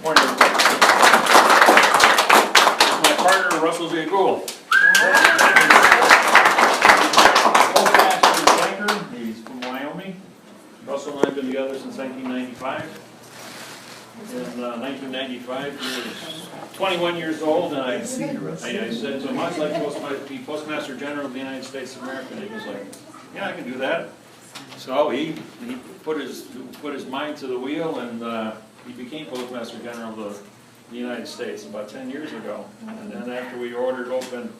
Morning. My partner, Russell J. Gould. He's from Wyoming. Russell and I have been together since 1995. In 1995, he was 21 years old, and I said to him, I'd like to be Postmaster General of the United States of America. And he was like, yeah, I can do that. So he put his mind to the wheel, and he became Postmaster General of the United States about 10 years ago. And then after we ordered open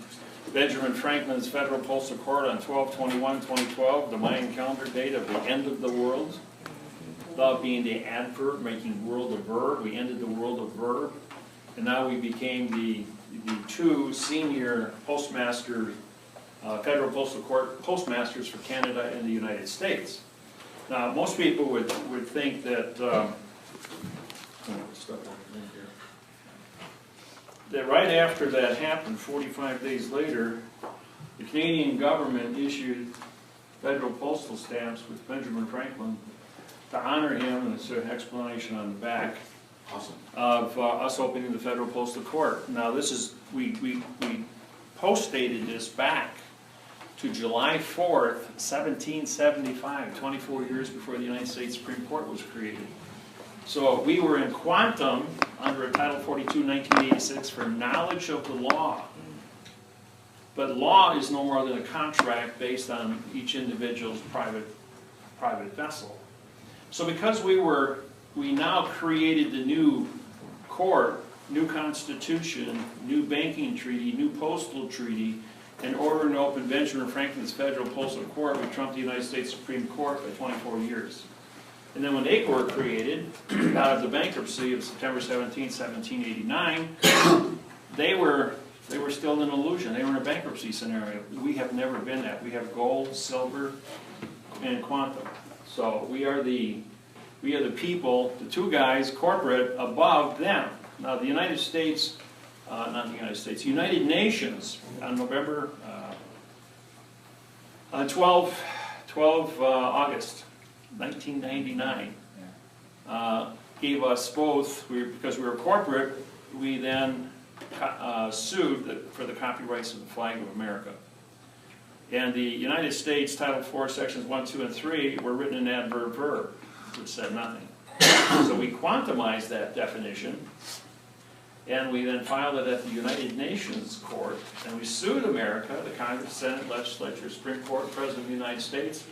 Benjamin Franklin's Federal Postal Court on 12/21/2012, the Mayan calendar date of the end of the world, thou being the adverb, making world a verb, we ended the world of verb, and now we became the two senior postmasters, Federal Postal Court postmasters for Canada and the United States. Now, most people would think that that right after that happened, 45 days later, the Canadian government issued federal postal stamps with Benjamin Franklin to honor him, and it's an explanation on the back of us opening the Federal Postal Court. Now, this is we post-dated this back to July 4th, 1775, 24 years before the United States Supreme Court was created. So we were in quantum under a Title 42, 1986 for knowledge of the law. But law is no more than a contract based on each individual's private vessel. So because we now created the new court, new constitution, new banking treaty, new postal treaty, in order to open Benjamin Franklin's Federal Postal Court, we trumped the United States Supreme Court by 24 years. And then when they were created, out of the bankruptcy of September 17, 1789, they were still in illusion. They were in a bankruptcy scenario. We have never been that. We have gold, silver, and quantum. So we are the people, the two guys, corporate, above them. Now the United States, not the United States, United Nations on November, 12 August 1999 gave us both, because we were corporate, we then sued for the copyrights of the flag of America. And the United States Title IV, Sections 1, 2, and 3 were written in adverb verb, which said nothing. So we quantumized that definition, and we then filed it at the United Nations Court, and we sued America, the Congress, Senate, Legislature, Supreme Court, President of the United States.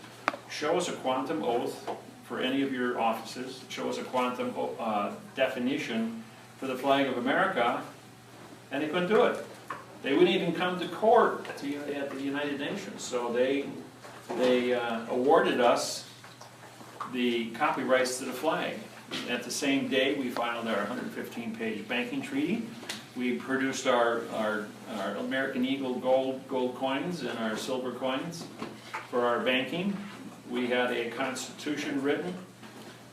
Show us a quantum oath for any of your offices. Show us a quantum definition for the flag of America, and they couldn't do it. They wouldn't even come to court at the United Nations. So they awarded us the copyrights to the flag. At the same day, we filed our 115-page banking treaty. We produced our American Eagle gold coins and our silver coins for our banking. We had a constitution written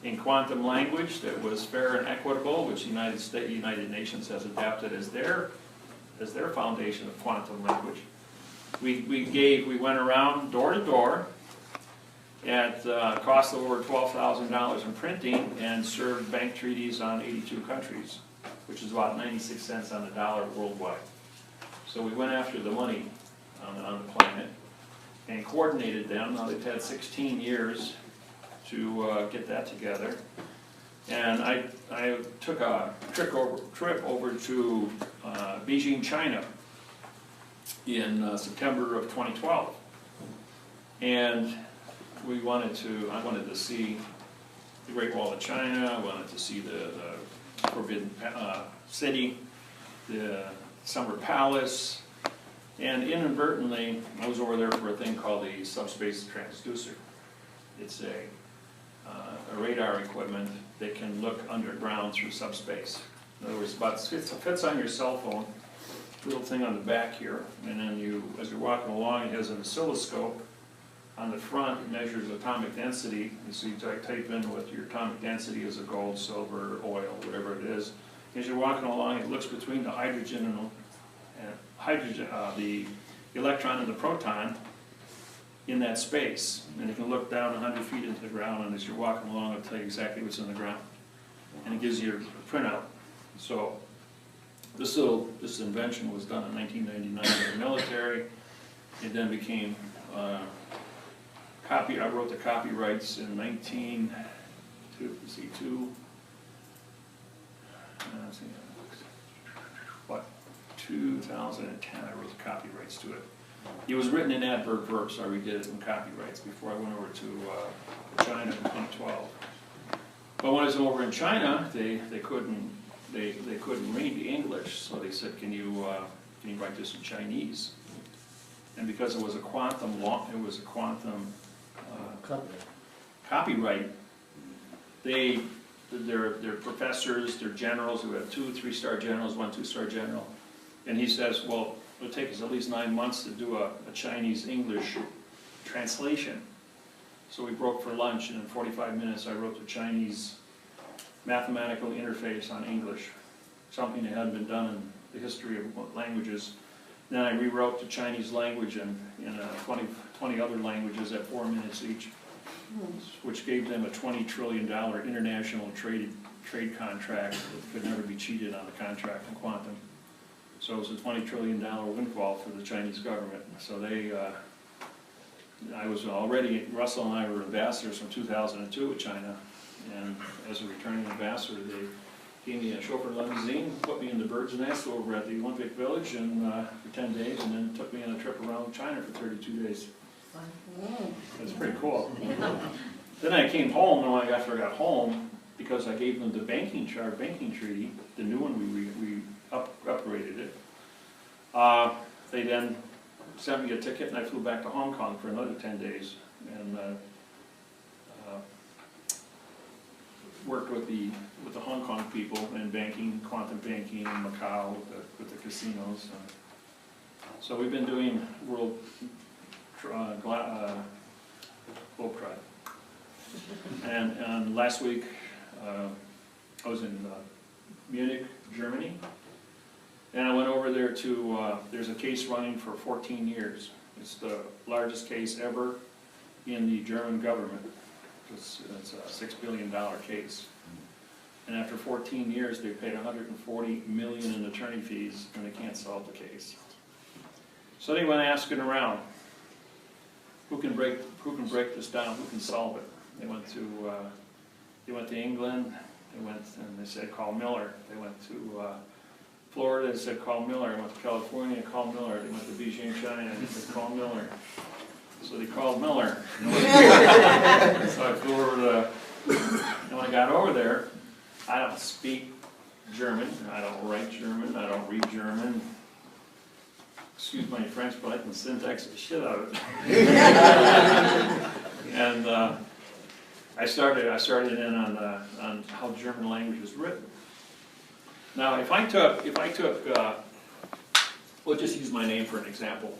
in quantum language that was fair and equitable, which the United Nations has adapted as their foundation of quantum language. We went around door to door at a cost of over $12,000 in printing and served bank treaties on 82 countries, which is about 96 cents on the dollar worldwide. So we went after the money on the planet and coordinated them. Now they've had 16 years to get that together. And I took a trip over to Beijing, China in September of 2012. And I wanted to see the Great Wall of China. I wanted to see the Forbidden City, the Summer Palace, and inadvertently I was over there for a thing called the subspace transducer. It's a radar equipment that can look underground through subspace. In other words, it fits on your cell phone, little thing on the back here, and then as you're walking along, it has an oscilloscope. On the front, it measures atomic density. So you type in what your atomic density is of gold, silver, oil, whatever it is. As you're walking along, it looks between the hydrogen the electron and the proton in that space. And you can look down 100 feet into the ground, and as you're walking along, it'll tell you exactly what's in the ground. And it gives you a printout. So this invention was done in 1999 in the military. It then became I wrote the copyrights in 2010. I wrote the copyrights to it. It was written in adverb verbs, so I redid it in copyrights before I went over to China in 2012. But when I was over in China, they couldn't read English, so they said, "Can you write this in Chinese?" And because it was a quantum copyright, their professors, their generals, who have 2 or 3-star generals, 1 2-star general, and he says, "Well, it'll take us at least 9 months to do a Chinese-English translation." So we broke for lunch, and in 45 minutes I wrote the Chinese mathematical interface on English, something that hadn't been done in the history of languages. Then I rewrote the Chinese language in 20 other languages at 4 minutes each, which gave them a $20 trillion international trade contract that could never be cheated on the contract in quantum. So it was a $20 trillion windfall for the Chinese government. So Russell and I were ambassadors from 2002 with China, and as a returning ambassador, they gave me a chauffeur limousine, put me in the bird's nest over at the Olympic Village for 10 days, and then took me on a trip around China for 32 days. That's pretty cool. Then I came home, and after I got home, because I gave them the banking treaty, the new one, we upgraded it. They then sent me a ticket, and I flew back to Hong Kong for another 10 days, and worked with the Hong Kong people in banking, quantum banking in Macau with the casinos. So we've been doing world globetrot. And last week I was in Munich, Germany, and I went over there to, there's a case running for 14 years. It's the largest case ever in the German government. It's a $6 billion case. And after 14 years, they paid $140 million in attorney fees, and they can't solve the case. So they went asking around, who can break this down? Who can solve it? They went to England. They went and they said, "Call Miller." They went to Florida. They said, "Call Miller." They went to California. Call Miller. They went to Beijing, China. They said, "Call Miller." So they called Miller. So I flew over and when I got over there, I don't speak German. I don't write German. I don't read German. Excuse my French, but I can syntax the shit out of it. And I started in on how German language is written. Now, if I took, we'll just use my name for an example.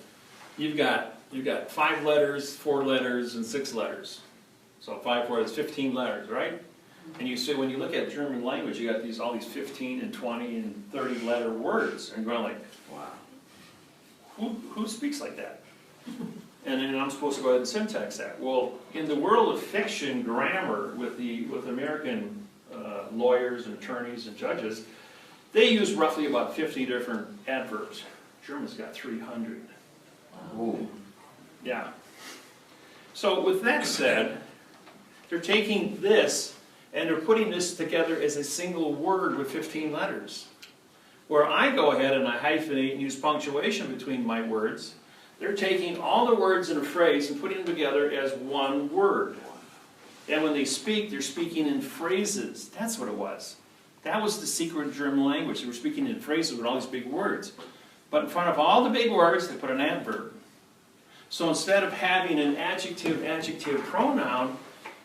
You've got 5 letters, 4 letters, and 6 letters. So 5, 4, that's 15 letters, right? And you see, when you look at German language, you got all these 15 and 20 and 30 letter words, and you're going like, wow, who speaks like that? And then I'm supposed to go ahead and syntax that. Well, in the world of fiction grammar, with American lawyers and attorneys and judges, they use roughly about 50 different adverbs. German's got 300. Wow. Yeah. So with that said, they're taking this and they're putting this together as a single word with 15 letters. Where I go ahead and I hyphenate and use punctuation between my words, they're taking all the words in a phrase and putting them together as one word. And when they speak, they're speaking in phrases. That's what it was. That was the secret of German language. They were speaking in phrases with all these big words. But in front of all the big words, they put an adverb. So instead of having an adjective pronoun,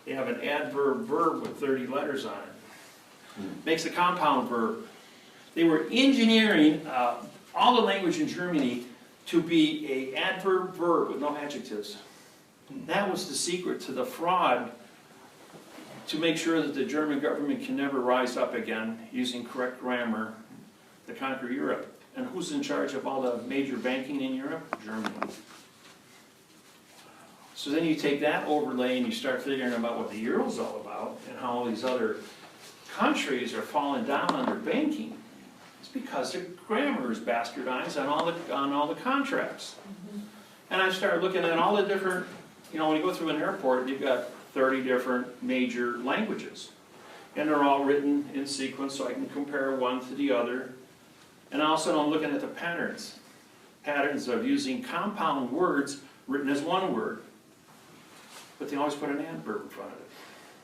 they have an adverb verb with 30 letters on it. Makes a compound verb. They were engineering all the language in Germany to be an adverb verb with no adjectives. That was the secret to the fraud, to make sure that the German government can never rise up again using correct grammar to conquer Europe. And who's in charge of all the major banking in Europe? Germany. So then you take that overlay and you start figuring about what the euro's all about and how all these other countries are falling down under banking. It's because the grammar is bastardized on all the contracts. And I started looking at all the different, you know, when you go through an airport, you've got 30 different major languages. And they're all written in sequence so I can compare one to the other. And also I'm looking at the patterns of using compound words written as one word. But they always put an adverb in front of it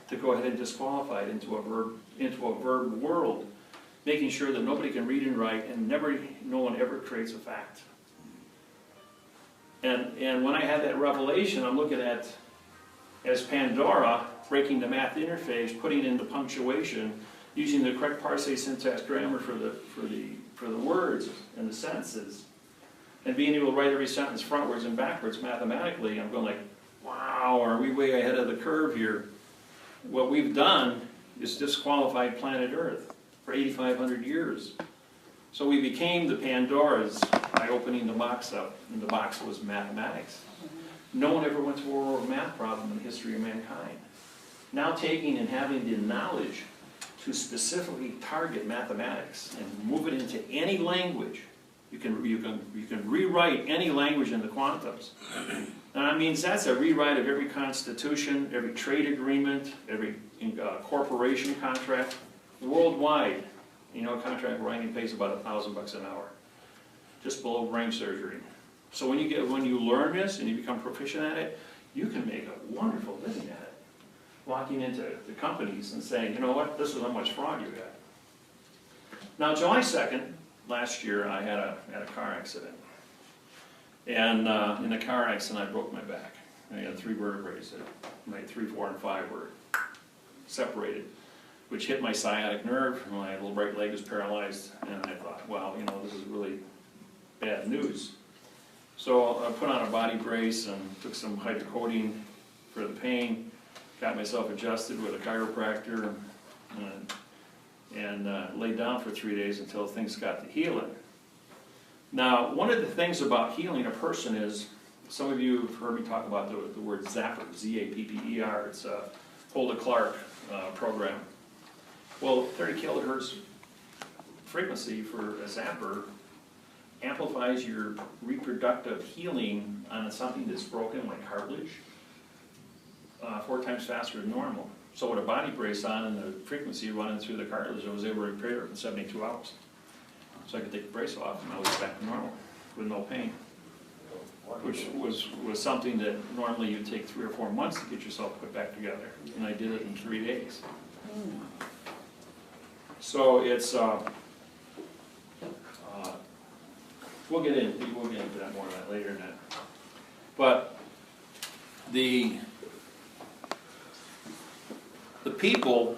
to go ahead and disqualify it into a verb world, making sure that nobody can read and write and no one ever creates a fact. And when I had that revelation, I'm looking at, as Pandora, breaking the math interface, putting in the punctuation, using the correct parsing syntax grammar for the words and the sentences, and being able to write every sentence frontwards and backwards mathematically. I'm going like, wow, are we way ahead of the curve here? What we've done is disqualified planet Earth for 8,500 years. So we became the Pandoras by opening the box up, and the box was mathematics. No one ever went to a math problem in the history of mankind. Now taking and having the knowledge to specifically target mathematics and move it into any language, you can rewrite any language in the quantums. And that means that's a rewrite of every constitution, every trade agreement, every corporation contract, worldwide. You know, contract writing pays about $1,000 an hour, just below brain surgery. So when you learn this and you become proficient at it, you can make a wonderful living at it. Walking into the companies and saying, you know what, this is how much fraud you got. Now, July 2nd, last year, I had a car accident. And in the car accident, I broke my back. I had 3 vertebrae. My 3, 4, and 5 were separated, which hit my sciatic nerve. My little right leg was paralyzed. And I thought, well, you know, this is really bad news. So I put on a body brace and took some hydrocodone for the pain, got myself adjusted with a chiropractor, and laid down for 3 days until things got to healing. Now, one of the things about healing a person is, some of you have heard me talk about the word zapper, Z-A-P-P-E-R. It's a Hulda Clark program. Well, 30 kilohertz frequency for a zapper amplifies your reproductive healing on something that's broken, like cartilage, 4 times faster than normal. So with a body brace on and the frequency running through the cartilage, I was able to repair it in 72 hours. So I could take the brace off and I was back to normal with no pain, which was something that normally you'd take 3 or 4 months to get yourself put back together, and I did it in 3 days. So it's we'll get into that more of that later. But the people,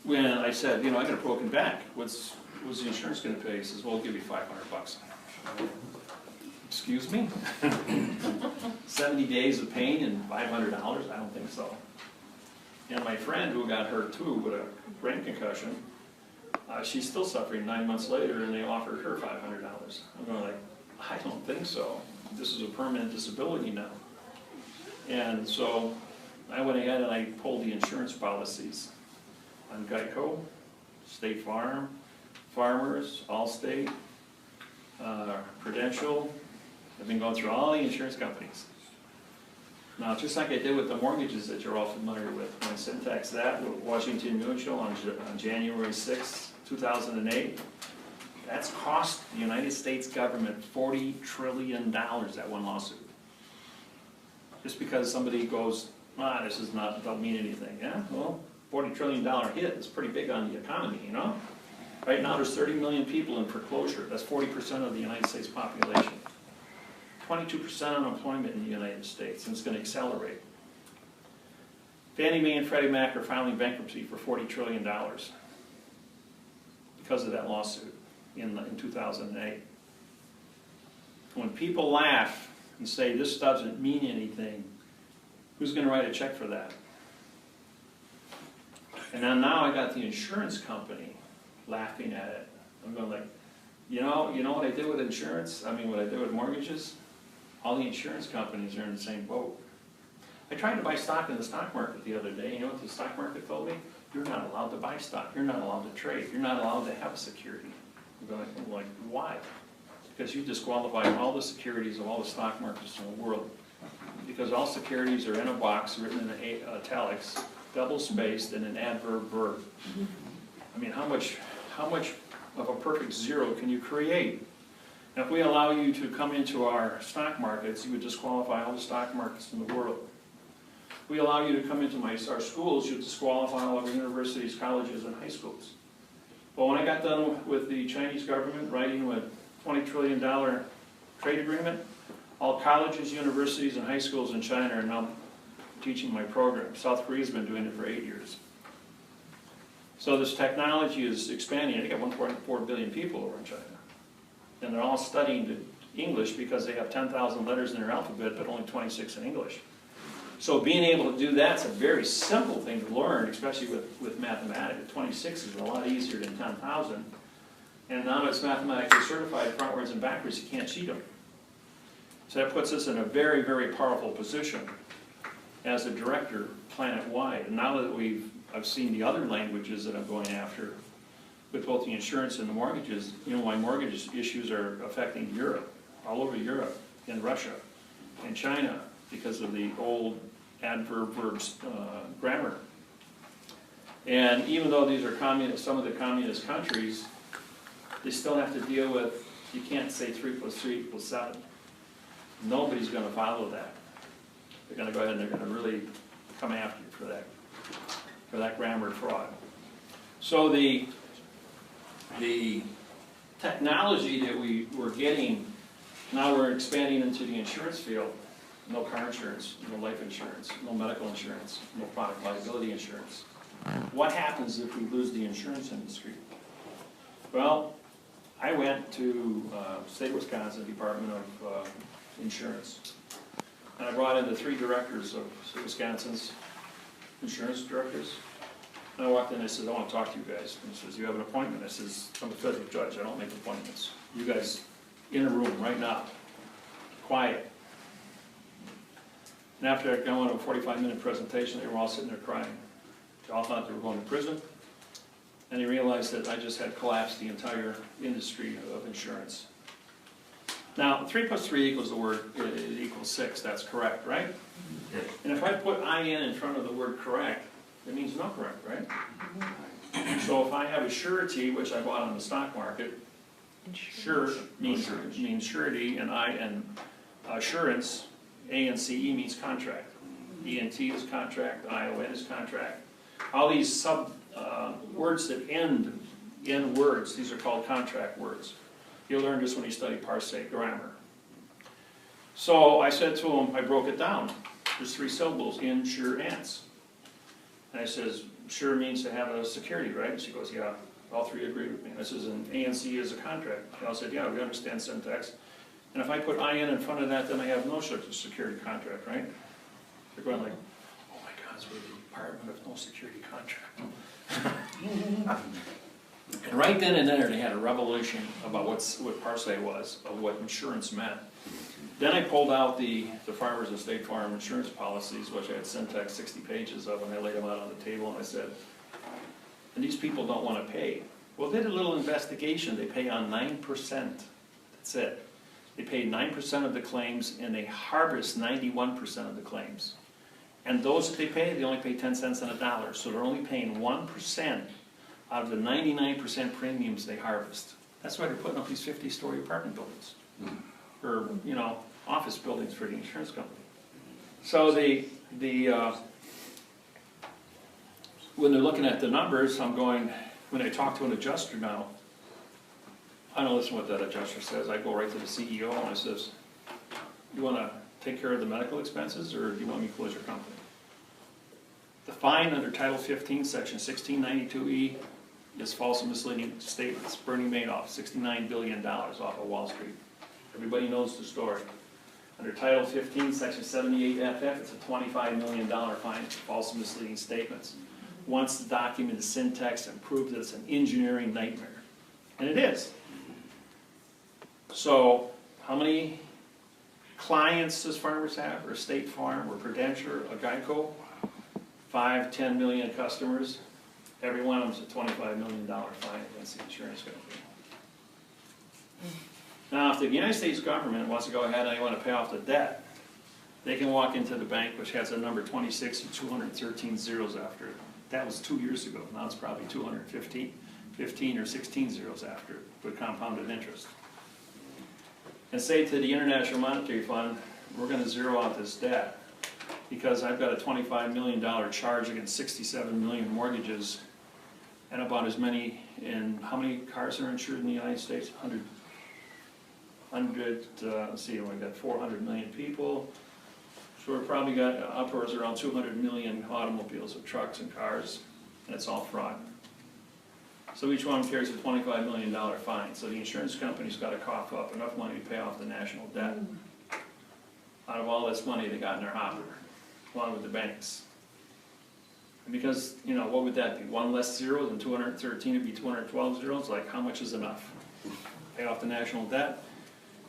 when I said, you know, I got a broken back, what's the insurance going to pay? He says, well, I'll give you $500. Excuse me? 70 days of pain and $500? I don't think so. And my friend who got hurt too with a brain concussion, she's still suffering 9 months later, and they offered her $500. I'm going like, I don't think so. This is a permanent disability now. And so I went ahead and I pulled the insurance policies on Geico, State Farm, Farmers, Allstate, Prudential. I've been going through all the insurance companies. Now, just like I did with the mortgages that you're all familiar with, when I syntaxed that with Washington Mutual on January 6, 2008, that's cost the United States government $40 trillion, that one lawsuit. Just because somebody goes, this is not, don't mean anything. Yeah, well, $40 trillion hit is pretty big on the economy, you know? Right now there's 30 million people in foreclosure. That's 40% of the United States population. 22% unemployment in the United States, and it's going to accelerate. Fannie Mae and Freddie Mac are filing bankruptcy for $40 trillion because of that lawsuit in 2008. When people laugh and say this doesn't mean anything, who's going to write a check for that? And then now I got the insurance company laughing at it. I'm going like, you know what I did with insurance? I mean, what I did with mortgages? All the insurance companies are in the same boat. I tried to buy stock in the stock market the other day. You know what the stock market told me? you're not allowed to buy stock, you're not allowed to trade, you're not allowed to have a security. I'm like, why? Because you disqualify all the securities of all the stock markets in the world. Because all securities are in a box written in italics, double spaced, and an adverb verb. I mean, how much of a perfect zero can you create? Now, if we allow you to come into our stock markets, you would disqualify all the stock markets in the world. If we allow you to come into our schools, you would disqualify all of our universities, colleges, and high schools. Well, when I got done with the Chinese government writing a $20 trillion trade agreement, all colleges, universities, and high schools in China are now teaching my program. South Korea's been doing it for 8 years. So this technology is expanding. I think got 1.4 billion people over in China. And they're all studying English because they have 10,000 letters in their alphabet, but only 26 in English. So being able to do that's a very simple thing to learn, especially with mathematics. 26 is a lot easier than 10,000. And now that it's mathematically certified frontwards and backwards, you can't cheat them. So that puts us in a very, very powerful position as a director planet-wide. And now that I've seen the other languages that I'm going after with both the insurance and the mortgages, you know, my mortgage issues are affecting Europe, all over Europe, and Russia, and China, because of the old adverb verbs grammar. And even though these are communist, some of the communist countries, they still have to deal with, you can't say 3 + 3 = 7. Nobody's going to follow that. They're going to go ahead and they're going to really come after you for that grammar fraud. So the technology that we're getting, now we're expanding into the insurance field. No car insurance, no life insurance, no medical insurance, no product liability insurance. What happens if we lose the insurance industry? Well, I went to State of Wisconsin Department of Insurance, and I brought in the 3 directors of Wisconsin's insurance directors. And I walked in and I said, I want to talk to you guys. And he says, you have an appointment? I says, I'm a federal judge, I don't make appointments. You guys in a room right now, quiet. And after I went on a 45-minute presentation, they were all sitting there crying. They all thought they were going to prison. And they realized that I just had collapsed the entire industry of insurance. Now, 3 + 3 equals the word, it equals 6, that's correct, right? And if I put IN in front of the word correct, it means no correct, right? So if I have a surety, which I bought on the stock market, sure means surety, and assurance, ANCE means contract. ENT is contract, ION is contract. All these sub words that end in words, these are called contract words. You'll learn this when you study parsec grammar. So I said to him, I broke it down. There's 3 syllables, insurance. And I says, sure means to have a security, right? And she goes, yeah, all 3 agree with me. And I says, and ANC is a contract. And I said, yeah, we understand syntax. And if I put IN in front of that, then I have no security contract, right? They're going like, oh my God, we're the Department of No Security Contract. And right then and there, they had a revelation about what parsec was, of what insurance meant. Then I pulled out the Farmers and State Farm insurance policies, which I had syntax 60 pages of, and I laid them out on the table, and I said, and these people don't want to pay. Well, they did a little investigation. They pay on 9%. That's it. They pay 9% of the claims, and they harvest 91% of the claims. And those that they pay, they only pay 10 cents on a dollar. So they're only paying 1% out of the 99% premiums they harvest. That's why they're putting up these 50-story apartment buildings. Or, you know, office buildings for the insurance company. So when they're looking at the numbers, I'm going, when I talk to an adjuster now, I don't listen to what that adjuster says. I go right to the CEO and I says, you want to take care of the medical expenses, or do you want me to close your company? The fine under Title 15, Section 1692E is false and misleading statements. Bernie Madoff, $69 billion off of Wall Street. Everybody knows the story. Under Title 15, Section 78FF, it's a $25 million fine for false and misleading statements. Once the document is syntaxed and proved that it's an engineering nightmare. And it is. So, how many clients does Farmers have, or State Farm, or Prudential, or Geico? 5, 10 million customers. Every one of them's a $25 million fine against the insurance company. Now, if the United States government wants to go ahead and they want to pay off the debt, they can walk into the bank, which has a number 26 and 213 zeros after it. That was 2 years ago. Now it's probably 15 or 16 zeros after it, with compounded interest. And say to the International Monetary Fund, we're going to zero out this debt because I've got a $25 million charge against 67 million mortgages and about as many, and how many cars are insured in the United States? 100, let's see, we've got 400 million people. So we've probably got upwards around 200 million automobiles or trucks and cars, and it's all fraud. So each one carries a $25 million fine. So the insurance company's got to cough up enough money to pay off the national debt out of all this money they got in their hopper, along with the banks. And because, you know, what would that be? One less zero than 213 would be 212 zeros? Like, how much is enough? Pay off the national debt,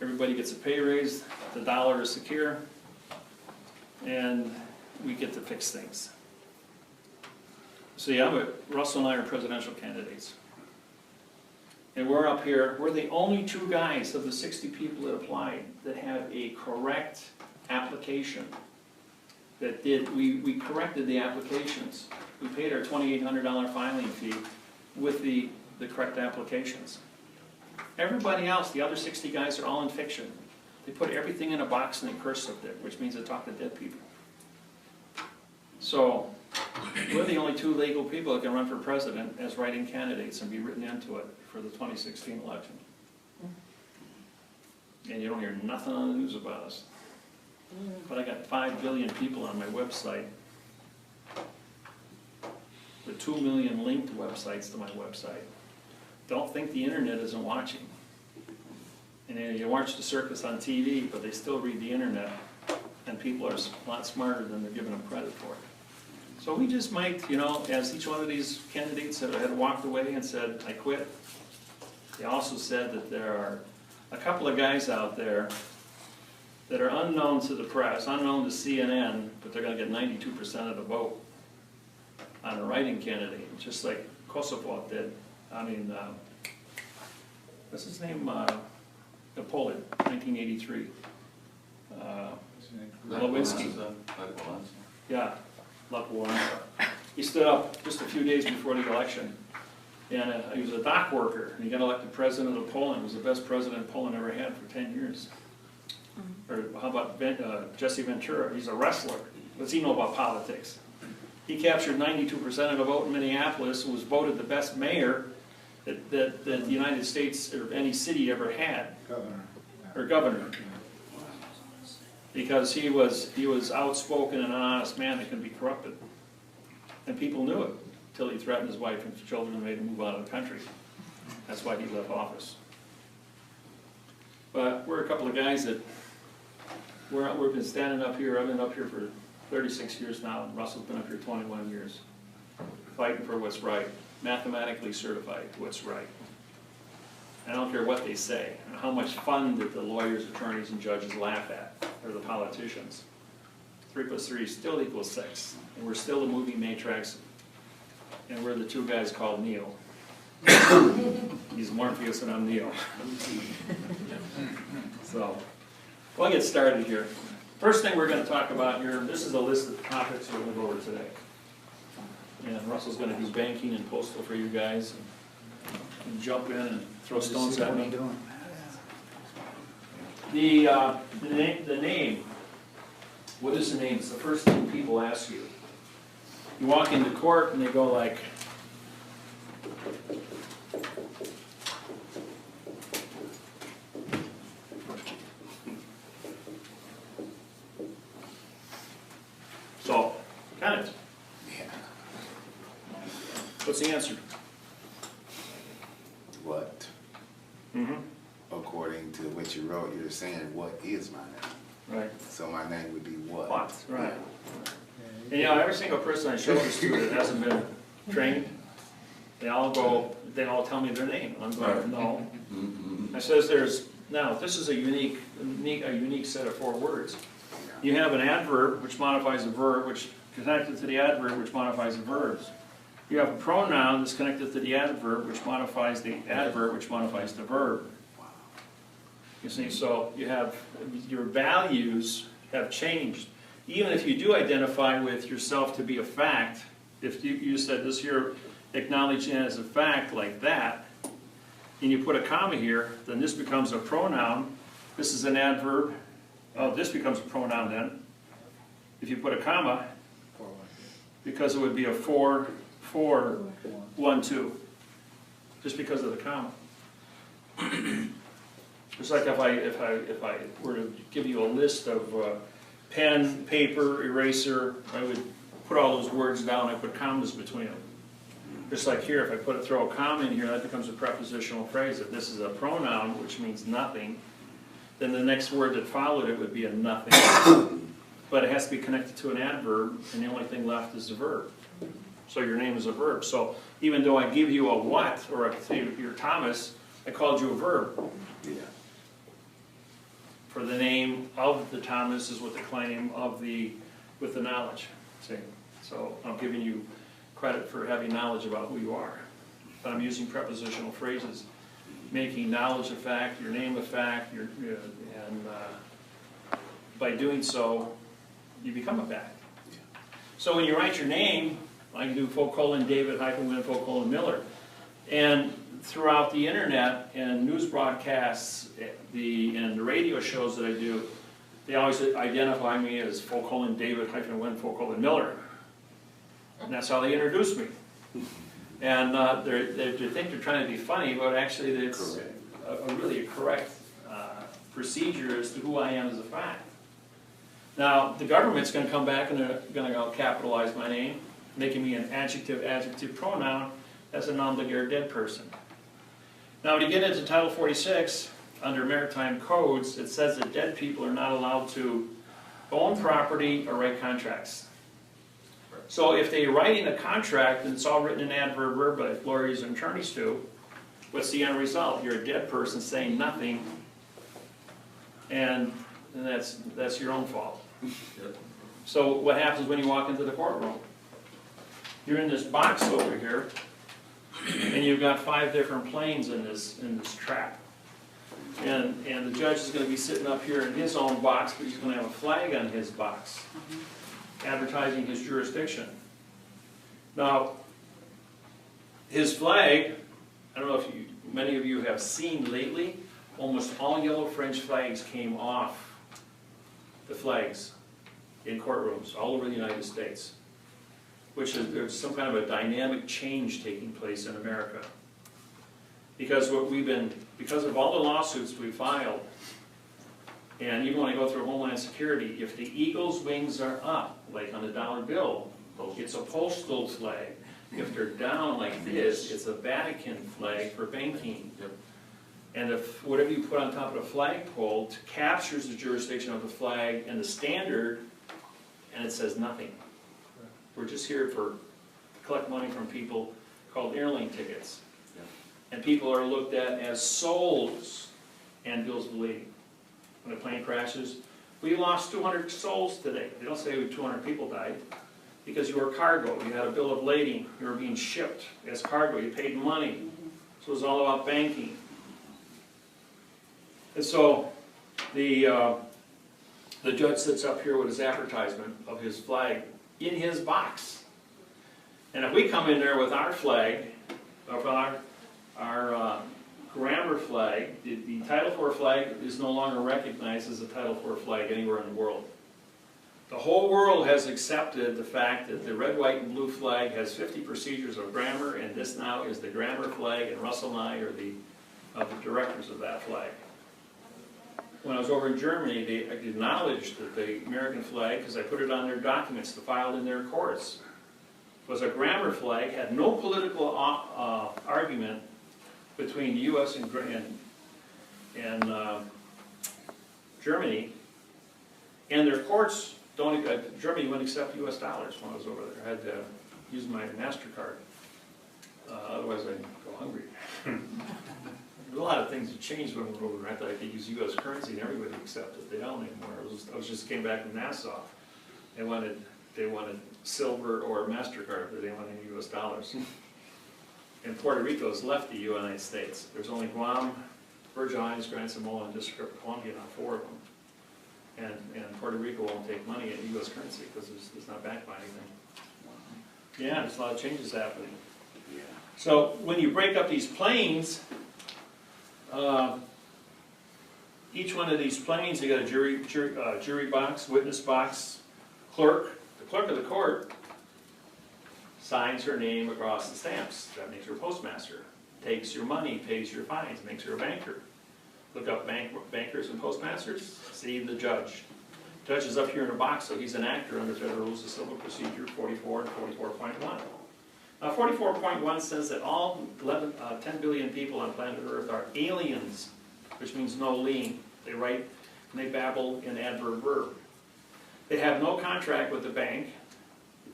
everybody gets a pay raise, the dollar is secure, and we get to fix things. So yeah, but Russell and I are presidential candidates. And we're up here, we're the only two guys of the 60 people that applied that have a correct application. That did, we corrected the applications. We paid our $2,800 filing fee with the correct applications. Everybody else, the other 60 guys, are all in fiction. They put everything in a box and they cursived it, which means they talk to dead people. So, we're the only two legal people that can run for president as write-in candidates and be written into it for the 2016 election. And you don't hear nothing on the news about us. But I got 5 billion people on my website, with 2 million linked websites to my website. Don't think the internet isn't watching. And you watch the circus on TV, but they still read the internet, and people are a lot smarter than they're giving them credit for. So we just might, you know, as each one of these candidates had walked away and said, I quit, they also said that there are a couple of guys out there that are unknown to the press, unknown to CNN, but they're going to get 92% of the vote on a write-in candidate, just like Kosovo did. I mean, what's his name? Napoleon, 1983. Lewinsky. Yeah, he stood up just a few days before the election, and he was a dock worker, and he got elected president of Poland. He was the best president Poland ever had for 10 years. Or how about Jesse Ventura? He's a wrestler. What's he know about politics? He captured 92% of the vote in Minneapolis and was voted the best mayor that the United States or any city ever had. Governor. Because he was outspoken and an honest man that can be corrupted. And people knew it until he threatened his wife and children and made them move out of the country. That's why he left office. But we're a couple of guys that we've been standing up here. I've been up here for 36 years now, and Russell's been up here 21 years, fighting for what's right, mathematically certified what's right. I don't care what they say, and how much fun that the lawyers, attorneys, and judges laugh at, or the politicians. 3 plus 3 still equals 6, and we're still the movie Matrix, and we're the two guys called Neo. He's Morpheus and I'm Neo. So, we'll get started here. First thing we're going to talk about here, this is a list of topics we're going to go over today. And Russell's going to do banking and postal for you guys, and jump in and throw stones at me. The name, what is the name? It's the first thing people ask you. You walk into court and they go like, so, Kenneth, what's the answer? What? According to what you wrote, you're saying what is my name. Right. So my name would be what? What, right. And you know, every single person I show this to that hasn't been trained, they all tell me their name. I'm going, no. I says this is a unique set of 4 words. You have an adverb which modifies a verb, which connected to the adverb which modifies the verbs. You have a pronoun that's connected to the adverb, which modifies the adverb, which modifies the verb. You see, so you have, your values have changed. Even if you do identify with yourself to be a fact, if you said this here, acknowledged as a fact like that, and you put a comma here, then this becomes a pronoun. This is an adverb. Oh, this becomes a pronoun then. If you put a comma, because it would be a 4, 4, 1, 2, just because of the comma. It's like if I were to give you a list of pen, paper, eraser, I would put all those words down. I put commas between them. Just like here, if I throw a comma in here, that becomes a prepositional phrase. If this is a pronoun, which means nothing, then the next word that followed it would be a nothing. But it has to be connected to an adverb, and the only thing left is the verb. So your name is a verb. So even though I give you a what, or you're Thomas, I called you a verb. Yeah. For the name of the Thomas is with the claim of with the knowledge. See? So I'm giving you credit for having knowledge about who you are. But I'm using prepositional phrases, making knowledge a fact, your name a fact, and by doing so, you become a fact. So when you write your name, I can do David-Wynn, Miller. And throughout the internet and news broadcasts and the radio shows that I do, they always identify me as David-Wynn, Miller. And that's how they introduce me. And they think they're trying to be funny, but actually it's really a correct procedure as to who I am as a fact. Now, the government's going to come back and they're going to capitalize my name, making me an adjective pronoun as a non-linear dead person. Now, when you get into Title 46, under maritime codes, it says that dead people are not allowed to own property or write contracts. So if they're writing a contract and it's all written in adverb verb like lawyers and attorneys do, what's the end result? You're a dead person saying nothing, and that's your own fault. So what happens when you walk into the courtroom? You're in this box over here, and you've got 5 different planes in this trap. And the judge is going to be sitting up here in his own box, but he's going to have a flag on his box, advertising his jurisdiction. Now, his flag, I don't know if many of you have seen lately, almost all yellow French flags came off the flags in courtrooms all over the United States, which is there's some kind of a dynamic change taking place in America. Because because of all the lawsuits we filed, and even when I go through Homeland Security, if the eagle's wings are up, like on a dollar bill, it's a postal flag. If they're down like this, it's a Vatican flag for banking. And if whatever you put on top of the flagpole captures the jurisdiction of the flag and the standard, and it says nothing. We're just here to collect money from people called airline tickets. And people are looked at as souls and bills of lading. When a plane crashes, we lost 200 souls today. They don't say 200 people died because you were cargo. You had a bill of lading. You were being shipped as cargo. You paid money. So it was all about banking. And so the judge sits up here with his advertisement of his flag in his box. And if we come in there with our flag, our grammar flag, the Title IV flag is no longer recognized as a Title IV flag anywhere in the world. The whole world has accepted the fact that the red, white, and blue flag has 50 procedures of grammar, and this now is the grammar flag, and Russell and I are the directors of that flag. When I was over in Germany, they acknowledged that the American flag, because I put it on their documents, filed in their courts, was a grammar flag, had no political argument between the U.S. and Germany, and their courts don't. Germany wouldn't accept U.S. dollars when I was over there. I had to use my MasterCard, otherwise I'd go hungry. A lot of things have changed when we were over there. I thought I could use U.S. currency and everybody accepted it. They don't anymore. I just came back from Nassau. They wanted they wanted silver or MasterCard, but they wanted US dollars. And Puerto Rico's left the United States. There's only Guam, Virgin Islands, Grand Samoa, and District of Columbia, not 4 of them. And Puerto Rico won't take money in US currency because it's not backed by anything. Yeah, there's a lot of changes happening. Yeah. So when you break up these planes, each one of these planes, you got a jury box, witness box, clerk. The clerk of the court signs her name across the stamps. That makes her a postmaster. Takes your money, pays your fines, makes her a banker. Look up bankers and postmasters, see the judge. Judge is up here in a box, so he's an actor under Federal Rules of Civil Procedure 44 and 44.1. Now 44.1 says that all 10 billion people on planet Earth are aliens, which means no lien. They write and they babble in adverb verb. They have no contract with the bank,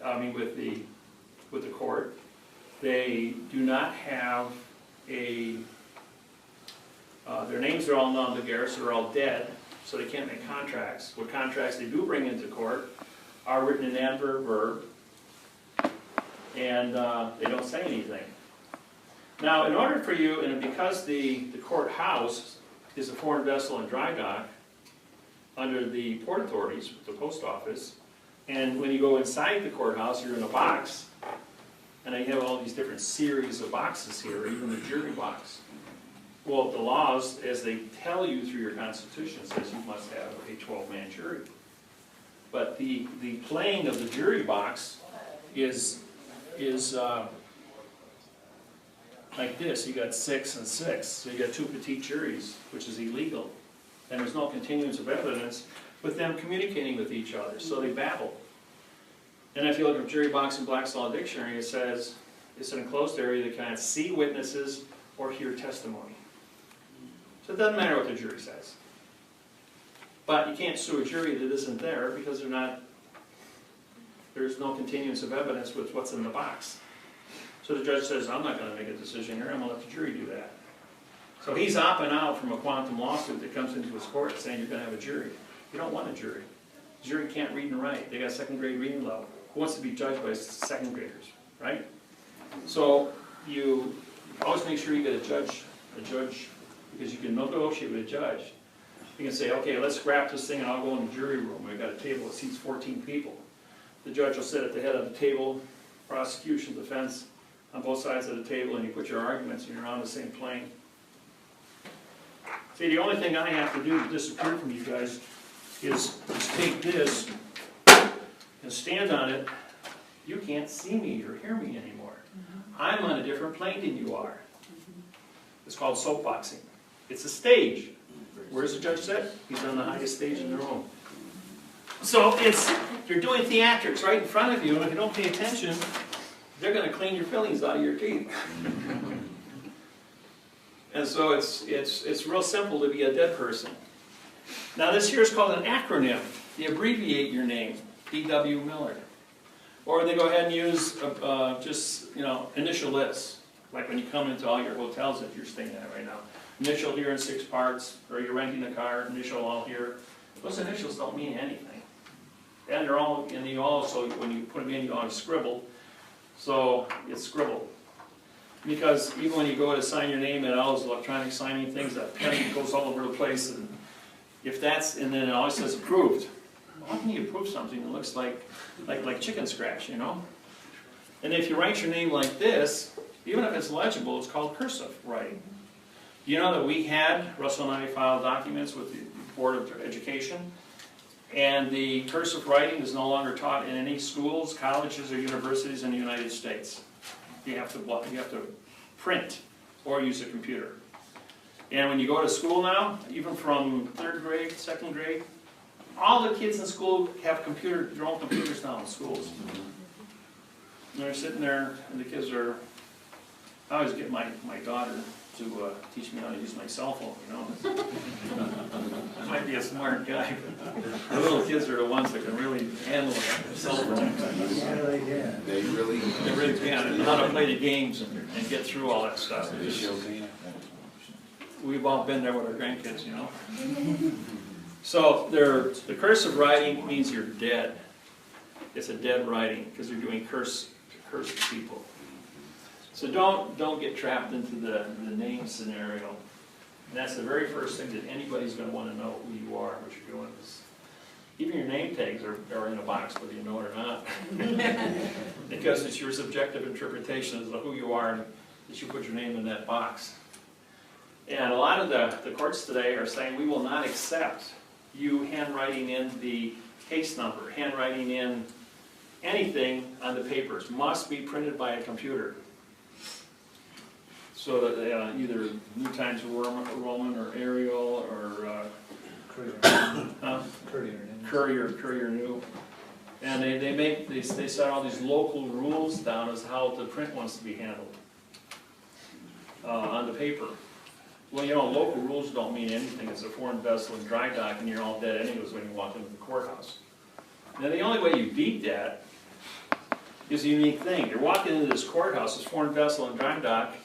with the court. They do not have a, their names are all non-de-guerre, so they're all dead, so they can't make contracts. What contracts they do bring into court are written in adverb verb, and they don't say anything. Now, in order for you, and because the courthouse is a foreign vessel and dry dock under the Port Authorities, the post office, and when you go inside the courthouse, you're in a box, and you have all these different series of boxes here, even the jury box. Well, the laws, as they tell you through your Constitution, says you must have a 12-man jury. But the playing of the jury box is like this. You got 6 and 6, so you got 2 petite juries, which is illegal. And there's no continuance of evidence with them communicating with each other, so they babble. And if you look at jury box in Black's Law Dictionary, it says it's an enclosed area that cannot see witnesses or hear testimony. So it doesn't matter what the jury says. But you can't sue a jury that isn't there because there's no continuance of evidence with what's in the box. So the judge says, I'm not going to make a decision here, I'm going to let the jury do that. So he's opting out from a quantum lawsuit that comes into his court saying you're going to have a jury. You don't want a jury. The jury can't read and write. They got a 2nd grade reading level. Who wants to be judged by 2nd graders, right? So you always make sure you get a judge, because you can negotiate with a judge. You can say, okay, let's scrap this thing and I'll go in the jury room. We've got a table that seats 14 people. The judge will sit at the head of the table, prosecution, defense, on both sides of the table, and you put your arguments and you're on the same plane. See, the only thing I have to do to disappear from you guys is take this and stand on it. You can't see me or hear me anymore. I'm on a different plane than you are. It's called soapboxing. It's a stage. Where's the judge sit? He's on the highest stage in the room. So you're doing theatrics right in front of you, and if you don't pay attention, they're going to clean your fillings out of your teeth. And so it's real simple to be a dead person. Now this here is called an acronym. They abbreviate your name, D.W. Miller. Or they go ahead and use just, initial lists. Like when you come into all your hotels that you're staying at right now. Initial here in 6 parts, or you're renting a car, initial all here. Those initials don't mean anything. And they're all, and you also, when you put them in, you always scribble. So it's scribbled. Because even when you go to sign your name in all those electronic signing things, that pen goes all over the place. And if that's, and then it always says approved. How can you approve something that looks like chicken scratch, And if you write your name like this, even if it's legible, it's called cursive writing. You know that Russell and I filed documents with the Board of Education, and the cursive writing is no longer taught in any schools, colleges, or universities in the United States. You have to print or use a computer. And when you go to school now, even from 3rd grade, 2nd grade, all the kids in school have their own computers now in schools. And they're sitting there, and the kids are, I always get my daughter to teach me how to use my cell phone, I might be a smart guy, but the little kids are the ones that can really handle a cell phone. They really can, and how to play the games and get through all that stuff. We've all been there with our grandkids, So the cursive writing means you're dead. it's a dead writing, because they're doing curse people. So don't get trapped into the name scenario. And that's the very first thing that anybody's going to want to know who you are, what you're doing. Even your name tags are in a box, whether you know it or not. Because it's your subjective interpretation of who you are, and that you put your name in that box. And a lot of the courts today are saying we will not accept you handwriting in the case number, handwriting in anything on the papers. Must be printed by a computer. So that either New Times Roman or Arial or Courier New. And they set all these local rules down as how the print wants to be handled on the paper. Well, you know, local rules don't mean anything. It's a foreign vessel in dry dock, and you're all dead anyways when you walk into the courthouse. Now, the only way you beat that is a unique thing. You're walking into this courthouse, this foreign vessel in dry dock,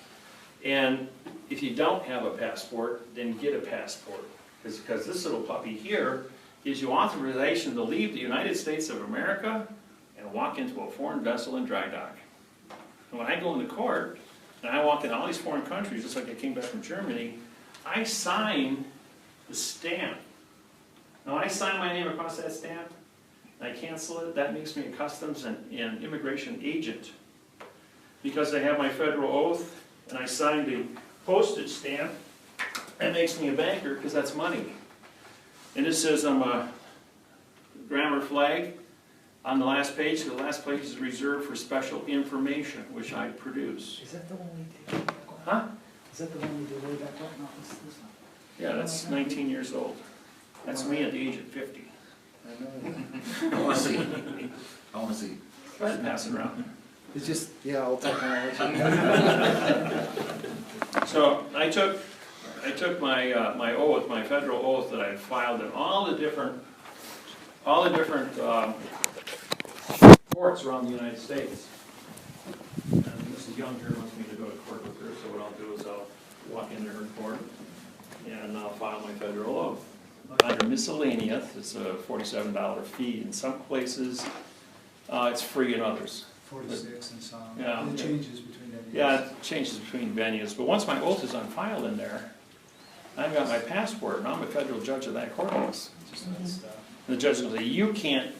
and if you don't have a passport, then get a passport. Because this little puppy here gives you authorization to leave the United States of America and walk into a foreign vessel in dry dock. And when I go into court, and I walk in all these foreign countries, just like I came back from Germany, I sign the stamp. Now, when I sign my name across that stamp, and I cancel it, that makes me a customs and immigration agent. Because I have my federal oath, and I signed the postage stamp, that makes me a banker, because that's money. And it says I'm a grammar flag on the last page. The last page is reserved for special information, which I produce. Is that the one we did way back when? Huh? Is that the one we did way back when? No, this one. Yeah, that's 19 years old. That's me at the age of 50. I know. I want to see. I want to see. Go ahead and pass it around. It's just, yeah, old technology. So I took my my oath, my federal oath that I had filed in all the different courts around the United States. And Mrs. Young here wants me to go to court with her, so what I'll do is I'll walk into her court and I'll file my federal oath. Under miscellaneous, it's a $47 fee in some places. It's free in others. 46 and some. Yeah. It changes between venues. Yeah, it changes between venues, but once my oath is on file in there, I've got my passport, and I'm a federal judge of that courthouse. Just that stuff. And the judge will say, you can't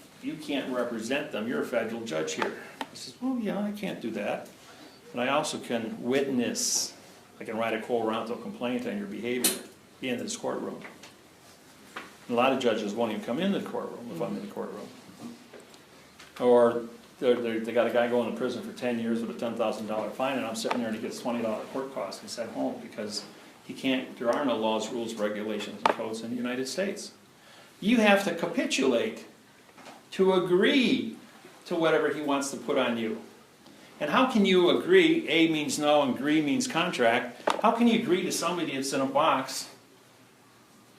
represent them, you're a federal judge here. I says, well, yeah, I can't do that. But I also can witness, I can write a quo warranto complaint on your behavior in this courtroom. And a lot of judges won't even come in the courtroom if I'm in the courtroom. Or they got a guy going to prison for 10 years with a $10,000 fine, and I'm sitting there and he gets $20 court costs and sent home because he can't, there are no laws, rules, regulations, and codes in the United States. You have to capitulate to agree to whatever he wants to put on you. And how can you agree? A means no and agree means contract. How can you agree to somebody that's in a box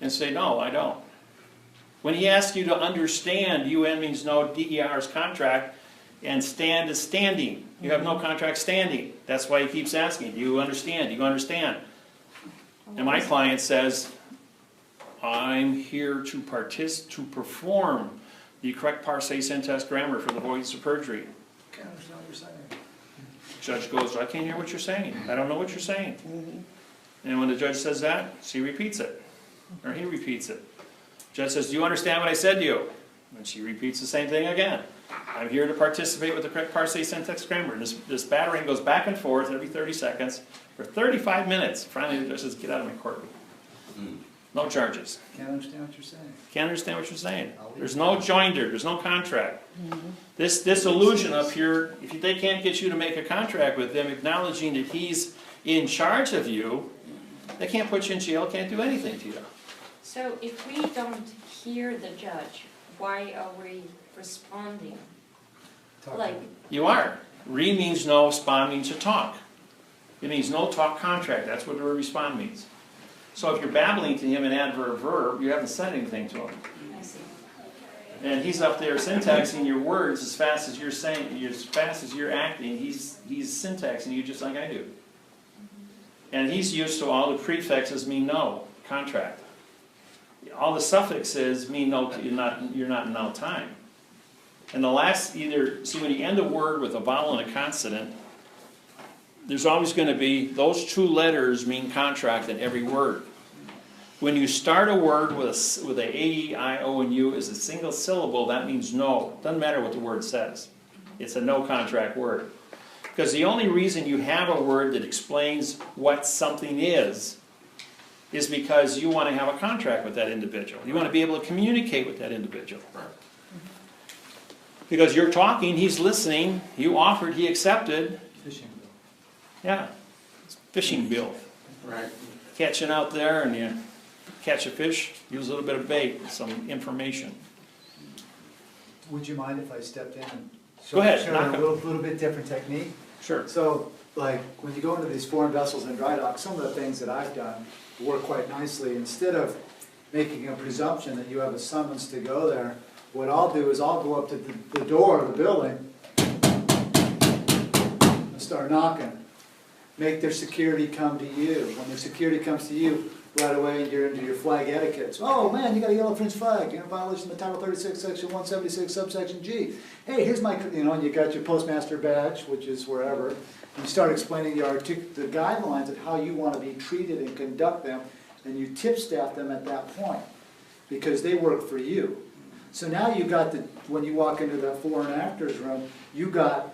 and say, no, I don't? When he asks you to understand, UN means no, DER is contract, and stand is standing. You have no contract standing. That's why he keeps asking, do you understand? Do you understand? And my client says, I'm here to perform the correct parsing, syntax, grammar for the avoidance of perjury. Can't understand what you're saying. Judge goes, I can't hear what you're saying. I don't know what you're saying. And when the judge says that, she repeats it. Or he repeats it. Judge says, do you understand what I said to you? And she repeats the same thing again. I'm here to participate with the correct parsing, syntax, grammar. And this battering goes back and forth every 30 seconds for 35 minutes. Finally, the judge says, get out of my courtroom. No charges. Can't understand what you're saying. Can't understand what you're saying. There's no joinder. There's no contract. This illusion up here, if they can't get you to make a contract with them, acknowledging that he's in charge of you, they can't put you in jail, can't do anything to you. So if we don't hear the judge, why are we responding? Like, You are. Re means no, respond means to talk. It means no talk contract. That's what the word respond means. So if you're babbling to him in adverb verb, you haven't said anything to him. I see. And he's up there syntaxing your words as fast as you're saying, as fast as you're acting. He's syntaxing you just like I do. And he's used to all the prefixes mean no, contract. All the suffixes mean no, you're not in now time. And the last either, see when you end a word with a vowel and a consonant, there's always going to be, those two letters mean contract in every word. When you start a word with a E, I, O, and U as a single syllable, that means no. Doesn't matter what the word says. It's a no contract word. Because the only reason you have a word that explains what something is because you want to have a contract with that individual. You want to be able to communicate with that individual. Because you're talking, he's listening, you offered, he accepted. Fishing bill. Yeah, it's fishing bill. Right. Catching out there and you catch a fish, use a little bit of bait, some information. Would you mind if I stepped in and Go ahead, showed knock a it. little bit different technique? Sure. So, like, when you go into these foreign vessels and dry dock, some of the things that I've done work quite nicely. Instead of making a presumption that you have a summons to go there, what I'll do is I'll go up to the door of the building and start knocking. Make their security come to you. When their security comes to you, right away you're into your flag etiquette. So, oh man, you got a yellow French flag. You're in violation of Title 36, Section 176, subsection G. Hey, here's my, and you got your postmaster badge, which is wherever. And you start explaining the guidelines of how you want to be treated and conduct them, and you tip staff them at that point because they work for you. So now you got when you walk into that foreign actors room, you got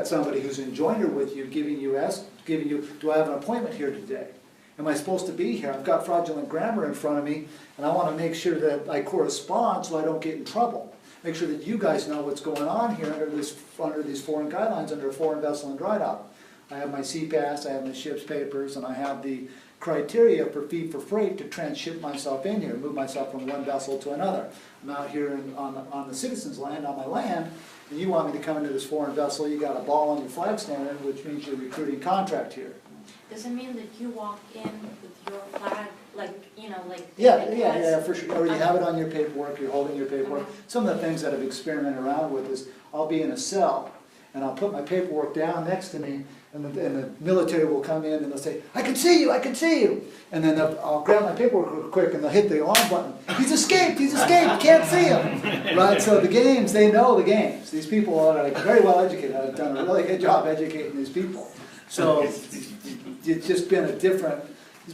somebody who's in joiner with you, giving you, do I have an appointment here today? Am I supposed to be here? I've got fraudulent grammar in front of me, and I want to make sure that I correspond so I don't get in trouble. Make sure that you guys know what's going on here under these foreign guidelines, under a foreign vessel and dry dock. I have my sea pass, I have my ship's papers, and I have the criteria for fee for freight to transship myself in here, move myself from one vessel to another. I'm out here on the citizen's land, on my land, and you want me to come into this foreign vessel, you got a ball on your flag standing, which means you're recruiting contract here. Does it mean that you walk in with your flag, like, like Yeah, David yeah, has? yeah, for sure. Or you have it on your paperwork, you're holding your paperwork. Some of the things that I've experimented around with is I'll be in a cell, and I'll put my paperwork down next to me, and the military will come in and they'll say, I can see you, I can see you. And then I'll grab my paperwork real quick and they'll hit the alarm button. He's escaped, can't see him. Right, so the games, they know the games. These people are like very well educated. I've done a really good job educating these people. So it's just been a different,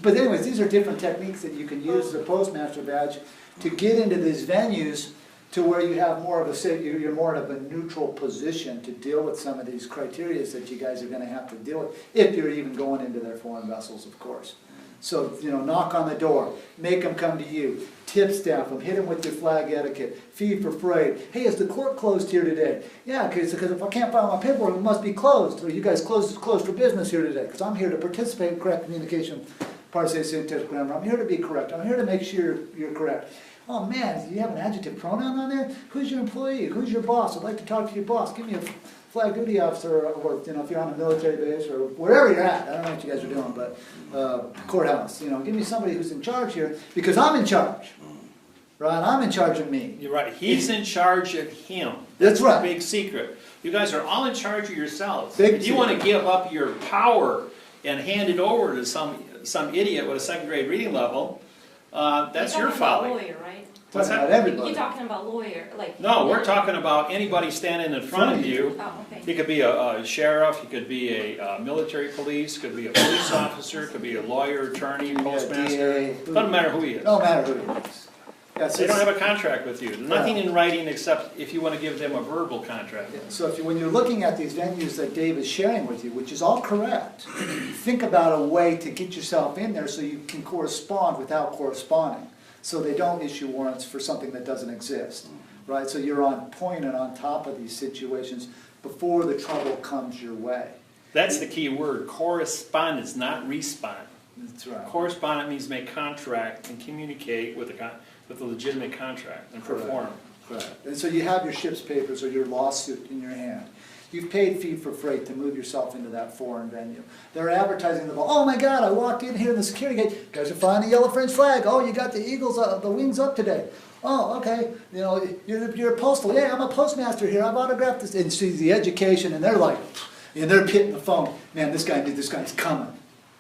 but anyways, these are different techniques that you can use as a postmaster badge to get into these venues to where you have more of you're more of a neutral position to deal with some of these criteria that you guys are going to have to deal with, if you're even going into their foreign vessels, of course. So, knock on the door, make them come to you, tip staff them, hit them with your flag etiquette, fee for freight. Hey, is the court closed here today? Yeah, because if I can't file my paperwork, it must be closed. Or you guys closed for business here today, because I'm here to participate in correct communication, parse syntax grammar. I'm here to be correct. I'm here to make sure you're correct. Oh man, do you have an adjective pronoun on there? Who's your employee? Who's your boss? I'd like to talk to your boss. Give me a flag duty officer, or if you're on a military base or wherever you're at. I don't know what you guys are doing, but courthouse. Give me somebody who's in charge here because I'm in charge. Right? I'm in charge of me. You're right. He's in charge of him. That's right. Big secret. You guys are all in charge of yourselves. Big If you want to give up your power and hand it over to some idiot with a second grade reading level, that's your folly. You're talking about lawyer, right? What's Talking that? about everybody. You're talking about lawyer, like. No, we're talking about anybody standing in front of you. Oh, okay. He could be a sheriff, he could be a military police, could be a police officer, could be a lawyer, attorney, postmaster. DA. Doesn't matter who he is. No matter who it is. Yeah, so They don't have a contract with you. Nothing in writing except if you want to give them a verbal contract. So when you're looking at these venues that Dave is sharing with you, which is all correct, think about a way to get yourself in there so you can correspond without corresponding. So they don't issue warrants for something that doesn't exist, right? So you're on point and on top of these situations before the trouble comes your way. That's the key word, correspondence, not respond. That's right. Correspondent means make contract and communicate with a legitimate contract and perform. Correct. And so you have your ship's papers or your lawsuit in your hand. You've paid fee for freight to move yourself into that foreign venue. They're advertising the ball. Oh my God, I walked in here in the security gate. You guys are flying the yellow French flag. Oh, you got the eagles, the wings up today. Oh, okay. You're a postal. Yeah, I'm a postmaster here. I've autographed this. And see the education, and they're like, and they're hitting the phone. Man, this guy's coming.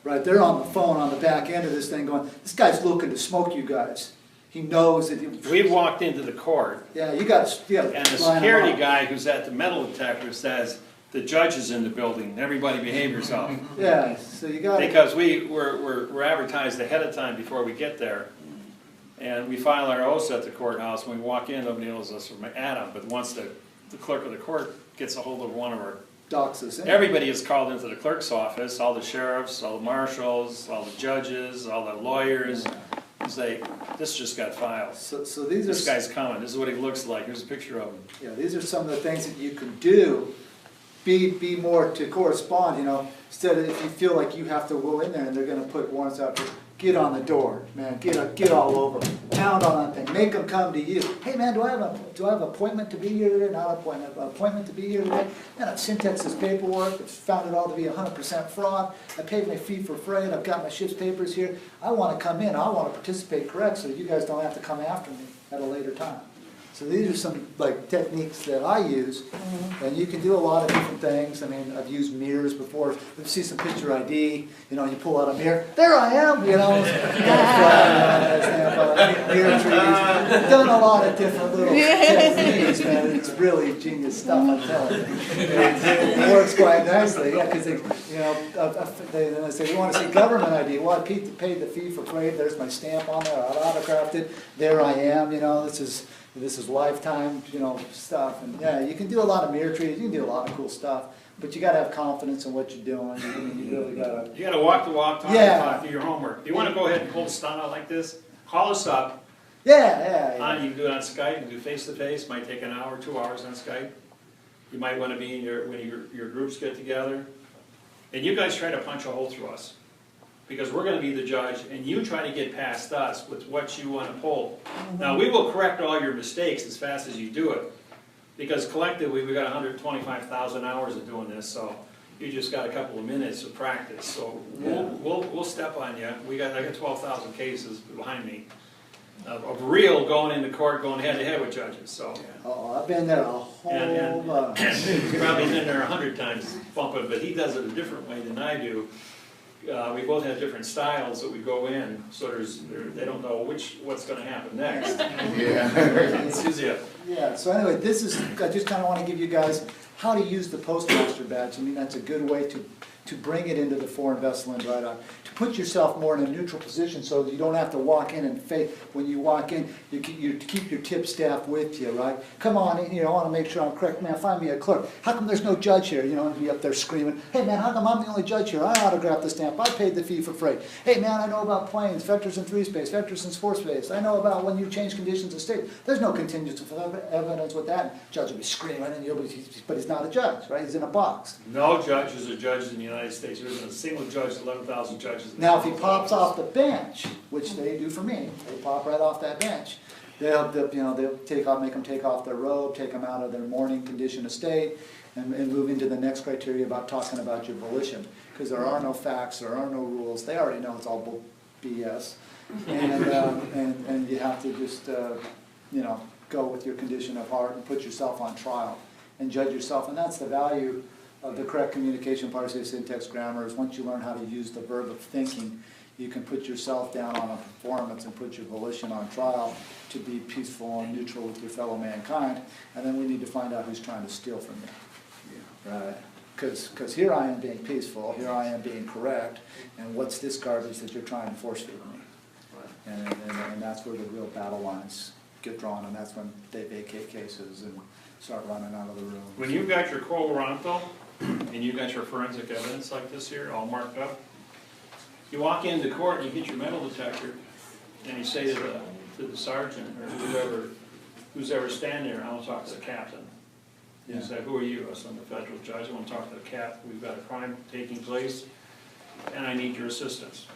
Right? They're on the phone on the back end of this thing going, this guy's looking to smoke you guys. he knows that. We walked into the court, Yeah, you got, and the security guy who's at the metal detector says, the judge is in the building, everybody behave yourself. Yeah, so you got. Because we're advertised ahead of time before we get there. And we file our oaths at the courthouse. When we walk in, nobody knows us from Adam. But once the clerk of the court gets a hold of one of our, Docs us in. everybody is called into the clerk's office, all the sheriffs, all the marshals, all the judges, all the lawyers. And say, this just got filed. So these are. This guy's coming. This is what he looks like. Here's a picture of him. Yeah, these are some of the things that you can do. Be more to correspond, you know, instead of if you feel like you have to go in there and they're gonna put warrants out, get on the door, man, get all over them, pound on that thing, make them come to you. Hey man, do I have an appointment to be here today? Not an appointment to be here today. Man, I've syntaxed this paperwork, I've found it all to be 100% fraud. I paid my fee for freight, I've got my ship's papers here. I wanna come in, I wanna participate correct so you guys don't have to come after me at a later time. So these are some like techniques that I use, and you can do a lot of different things. I mean, I've used mirrors before. You see some picture ID, you know, you pull out a mirror, there I am, you know. Mirror treaties. We've done a lot of different little techniques, man. It's really genius stuff, I'm telling you. It works quite nicely, yeah, because they, you know, they say, we want to see government ID. Well, I paid the fee for freight. There's my stamp on there. I autographed it. There I am, you know. This is lifetime, you know, stuff, and yeah, you can do a lot of mirror trees, you can do a lot of cool stuff, but you gotta have confidence in what you're doing. I mean, you really gotta. You gotta walk the walk, talk the talk, do your homework. Do you wanna go ahead and pull the stunt out like this? Call us up. Yeah. You can do it on Skype, you can do face-to-face, might take an hour, 2 hours on Skype. You might wanna be in when your groups get together. And you guys try to punch a hole through us. Because we're gonna be the judge, and you try to get past us with what you wanna pull. Now, we will correct all your mistakes as fast as you do it, because collectively, we've got 125,000 hours of doing this, so you just got a couple of minutes of practice, so we'll step on you. I got 12,000 cases behind me of real going into court, going head-to-head with judges, so. Oh, I've been there a whole bunch. You've probably been there 100 times bumping, but he does it a different way than I do. We both have different styles that we go in, so they don't know what's going to happen next. Yeah, so anyway, I just kind of want to give you guys how to use the postmaster badge. I mean, that's a good way to bring it into the foreign vessel and right on. To put yourself more in a neutral position so that you don't have to walk in and fake. When you walk in, you keep your tip staff with you, right? Come on in here, I want to make sure I'm correct. Man, find me a clerk. How come there's no judge here? You know, and be up there screaming, hey man, how come I'm the only judge here? I autographed the stamp, I paid the fee for freight. Hey man, I know about planes, vectors in 3-space, vectors in 4-space. I know about when you change conditions of state. There's no contingent evidence with that. Judge will be screaming, but he's not a judge, right? He's in a box. No judge is a judge in the United States. There isn't a single judge, 11,000 judges. Now, if he pops off the bench, which they do for me, they pop right off that bench. They'll make them take off their robe, take them out of their mourning condition of state, and move into the next criteria about talking about your volition. Because there are no facts, there are no rules. They already know it's all BS, and you have to just go with your condition of heart and put yourself on trial and judge yourself. And that's the value of the correct communication part of syntax grammar is once you learn how to use the verb of thinking, you can put yourself down on a performance and put your volition on trial to be peaceful and neutral with your fellow mankind. And then we need to find out who's trying to steal from you. Yeah. Right? Because here I am being peaceful, here I am being correct, and what's this garbage that you're trying to force feed me? Right. And that's where the real battle lines get drawn, and that's when they vacate cases and start running out of the room. When you've got your quo warranto, and you've got your forensic evidence like this here, all marked up, you walk into court and you get your metal detector, and you say to the sergeant or who's ever standing there, I want to talk to the captain. Yeah. You say, who are you? I said, I'm the federal judge, I want to talk to the captain. We've got a crime taking place, and I need your assistance.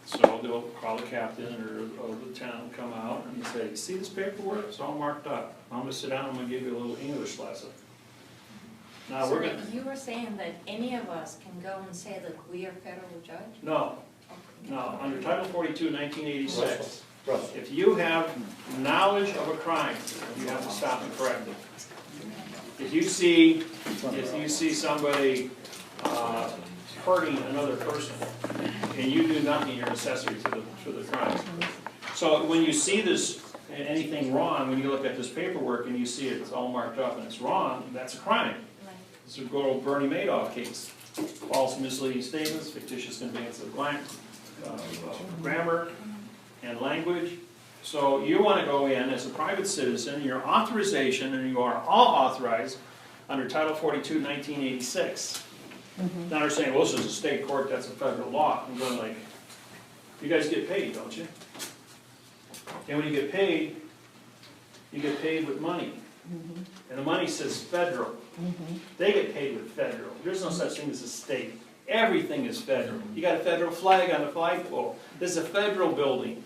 So they'll call the captain or the lieutenant come out and say, see this paperwork? It's all marked up. I'm going to sit down, I'm going to give you a little English lesson. Now so we're going you were saying that any of us can go and say that we are federal judge? No. No. Under Title 42, 1986, if you have knowledge of a crime, you have to stop and correct it. If you see somebody hurting another person, and you do nothing, you're accessory to the crime. So when you see this anything wrong, when you look at this paperwork and you see it's all marked up and it's wrong, that's a crime. Right. It's a good old Bernie Madoff case. False misleading statements, fictitious conveyance of grammar and language. So you want to go in as a private citizen, your authorization, and you are all authorized under Title 42, 1986. Now they're saying, well, this is a state court, that's a federal law. I'm going like, you guys get paid, don't you? And when you get paid with money. And the money says federal. They get paid with federal. There's no such thing as a state. Everything is federal. You got a federal flag on the flagpole. This is a federal building.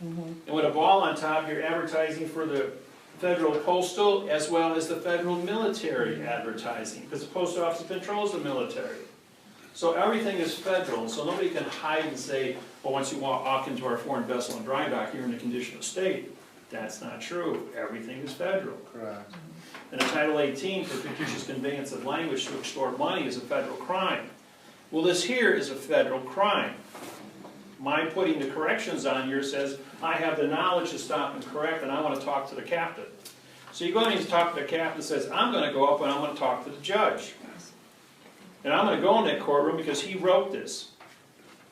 And with a ball on top, you're advertising for the federal postal as well as the federal military advertising, because the post office controls the military. So everything is federal, so nobody can hide and say, well, once you walk into our foreign vessel and dry dock, you're in a condition of state. That's not true. Everything is federal. Correct. And a Title 18 for fictitious conveyance of language to extort money is a federal crime. Well, this here is a federal crime. My putting the corrections on here says, I have the knowledge to stop and correct, and I want to talk to the captain. So you go in and talk to the captain and says, I'm going to go up and I'm going to talk to the judge. And I'm going to go in that courtroom because he wrote this.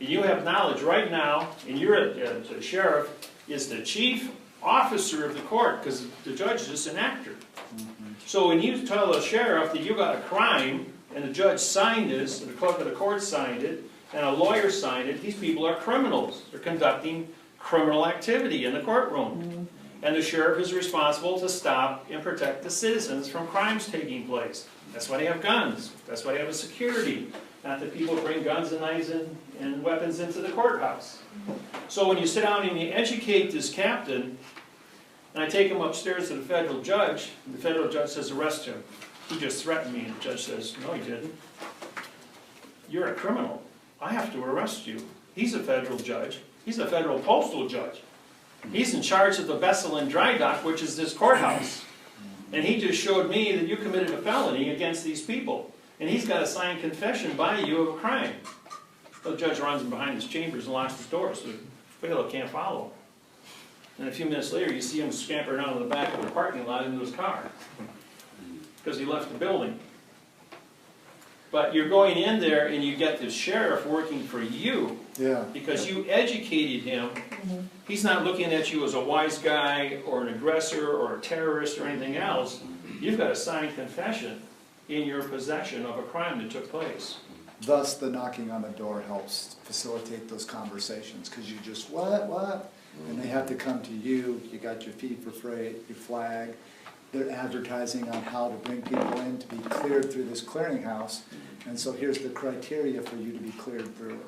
And you have knowledge right now, and you're the sheriff is the chief officer of the court, because the judge is just an actor. So when you tell the sheriff that you got a crime, and the judge signed this, and the clerk of the court signed it, and a lawyer signed it, these people are criminals. They're conducting criminal activity in the courtroom. And the sheriff is responsible to stop and protect the citizens from crimes taking place. That's why they have guns. That's why they have a security. Not that people bring guns and knives and weapons into the courthouse. So when you sit down and you educate this captain, and I take him upstairs to the federal judge, and the federal judge says, arrest him. He just threatened me, and the judge says, no, he didn't. You're a criminal. I have to arrest you. He's a federal judge. He's a federal postal judge. He's in charge of the vessel and dry dock, which is this courthouse. And he just showed me that you committed a felony against these people. And he's got a signed confession by you of a crime. So the judge runs him behind his chambers and locks his doors, so the fellow can't follow him. And a few minutes later, you see him scampering out of the back of the parking lot into his car. Because he left the building. But you're going in there and you get the sheriff working for you. Yeah. Because you educated him. He's not looking at you as a wise guy or an aggressor or a terrorist or anything else. You've got a signed confession in your possession of a crime that took place. Thus, the knocking on the door helps facilitate those conversations, because you just, what? And they have to come to you. You got your fee for freight, your flag. They're advertising on how to bring people in to be cleared through this clearinghouse. And so here's the criteria for you to be cleared through.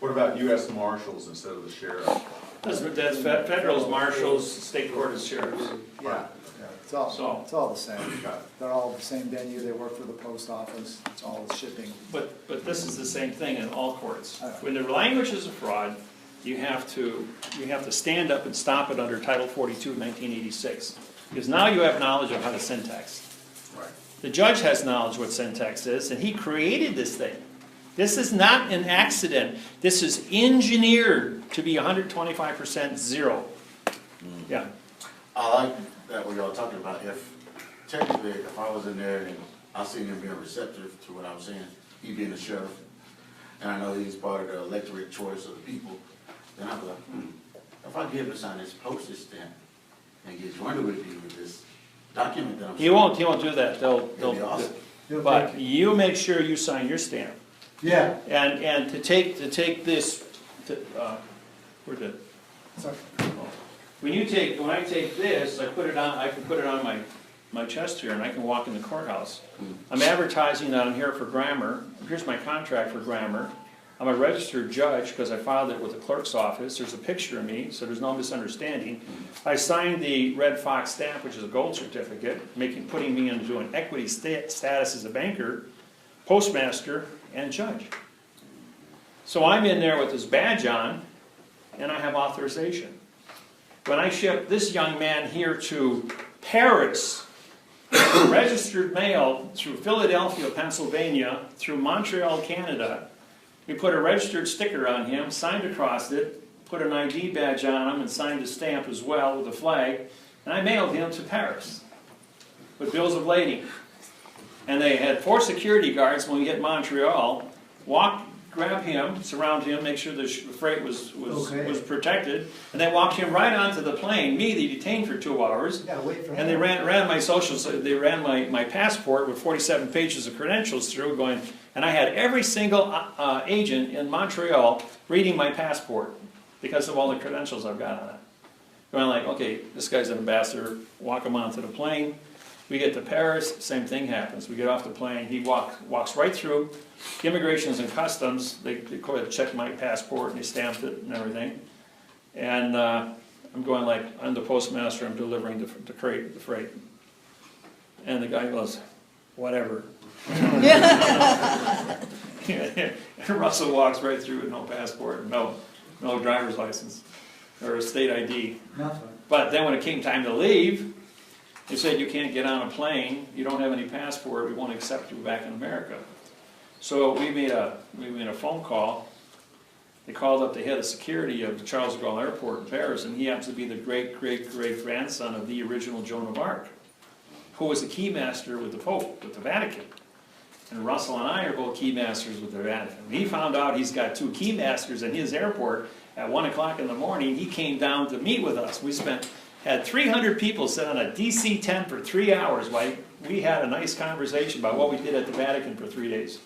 What about U.S. Marshals instead of the sheriff? That's federal's marshals, state court is sheriffs. Yeah, it's all the same. They're all the same venue. They work for the post office. It's all shipping. But this is the same thing in all courts. When the language is a fraud, you have to stand up and stop it under Title 42, 1986. Because now you have knowledge of how to syntax. Right. The judge has knowledge what syntax is, and he created this thing. This is not an accident. This is engineered to be 125% zero. Yeah. I like that what y'all talking about. If technically, if I was in there and I seen him being receptive to what I was saying, he being the sheriff, and I know he's part of the electorate choice of the people, then I'd be like, if I give him to sign this postage stamp and get joined with you with this document that I'm He won't do that. that'd be awesome. But you make sure you sign your stamp. Yeah. And to take this, where did? Sorry. When I take this, I can put it on my chest here, and I can walk in the courthouse. I'm advertising that I'm here for grammar. Here's my contract for grammar. I'm a registered judge because I filed it with the clerk's office. There's a picture of me, so there's no misunderstanding. I signed the Red Fox stamp, which is a gold certificate, putting me into an equity status as a banker, postmaster, and judge. So I'm in there with this badge on, and I have authorization. When I ship this young man here to Paris, registered mail through Philadelphia, Pennsylvania, through Montreal, Canada, we put a registered sticker on him, signed across it, put an ID badge on him and signed a stamp as well with a flag, and I mailed him to Paris with bills of lading. And they had 4 security guards when we hit Montreal, grab him, surround him, make sure the freight was protected, and they walked him right onto the plane, me, they detained for 2 hours, and they ran my socials, they ran my passport with 47 pages of credentials through, going, and I had every single agent in Montreal reading my passport because of all the credentials I've got on it. Going like, okay, this guy's an ambassador, walk him onto the plane. We get to Paris, same thing happens. We get off the plane, he walks right through. Immigrations and Customs, they go ahead and check my passport and they stamped it and everything. And I'm going like, I'm the postmaster, I'm delivering the freight. And the guy goes, whatever. And Russell walks right through with no passport, no driver's license, or a state ID. Nothing. But then when it came time to leave, they said, you can't get on a plane, you don't have any passport, we won't accept you back in America. So we made a phone call. They called up the head of security of the Charles de Gaulle Airport in Paris, and he happens to be the great-great-great-grandson of the original Joan of Arc, who was the keymaster with the Pope, with the Vatican. And Russell and I are both keymasters with the Vatican. When he found out he's got 2 keymasters in his airport at 1 o'clock in the morning, he came down to meet with us. We had 300 people sit on a DC-10 for 3 hours while we had a nice conversation about what we did at the Vatican for 3 days.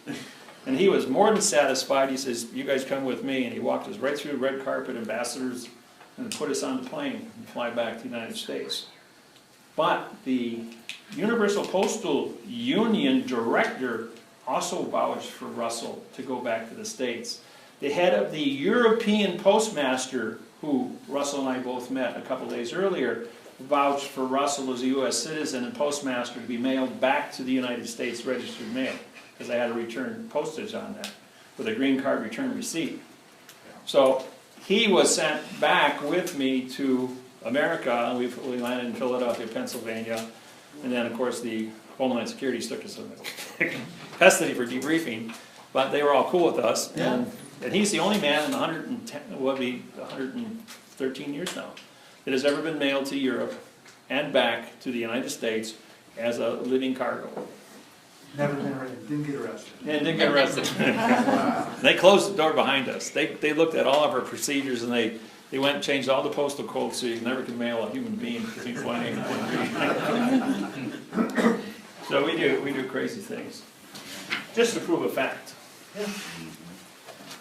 And he was more than satisfied. He says, you guys come with me. And he walked us right through red carpet, ambassadors, and put us on the plane and fly back to the United States. But the Universal Postal Union director also vouched for Russell to go back to the States. The head of the European postmaster, who Russell and I both met a couple days earlier, vouched for Russell as a U.S. citizen and postmaster to be mailed back to the United States registered mail, because I had to return postage on that with a green card return receipt. So he was sent back with me to America, and we landed in Philadelphia, Pennsylvania, and then of course the Homeland Security took us into custody for debriefing, but they were all cool with us. And he's the only man in 113 years now that has ever been mailed to Europe and back to the United States as a living cargo. Never been arrested, didn't get arrested. And didn't get arrested. They closed the door behind us. They looked at all of our procedures, and they went and changed all the postal codes so you never can mail a human being between 1 and 1. So we do crazy things just to prove a fact. Yeah.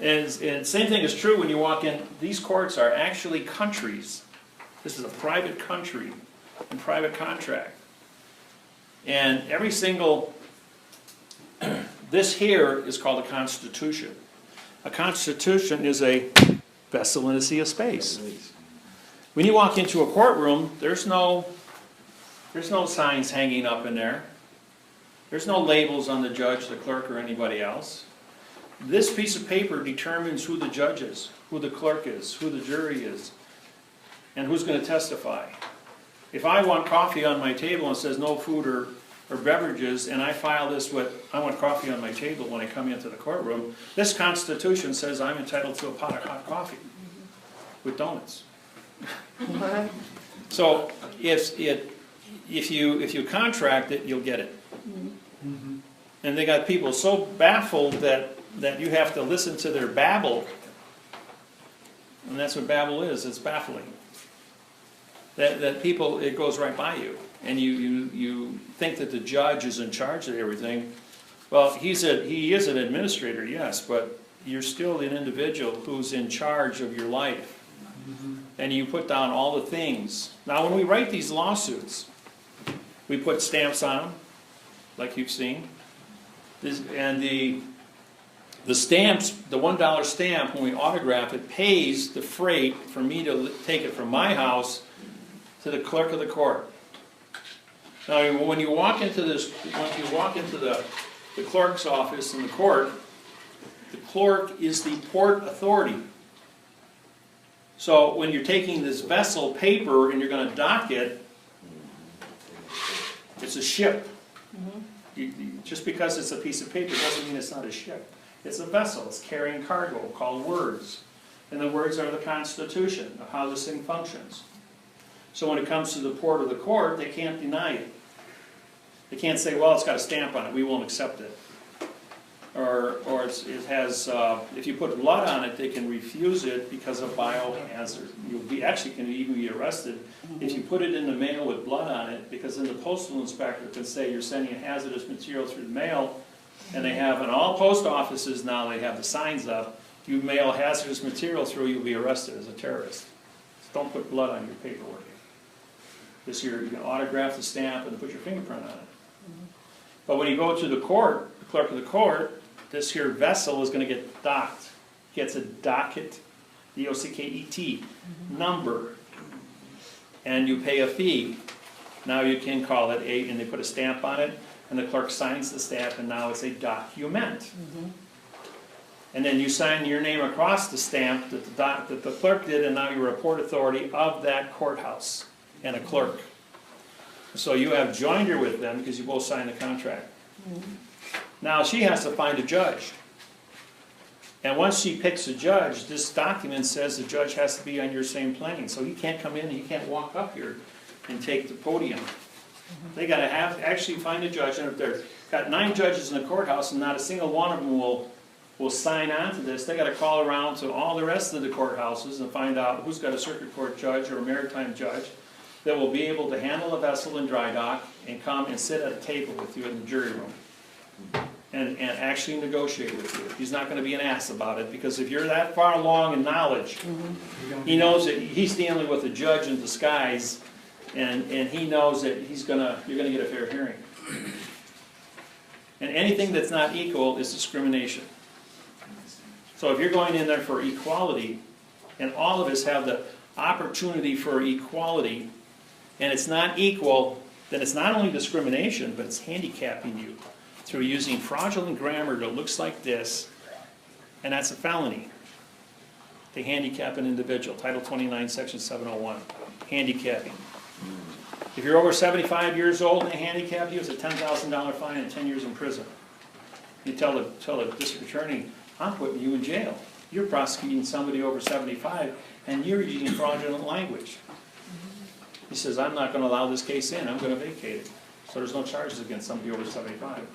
And same thing is true when you walk in. These courts are actually countries. This is a private country and private contract. And every single, this here is called a constitution. A constitution is a vessel in a sea of space. When you walk into a courtroom, there's no signs hanging up in there. There's no labels on the judge, the clerk, or anybody else. This piece of paper determines who the judge is, who the clerk is, who the jury is, and who's going to testify. If I want coffee on my table and it says no food or beverages, and I file this with, I want coffee on my table when I come into the courtroom, this Constitution says I'm entitled to a pot of hot coffee with donuts. So if you contract it, you'll get it. Mm-hmm. And they got people so baffled that you have to listen to their babble. And that's what babble is, it's baffling. That people, it goes right by you. And you think that the judge is in charge of everything. Well, he is an administrator, yes, but you're still an individual who's in charge of your life. Mm-hmm. And you put down all the things. Now, when we write these lawsuits, we put stamps on them, like you've seen. And the stamps, the $1 stamp, when we autograph it, pays the freight for me to take it from my house to the clerk of the court. Now, when you walk into the clerk's office in the court, the clerk is the port authority. So when you're taking this vessel paper and you're going to dock it, it's a ship. Mm-hmm. Just because it's a piece of paper doesn't mean it's not a ship. It's a vessel. It's carrying cargo called words. And the words are the Constitution of how this thing functions. So when it comes to the port or the court, they can't deny it. They can't say, well, it's got a stamp on it, we won't accept it. Or it has, if you put blood on it, they can refuse it because of biohazard. Actually can even be arrested if you put it in the mail with blood on it, because then the postal inspector can say you're sending a hazardous material through the mail, and they have, in all post offices now, they have the signs up, you mail hazardous material through, you'll be arrested as a terrorist. So don't put blood on your paperwork. This year, you can autograph the stamp and put your fingerprint on it. But when you go to the court, the clerk of the court, this here vessel is going to get docked. Gets a docket, D-O-C-K-E-T, number, and you pay a fee. Now you can call it and they put a stamp on it, and the clerk signs the stamp, and now it's a document. And then you sign your name across the stamp that the clerk did, and now you're a port authority of that courthouse and a clerk. So you have joinder with them because you both signed the contract. Now she has to find a judge. And once she picks a judge, this document says the judge has to be on your same plane. So he can't come in and he can't walk up here and take the podium. They got to actually find a judge. And if they've got 9 judges in the courthouse and not a single one of them will sign on to this, they got to call around to all the rest of the courthouses and find out who's got a circuit court judge or a maritime judge that will be able to handle a vessel in dry dock and come and sit at a table with you in the jury room and actually negotiate with you. He's not going to be an ass about it, because if you're that far along in knowledge, he knows that he's dealing with a judge in disguise, and he knows that you're going to get a fair hearing. And anything that's not equal is discrimination. So if you're going in there for equality, and all of us have the opportunity for equality, and it's not equal, then it's not only discrimination, but it's handicapping you through using fraudulent grammar that looks like this, and that's a felony. To handicap an individual, Title 29, Section 701, handicapping. If you're over 75 years old and they handicap you, it's a $10,000 fine and 10 years in prison. You tell the district attorney, I'm putting you in jail. You're prosecuting somebody over 75, and you're using fraudulent language. He says, I'm not going to allow this case in, I'm going to vacate it. So there's no charges against somebody over 75.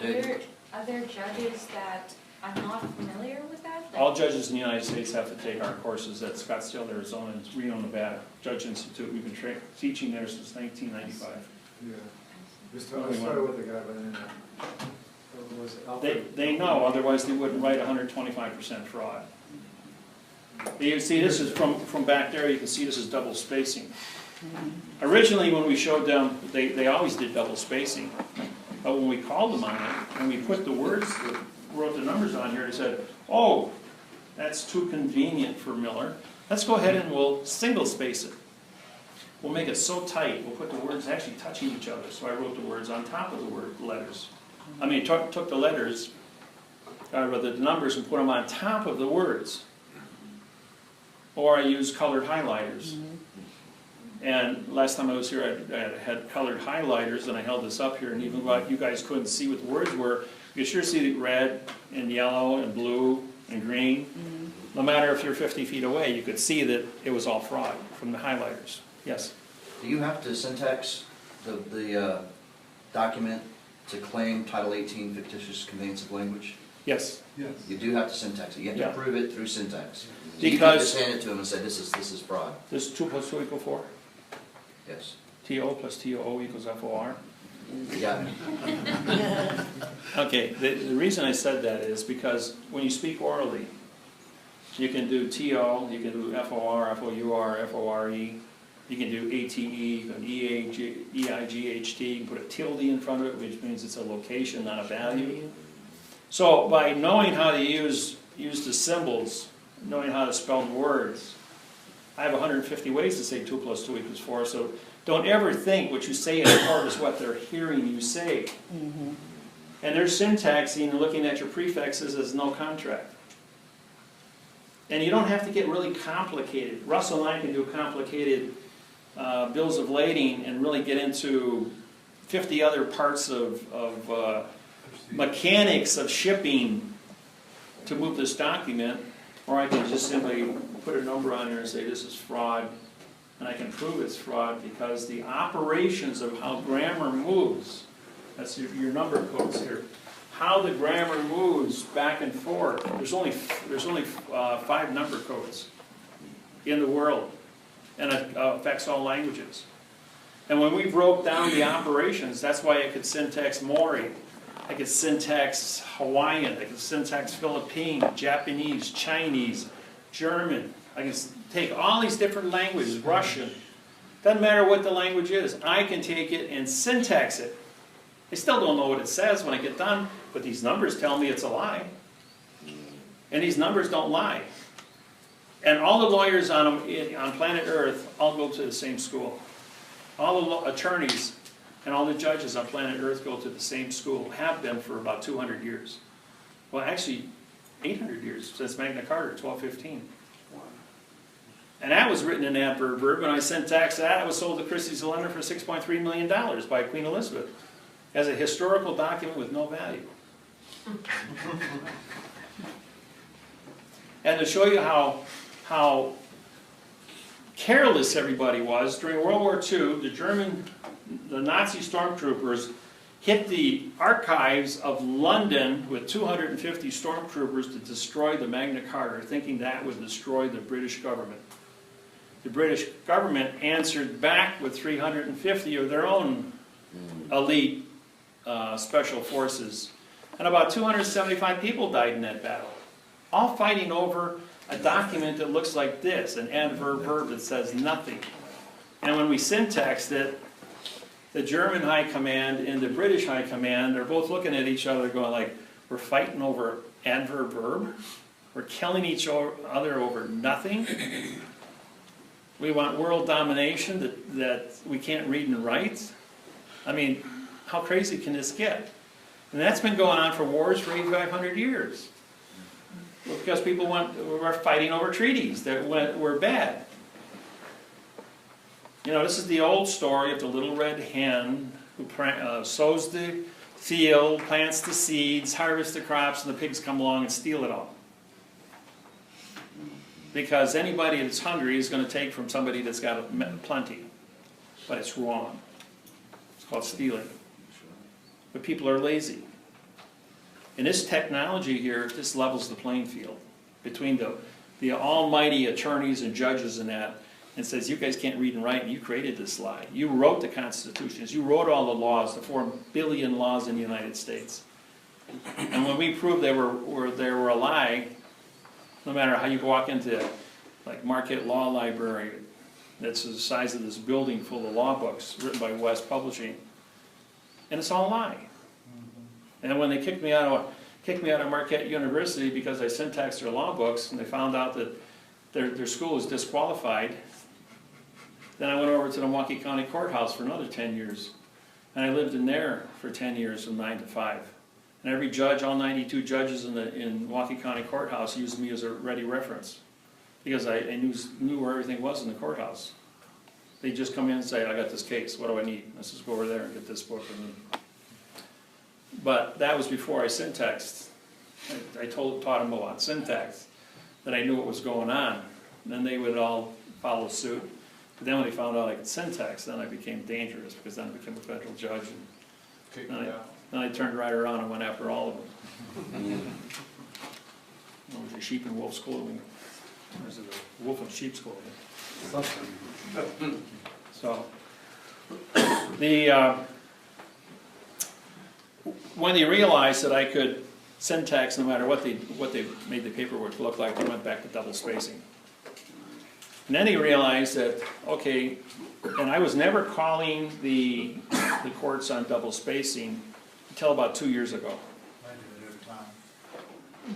Are there judges that are not familiar with that? All judges in the United States have to take our courses at Scottsdale, Arizona, and Reno, Nevada. Judge Institute, we've been teaching there since 1995. Yeah. I started with a guy by the name of They know, otherwise they wouldn't write 125% fraud. You see, this is from back there, you can see this is double spacing. Originally, when we showed them, they always did double spacing. But when we called them on it, and we put the words, wrote the numbers on here, they said, oh, that's too convenient for Miller. Let's go ahead and we'll single space it. We'll make it so tight, we'll put the words actually touching each other. So I wrote the words on top of the letters. I mean, took the letters, the numbers, and put them on top of the words. Or I used colored highlighters. And last time I was here, I had colored highlighters, and I held this up here, and even though you guys couldn't see what the words were, you sure see the red and yellow and blue and green. No matter if you're 50 feet away, you could see that it was all fraud from the highlighters. Yes? Do you have to syntax the document to claim Title 18 fictitious conveyance of language? Yes. Yes. You do have to syntax it. You have to Yeah. prove it through syntax. Because you can't just hand it to him and say, this is fraud. This 2 + 2 = 4. Yes. TO + TO = FOR. You got it. Okay, the reason I said that is because when you speak orally, you can do TO, you can do FOR, FOUR, FORE, you can do ATE, you can EIGHT, you can put a tilde in front of it, which means it's a location, not a value. So by knowing how to use the symbols, knowing how to spell the words, I have 150 ways to say 2 + 2 = 4, so don't ever think what you say in court is what they're hearing you say. And they're syntaxing and looking at your prefixes as no contract. And you don't have to get really complicated. Russell and I can do complicated bills of lading and really get into 50 other parts of mechanics of shipping to move this document. Or I can just simply put a number on there and say this is fraud, and I can prove it's fraud because the operations of how grammar moves, that's your number codes here, how the grammar moves back and forth. There's only 5 number codes in the world, and it affects all languages. And when we broke down the operations, that's why I could syntax Maori, I could syntax Hawaiian, I could syntax Philippine, Japanese, Chinese, German. I can take all these different languages, Russian. Doesn't matter what the language is, I can take it and syntax it. I still don't know what it says when I get done, but these numbers tell me it's a lie. And these numbers don't lie. And all the lawyers on planet Earth all go to the same school. All the attorneys and all the judges on planet Earth go to the same school, have been for about 200 years. Well, actually, 800 years, since Magna Carta, 1215. And that was written in adverb verb. When I syntaxed that, it was sold to Christie London for $6.3 million by Queen Elizabeth as a historical document with no value. And to show you how careless everybody was, during World War II, the Nazi stormtroopers hit the archives of London with 250 stormtroopers to destroy the Magna Carta, thinking that would destroy the British government. The British government answered back with 350 of their own elite special forces. And about 275 people died in that battle, all fighting over a document that looks like this, an adverb verb that says nothing. And when we syntaxed it, the German High Command and the British High Command are both looking at each other going like, we're fighting over adverb verb? We're killing each other over nothing? We want world domination that we can't read and write? I mean, how crazy can this get? And that's been going on for wars for 8,500 years. Because people were fighting over treaties that were bad. You know, this is the old story of the little red hen who sows the field, plants the seeds, harvests the crops, and the pigs come along and steal it all. Because anybody that's hungry is going to take from somebody that's got plenty. But it's wrong. It's called stealing. But people are lazy. And this technology here, this levels the playing field between the almighty attorneys and judges and that, and says, you guys can't read and write, and you created this lie. You wrote the constitutions, you wrote all the laws, the 4 billion laws in the United States. And when we proved they were a lie, no matter how you walk into like Marquette Law Library, that's the size of this building full of law books written by West Publishing, and it's all a lie. And when they kicked me out of Marquette University because I syntaxed their law books, and they found out that their school was disqualified, then I went over to the Milwaukee County Courthouse for another 10 years. And I lived in there for 10 years from 9 to 5. And every judge, all 92 judges in Milwaukee County Courthouse used me as a ready reference. Because I knew where everything was in the courthouse. They'd just come in and say, I got this case, what do I need? Let's just go over there and get this book. But that was before I syntaxed. I taught them about syntax, that I knew what was going on. And then they would all follow suit. But then when they found out I could syntax, then I became dangerous, because then I became a federal judge. And then I turned right around and went after all of them. It was a sheep and wolf's clothing. Or is it a wolf and sheep's clothing? So, when they realized that I could syntax no matter what they made the paperwork look like, they went back to double spacing. And then he realized that, okay, and I was never calling the courts on double spacing until about 2 years ago.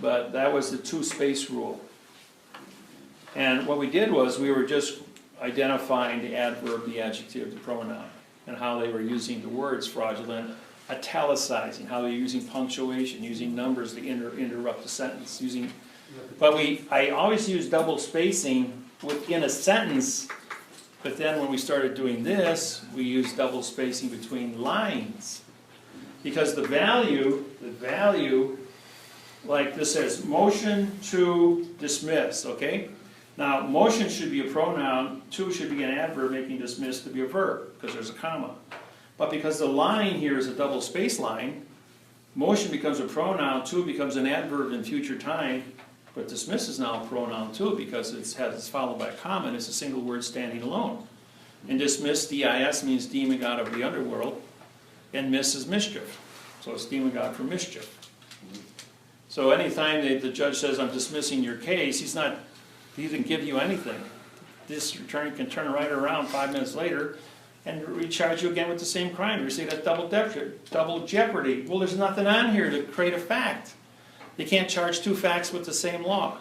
But that was the 2-space rule. And what we did was we were just identifying the adverb, the adjective, the pronoun, and how they were using the words fraudulent, italicizing, how they're using punctuation, using numbers to interrupt the sentence. But I always use double spacing within a sentence, but then when we started doing this, we used double spacing between lines. Because the value like this says, motion to dismiss, okay? Now, motion should be a pronoun, to should be an adverb, making dismiss to be a verb, because there's a comma. But because the line here is a double space line, motion becomes a pronoun, to becomes an adverb in future time, but dismiss is now a pronoun too, because it's followed by a comma, and it's a single word standing alone. And dismiss, D-I-S, means demon god of the underworld, and miss is mischief. So it's demon god for mischief. So anytime the judge says, I'm dismissing your case, he didn't give you anything. This attorney can turn right around 5 minutes later and recharge you again with the same crime. You say that's double jeopardy. Well, there's nothing on here to create a fact. You can't charge two facts with the same law.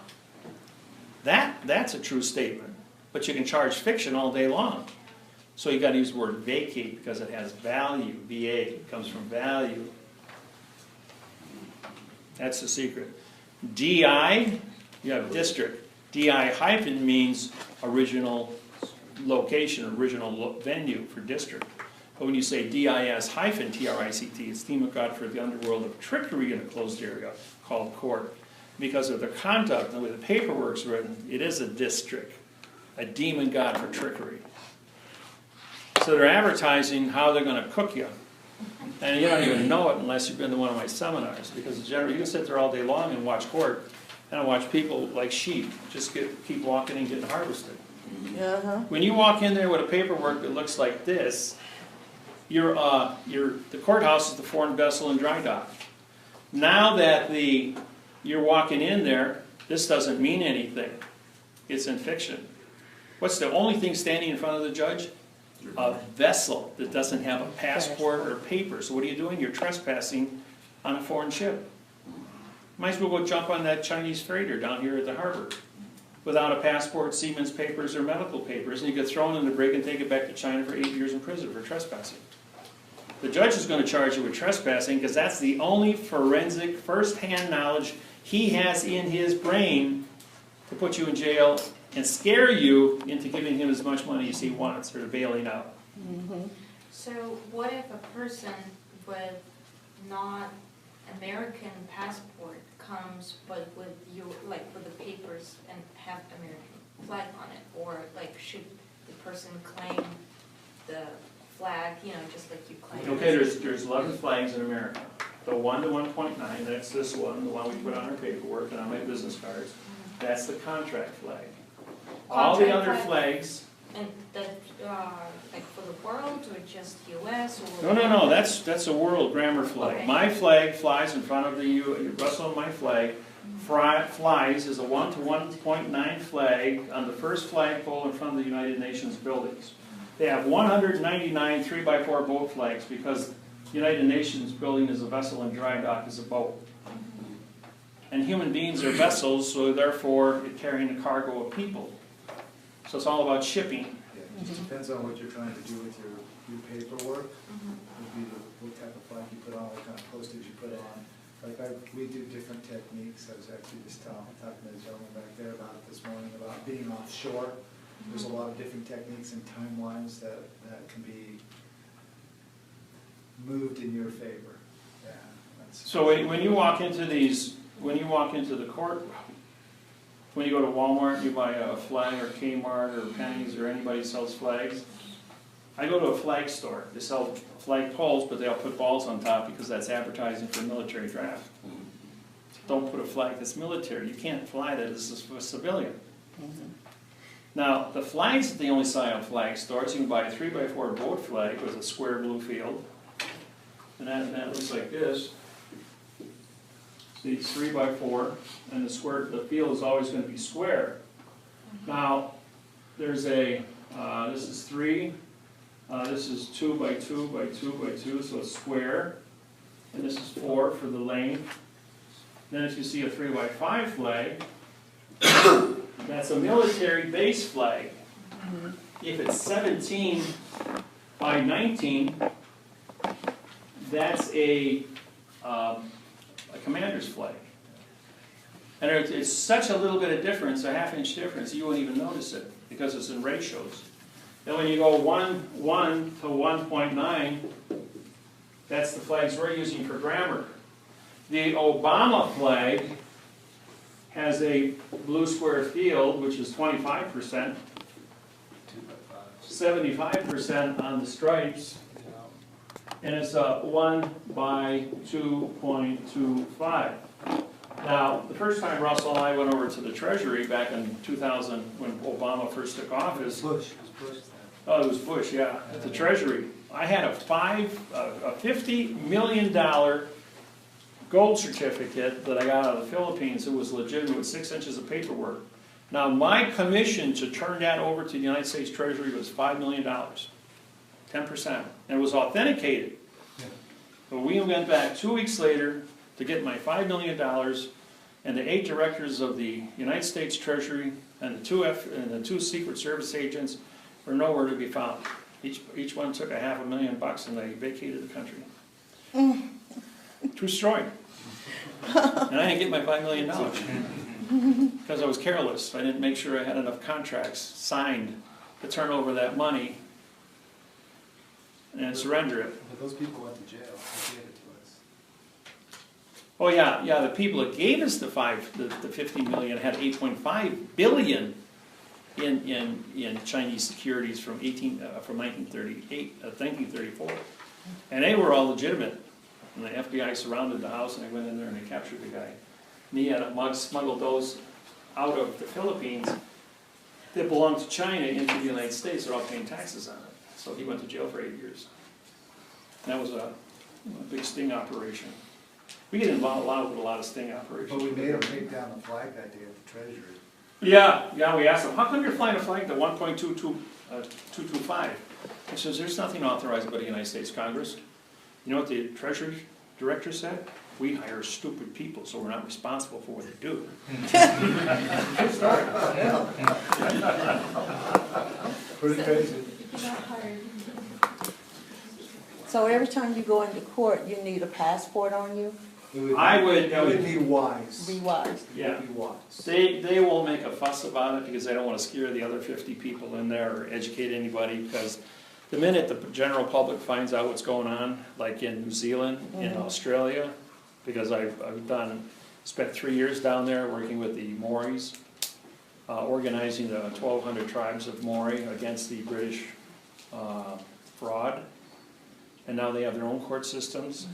That's a true statement. But you can charge fiction all day long. So you got to use the word vacate because it has value. V-A, it comes from value. That's the secret. D-I, you have district. D-I hyphen means original location, original venue for district. But when you say D-I-S hyphen T-R-I-C-T, it's demon god for the underworld of trickery in a closed area called court. Because of the conduct, the way the paperwork's written, it is a district, a demon god for trickery. So they're advertising how they're going to cook you. And you don't even know it unless you've been to one of my seminars. Because generally, you can sit there all day long and watch court, and watch people like sheep just keep walking and getting harvested. When you walk in there with a paperwork that looks like this, the courthouse is the foreign vessel and dry dock. Now that you're walking in there, this doesn't mean anything. It's in fiction. What's the only thing standing in front of the judge? A vessel that doesn't have a passport or paper. So what are you doing? You're trespassing on a foreign ship. Might as well go jump on that Chinese freighter down here at the harbor without a passport, seaman's papers, or medical papers, and you get thrown in the brig and take it back to China for 8 years in prison for trespassing. The judge is going to charge you with trespassing because that's the only forensic, first-hand knowledge he has in his brain to put you in jail and scare you into giving him as much money as he wants or bailing out. So what if a person with not American passport comes but with with the papers and have American flag on it? Or should the person claim the flag, just like you claim? Okay, there's 11 flags in America. The 1 to 1.9, that's this one, the one we put on our paperwork and on my business cards. That's the contract flag. All the other flags. And that, for the world, or just U.S.? Or no, that's a world grammar flag. Okay. My flag flies in front of the Russell, my flag flies is a 1 to 1.9 flag on the first flagpole in front of the United Nations buildings. They have 199 3x4 boat flags because the United Nations building is a vessel and dry dock is a boat. And human beings are vessels, so therefore it's carrying a cargo of people. So it's all about shipping. Yeah, it just depends on what you're trying to do with your paperwork. Would be what type of flag you put on, what kind of postage you put on. We do different techniques. I was actually just talking to the gentleman back there about it this morning, about being offshore. There's a lot of different techniques and timelines that can be moved in your favor. Yeah, so when you walk into the court, when you go to Walmart, you buy a flag, or Kmart, or Penny's, or anybody sells flags. I go to a flag store. They sell flag poles, but they'll put balls on top because that's advertising for a military draft. Don't put a flag that's military. You can't fly that as a civilian. Now, the flags that they only sell on flag stores, you can buy a 3x4 boat flag with a square blue field. And that looks like this. See, it's 3x4, and the field is always going to be square. Now, there's this is 3, this is 2x2x2x2, so it's square, and this is 4 for the length. Then if you see a 3x5 flag, that's a military base flag. If it's 17 by 19, that's a commander's flag. And it's such a little bit of difference, a half-inch difference, you won't even notice it because it's in ratios. Then when you go 1 to 1.9, that's the flags we're using for grammar. The Obama flag has a blue square field, which is 25%, 75% on the stripes, and it's a 1 by 2.25. Now, the first time Russell and I went over to the Treasury back in 2000, when Obama first took office. Bush. Oh, it was Bush, yeah, at the Treasury. I had a $50 million gold certificate that I got out of the Philippines. It was legitimate with 6 inches of paperwork. Now, my commission to turn that over to the United States Treasury was $5 million, 10%, and it was authenticated. But we went back 2 weeks later to get my $5 million, and the 8 directors of the United States Treasury and the two Secret Service agents were nowhere to be found. Each one took $500,000 and they vacated the country. True story. And I didn't get my $5 million because I was careless. I didn't make sure I had enough contracts signed to turn over that money and surrender it. But those people went to jail. They gave it to us. Oh yeah, the people that gave us the 50 million had 8.5 billion in Chinese securities from 1934, and they were all legitimate. And the FBI surrounded the house, and they went in there and they captured the guy. And he had smuggled those out of the Philippines that belonged to China into the United States. They're all paying taxes on it. So he went to jail for 8 years. And that was a big sting operation. We get involved a lot with a lot of sting operations. But we made them take down the flag that day at the Treasury. Yeah, we asked them, how come you're flying a flag to 1.225? He says, there's nothing authorized by the United States Congress. You know what the Treasury Director said? We hire stupid people, so we're not responsible for what they do. Good story. Pretty crazy. So every time you go into court, you need a passport on you? I would be wise. Be wise. Yeah. Be wise. They will make a fuss about it because they don't want to scare the other 50 people in there or educate anybody, because the minute the general public finds out what's going on, like in New Zealand, in Australia, because I've spent 3 years down there working with the Maoris, organizing the 1,200 tribes of Maori against the British fraud, and now they have their own court systems.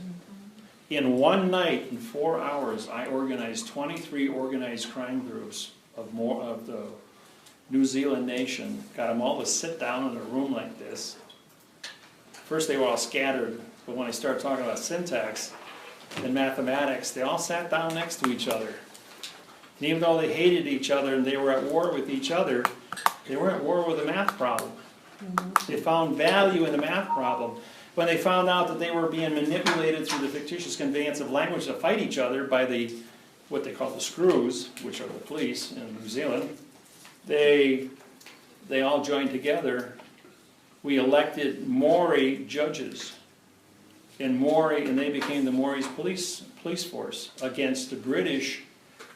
In one night, in 4 hours, I organized 23 organized crime groups of the New Zealand nation, got them all to sit down in a room like this. First they were all scattered, but when I started talking about syntax and mathematics, they all sat down next to each other. And even though they hated each other and they were at war with each other, they weren't at war with a math problem. They found value in the math problem. When they found out that they were being manipulated through the fictitious conveyance of language to fight each other by what they call the screws, which are the police in New Zealand, they all joined together. We elected Maori judges, and they became the Maori's police force against the British,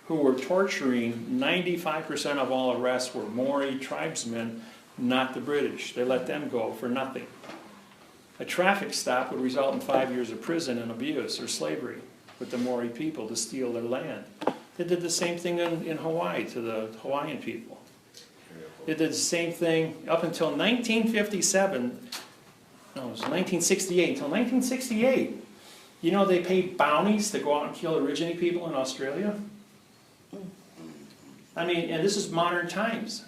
who were torturing. 95% of all arrests were Maori tribesmen, not the British. They let them go for nothing. A traffic stop would result in 5 years of prison and abuse or slavery with the Maori people to steal their land. They did the same thing in Hawaii to the Hawaiian people. They did the same thing up until 1957, no, it was 1968, until 1968. You know, they paid bounties to go out and kill Aborigine people in Australia? I mean, and this is modern times.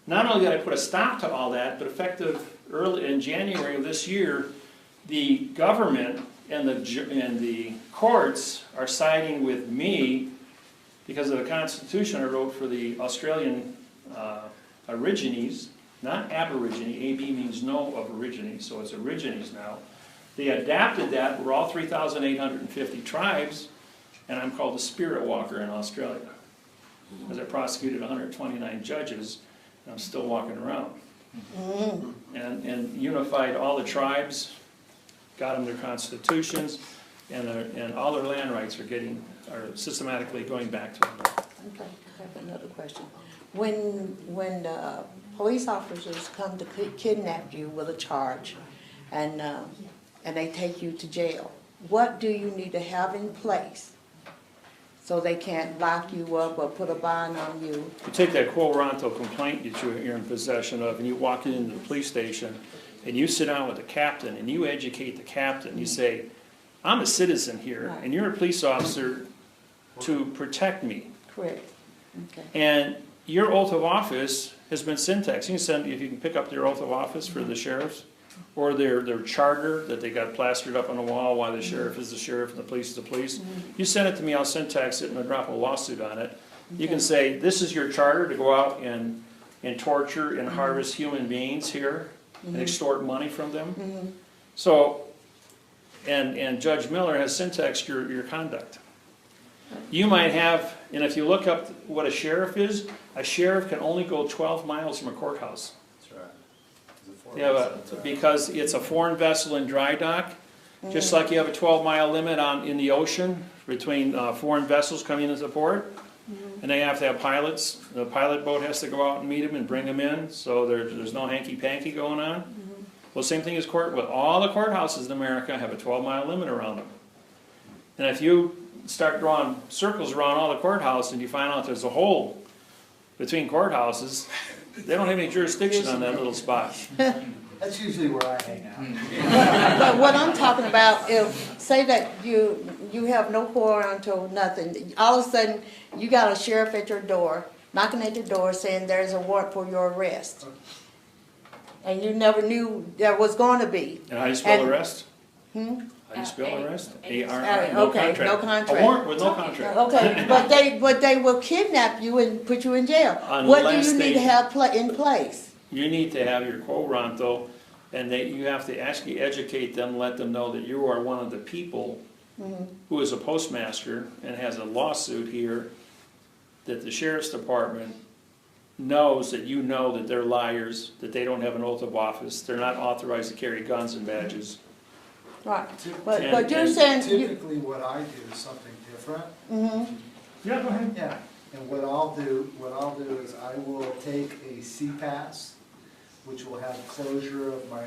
Not only did I put a stop to all that, but effective early in January of this year, the government and the courts are siding with me because of the Constitution I wrote for the Australian Aborigines, not Aborigine. AB means no Aborigine, so it's Aborigines now. They adapted that. We're all 3,850 tribes, and I'm called the Spirit Walker in Australia, because I prosecuted 129 judges, and I'm still walking around. And unified all the tribes, got them their constitutions, and all their land rights are systematically going back to them. Okay, I have another question. When police officers come to kidnap you with a charge, and they take you to jail, what do you need to have in place so they can't lock you up or put a bond on you? You take that quo ronto complaint that you're in possession of, and you walk into the police station, and you sit down with the captain, and you educate the captain. You say, I'm a citizen here, Right. and you're a police officer to protect me. Correct. Okay. And your oath of office has been syntax. You can send, if you can pick up their oath of office for the sheriffs, or their charter that they got plastered up on the wall, why the sheriff is the sheriff and the police is the police. You send it to me, I'll syntax it and I'll drop a lawsuit on it. You can say, this is your charter to go out and torture and harvest human beings here and extort money from them. So, and Judge Miller has syntaxed your conduct. You might have, and if you look up what a sheriff is, a sheriff can only go 12 miles from a courthouse. That's right. You have because it's a foreign vessel in dry dock, just like you have a 12-mile limit in the ocean between foreign vessels coming into the port, and they have to have pilots. The pilot boat has to go out and meet them and bring them in, so there's no hanky-panky going on. Well, same thing as court. Well, all the courthouses in America have a 12-mile limit around them, and if you start drawing circles around all the courthouses and you find out there's a hole between courthouses, they don't have any jurisdiction on that little spot. That's usually where I hang out. But what I'm talking about, if, say that you have no quorum nothing, all of a sudden, you got a sheriff at your door, knocking at your door saying there's a warrant for your arrest. And you never knew there was going to be. And how do you spell And- arrest? Hmm? How do you spell arrest? Okay, No no contract. contract. A warrant with no contract. Okay, but they will kidnap you and put you in jail. What do Unless you need they- to have in place? You need to have your quo ronto, and you have to actually educate them, let them know that you are one of the people who is a postmaster and has a lawsuit here, that the sheriff's department knows that you know that they're liars, that they don't have an oath of office, they're not authorized to carry guns and badges. Right, but And- you're and saying, you, Typically, what I do is something different. Yeah, go ahead. Yeah, and what I'll do is I will take a C-Pass, which will have closure of my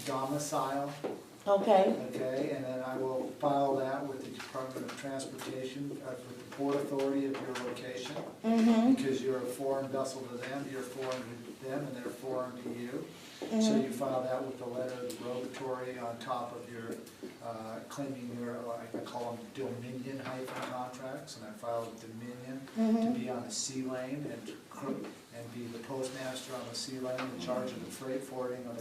domicile, okay, okay, and then I will file that with the Department of Transportation, with the Port Authority of your location, because you're a foreign vessel to them, you're foreign to them, and they're foreign to you. So you file that with the letter of derogatory on top of your, claiming your, I call them dominion hyphen contracts, and I file dominion to be on the sea lane and be the postmaster on the sea lane in charge of the freight forwarding of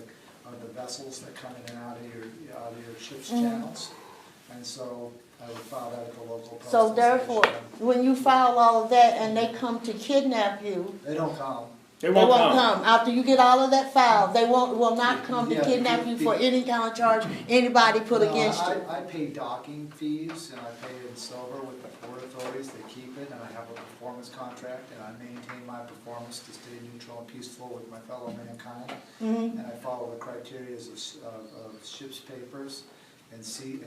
the vessels that come in and out of your ship's channels. And so I would file that at the local postal so station. therefore, when you file all of that and they come to kidnap you, They don't come. They they won't won't come. come. After you get all of that filed, they will not come to Yeah, kidnap you for any kind of charge anybody put No, against you. I pay docking fees, and I pay in silver with the port authorities, they keep it, and I have a performance contract, and I maintain my performance to stay neutral and peaceful with my fellow mankind. And I follow the criteria of ship's papers and sea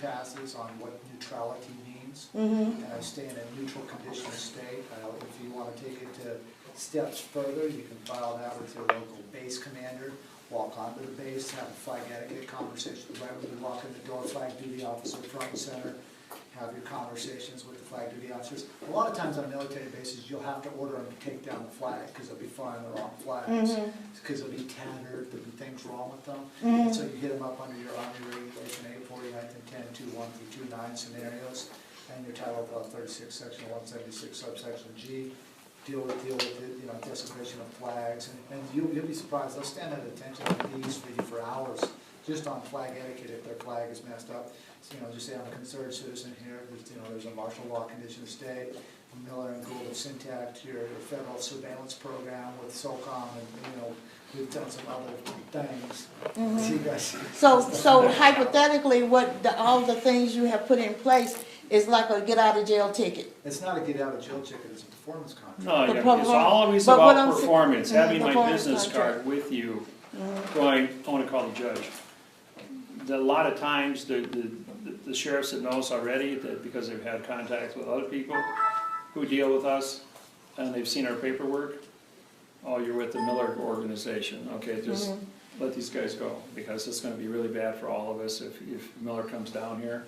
passes on what neutrality means. And I stay in a neutral condition state. If you want to take it to steps further, you can file that with your local base commander, walk onto the base, have a flag etiquette conversation right when you walk in the door, flag duty officer front and center, have your conversations with the flag duty officers. A lot of times on military bases, you'll have to order them to take down the flag because they'll be flying the wrong flags, because they'll be tattered, there'll be things wrong with them. And so you get them up under your Army Regulation 849 and 10.2.1 through 2.9 scenarios, and your Title 36, Section 176, subsection G. Deal with it, you know, desecration of flags, and you'll be surprised, they'll stand at attention to these for hours, just on flag etiquette if their flag is messed up. So, you know, just say I'm a concerned citizen here, there's a martial law condition of state, Miller and Gould have syntaxed your federal surveillance program with SOCOM, and, you know, we've done some other things. So you guys. So hypothetically, all the things you have put in place is like a get out of jail ticket. It's not a get out of jail ticket, it's a performance contract. No, The it's always but what about I'm sa- performance, having my performance business contract. card with you, going, I want to call the judge. A lot of times, the sheriffs that know us already, that because they've had contact with other people who deal with us, and they've seen our paperwork, oh, you're with the Miller organization, okay, just, let these guys go, because it's gonna be really bad for all of us if Miller comes down here.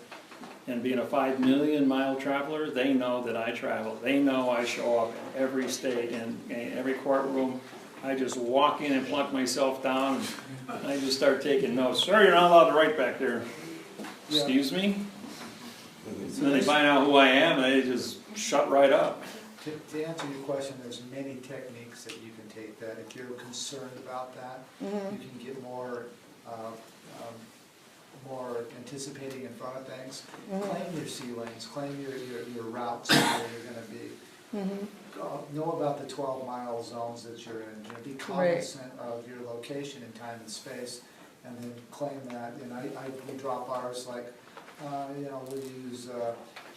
And being a 5 million mile traveler, they know that I travel. They know I show up in every state and every courtroom. I just walk in and plunk myself down, and I just start taking notes. Sir, you're not allowed to write back there. Yeah. Excuse me? So then they find out who I am, and they just shut right up. To answer your question, there's many techniques that you can take that. If you're concerned about that, you can get more anticipating in front of things. Claim your sea lanes, claim your routes where you're gonna be. Know about the 12-mile zones that you're in. You know, be cognizant of your location in time and space, and then claim that. And we drop ours like, you know, we use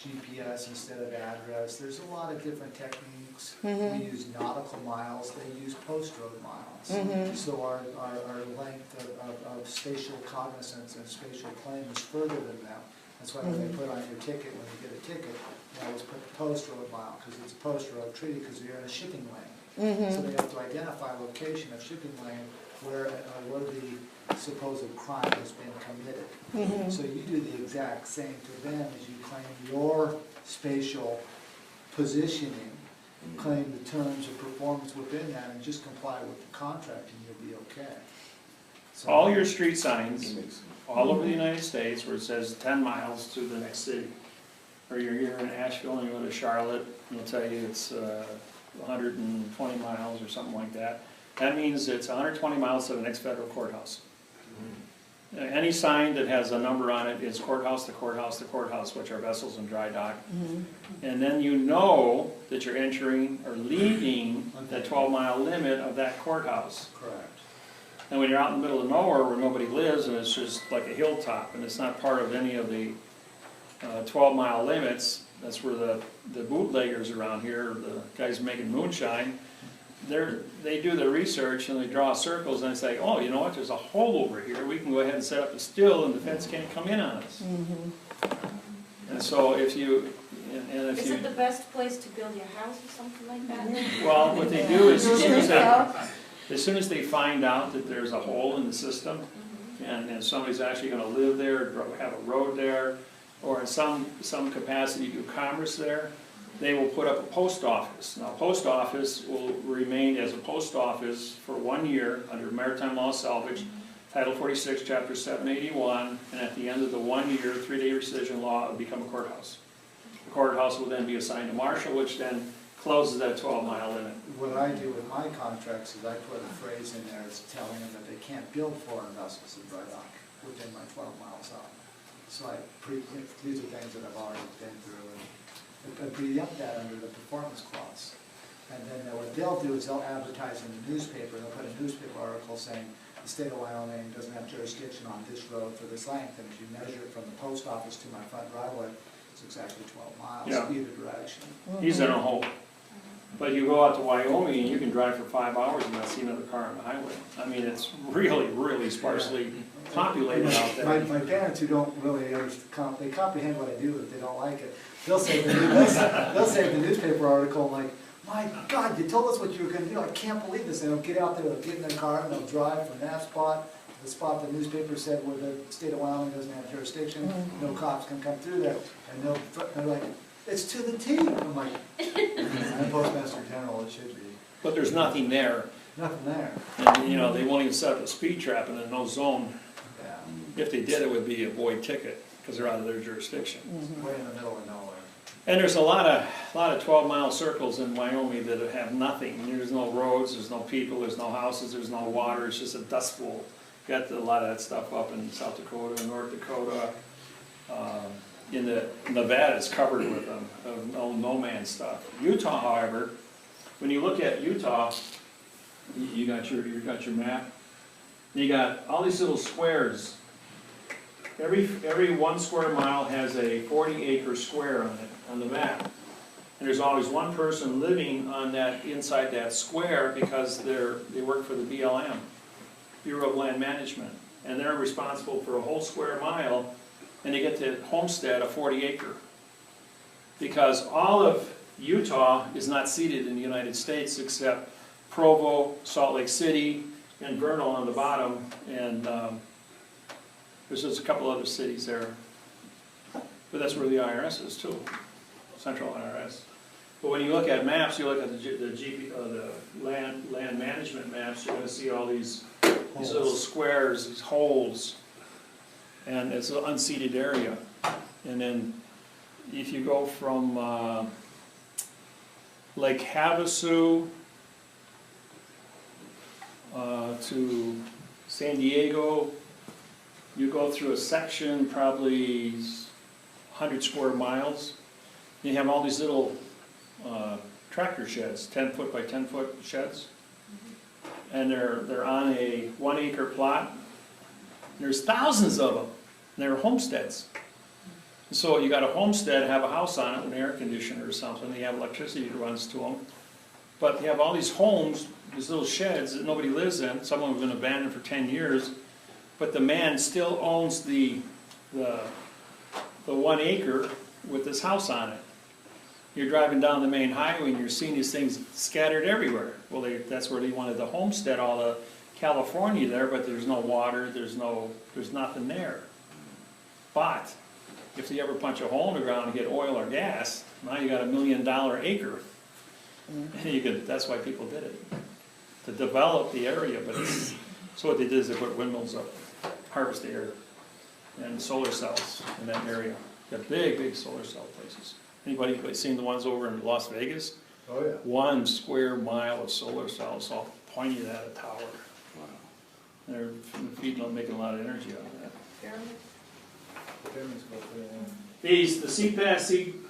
GPS instead of address. There's a lot of different techniques. We use nautical miles. They use post-road miles. So our length of spatial cognizance and spatial claim is further than them. That's why when they put on your ticket, when you get a ticket, they always put the post-road mile, because it's a post-road treaty, because you're in a shipping lane. So they have to identify location of shipping lane where the supposed crime has been committed. So you do the exact same to them as you claim your spatial positioning, claim the terms of performance within that, and just comply with the contract, and you'll be okay. So, All your street signs, all over the United States, where it says 10 miles to the next city. Or you're here in Asheville and you go to Charlotte, and they'll tell you it's 120 miles or something like that. That means it's 120 miles to the next federal courthouse. Any sign that has a number on it is courthouse to courthouse to courthouse, which are vessels and dry dock. And then you know that you're entering or leaving that 12-mile limit of that courthouse. correct. And when you're out in the middle of nowhere where nobody lives and it's just like a hilltop and it's not part of any of the 12-mile limits, that's where the bootleggers around here, the guys making moonshine, they do their research and they draw circles and they say, oh, you know what, there's a hole over here, we can go ahead and set up a still and the fence can't come in on us. And so if you, Is it the best place to build your house or something like that? well, what they do is as soon as they find out that there's a hole in the system and somebody's actually gonna live there, have a road there, or in some capacity do commerce there, they will put up a post office. Now, post office will remain as a post office for 1 year under Maritime Law Salvage, Title 46, Chapter 781, and at the end of the 1 year, 3-day rescission law, it will become a courthouse. The courthouse will then be assigned to marshal, which then closes that 12-mile limit. What I do with my contracts is I put a phrase in there that's telling them that they can't build foreign vessels in dry dock within my 12 miles out. So these are things that I've already been through, and I preempt that under the performance clause. And then what they'll do is they'll advertise in the newspaper, they'll put a newspaper article saying the state of Wyoming doesn't have jurisdiction on this road for this length, and if you measure it from the post office to my front driveway, it's exactly 12 miles, either direction. He's in a hole. But you go out to Wyoming and you can drive for 5 hours and not see another car on the highway. I mean, it's really, really sparsely populated out there. My parents who don't really understand, they comprehend what I do, but they don't like it. They'll say the newspaper article, I'm like, my God, you told us what you were going to do. I can't believe this. And they'll get out there, they'll get in their car, and they'll drive from that spot to the spot the newspaper said where the state of Wyoming doesn't have jurisdiction, no cops can come through there. And they're like, it's to the T. I'm like, I'm Postmaster General, it should be. But there's nothing there. Nothing there. And, you know, they won't even set up a speed trap in a no zone. Yeah. If they did, it would be a void ticket because they're out of their jurisdiction. Way in the middle of nowhere. And there's a lot of 12-mile circles in Wyoming that have nothing. There's no roads, there's no people, there's no houses, there's no water. It's just a dust bowl. Got a lot of that stuff up in South Dakota, North Dakota. In the Nevada, it's covered with them, no man stuff. Utah, however, when you look at Utah, you got your map. You got all these little squares. Every 1 square mile has a 40-acre square on it on the map, and there's always one person living on that inside that square because they work for the BLM, Bureau of Land Management, and they're responsible for a whole square mile. And they get to homestead a 40-acre. Because all of Utah is not seated in the United States except Provo, Salt Lake City, and Vernal on the bottom, and there's just a couple other cities there. But that's where the IRS is too, Central IRS. But when you look at maps, you look at the land management maps, you're going to see all these little squares, these holes, and it's an unceded area. And then if you go from Lake Havasu to San Diego, you go through a section probably 100 square miles. You have all these little tractor sheds, 10-foot by 10-foot sheds, and they're on a 1 acre plot. There's thousands of them. And they're homesteads. So you got a homestead, have a house on it, an air conditioner or something. They have electricity that runs to them. But you have all these homes, these little sheds that nobody lives in. Some of them have been abandoned for 10 years. But the man still owns the 1 acre with this house on it. You're driving down the main highway and you're seeing these things scattered everywhere. Well, that's where they wanted to homestead all the California there, but there's no water, there's nothing there. But if they ever punch a hole in the ground and get oil or gas, now you got $1 million acre. And that's why people did it, to develop the area. But so what they did is they put windmills up, harvest the air, and solar cells in that area. Got big solar cell places. Anybody seen the ones over in Las Vegas? Oh, yeah. 1 square mile of solar cells all pointed at a tower. Wow. They're feeding on, making a lot of energy out of that. The CPAS,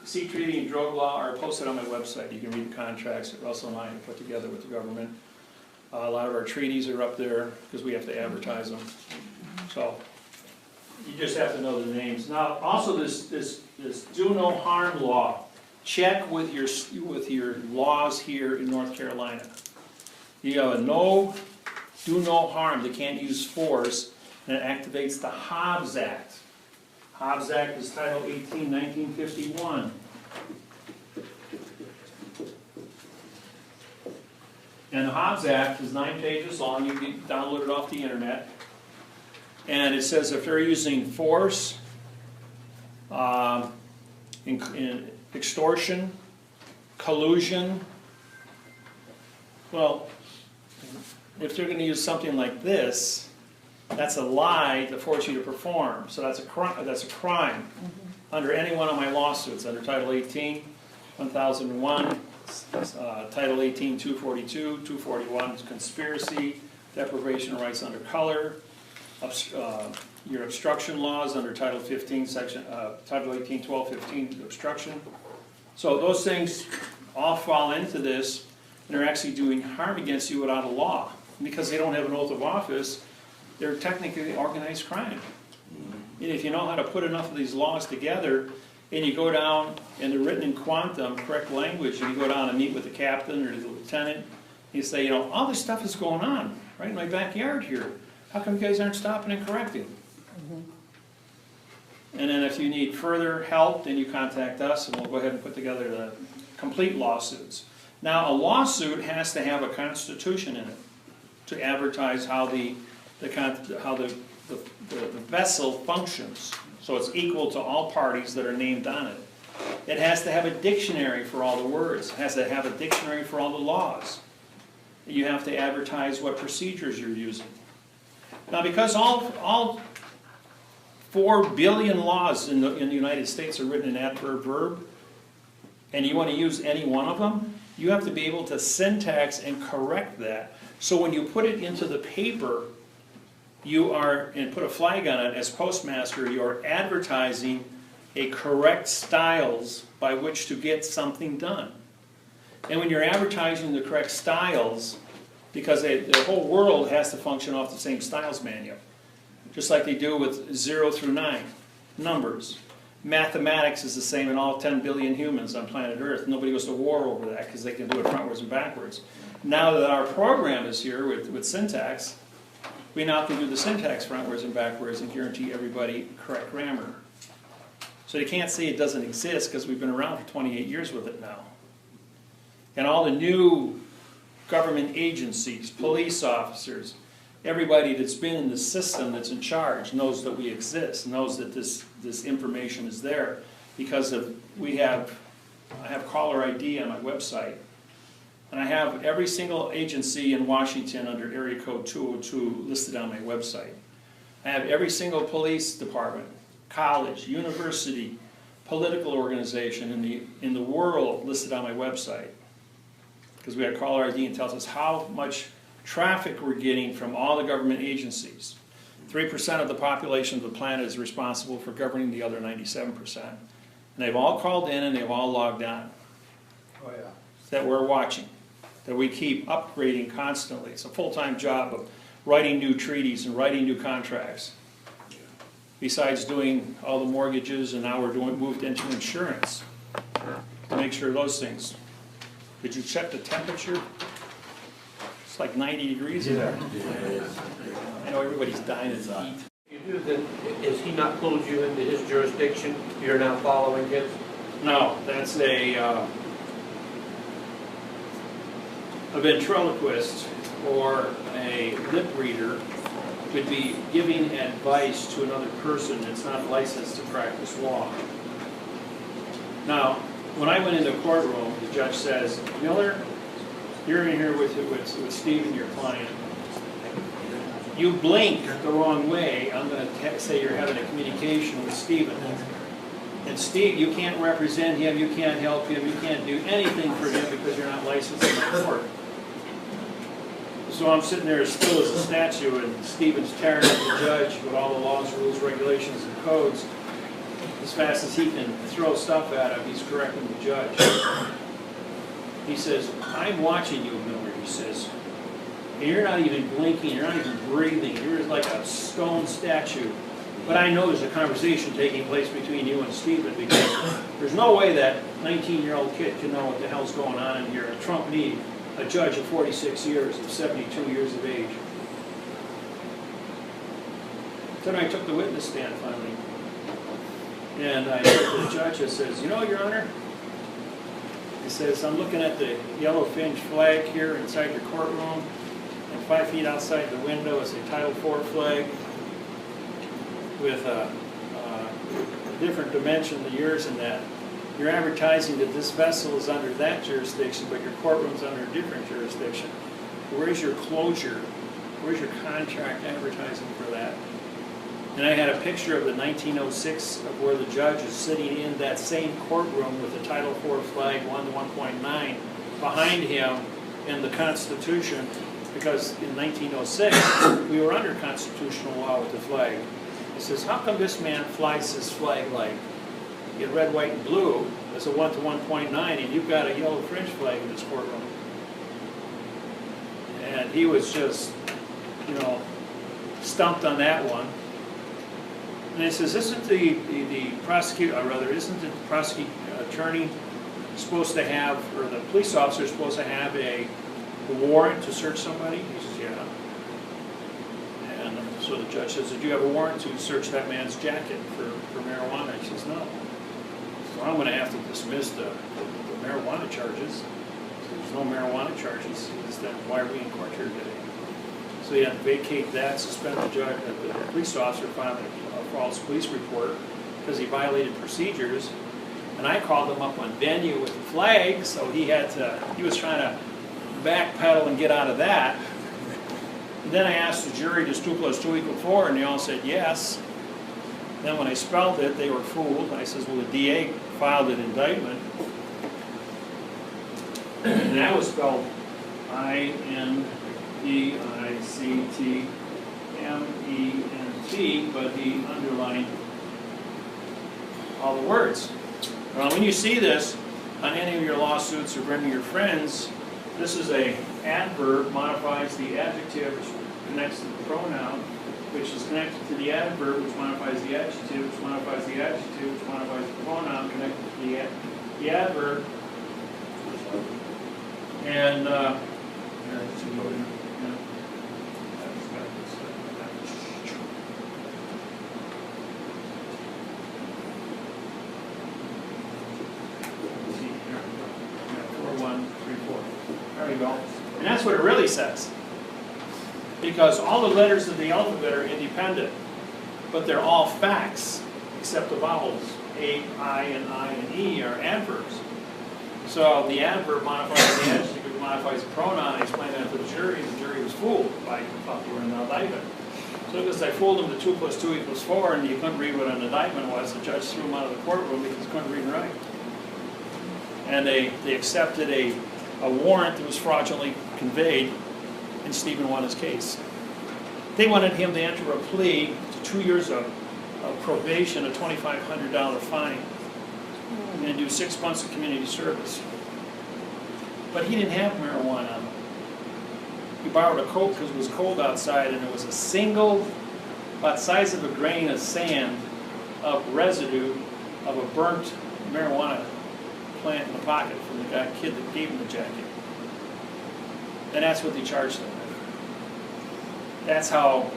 sea treaty, and drug law are posted on my website. You can read the contracts that Russell and I have put together with the government. A lot of our treaties are up there because we have to advertise them. So you just have to know the names. Now, also this do no harm law. Check with your laws here in North Carolina. You have a do no harm. They can't use force, and it activates the Hobbs Act. Hobbs Act is Title 18, 1951. And the Hobbs Act is 9 pages long. You can download it off the internet. And it says if they're using force, extortion, collusion, well, if they're going to use something like this, that's a lie to force you to perform. So that's a crime under any one of my lawsuits, under Title 18, 1001, Title 18, 242, 241, conspiracy, deprivation of rights under color, your obstruction laws under Title 15, Title 18, 1215, obstruction. So those things all fall into this, and they're actually doing harm against you without a law. And because they don't have an oath of office, they're technically organized crime. And if you know how to put enough of these laws together, and you go down, and they're written in quantum, correct language, and you go down and meet with the captain or the lieutenant, and you say, you know, all this stuff is going on right in my backyard here. How come you guys aren't stopping and correcting? And then if you need further help, then you contact us, and we'll go ahead and put together the complete lawsuits. Now, a lawsuit has to have a constitution in it to advertise how the vessel functions, so it's equal to all parties that are named on it. It has to have a dictionary for all the words. It has to have a dictionary for all the laws. You have to advertise what procedures you're using. Now, because all 4 billion laws in the United States are written in adverb verb, and you want to use any one of them, you have to be able to syntax and correct that. So when you put it into the paper, and put a flag on it as postmaster, you're advertising a correct styles by which to get something done. And when you're advertising the correct styles, because the whole world has to function off the same styles manual, just like they do with 0 through 9, numbers. Mathematics is the same in all 10 billion humans on planet Earth. Nobody goes to war over that because they can do it frontwards and backwards. Now that our program is here with syntax, we now can do the syntax frontwards and backwards and guarantee everybody correct grammar. So you can't say it doesn't exist because we've been around for 28 years with it now. And all the new government agencies, police officers, everybody that's been in the system that's in charge knows that we exist, knows that this information is there, because I have caller ID on my website, and I have every single agency in Washington under area code 202 listed on my website. I have every single police department, college, university, political organization in the world listed on my website, because we have caller ID and tells us how much traffic we're getting from all the government agencies. 3% of the population of the planet is responsible for governing the other 97%. And they've all called in and they've all logged on. Oh, yeah. That we're watching, that we keep upgrading constantly. It's a full-time job of writing new treaties and writing new contracts. Besides doing all the mortgages, and now we're moved into insurance to make sure those things. Did you check the temperature? It's like 90 degrees in there. I know everybody's dying of heat. You do, then, is he not pulled you into his jurisdiction? You're now following his? No, that's a ventriloquist or a lip reader would be giving advice to another person that's not licensed to practice law. Now, when I went into a courtroom, the judge says, Miller, you're in here with Stephen, your client. You blink the wrong way, I'm going to say you're having a communication with Stephen. And Steve, you can't represent him, you can't help him, you can't do anything for him because you're not licensed in the court. So I'm sitting there as still as a statue, and Stephen's tearing at the judge with all the laws, rules, regulations, and codes. As fast as he can throw stuff at him, he's correcting the judge. He says, I'm watching you, Miller, he says. And you're not even blinking, you're not even breathing, you're like a stone statue. But I know there's a conversation taking place between you and Stephen, because there's no way that 19-year-old kid can know what the hell's going on in here. And Trump needs a judge of 46 years, of 72 years of age. Then I took the witness stand finally. And I said to the judge, I says, you know, Your Honor, he says, I'm looking at the yellow finch flag here inside your courtroom, and 5 feet outside the window is a Title IV flag with a different dimension than yours in that. You're advertising that this vessel is under that jurisdiction, but your courtroom's under a different jurisdiction. Where's your closure? Where's your contract advertising for that? And I had a picture of the 1906 of where the judge is sitting in that same courtroom with the Title IV flag 1 to 1.9 behind him in the Constitution, because in 1906 we were under constitutional law with the flag. He says, how come this man flies this flag like in red, white, and blue as a 1 to 1.9, and you've got a yellow French flag in this courtroom? And he was just, you know, stumped on that one. And he says, isn't the prosecutor, or rather, isn't the prosecuting attorney supposed to have, or the police officer supposed to have a warrant to search somebody? He says, yeah. And so the judge says, did you have a warrant to search that man's jacket for marijuana? He says, no. So I'm going to have to dismiss the marijuana charges. There's no marijuana charges. Then why are we in court here today? So he had to vacate that, suspend the judge, the police officer filed a false police report because he violated procedures. And I called him up on venue with the flag, so he was trying to backpedal and get out of that. And then I asked the jury, does 2 + 2 = 4? And they all said yes. Then when I spelled it, they were fooled. I says, well, the DA filed an indictment. And that was spelled I-N-D-I-C-T-M-E-N-T, but he underlined all the words. Well, when you see this on any of your lawsuits or bringing your friends, this is a adverb, modifies the adjective, which connects to the pronoun, which is connected to the adverb, which modifies the adjective, which modifies the adjective, which modifies the pronoun, connected to the adverb. And there we go. And that's what it really says. Because all the letters of the alphabet are independent, but they're all facts, except the vowels. A, I, and E are adverbs. So the adverb modifies the adjective, it modifies the pronoun. I explained that to the jury was fooled by thought they were in the indictment. So because I fooled them that 2 + 2 = 4, and you couldn't read what an indictment was, the judge threw them out of the courtroom because they couldn't read and write. And they accepted a warrant that was fraudulently conveyed, and Stephen won his case. They wanted him to enter a plea to 2 years of probation, a $2,500 fine, and do 6 months of community service. But he didn't have marijuana. He borrowed a coat because it was cold outside, and it was a single, about the size of a grain of sand, of residue of a burnt marijuana plant in the pocket from the kid that gave him the jacket. And that's what they charged him with. That's how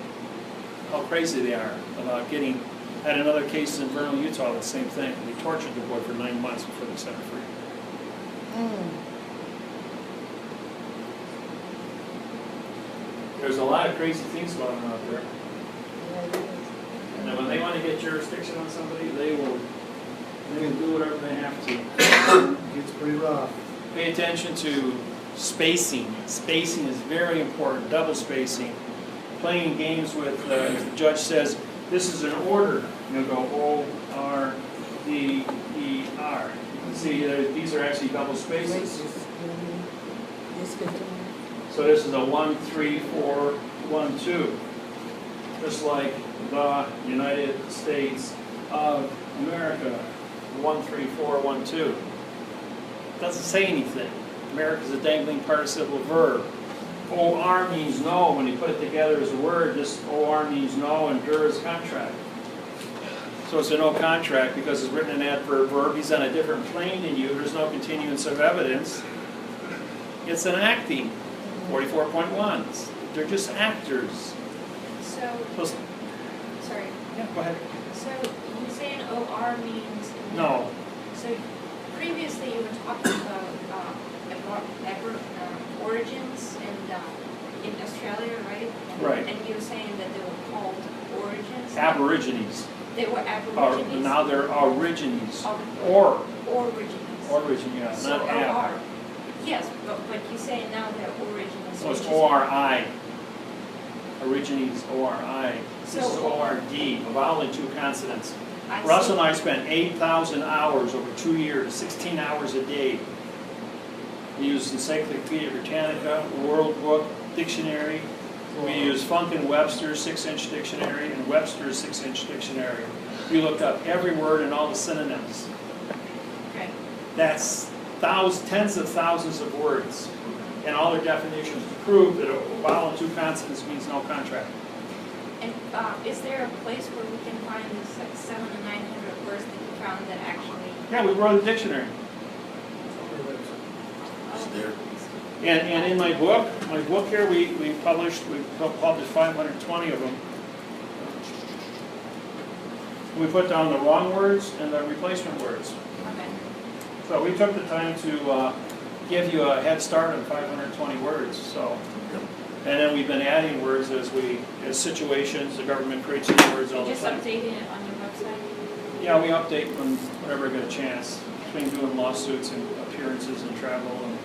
crazy they are about getting. I had another case in Vernal, Utah, the same thing. They tortured the boy for 9 months before they set him free. There's a lot of crazy things going on out there. And then when they want to get jurisdiction on somebody, they will do whatever they have to. It's pretty rough. Pay attention to spacing. Spacing is very important, double spacing. Playing games with, if the judge says, this is an order, you'll go O-R-D-E-R. You can see these are actually double spaces. So this is a 1, 3, 4, 1, 2. Just like the United States of America. 1, 3, 4, 1, 2. Doesn't say anything. America is a dangling participle verb. OR means no. When you put it together as a word, this OR means no, and DER is contract. So it's a no contract because it's written in adverb verb. He's on a different plane than you. There's no continuance of evidence. It's an acting. 44.1s. They're just actors. So, sorry. Yeah, go ahead. So you saying OR means? No. So previously you were talking about origins in Australia, right? Right. And you were saying that they were called origins? Aborigines. They were aborigines? Now they're origines. Origins. Origin, yeah, So not ab. OR. Yes, but you say now they're origins. So it's which is- ORI. Origines, ORI. This is So- ORD, a vowel and 2 consonants. I see. Russell and I spent 8,000 hours over 2 years, 16 hours a day. We used Encyclopedia Britannica, World Book, Dictionary. We used Funk and Webster's 6-inch dictionary and Webster's 6-inch dictionary. We looked up every word and all the synonyms. Okay. That's tens of thousands of words and all their definitions to prove that a vowel and 2 consonants means no contract. And is there a place where we can find these like 700 to 900 words that you found that actually? Yeah, we wrote a dictionary. It's there. And in my book here, we published 520 of them. We put down the wrong words and the replacement words. Okay. So we took the time to give you a head start on 520 words. So, and then we've been adding words as situations. The government creates new words all You're the just time. updating it on your website? Yeah, we update when whenever we get a chance. Between doing lawsuits and appearances and travel and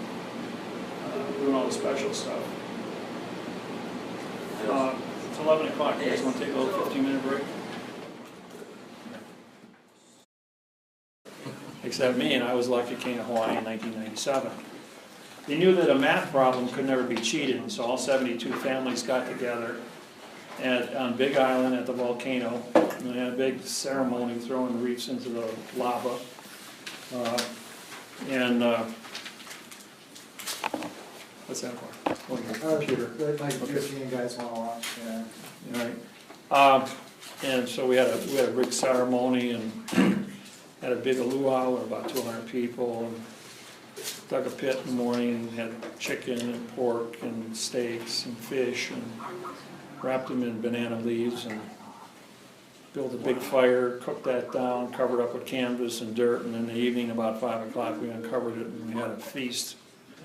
doing all the special stuff. It's 11 o'clock. You guys want to take a little 15-minute break? Except me, and I was elected King of Hawaii in 1997. They knew that a math problem could never be cheated, and so all 72 families got together on Big Island at the volcano, and they had a big ceremony throwing reefs into the lava. What's that for? Oh, your computer. Like if you guys want to watch, yeah. All right. And so we had a big ceremony and had a big luau with about 200 people. And dug a pit in the morning and had chicken and pork and steaks and fish and wrapped them in banana leaves and built a big fire, cooked that down, covered up with canvas and dirt, and in the evening about 5 o'clock we uncovered it and we had a feast.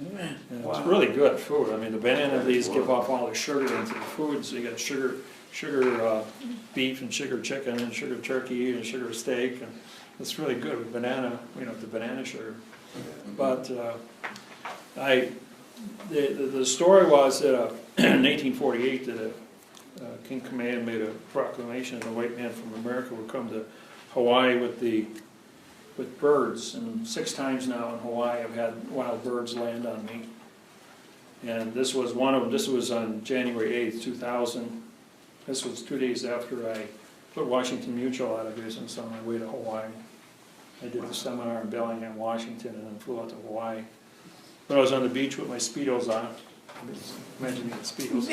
And it's really good food. I mean, the banana leaves give off all the sugar into the food, so you got sugar beef and sugar chicken and sugar turkey and sugar steak, and it's really good with banana, the banana sugar. But the story was that in 1848 that King Kamehameha made a proclamation that a white man from America would come to Hawaii with birds, and 6 times now in Hawaii I've had wild birds land on me. And this was one of them. This was on January 8th, 2000. This was 2 days after I put Washington Mutual out of business on my way to Hawaii. I did the seminar in Bellingham, Washington, and then flew out to Hawaii. But I was on the beach with my Speedos on. Imagine me in Speedos.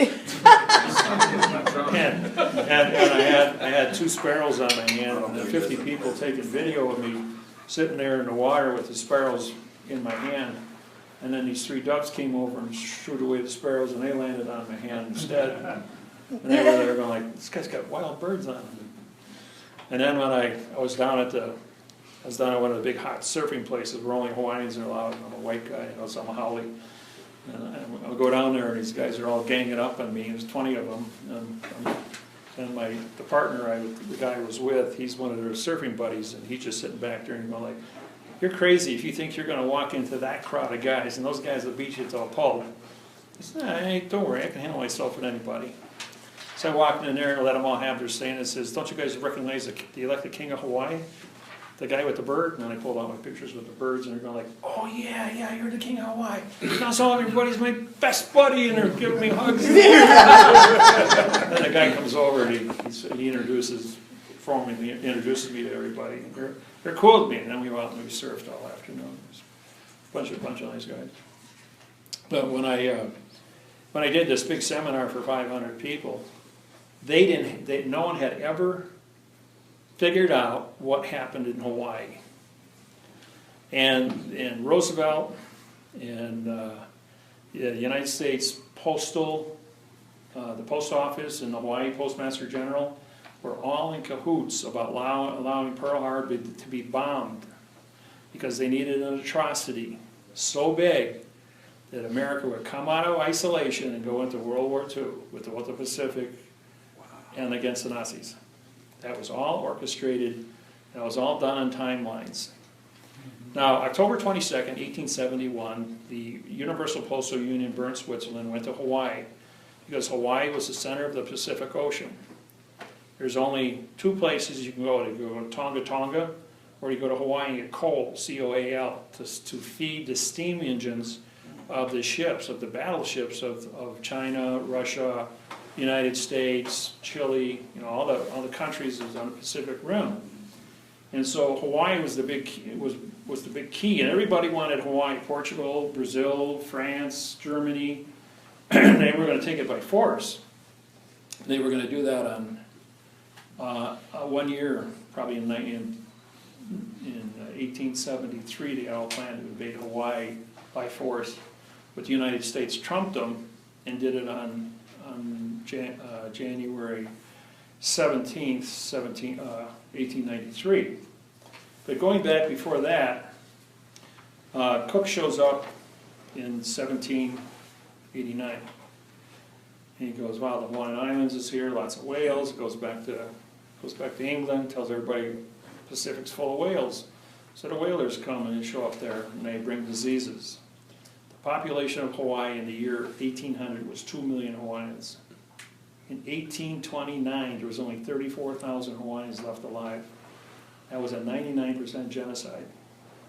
and I had 2 sparrows on my hand, and 50 people taking video of me sitting there in the water with the sparrows in my hand. And then these 3 ducks came over and shooed away the sparrows, and they landed on my hand instead. And they were there going like, this guy's got wild birds on him. And then when I was down at one of the big hot surfing places where only Hawaiians are allowed, and I'm a white guy, so I'm a haole. And I'll go down there, and these guys are all ganging up on me. There's 20 of them. And the partner, the guy I was with, he's one of their surfing buddies, and he's just sitting back there and going like, you're crazy if you think you're going to walk into that crowd of guys, and those guys will beat you to a pulp. I said, hey, don't worry, I can handle myself with anybody. So I walked in there and let them all have their say, and it says, don't you guys recognize the elected king of Hawaii? The guy with the bird? And then I pulled out my pictures with the birds, and they're going like, oh yeah, you're the king of Hawaii. Now so everybody's my best buddy, and they're giving me hugs. Then the guy comes over, and he introduces me to everybody. And they're cool with me, and then we went out and we surfed all afternoon. It was a bunch of nice guys. But when I did this big seminar for 500 people, no one had ever figured out what happened in Hawaii. And Roosevelt and the United States Postal, the Post Office and the Hawaii Postmaster General were all in cahoots about allowing Pearl Harbor to be bombed because they needed an atrocity so big that America would come out of isolation and go into World War II with the Pacific and against the Nazis. That was all orchestrated. That was all done on timelines. Now, October 22nd, 1871, the Universal Postal Union, Bern, Switzerland, went to Hawaii because Hawaii was the center of the Pacific Ocean. There's only 2 places you can go. You go to Tonga Tonga, or you go to Hawaii and get coal, C-O-A-L, to feed the steam engines of the ships, of the battleships of China, Russia, United States, Chile, all the countries on the Pacific Rim. And so Hawaii was the big key, and everybody wanted Hawaii. Portugal, Brazil, France, Germany. They were going to take it by force. They were going to do that on 1 year, probably in 1873. They all planned to invade Hawaii by force, but the United States trumped them and did it on January 17th, 1893. But going back before that, Cook shows up in 1789. And he goes, wow, the Hawaiian Islands is here, lots of whales. Goes back to England, tells everybody Pacific's full of whales. So the whalers come and they show up there, and they bring diseases. The population of Hawaii in the year 1800 was 2 million Hawaiians. In 1829, there was only 34,000 Hawaiians left alive. That was a 99% genocide,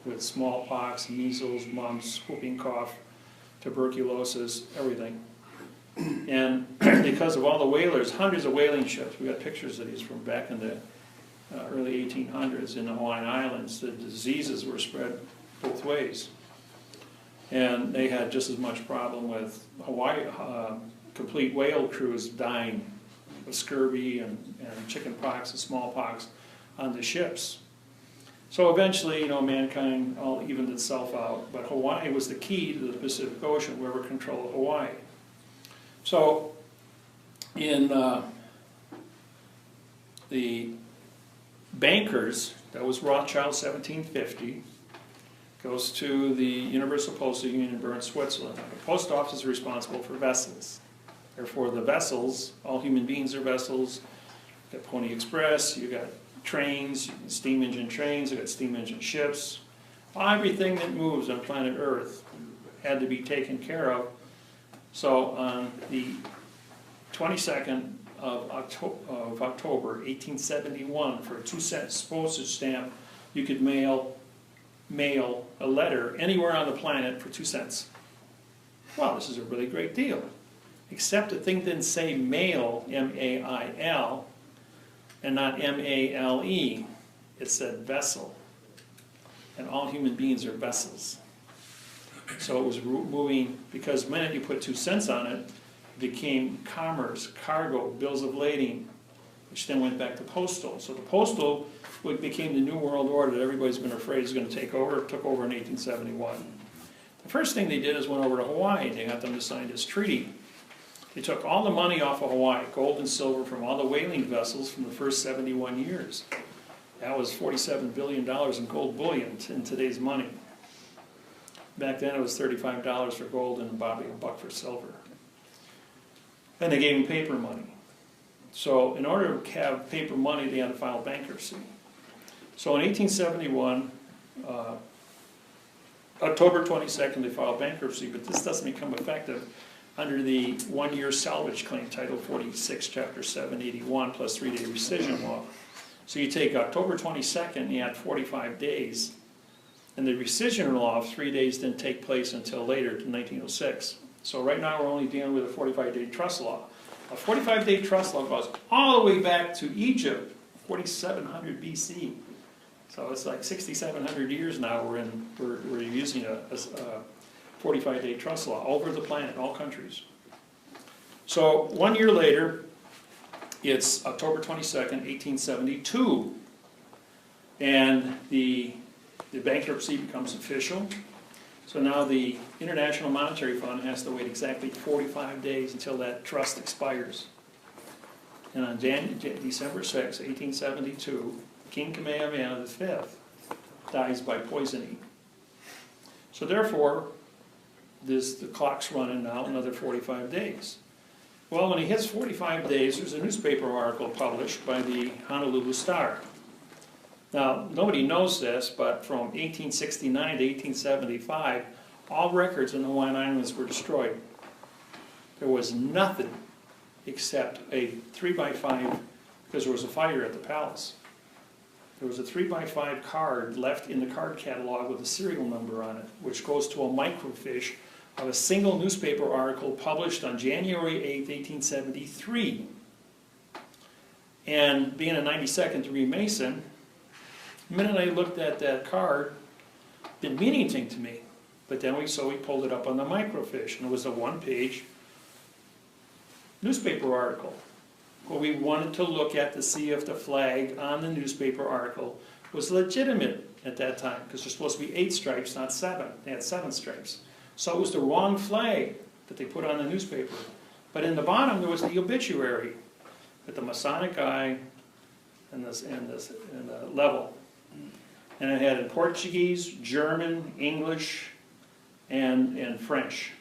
with smallpox, measles, mumps, whooping cough, tuberculosis, everything. And because of all the whalers, hundreds of whaling ships, we got pictures of these from back in the early 1800s in the Hawaiian Islands, the diseases were spread both ways. And they had just as much problem with Hawaii, complete whale crews dying of scurvy and chicken pox and smallpox on the ships. So eventually, mankind all evened itself out, but Hawaii was the key to the Pacific Ocean, whoever controlled Hawaii. So in the bankers, that was Rothschild 1750, goes to the Universal Postal Union in Bern, Switzerland. The post office is responsible for vessels. Therefore, the vessels, all human beings are vessels. You've got Pony Express, you've got trains, steam engine trains, you've got steam engine ships. Everything that moves on planet Earth had to be taken care of. So on the 22nd of October 1871, for a 2-cent postage stamp, you could mail a letter anywhere on the planet for 2 cents. Wow, this is a really great deal. Except the thing didn't say mail, M-A-I-L, and not M-A-L-E. It said vessel. And all human beings are vessels. So it was moving, because the minute you put 2 cents on it, it became commerce, cargo, bills of lading, which then went back to postal. So the postal became the new world order that everybody's been afraid is going to take over. It took over in 1871. The first thing they did is went over to Hawaii. They got them to sign this treaty. They took all the money off of Hawaii, gold and silver from all the whaling vessels from the first 71 years. That was $47 billion in gold bullion in today's money. Back then it was $35 for gold and a buck for silver. And they gave them paper money. So in order to have paper money, they had to file bankruptcy. So in 1871, October 22nd, they filed bankruptcy, but this doesn't become effective under the 1-year salvage claim, Title 46, Chapter 781, plus 3-day rescission law. So you take October 22nd, and you add 45 days, and the rescission law of 3 days didn't take place until later, to 1906. So right now we're only dealing with a 45-day trust law. A 45-day trust law goes all the way back to Egypt, 4700 BC. So it's like 6,700 years now we're using a 45-day trust law over the planet, all countries. So 1 year later, it's October 22nd, 1872, and the bankruptcy becomes official. So now the International Monetary Fund has to wait exactly 45 days until that trust expires. And on December 6, 1872, King Kamehameha V dies by poisoning. So therefore, the clock's running now another 45 days. Well, when he hits 45 days, there's a newspaper article published by the Honolulu Star. Now, nobody knows this, but from 1869 to 1875, all records in the Hawaiian Islands were destroyed. There was nothing except a 3x5, because there was a fire at the palace. There was a 3x5 card left in the card catalog with a serial number on it, which goes to a microfiche of a single newspaper article published on January 8, 1873. And being a 92nd degree Mason, the minute I looked at that card, it didn't mean anything to me. But then we pulled it up on the microfiche, and it was a 1-page newspaper article. Well, we wanted to look at to see if the flag on the newspaper article was legitimate at that time, because there's supposed to be 8 stripes, not 7. They had 7 stripes. So it was the wrong flag that they put on the newspaper. But in the bottom there was the obituary with the Masonic eye and the level. And it had in Portuguese, German, English, and French,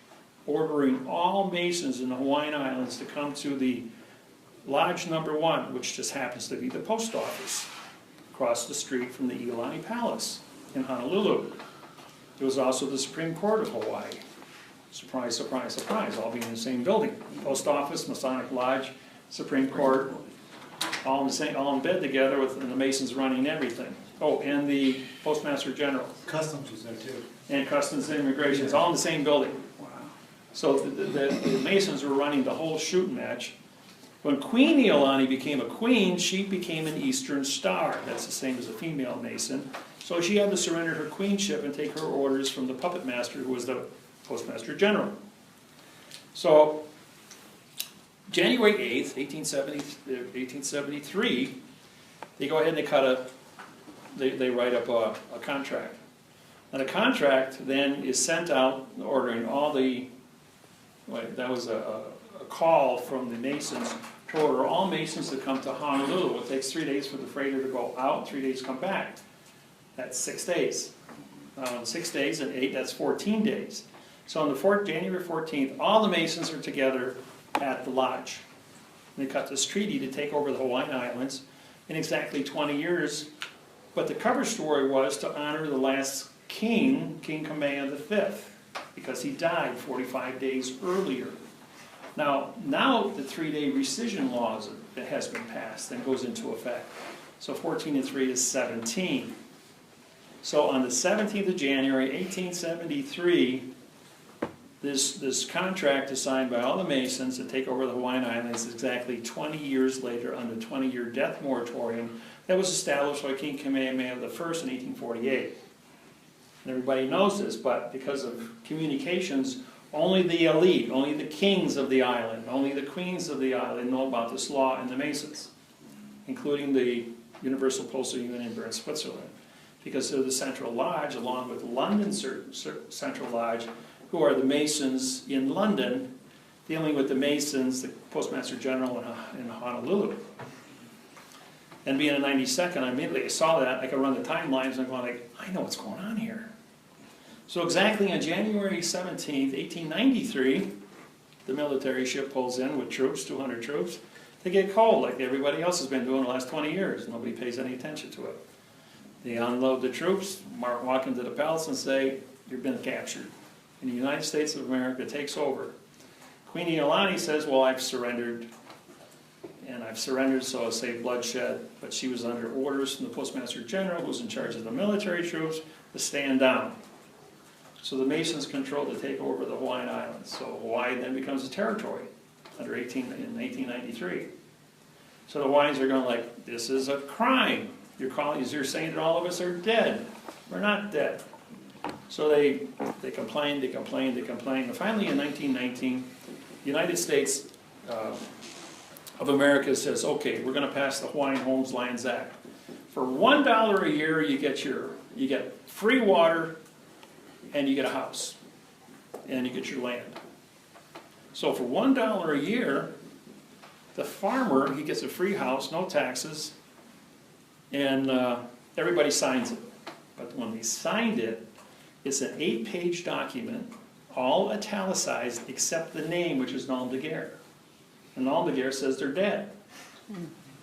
ordering all Masons in the Hawaiian Islands to come to the Lodge number 1, which just happens to be the post office, across the street from the Iolani Palace in Honolulu. There was also the Supreme Court of Hawaii. Surprise, surprise, surprise, all being in the same building. Post office, Masonic Lodge, Supreme Court, all in bed together, with the Masons running everything. Oh, and the Postmaster General. Customs was there too. And Customs and Immigration, it's all in the same building. Wow. So the Masons were running the whole shooting match. When Queen Iolani became a queen, she became an Eastern Star. That's the same as a female Mason. So she had to surrender her queenship and take her orders from the puppet master, who was the Postmaster General. So January 8th, 1873, they go ahead and they write up a contract. And the contract then is sent out ordering all the, that was a call from the Masons to order all Masons to come to Honolulu. It takes 3 days for the freighter to go out, 3 days to come back. That's 6 days. 6 days and 8, that's 14 days. So on the January 14th, all the Masons are together at the lodge. And they cut this treaty to take over the Hawaiian Islands in exactly 20 years. But the cover story was to honor the last king, King Kamehameha V, because he died 45 days earlier. Now the 3-day rescission laws that has been passed and goes into effect. So 14 and 3 is 17. So on the 17th of January, 1873, this contract is signed by all the Masons to take over the Hawaiian Islands exactly 20 years later on the 20-year death moratorium that was established by King Kamehameha I in 1848. And everybody knows this, but because of communications, only the elite, only the kings of the island, only the queens of the island know about this law and the Masons, including the Universal Postal Union in Switzerland, because they're the Central Lodge, along with London Central Lodge, who are the Masons in London, dealing with the Masons, the Postmaster General in Honolulu. And being a 92nd, I immediately saw that. I could run the timelines and I'm going like, I know what's going on here. So exactly on January 17th, 1893, the military ship pulls in with troops, 200 troops. They get cold like everybody else has been doing the last 20 years. Nobody pays any attention to it. They unload the troops, walk into the palace and say, you've been captured. And the United States of America takes over. Queen Iolani says, well, I've surrendered. And I've surrendered so I'll save bloodshed. But she was under orders from the Postmaster General, who's in charge of the military troops, to stand down. So the Masons control to take over the Hawaiian Islands. So Hawaii then becomes a territory in 1893. So the Hawaiians are going like, this is a crime. You're saying that all of us are dead. We're not dead. So they complained, and finally in 1919, the United States of America says, okay, we're going to pass the Hawaiian Homes Lands Act. For $1 a year, you get free water, and you get a house, and you get your land. So for $1 a year, the farmer, he gets a free house, no taxes, and everybody signs it. But when they signed it, it's an 8-page document, all italicized except the name, which is nom de guerre. And nom de guerre says they're dead.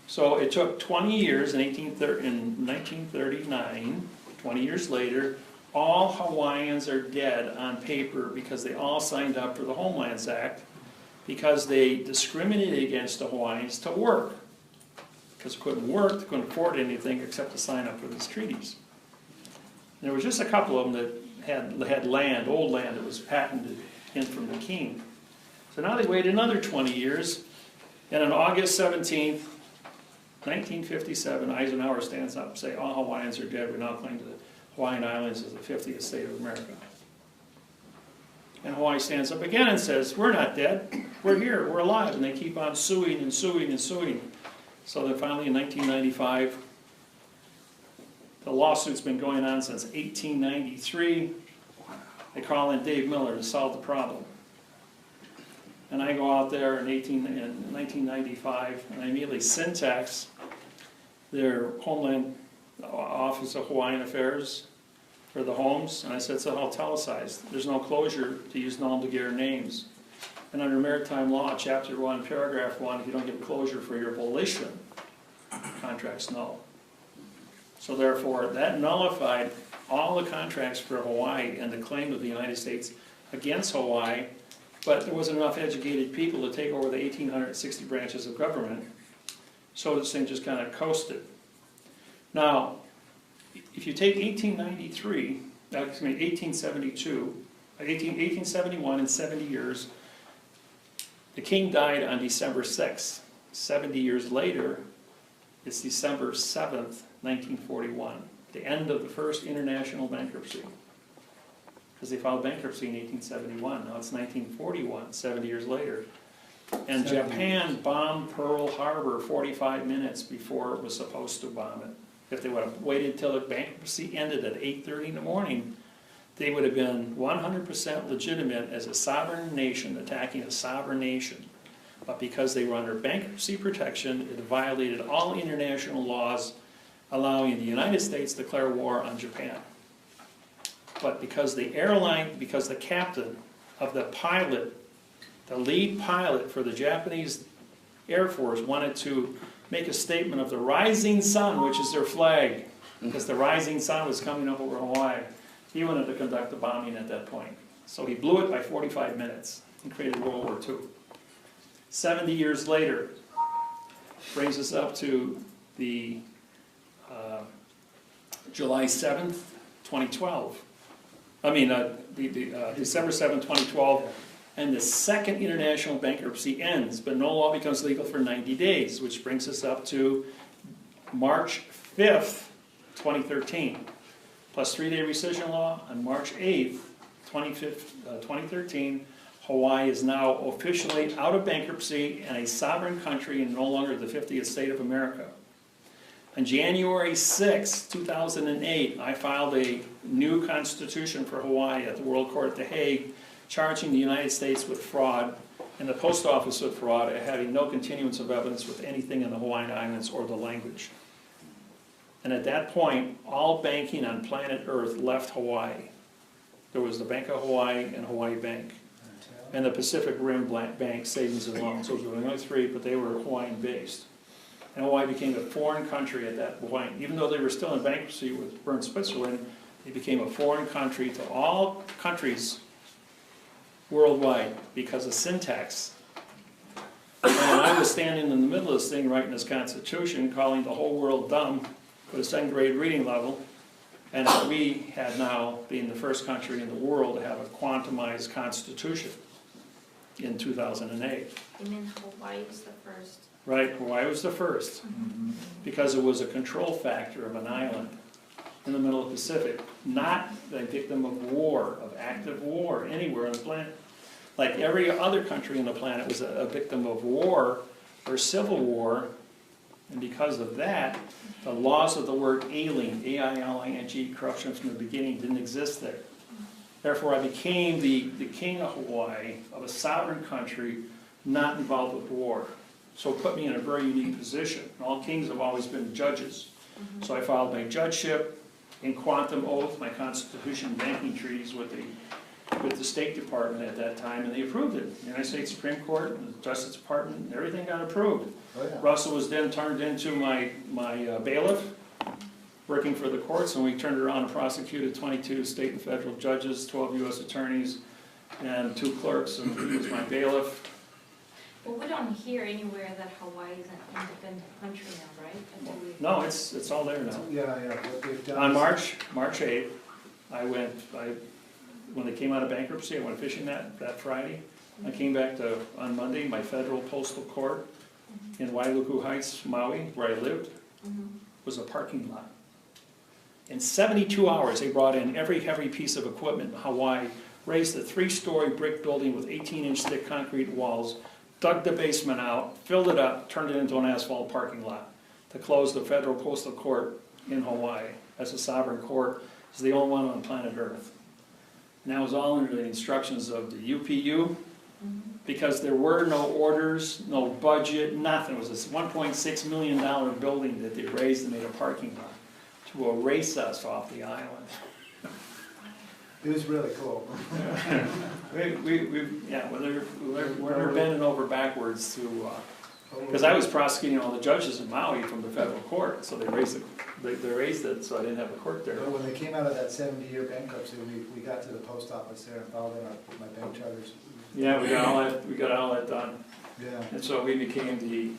So it took 20 years in 1939, 20 years later, all Hawaiians are dead on paper because they all signed up for the Homelands Act because they discriminated against the Hawaiians to work. Because they couldn't work, they couldn't afford anything except to sign up for these treaties. There was just a couple of them that had land, old land that was patented in from the king. So now they waited another 20 years, and on August 17th, 1957, Eisenhower stands up and says, all Hawaiians are dead, we now claim the Hawaiian Islands as the 50th state of America. And Hawaii stands up again and says, we're not dead, we're here, we're alive, and they keep on suing and suing and suing. So then finally in 1995, the lawsuit's been going on since 1893. They call in Dave Miller to solve the problem. And I go out there in 1995, and I immediately syntax their Homeland Office of Hawaiian Affairs for the homes, and I said, it's all italicized. There's no closure to use nom de guerre names. And under maritime law, chapter 1, paragraph 1, if you don't give closure for your volition, contract's null. So therefore, that nullified all the contracts for Hawaii and the claim of the United States against Hawaii, but there wasn't enough educated people to take over the 1,860 branches of government, so this thing just kind of coasted. Now, if you take 1871 and 70 years, the king died on December 6th. 70 years later, it's December 7th, 1941, the end of the first international bankruptcy. Because they filed bankruptcy in 1871. Now it's 1941, 70 years later. And Japan bombed Pearl Harbor 45 minutes before it was supposed to bomb it. If they would have waited until the bankruptcy ended at 8:30 in the morning, they would have been 100% legitimate as a sovereign nation attacking a sovereign nation. But because they were under bankruptcy protection, it violated all international laws, allowing the United States to declare war on Japan. but because the captain of the pilot, the lead pilot for the Japanese Air Force wanted to make a statement of the rising sun, which is their flag, because the rising sun was coming up over Hawaii. He wanted to conduct the bombing at that point. So he blew it by 45 minutes and created World War II. 70 years later, brings us up to the July 7th, 2012. December 7th, 2012, and the second international bankruptcy ends, but no law becomes legal for 90 days, which brings us up to March 5th, 2013, plus 3-day rescission law on March 8th, 2013. Hawaii is now officially out of bankruptcy and a sovereign country and no longer the 50th state of America. On January 6, 2008, I filed a new constitution for Hawaii at the World Court at The Hague, charging the United States with fraud and the post office with fraud, having no continuance of evidence with anything in the Hawaiian Islands or the language. And at that point, all banking on planet Earth left Hawaii. There was the Bank of Hawaii and Hawaii Bank, and the Pacific Rim Bank Savings and Loans. Those were the only three, but they were Hawaiian-based. And Hawaii became a foreign country at that point. Even though they were still in bankruptcy with Bern, Switzerland, they became a foreign country to all countries worldwide because of syntax. And I was standing in the middle of this thing writing this constitution, calling the whole world dumb for the 2nd grade reading level, and that we had now been the first country in the world to have a quantumized constitution in 2008. You mean Hawaii was the first? Right, Hawaii was the first, because it was a control factor of an island in the middle of the Pacific, not the victim of war, of active war, anywhere on the planet. Like every other country on the planet was a victim of war or civil war, and because of that, the laws of the word ailing, A-I-L-I-N-G, corruption from the beginning, didn't exist there. Therefore, I became the king of Hawaii, of a sovereign country, not involved with war. So it put me in a very unique position. All kings have always been judges. So I filed my judgeship in quantum oath, my constitution banking treaties with the State Department at that time, and they approved it. The United States Supreme Court, the Justice Department, everything got approved. Oh, yeah. Russell was then turned into my bailiff, working for the courts, and we turned around and prosecuted 22 state and federal judges, 12 U.S. attorneys, and 2 clerks, and he was my bailiff. Well, we don't hear anywhere that Hawaii is an independent country now, right? Until we- No, it's all there now. Yeah, what they've done. On March 8th, when they came out of bankruptcy, I went fishing that Friday. I came back on Monday, my federal postal court in Wailuku Heights, Maui, where I lived, was a parking lot. In 72 hours, they brought in every heavy piece of equipment in Hawaii, raised a 3-story brick building with 18-inch thick concrete walls, dug the basement out, filled it up, turned it into an asphalt parking lot to close the federal postal court in Hawaii as a sovereign court. It's the only one on planet Earth. And that was all under the instructions of the UPU, because there were no orders, no budget, nothing. It was this $1.6 million building that they raised and made a parking lot to erase us off the island. It was really cool. We're bending over backwards to, because I was prosecuting all the judges in Maui from the federal court, so they raised it, so I didn't have a court there. When they came out of that 70-year bankruptcy, we got to the post office there and filed in my bank charters. Yeah, we got all that done. Yeah. And so we became the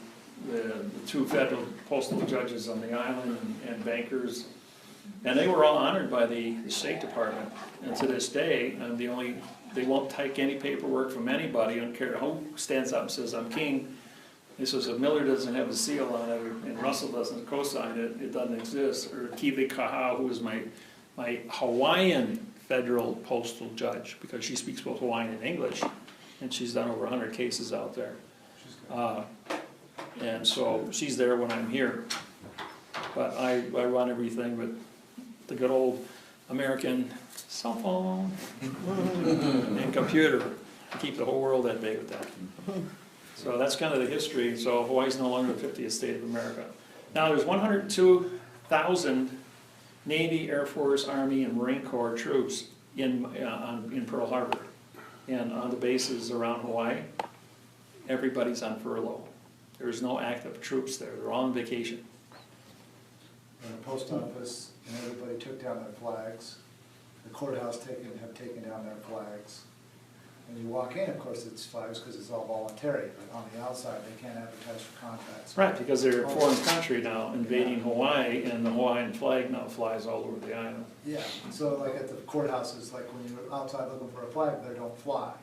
2 federal postal judges on the island and bankers. And they were all honored by the State Department. And to this day, they won't take any paperwork from anybody. I don't care who stands up and says, I'm king. He says, if Miller doesn't have a seal on it, and Russell doesn't co-sign it, it doesn't exist. Or Kiwi Kaha, who is my Hawaiian federal postal judge, because she speaks both Hawaiian and English, and she's done over 100 cases out there. And so she's there when I'm here. But I run everything with the good old American cell phone and computer to keep the whole world at bay with that. So that's kind of the history. So Hawaii's no longer the 50th state of America. Now there's 102,000 Navy, Air Force, Army, and Marine Corps troops in Pearl Harbor. And on the bases around Hawaii, everybody's on furlough. There's no active troops there, they're all on vacation. In the post office, and everybody took down their flags. The courthouse have taken down their flags. When you walk in, of course, it's flags because it's all voluntary, but on the outside, they can't advertise for contracts. Right, because they're a foreign country now invading Hawaii, and the Hawaiian flag now flies all over the island. Yeah, so like at the courthouses, like when you're outside looking for a flag, they don't fly.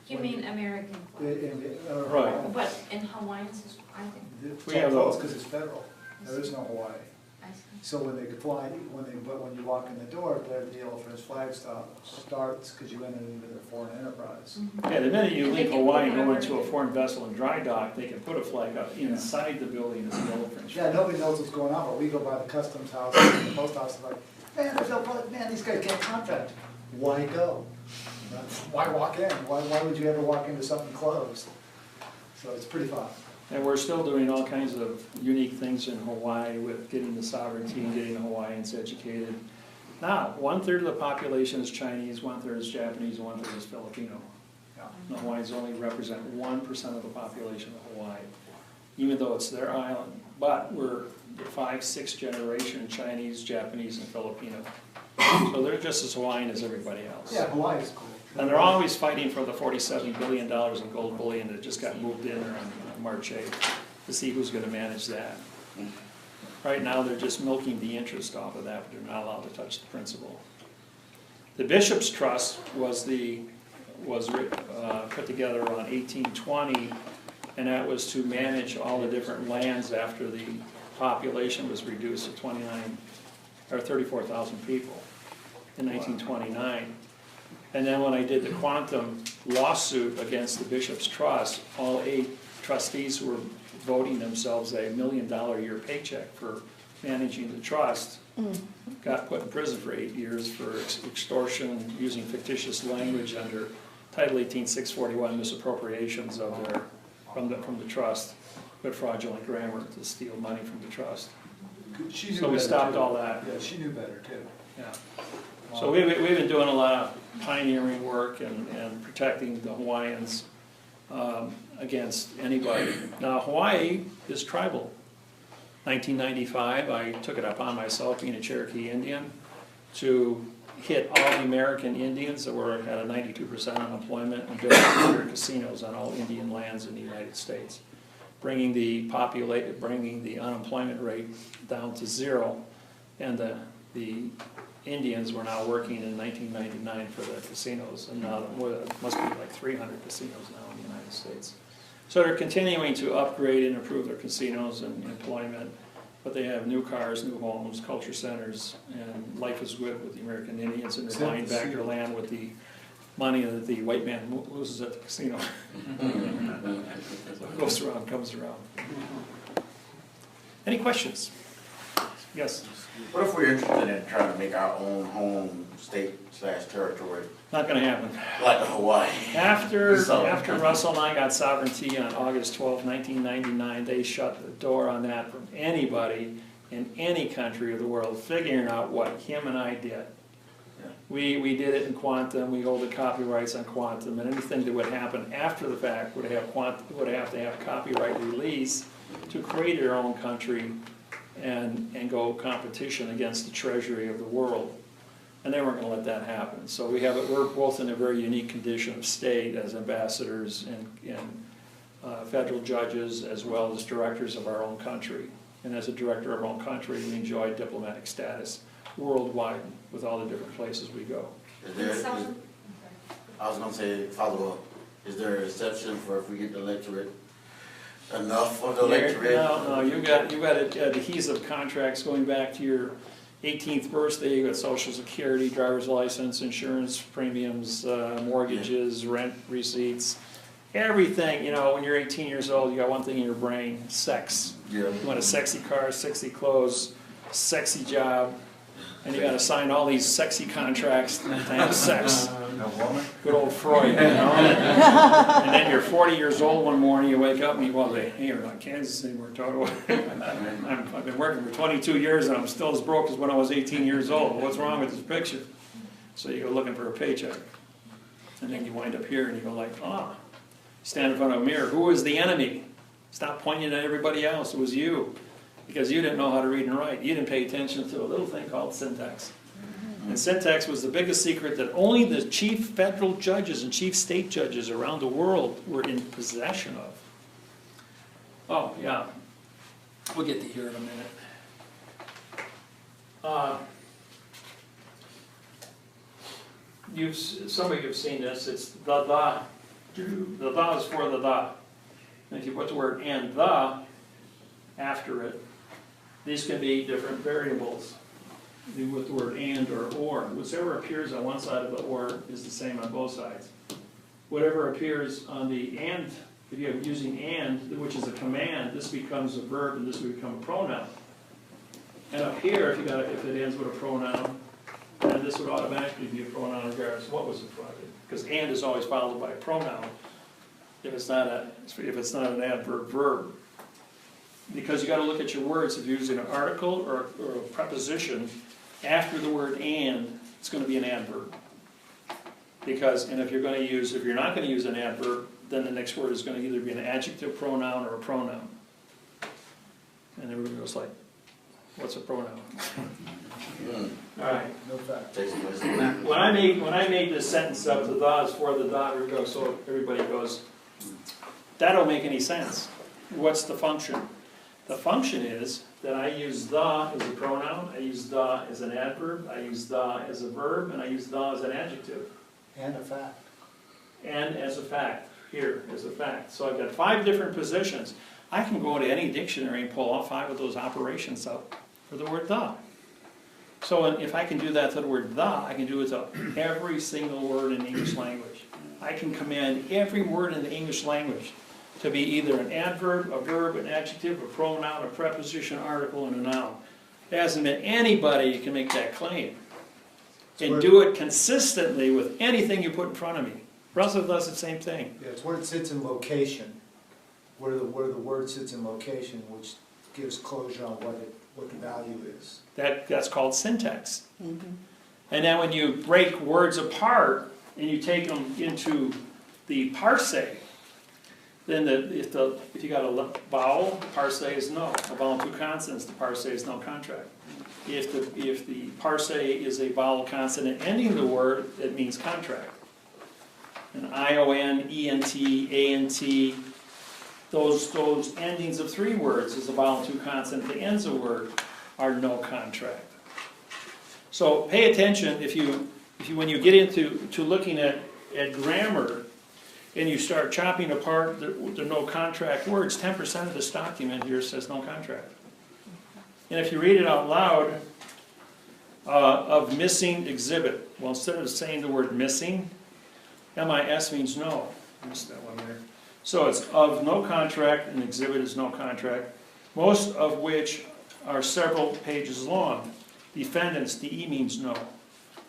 You mean American flag? Right. But in Hawaiians, I think, It's We have all those. because it's federal. There is no Hawaii. I see. So when they fly, but when you walk in the door, the elephant's flag starts because you enter into their foreign enterprise. Yeah, the minute you And they leave can Hawaii and put go whatever into a they- foreign vessel and dry dock, they can put a flag up inside the building as a yellow French Yeah, flag. nobody knows what's going on, but we go by the customs house and the post office is like, man, there's no flag, man, these guys can't contract. Why go? Why walk in? Why would you ever walk into something closed? So it's pretty fun. And we're still doing all kinds of unique things in Hawaii with getting the sovereignty and getting the Hawaiians educated. Now, 1/3 of the population is Chinese, 1/3 is Japanese, and 1/3 is Filipino. Yeah. The Hawaiians only represent 1% of the population of Hawaii, even though it's their island. But we're the 5th, 6th generation Chinese, Japanese, and Filipino. So they're just as Hawaiian as everybody else. Yeah, Hawaii's cool. And they're always fighting for the $47 billion in gold bullion that just got moved in there on March 8th to see who's gonna manage that. Right now, they're just milking the interest off of that, but they're not allowed to touch the principal. The Bishop's Trust was put together around 1820, and that was to manage all the different lands after the population was reduced to 34,000 people in 1929. And then when I did the quantum lawsuit against the Bishop's Trust, all 8 trustees who were voting themselves a $1 million a year paycheck for managing the trust got put in prison for 8 years for extortion, using fictitious language under Title 18, 641 misappropriations of from the trust, with fraudulent grammar to steal money from the trust. She knew So we better, stopped too. all that. Yeah, she knew better too. Yeah. So we've been doing a lot of pioneering work and protecting the Hawaiians against anybody. Now, Hawaii is tribal. 1995, I took it upon myself, being a Cherokee Indian, to hit all the American Indians that were at a 92% unemployment and build 100 casinos on all Indian lands in the United States, bringing the unemployment rate down to 0, and the Indians were now working in 1999 for the casinos, and now it must be like 300 casinos now in the United States. So they're continuing to upgrade and improve their casinos and employment, but they have new cars, new homes, culture centers, and life is good with the American Indians, and they're buying back their land with the money that the white man loses at the casino. So it goes around, comes around. Any questions? Yes? What if we're interested in trying to make our own home state/territory, Not gonna happen. like Hawaii? After So- Russell and I got sovereignty on August 12, 1999, they shut the door on that from anybody in any country of the world figuring out what him and I did. Yeah. We did it in quantum, we hold the copyrights on quantum, and anything that would happen after the fact would have to have copyright release to create your own country and go competition against the treasury of the world. And they weren't gonna let that happen. So we're both in a very unique condition of state as ambassadors and federal judges, as well as directors of our own country. And as a director of our own country, we enjoy diplomatic status worldwide with all the different places we go. I was gonna say, follow up, is there an exception for if we get the electorate, enough of the electorate? No, you got adhesive contracts going back to your 18th birthday. You got social security, driver's license, insurance premiums, mortgages, rent receipts, everything. You know, when you're 18 years old, you got one thing in your brain: sex. Yeah. You want a sexy car, sexy clothes, sexy job, And you gotta sign all these sexy contracts to have sex. No woman? Good old Freud, you know? And then you're 40 years old one morning, you wake up and you go, hey, you're not Kansas anymore, Toto. I've been working for 22 years and I'm still as broke as when I was 18 years old. What's wrong with this picture? So you go looking for a paycheck. And then you wind up here and you go like, stand in front of a mirror. Who is the enemy? Stop pointing at everybody else. It was you. Because you didn't know how to read and write. You didn't pay attention to a little thing called syntax. And syntax was the biggest secret that only the chief federal judges and chief state judges around the world were in possession of. Oh, yeah. We'll get to here in a minute. Some of you have seen this. It's the. The the is for the. And if you put the word and the after it, these can be different variables with the word and or. Whichever appears on one side of the or is the same on both sides. Whatever appears on the and, if you're using and, which is a command, this becomes a verb and this would become a pronoun. And up here, if it ends with a pronoun, then this would automatically be a pronoun regardless of what was in front of it. Because and is always followed by a pronoun if it's not an adverb verb. Because you got to look at your words. If you're using an article or a preposition after the word and, it's going to be an adverb. And if you're not going to use an adverb, then the next word is going to either be an adjective pronoun or a pronoun. And everybody goes like, what's a pronoun? All right. No fact. When I made this sentence up, the the is for the the, so everybody goes, that don't make any sense. What's the function? The function is that I use the as a pronoun, I use the as an adverb, I use the as a verb, and I use the as an adjective. And a fact. And as a fact, here as a fact. So I've got 5 different positions. I can go to any dictionary and pull all 5 of those operations up for the word the. So if I can do that to the word the, I can do it to every single word in the English language. I can command every word in the English language to be either an adverb, a verb, an adjective, a pronoun, a preposition, article, and a noun. There hasn't been anybody who can make that claim. And do it consistently with anything you put in front of me. Russell does the same thing. Yeah, it's where it sits in location, where the word sits in location, which gives closure on what the value is. That's called syntax. Mm-hmm. And then when you break words apart and you take them into the parse, then if you got a vowel, the parse is no. A vowel and 2 consonants, the parse is no contract. If the parse is a vowel consonant ending the word, it means contract. And ION, ENT, ANT, those endings of 3 words is a vowel and 2 consonant that ends a word are no contract. So pay attention when you get into looking at grammar and you start chopping apart the no contract words, 10% of this document here says no contract. And if you read it out loud, of missing exhibit, well, instead of saying the word missing, MIS means no. I missed that one there. So it's of no contract, and exhibit is no contract, most of which are several pages long. Defendants, DE means no.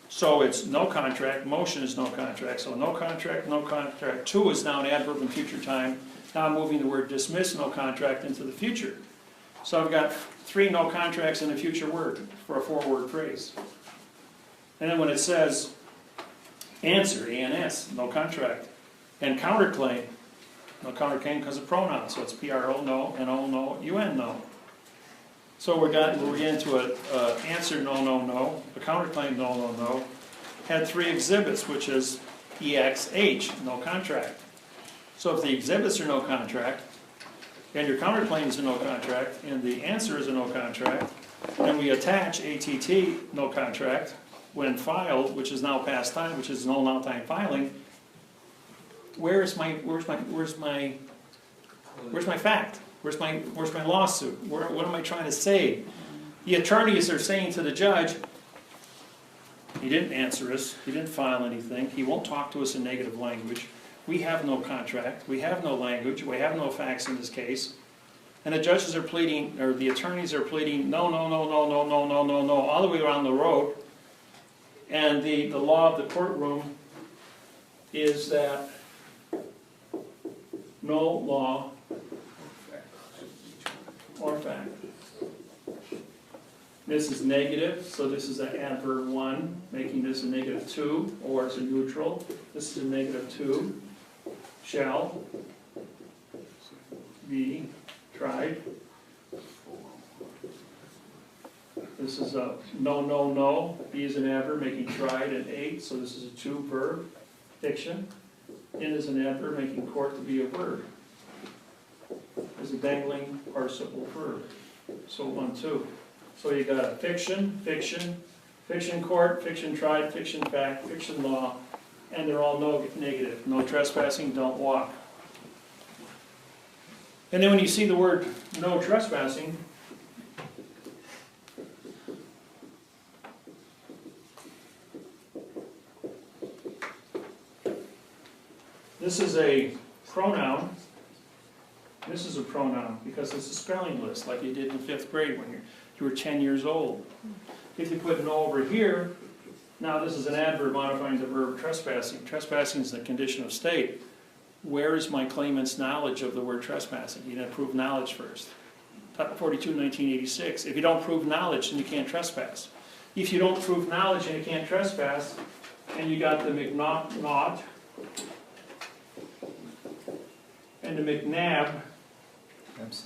So it's no contract, motion is no contract. So no contract, no contract. 2 is now an adverb in future time. Now I'm moving the word dismiss, no contract, into the future. So I've got 3 no contracts in a future word for a 4-word phrase. And then when it says answer, ANS, no contract, and counterclaim, no counterclaim because of pronouns. So it's PRO, no, NO, no, UN, no. So we're getting to an answer, no, no, no, a counterclaim, no, no, no. Had 3 exhibits, which is EXH, no contract. So if the exhibits are no contract, and your counterclaim is a no contract, and the answer is a no contract, and we attach ATT, no contract, when filed, which is now past time, which is no now time filing, where's my fact? Where's my lawsuit? What am I trying to say? The attorneys are saying to the judge, he didn't answer us, he didn't file anything, he won't talk to us in negative language, we have no contract, we have no language, we have no facts in this case, And the judges are pleading, or the attorneys are pleading, no, no, no, no, no, no, no, no, no, all the way around the road. And the law of the courtroom is that no law or fact. This is negative, so this is an adverb 1, making this a negative 2, or it's a neutral. This is a negative 2. Shall be tried. This is a no, no, no. Be is an adverb, making tried an 8, so this is a 2 verb. Fiction. In is an adverb, making court to be a verb. Is a dangling participle verb. So 1, 2. So you got a fiction, fiction, fiction court, fiction tried, fiction fact, fiction law, and they're all negative. No trespassing, don't walk. And then when you see the word no trespassing, this is a pronoun. This is a pronoun because it's a spelling list like you did in 5th grade when you were 10 years old. If you put no over here, now this is an adverb modifying the verb trespassing. Trespassing is the condition of state. Where is my claimant's knowledge of the word trespassing? You gotta prove knowledge first. Title 42, 1986. If you don't prove knowledge, then you can't trespass. If you don't prove knowledge and you can't trespass, and you got the McNaught and the McNabb, MC.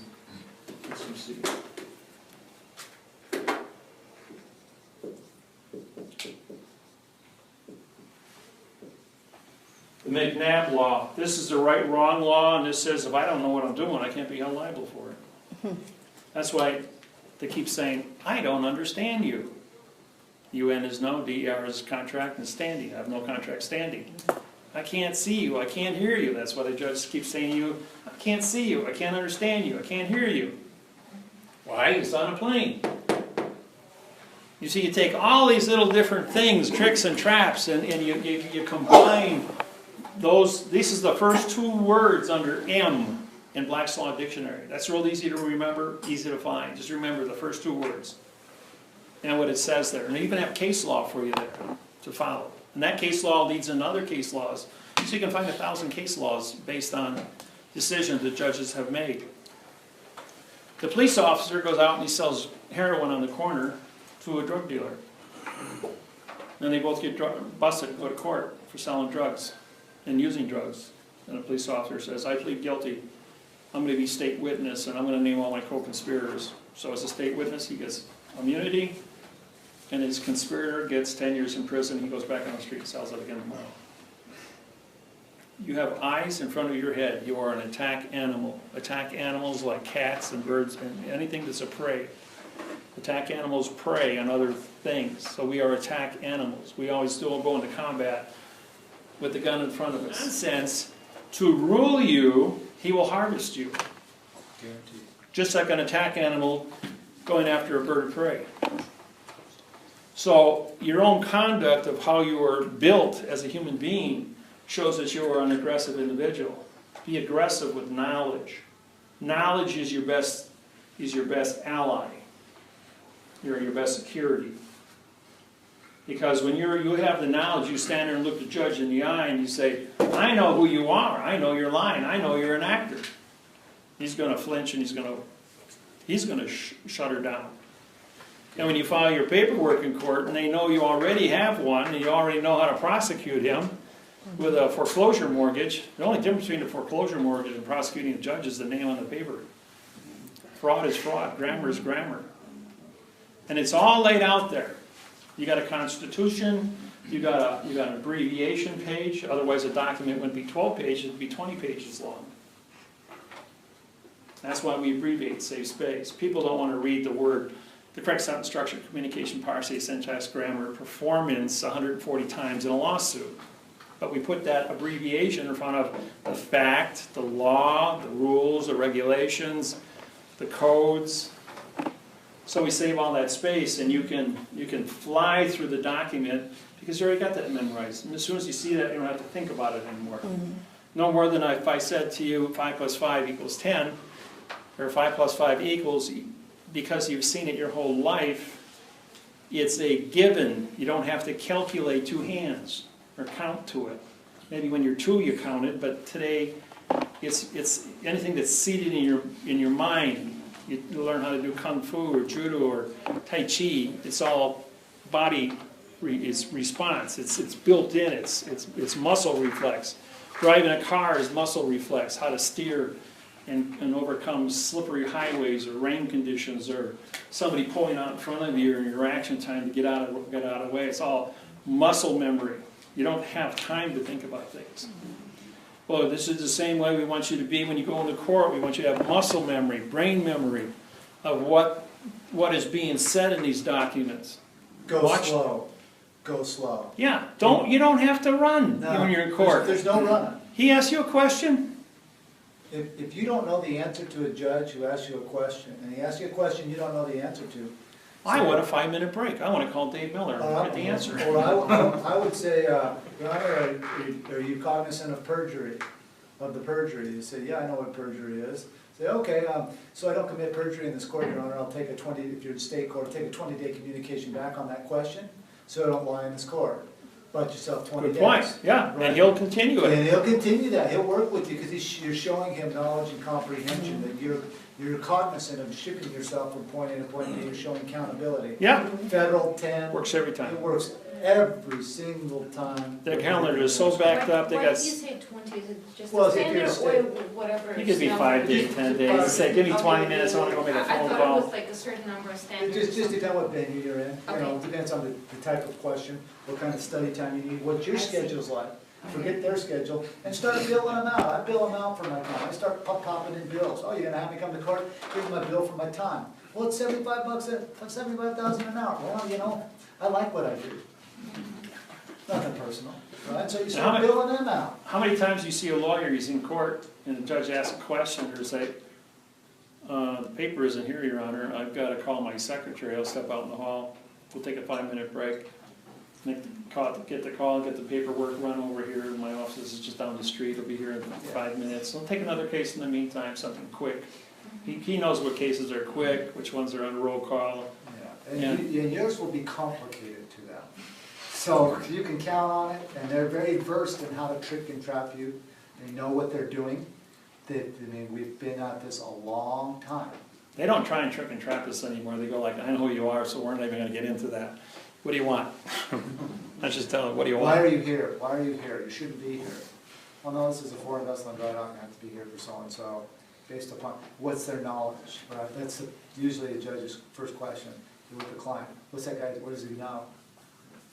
The McNabb law. This is the right-wrong law, and this says if I don't know what I'm doing, I can't be held liable for it. That's why they keep saying, I don't understand you. UN is no, DER is contract, and standing. I have no contract standing. I can't see you, I can't hear you. That's why the judge keeps saying to you, I can't see you, I can't understand you, I can't hear you. Why? It's on a plane. You see, you take all these little different things, tricks and traps, and you combine those. This is the first 2 words under M in Black's Law Dictionary. That's real easy to remember, easy to find. Just remember the first 2 words and what it says there. And they even have case law for you there to follow. And that case law leads into other case laws. So you can find 1,000 case laws based on decisions that judges have made. The police officer goes out and he sells heroin on the corner to a drug dealer. Then they both get busted and go to court for selling drugs and using drugs. And the police officer says, I plead guilty. I'm going to be state witness and I'm going to name all my co-conspirators. So as a state witness, he gets immunity. And his conspirator gets 10 years in prison. He goes back on the street and sells it again tomorrow. You have eyes in front of your head. You are an attack animal. Attack animals like cats and birds and anything that's a prey. Attack animals prey on other things. So we are attack animals. We always still go into combat with the gun in front of us. In a sense, to rule you, he will harvest you. Guaranteed. Just like an attack animal going after a bird of prey. So your own conduct of how you are built as a human being shows that you are an aggressive individual. Be aggressive with knowledge. Knowledge is your best ally. You're your best security. Because when you have the knowledge, you stand there and look the judge in the eye and you say, I know who you are. I know you're lying. I know you're an actor. He's going to flinch and he's going to shut her down. And when you file your paperwork in court and they know you already have one and you already know how to prosecute him with a foreclosure mortgage, the only difference between a foreclosure mortgage and prosecuting a judge is the name on the paper. Fraud is fraud. Grammar is grammar. And it's all laid out there. You got a constitution, you got an abbreviation page, otherwise a document wouldn't be 12 pages, it'd be 20 pages long. That's why we abbreviate, save space. People don't want to read the correct sentence structure, communication, parse, syntax, grammar, performance 140 times in a lawsuit. But we put that abbreviation in front of the fact, the law, the rules, the regulations, the codes. So we save all that space and you can fly through the document because you already got that memorized. And as soon as you see that, you don't have to think about it anymore. Mm-hmm. No more than if I said to you 5 + 5 = 10, or 5 plus 5 equals, because you've seen it your whole life, it's a given. You don't have to calculate two hands or count to it. Maybe when you're 2 you count it, but today it's anything that's seated in your mind. You learn how to do kung fu or judo or tai chi. It's all body response. It's built in. It's muscle reflex. Driving a car is muscle reflex. How to steer and overcome slippery highways or rain conditions or somebody pulling out in front of you or your reaction time to get out of the way. It's all muscle memory. You don't have time to think about things. Well, this is the same way we want you to be when you go into court. We want you to have muscle memory, brain memory of what is being said in these documents. Go slow. Go slow. Yeah, you don't have to run when you're in court. There's no running. He asks you a question. If you don't know the answer to a judge who asks you a question, and he asks you a question you don't know the answer to. I want a 5-minute break. I want to call Dave Miller and get the answer. Or I would say, Your Honor, are you cognizant of perjury, of the perjury? You say, yeah, I know what perjury is. Say, okay, so I don't commit perjury in this court, Your Honor, I'll take if you're in state court, take a 20-day communication back on that question, so I don't lie in this court. But yourself 20 days. Good point, yeah, Right. and he'll continue it. And he'll continue that, he'll work with you, because you're showing him knowledge and comprehension, that you're cognizant of shipping yourself from point A to point B, you're showing accountability. Yeah, Federal 10. works every time. It works every single time. Their calendar is so backed up, they Why got, do you say 20, is it just Well, a if standard you're or whatever? it could be number? 5 days, 10 days, say, give me 20 minutes, I want to go make a I phone thought it call. was like a certain number of It standards. just depends what venue you're in, you know, Okay. it depends on the type of question, what kind of study time you need, what your I see. schedule's like. Forget their schedule, and start billing them out. I bill them out for my time. I start popping in bills. Oh, you're gonna have me come to court? Here's my bill for my time. Well, it's $75,000 an hour. Well, you know, I like what I do. Nothing personal, right? So you start billing them out. How many times do you see a lawyer, he's in court, and the judge asks a question, or say, the paper isn't here, Your Honor, I've got to call my secretary, I'll step out in the hall, we'll take a 5-minute break, get the call, get the paperwork, run over here, my office is just down the street, I'll be here in 5 minutes, I'll take another case in the meantime, something quick. He knows what cases are quick, which ones are on roll call. Yeah. And yours will be complicated to them. So you can count on it, and they're very versed in how to trick and trap you. They know what they're doing. We've been at this a long time. They don't try and trick and trap us anymore, they go like, I know who you are, so we're not even going to get into that. What do you want? Let's just tell them, what do you want? Why are you here? Why are you here? You shouldn't be here. Well, no, this is a foreign vessel, and I don't have to be here for so-and-so, based upon what's their knowledge, right? That's usually a judge's first question with the client. What's that guy, what does he know?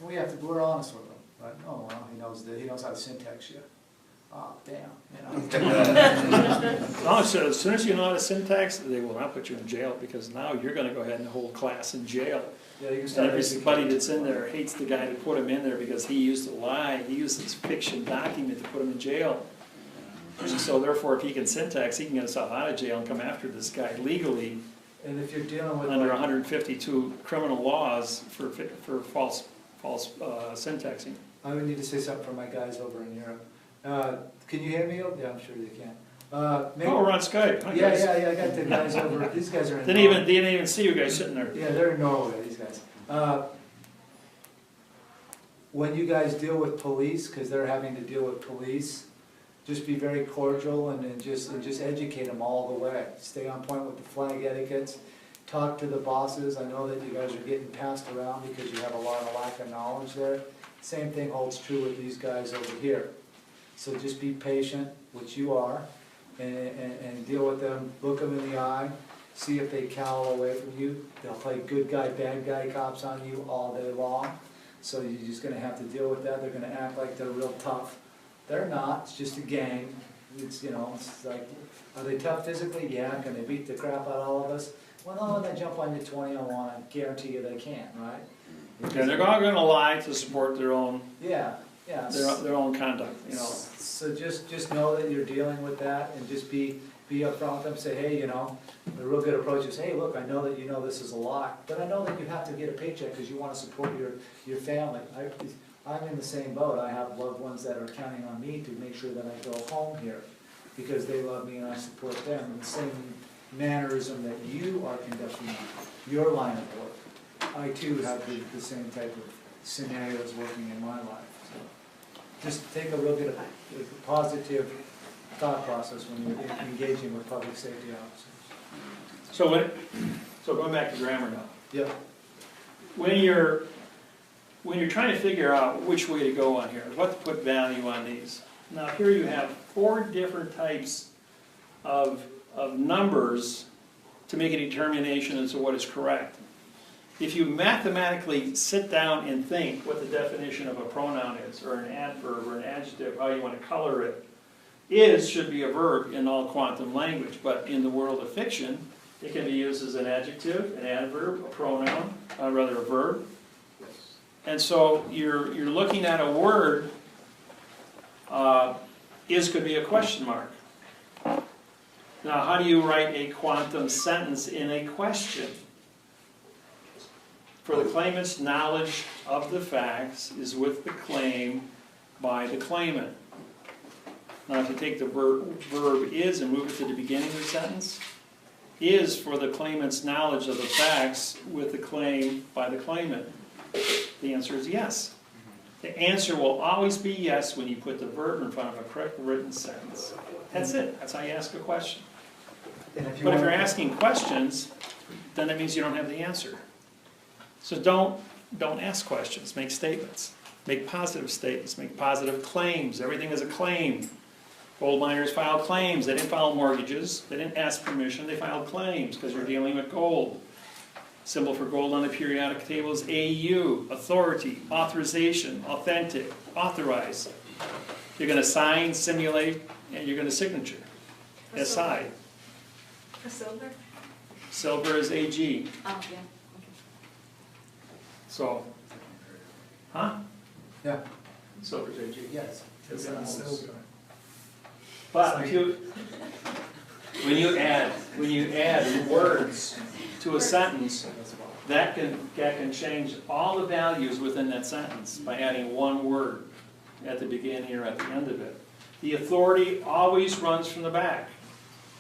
And we're honest with him, right? Oh, well, he knows how to syntax you. Oh, damn, you know. As soon as you know how to syntax, they will not put you in jail, because now you're going to go ahead and hold class in jail. Yeah, you can And start everybody that's in there hates the guy that put him in there because he used to lie. He used this fiction document to put him in jail. So therefore, if he can syntax, he can get himself out of jail and come after this guy legally And if you're dealing with under like, 152 criminal laws for false syntaxing. I would need to say something for my guys over in Europe. Can you hear me? Yeah, I'm sure you can. Maybe, Oh, we're on Skype. Hi, guys. yeah, I got the guys over. These guys are in Didn't even see you guys sitting there. Yeah, they're in Norway, these guys. When you guys deal with police, because they're having to deal with police, just be very cordial and just educate them all the way. Stay on point with the flag etiquettes. Talk to the bosses. I know that you guys are getting passed around because you have a lot of lack of knowledge there. Same thing holds true with these guys over here. So just be patient, which you are, and deal with them, look them in the eye, see if they cower away from you. They'll play good guy, bad guy cops on you all day long. So you're just gonna have to deal with that. They're gonna act like they're real tough. They're not, it's just a gang. It's, you know, it's like, are they tough physically? Yeah. Can they beat the crap out of all of us? Well, no, when they jump on you 20-on-1, I guarantee you they can't, right? Okay, they're not going to lie to support their own Yeah. their own conduct. You know. So just know that you're dealing with that, and just be upfront with them. Say, hey, you know, the real good approach is, hey, look, I know that you know this is a lie, but I know that you have to get a paycheck because you want to support your family. I'm in the same boat. I have loved ones that are counting on me to make sure that I go home here because they love me and I support them. And the mannerism that you are conducting your line of work. I too have the same type of scenarios working in my life. So just take a real good positive thought process when you're engaging with public safety officers. So going back to grammar now. Yep. When you're trying to figure out which way to go on here, what to put value on these. Now here you have 4 different types of numbers to make a determination as to what is correct. If you mathematically sit down and think what the definition of a pronoun is, or an adverb, or an adjective, how you want to color it, should be a verb in all quantum language, but in the world of fiction, it can be used as an adjective, an adverb, a pronoun, rather a verb. And so you're looking at a word, could be a question mark. Now, how do you write a quantum sentence in a question? For the claimant's knowledge of the facts is with the claim by the claimant. Now, if you take the verb is and move it to the beginning of the sentence, is for the claimant's knowledge of the facts with the claim by the claimant. The answer is yes. The answer will always be yes when you put the verb in front of a correct written sentence. That's it. That's how you ask a question. But if you're asking questions, then that means you don't have the answer. So don't ask questions. Make statements. Make positive statements. Make positive claims. Everything is a claim. Gold miners filed claims. They didn't file mortgages. They didn't ask permission. They filed claims because you're dealing with gold. Symbol for gold on the periodic table is AU, authority, authorization, authentic, authorize. You're going to sign, simulate, and you're going to signature. SI. For silver? Silver is AG. Oh, yeah. Okay. So, huh? Yeah. Silver's AG. Yes. But if when you add words to a sentence, that can change all the values within that sentence by adding one word at the beginning or at the end of it. The authority always runs from the back.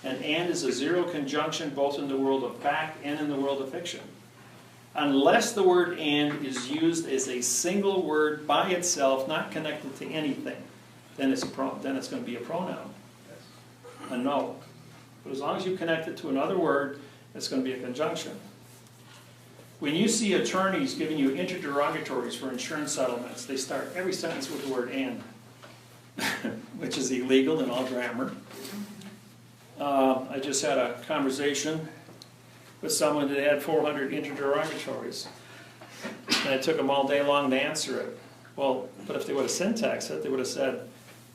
And is a zero conjunction both in the world of fact and in the world of fiction. Unless the word and is used as a single word by itself, not connected to anything, then it's going to be a pronoun, a no. But as long as you connect it to another word, it's going to be a conjunction. When you see attorneys giving you interrogatories for insurance settlements, they start every sentence with the word and, which is illegal in all grammar. I just had a conversation with someone that had 400 interrogatories, and it took them all day long to answer it. Well, but if they would have syntaxed it, they would have said,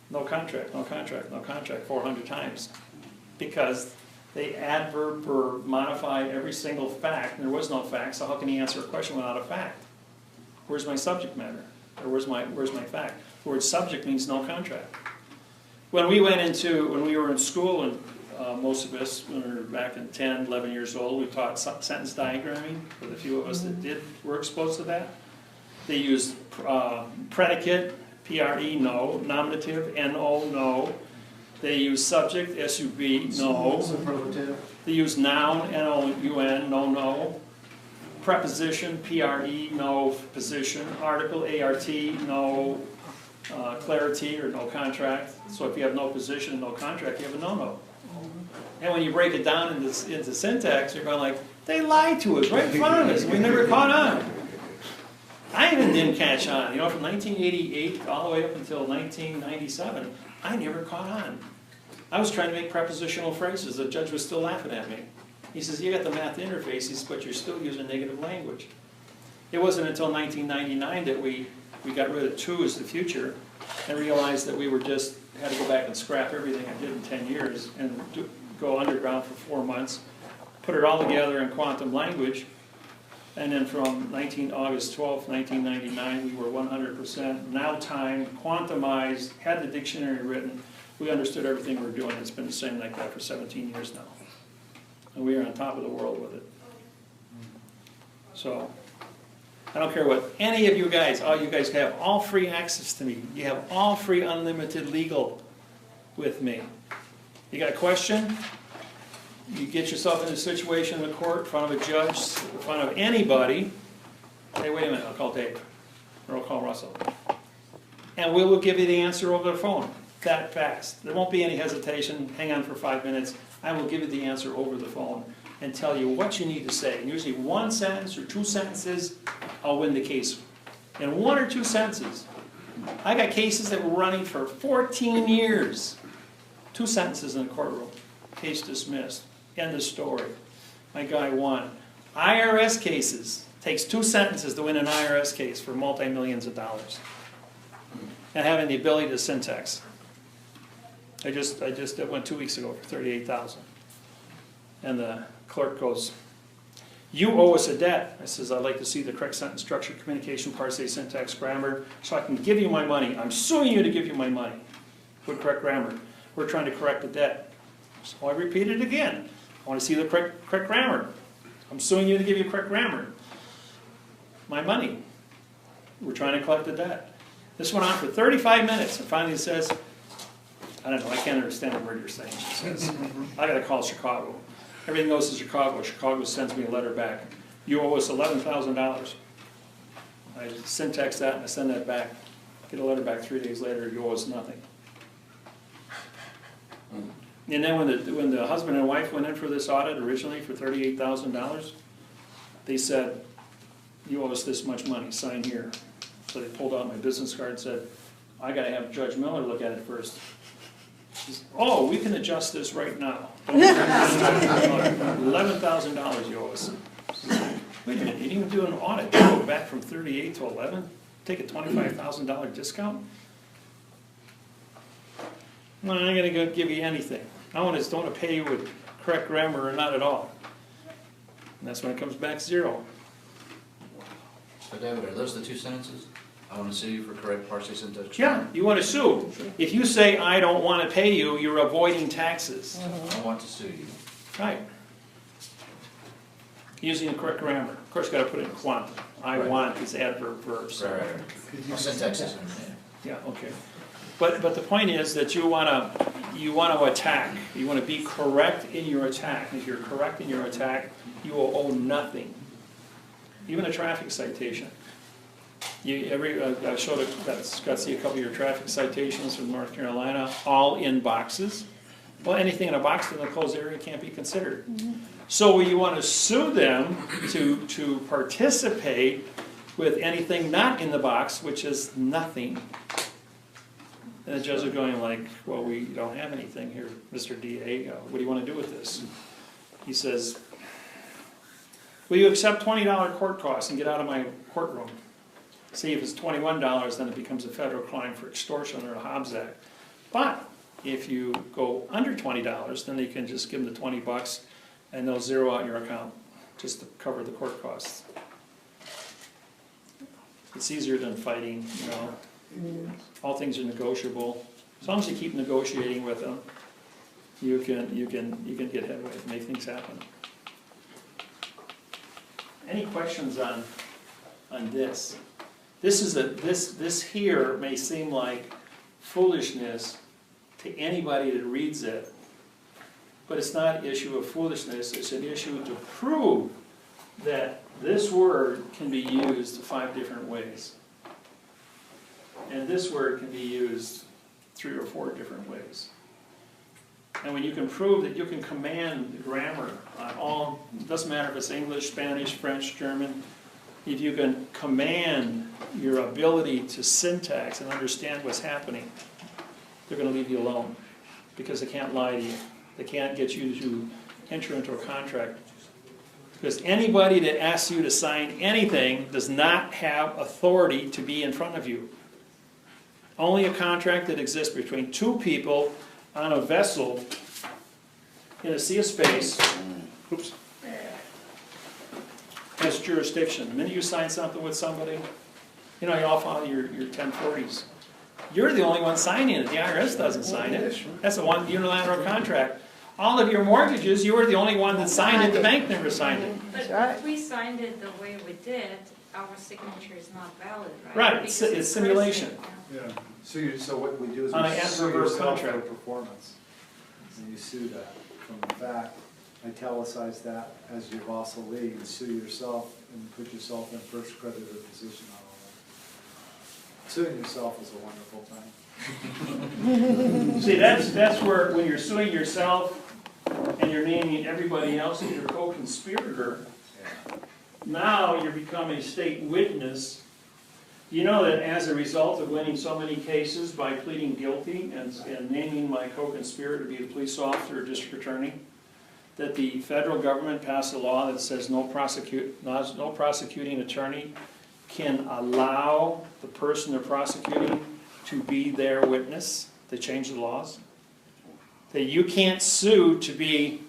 no contract, no contract, no contract 400 times, because they adverb, verb, modified every single fact, and there was no fact, so how can he answer a question without a fact? Where's my subject matter? Or where's my fact? The word subject means no contract. When we were in school, and most of us, when we were back in 10, 11 years old, we taught sentence diagramming, for the few of us that were exposed to that. They used predicate, P-R-E, no, nominative, N-O, no. They use subject, S-U-B, no. Superlative. They use noun, N-O-U-N, no, no. Preposition, P-R-E, no position. Article, A-R-T, no clarity or no contract. So if you have no position, no contract, you have a no-no. And when you break it down into syntax, you're going like, they lied to us right in front of us. We never caught on. I even didn't catch on. From 1988 all the way up until 1997, I never caught on. I was trying to make prepositional phrases. The judge was still laughing at me. He says, you got the math interfaces, but you're still using negative language. It wasn't until 1999 that we got rid of to as the future and realized that we had to go back and scrap everything I did in 10 years and go underground for 4 months, put it all together in quantum language, and then from August 12th, 1999, we were 100% now time, quantumized, had the dictionary written. We understood everything we were doing. It's been the same like that for 17 years now. And we are on top of the world with it. So, I don't care what any of you guys, all you guys have all free access to me. You have all free unlimited legal with me. You got a question? you get yourself in a situation in the court, in front of a judge, in front of anybody, hey, wait a minute, I'll call Dave, or I'll call Russell. And we will give you the answer over the phone, that fast. There won't be any hesitation, hang on for 5 minutes. I will give you the answer over the phone and tell you what you need to say. And usually 1 sentence or 2 sentences, I'll win the case. In 1 or 2 sentences. I got cases that were running for 14 years. 2 sentences in the courtroom. Case dismissed. End of story. My guy won. IRS cases. Takes 2 sentences to win an IRS case for multi-millions of dollars. And having the ability to syntax. I just went 2 weeks ago for $38,000. And the clerk goes, you owe us a debt. I says, I'd like to see the correct sentence structure, communication, parsing, syntax, grammar, so I can give you my money. I'm suing you to give you my money. Good correct grammar. We're trying to correct the debt. So I repeat it again. I want to see the correct grammar. I'm suing you to give you correct grammar. My money. We're trying to collect the debt. This went on for 35 minutes, and finally it says, I don't know, I can't understand a word you're saying, she says. I got to call Chicago. Everything goes to Chicago. Chicago sends me a letter back. You owe us $11,000. I syntax that and I send that back. Get a letter back 3 days later, you owe us nothing. And then when the husband and wife went in for this audit originally for $38,000, they said, you owe us this much money, sign here. So they pulled out my business card and said, I got to have Judge Miller look at it first. Says, oh, we can adjust this right now. $11,000 you owe us. Wait a minute, you didn't even do an audit. You go back from 38 to 11? Take a $25,000 discount? No, I'm not going to give you anything. I don't want to pay you with correct grammar or not at all. And that's when it comes back 0. So David, are those the 2 sentences? I want to sue you for correct parsing, syntax. Yeah, you want to sue. If you say, I don't want to pay you, you're avoiding taxes. I want to sue you. Right. Using the correct grammar. Of course, you got to put it in quant. I Right. want is adverb verbs. Right. Well, syntax is, Yeah, okay. But the point is that you want to attack. You want to be correct in your attack. And if you're correct in your attack, you will owe nothing. Even a traffic citation. I showed got to see a couple of your traffic citations from North Carolina, all in boxes. Well, anything in a box in the closed area can't be considered. So you want to sue them to participate with anything not in the box, which is nothing. And the judge is going like, well, we don't have anything here, Mr. DA. What do you want to do with this? He says, will you accept $20 court costs and get out of my courtroom? See, if it's $21, then it becomes a federal crime for extortion under the Hobbs Act. But if you go under $20, then you can just give them the $20 and they'll zero out your account just to cover the court costs. It's easier than fighting, you know. All things are negotiable. As long as you keep negotiating with them, you can get headway and make things happen. Any questions on this? This here may seem like foolishness to anybody that reads it, but it's not an issue of foolishness. It's an issue to prove that this word can be used 5 different ways. And this word can be used 3 or 4 different ways. And when you can prove that you can command the grammar on all, it doesn't matter if it's English, Spanish, French, German, if you can command your ability to syntax and understand what's happening, they're going to leave you alone because they can't lie to you. They can't get you to enter into a contract. Because anybody that asks you to sign anything does not have authority to be in front of you. Only a contract that exists between 2 people on a vessel in a sea of space, oops, has jurisdiction. The minute you sign something with somebody, you know, you all follow your 1040s. You're the only one signing it. The IRS doesn't sign it. That's a one unilateral contract. All of your mortgages, you were the only one that signed it. The bank never signed it. But right. if we signed it the way we did, our signature is not valid, right? Right, Because it's simulation. person, Yeah. So what we do is On we an sue adverb yourself for contract. performance. And you sue that from the fact italicize that as your boss will leave, sue yourself and put yourself in first creditor position on all that. Suing yourself is a wonderful thing. See, that's where, when you're suing yourself and you're naming everybody else as your co-conspirator, now you become a state witness. You know that as a result of winning so many cases by pleading guilty and naming my co-conspirator to be the police officer or district attorney, that the federal government passed a law that says no prosecuting attorney can allow the person they're prosecuting to be their witness. They changed the laws. That you can't sue to be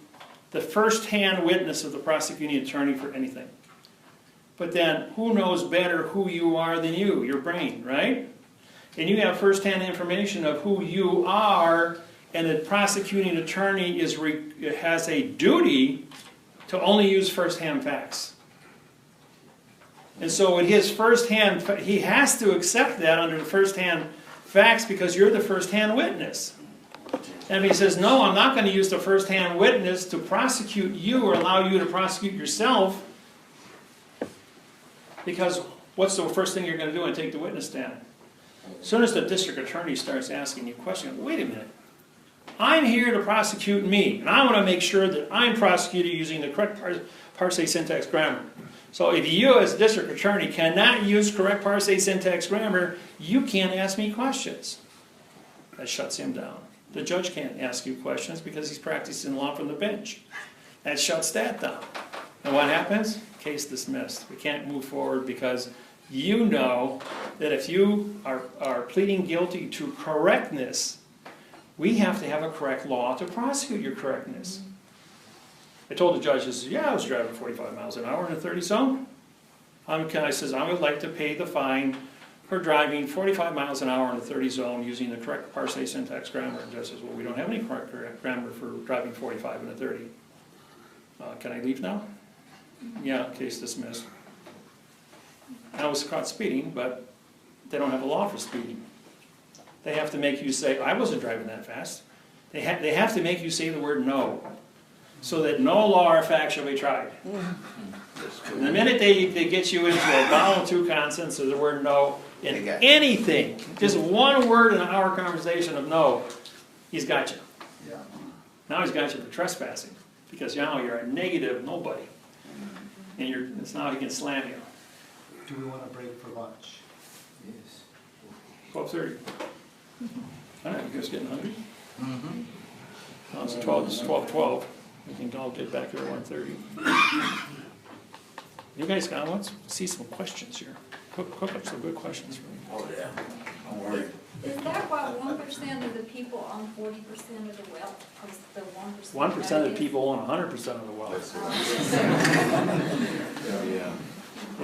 the first-hand witness of the prosecuting attorney for anything. But then, who knows better who you are than you? Your brain, right? And you have first-hand information of who you are, and the prosecuting attorney has a duty to only use first-hand facts. And so with his first-hand, he has to accept that under the first-hand facts because you're the first-hand witness. And if he says, no, I'm not going to use the first-hand witness to prosecute you or allow you to prosecute yourself, because what's the first thing you're going to do and take the witness stand? As soon as the district attorney starts asking you questions, wait a minute. I'm here to prosecute me, and I want to make sure that I'm prosecuted using the correct parse syntax grammar. So if you as district attorney cannot use correct parse syntax grammar, you can't ask me questions. That shuts him down. The judge can't ask you questions because he's practicing law from the bench. That shuts that down. And what happens? Case dismissed. We can't move forward because you know that if you are pleading guilty to correctness, we have to have a correct law to prosecute your correctness. I told the judge, I said, yeah, I was driving 45 miles an hour in a 30 zone. I says, I would like to pay the fine for driving 45 miles an hour in a 30 zone using the correct parse syntax grammar. And the judge says, well, we don't have any correct grammar for driving 45 in a 30. Can I leave now? Yeah, case dismissed. I was caught speeding, but they don't have a law for speeding. They have to make you say, I wasn't driving that fast. They have to make you say the word no, so that no law or fact shall be tried. And the minute they get you into a vowel of two consonants or the word no in anything, just one word in our conversation of no, he's got you. Yeah. Now he's got you for trespassing, because now you're a negative nobody. And it's now he can slam you. Do we want to break for lunch? Yes. 12:30. All right, you guys getting hungry? Mm-hmm. No, it's 12:12. We can all get back here at 1:30. You guys got one? See some questions here. Cook up some good questions for me. Oh, yeah. Don't worry. Is that why 1% of the people own 40% of the wealth? Because the 1%. 1% of the people own 100% of the wealth. Yeah.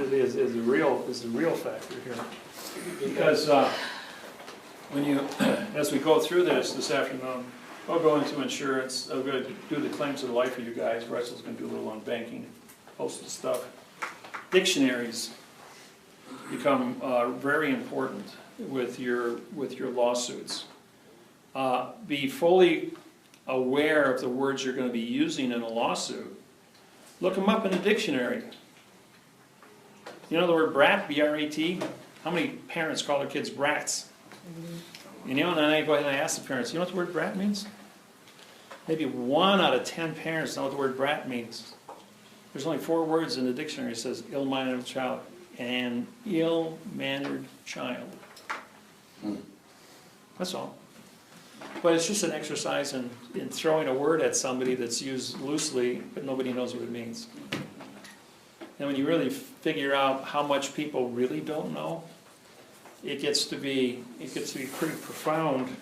It is a real factor here. Because when you, as we go through this afternoon, I'll go into insurance. I'm going to do the claims of the life of you guys. Russell's going to do a little on banking, host of stuff. Dictionaries become very important with your lawsuits. Be fully aware of the words you're going to be using in a lawsuit. Look them up in the dictionary. You know the word brat, B-R-A-T? How many parents call their kids brats? You know, and then I go ahead and I ask the parents, you know what the word brat means? Maybe 1 out of 10 parents know what the word brat means. There's only 4 words in the dictionary that says ill-mannered child. An ill-mannered child. That's all. But it's just an exercise in throwing a word at somebody that's used loosely, but nobody knows what it means. And when you really figure out how much people really don't know, it gets to be pretty profound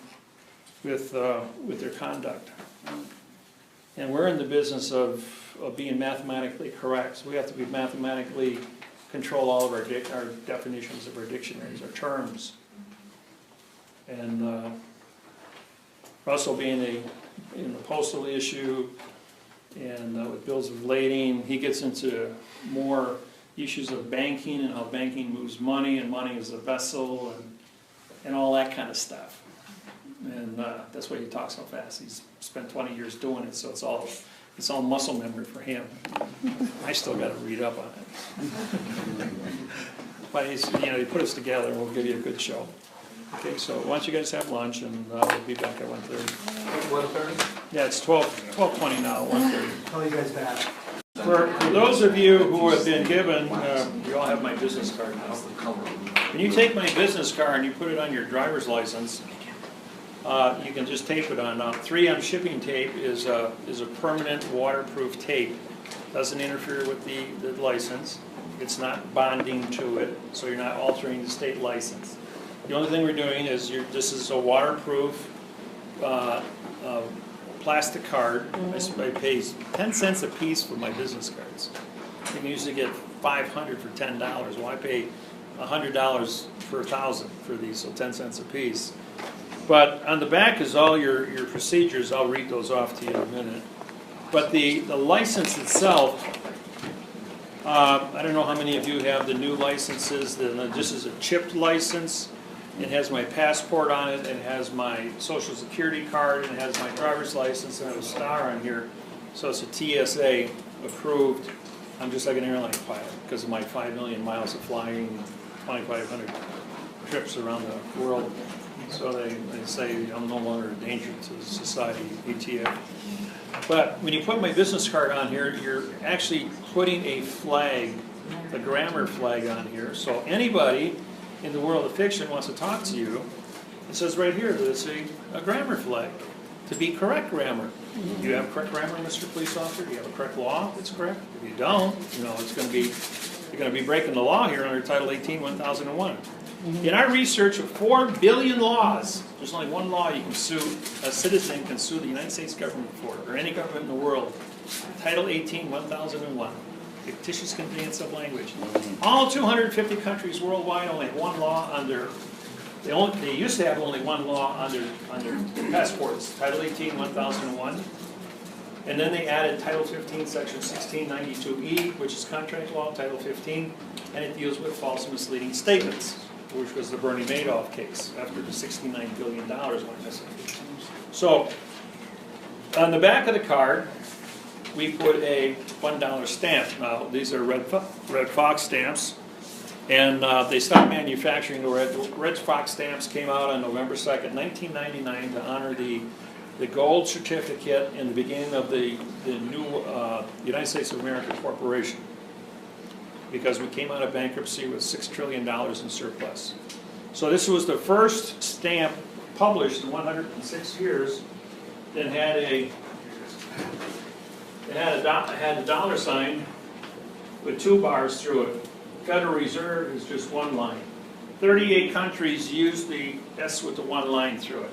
with their conduct. And we're in the business of being mathematically correct, so we have to be mathematically control all of our definitions of our dictionaries, our terms. And Russell being in the postal issue and with bills of lading, he gets into more issues of banking and how banking moves money, and money is a vessel, and all that kind of stuff. And that's why he talks so fast. He's spent 20 years doing it, so It's all muscle memory for him. I still got to read up on it. But he's, he put us together, and we'll give you a good show. Okay, so why don't you guys have lunch, and we'll be back at 1:30. 1:30? Yeah, it's 12:20 now, 1:30. Call you guys back. For those of you who have been given, you all have my business card now. When you take my business card and you put it on your driver's license, you can just tape it on. Now, 3M shipping tape is a permanent waterproof tape. Doesn't interfere with the license. It's not bonding to it, so you're not altering the state license. The only thing we're doing is this is a waterproof plastic card. I pay 10 cents a piece for my business cards. You can usually get 500 for $10. Well, I pay $100 for 1,000 for these, so 10 cents a piece. But on the back is all your procedures. I'll read those off to you in a minute. But the license itself, I don't know how many of you have the new licenses. This is a chipped license. It has my passport on it, it has my social security card, and it has my driver's license, and I have a star on here. So it's a TSA approved. I'm just like an airline pilot because of my 5 million miles of flying, 2,500 trips around the world. So they say I'm no longer a danger to society, ETF. But when you put my business card on here, you're actually putting a flag, the grammar flag on here. So anybody in the world of fiction wants to talk to you, it says right here that it's a grammar flag. To be correct grammar. Do you have correct grammar, Mr. Police Officer? Do you have a correct law that's correct? If you don't, it's going to be, you're going to be breaking the law here under Title 18, 1001. In our research of 4 billion laws, there's only one law you can sue, a citizen can sue the United States government for, or any government in the world. Title 18, 1001. Fictitious conveyance of language. All 250 countries worldwide only have one law under, they used to have only one law under passports, Title 18, 1001. And then they added Title 15, Section 1692E, which is contract law, Title 15, and it deals with false and misleading statements, which was the Bernie Madoff case after the $69 billion went missing. So, on the back of the card, we put a $1 stamp. Now, these are Red Fox stamps, and they stopped manufacturing the Red Fox stamps. Came out on November 2nd, 1999, to honor the Gould certificate in the beginning of the new United States of America Corporation, because we came out of bankruptcy with $6 trillion in surplus. So this was the first stamp published in 106 years that had a dollar sign with 2 bars through it. Federal Reserve is just 1 line. 38 countries use the S with the 1 line through it.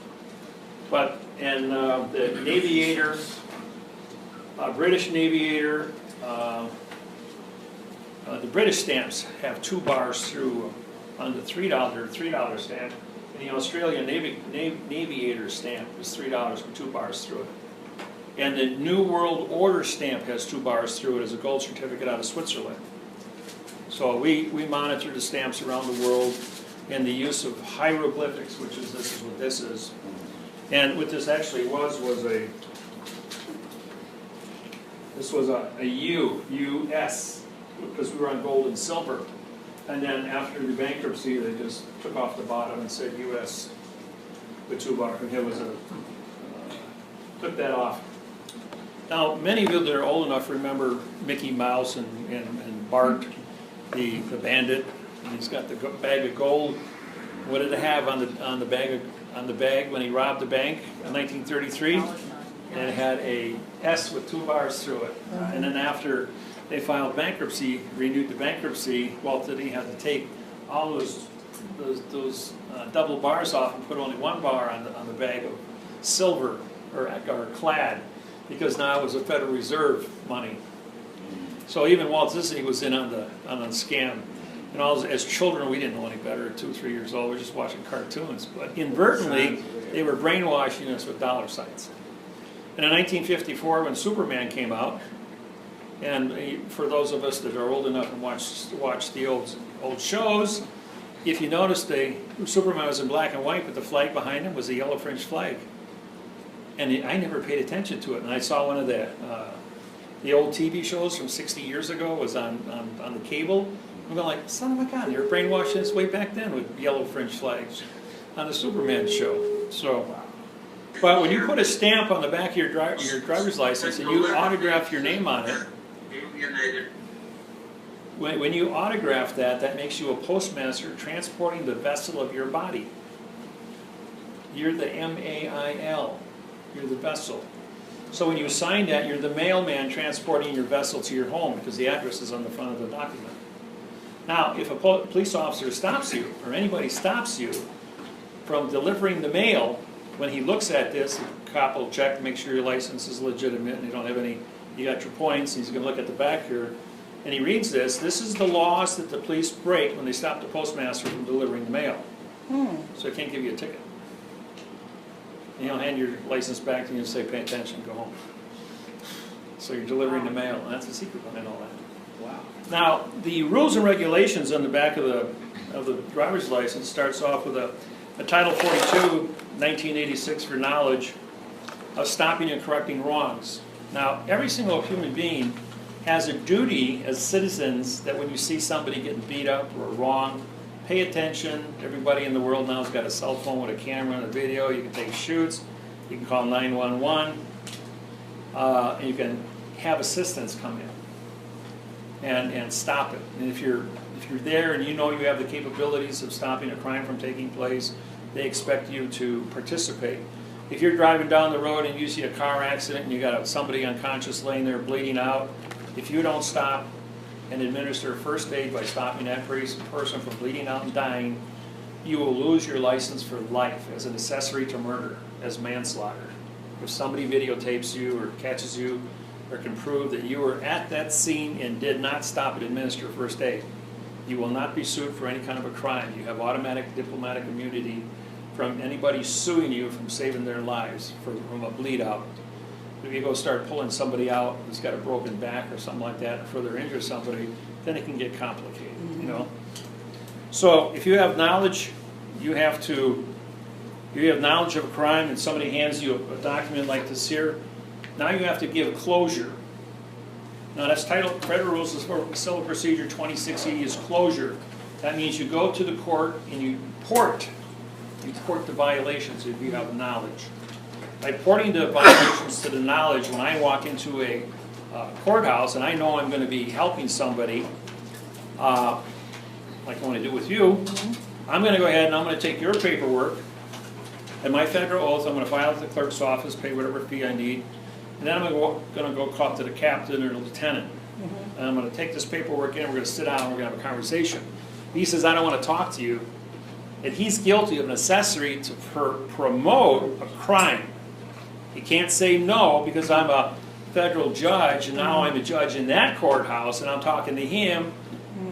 But the Naviator, British Naviator, the British stamps have 2 bars through on the $3 stamp, and the Australian Naviator stamp is $3 with 2 bars through it. And the New World Order stamp has 2 bars through it as a gold certificate out of Switzerland. So we monitor the stamps around the world and the use of hieroglyphics, which is this is what this is. And what this actually was a U.S. because we were on gold and silver. And then after the bankruptcy, they just took off the bottom and said U.S. with 2 bars. And it was took that off. Now, many of you that are old enough remember Mickey Mouse and Bart, the bandit. And he's got the bag of gold. What did it have on the bag when he robbed the bank in 1933? And it had a S with 2 bars through it. And then after they filed bankruptcy, renewed the bankruptcy, Walt Disney had to take all those double bars off and put only 1 bar on the bag of silver or clad, because now it was a Federal Reserve money. So even Walt Disney was in on the scam. And as children, we didn't know any better. At 2 or 3 years old, we were just watching cartoons. But inadvertently, they were brainwashing us with dollar signs. And in 1954, when Superman came out, and for those of us that are old enough and watch the old shows, if you notice, Superman was in black and white, but the flag behind him was a yellow French flag. And I never paid attention to it. And I saw one of the the old TV shows from 60 years ago was on the cable. I'm going like, son of a gun, they were brainwashing us way back then with yellow fringe flags on the Superman show. So, but when you put a stamp on the back of your driver's license and you autograph your name on it, when you autograph that, that makes you a postmaster transporting the vessel of your body. You're the M-A-I-L. You're the vessel. So when you sign that, you're the mailman transporting your vessel to your home because the address is on the front of the document. Now, if a police officer stops you, or anybody stops you from delivering the mail, when he looks at this, the cop will check to make sure your license is legitimate and you don't have any, you got your points, he's going to look at the back here, and he reads this. This is the laws that the police break when they stop the postmaster from delivering the mail. So they can't give you a ticket. And he'll hand your license back to you and say, pay attention, go home. So you're delivering the mail, and that's the secret behind all that. Wow. Now, the rules and regulations on the back of the driver's license starts off with a Title 42, 1986 for knowledge of stopping and correcting wrongs. Now, every single human being has a duty as citizens that when you see somebody getting beat up or wrong, pay attention. Everybody in the world now has got a cell phone with a camera and a video. You can take shoots. You can call 911. And you can have assistance come in and stop it. And if you're there and you know you have the capabilities of stopping a crime from taking place, they expect you to participate. If you're driving down the road and you see a car accident and you got somebody unconscious laying there bleeding out, if you don't stop and administer first aid by stopping that person from bleeding out and dying, you will lose your license for life as an accessory to murder, as manslaughter. If somebody videotapes you or catches you or can prove that you were at that scene and did not stop and administer first aid, you will not be sued for any kind of a crime. You have automatic diplomatic immunity from anybody suing you from saving their lives from a bleed out. If you go start pulling somebody out who's got a broken back or something like that, or further injure somebody, then it can get complicated, you know. So if you have knowledge, you have knowledge of a crime and somebody hands you a document like this here, now you have to give closure. Now that's Federal Rules of Civil Procedure 26E is closure. That means you go to the court and you report the violations if you have knowledge. By reporting the violations to the knowledge, when I walk into a courthouse and I know I'm going to be helping somebody, like I want to do with you, I'm going to go ahead and I'm going to take your paperwork and my federal oath, I'm going to file it at the clerk's office, pay whatever fee I need, and then I'm going to go talk to the captain or the lieutenant. And I'm going to take this paperwork in, we're going to sit down and we're going to have a conversation. He says, I don't want to talk to you. And he's guilty of an accessory to promote a crime. He can't say no because I'm a federal judge and now I'm a judge in that courthouse and I'm talking to him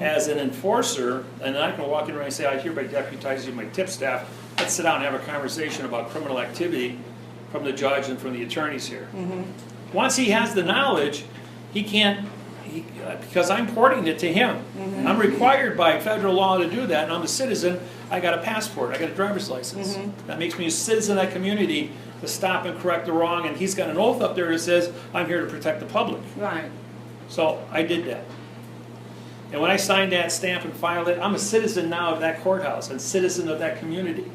as an enforcer, and then I can walk in and say, I hereby deputize you my tip staff. Let's sit down and have a conversation about criminal activity from the judge and from the attorneys here. Once he has the knowledge, he can't, because I'm porting it to him. I'm required by federal law to do that, and I'm a citizen. I got a passport, I got a driver's license. That makes me a citizen of that community to stop and correct the wrong, and he's got an oath up there that says, I'm here to protect the public. Right. So I did that. And when I signed that stamp and filed it, I'm a citizen now of that courthouse and citizen of that community.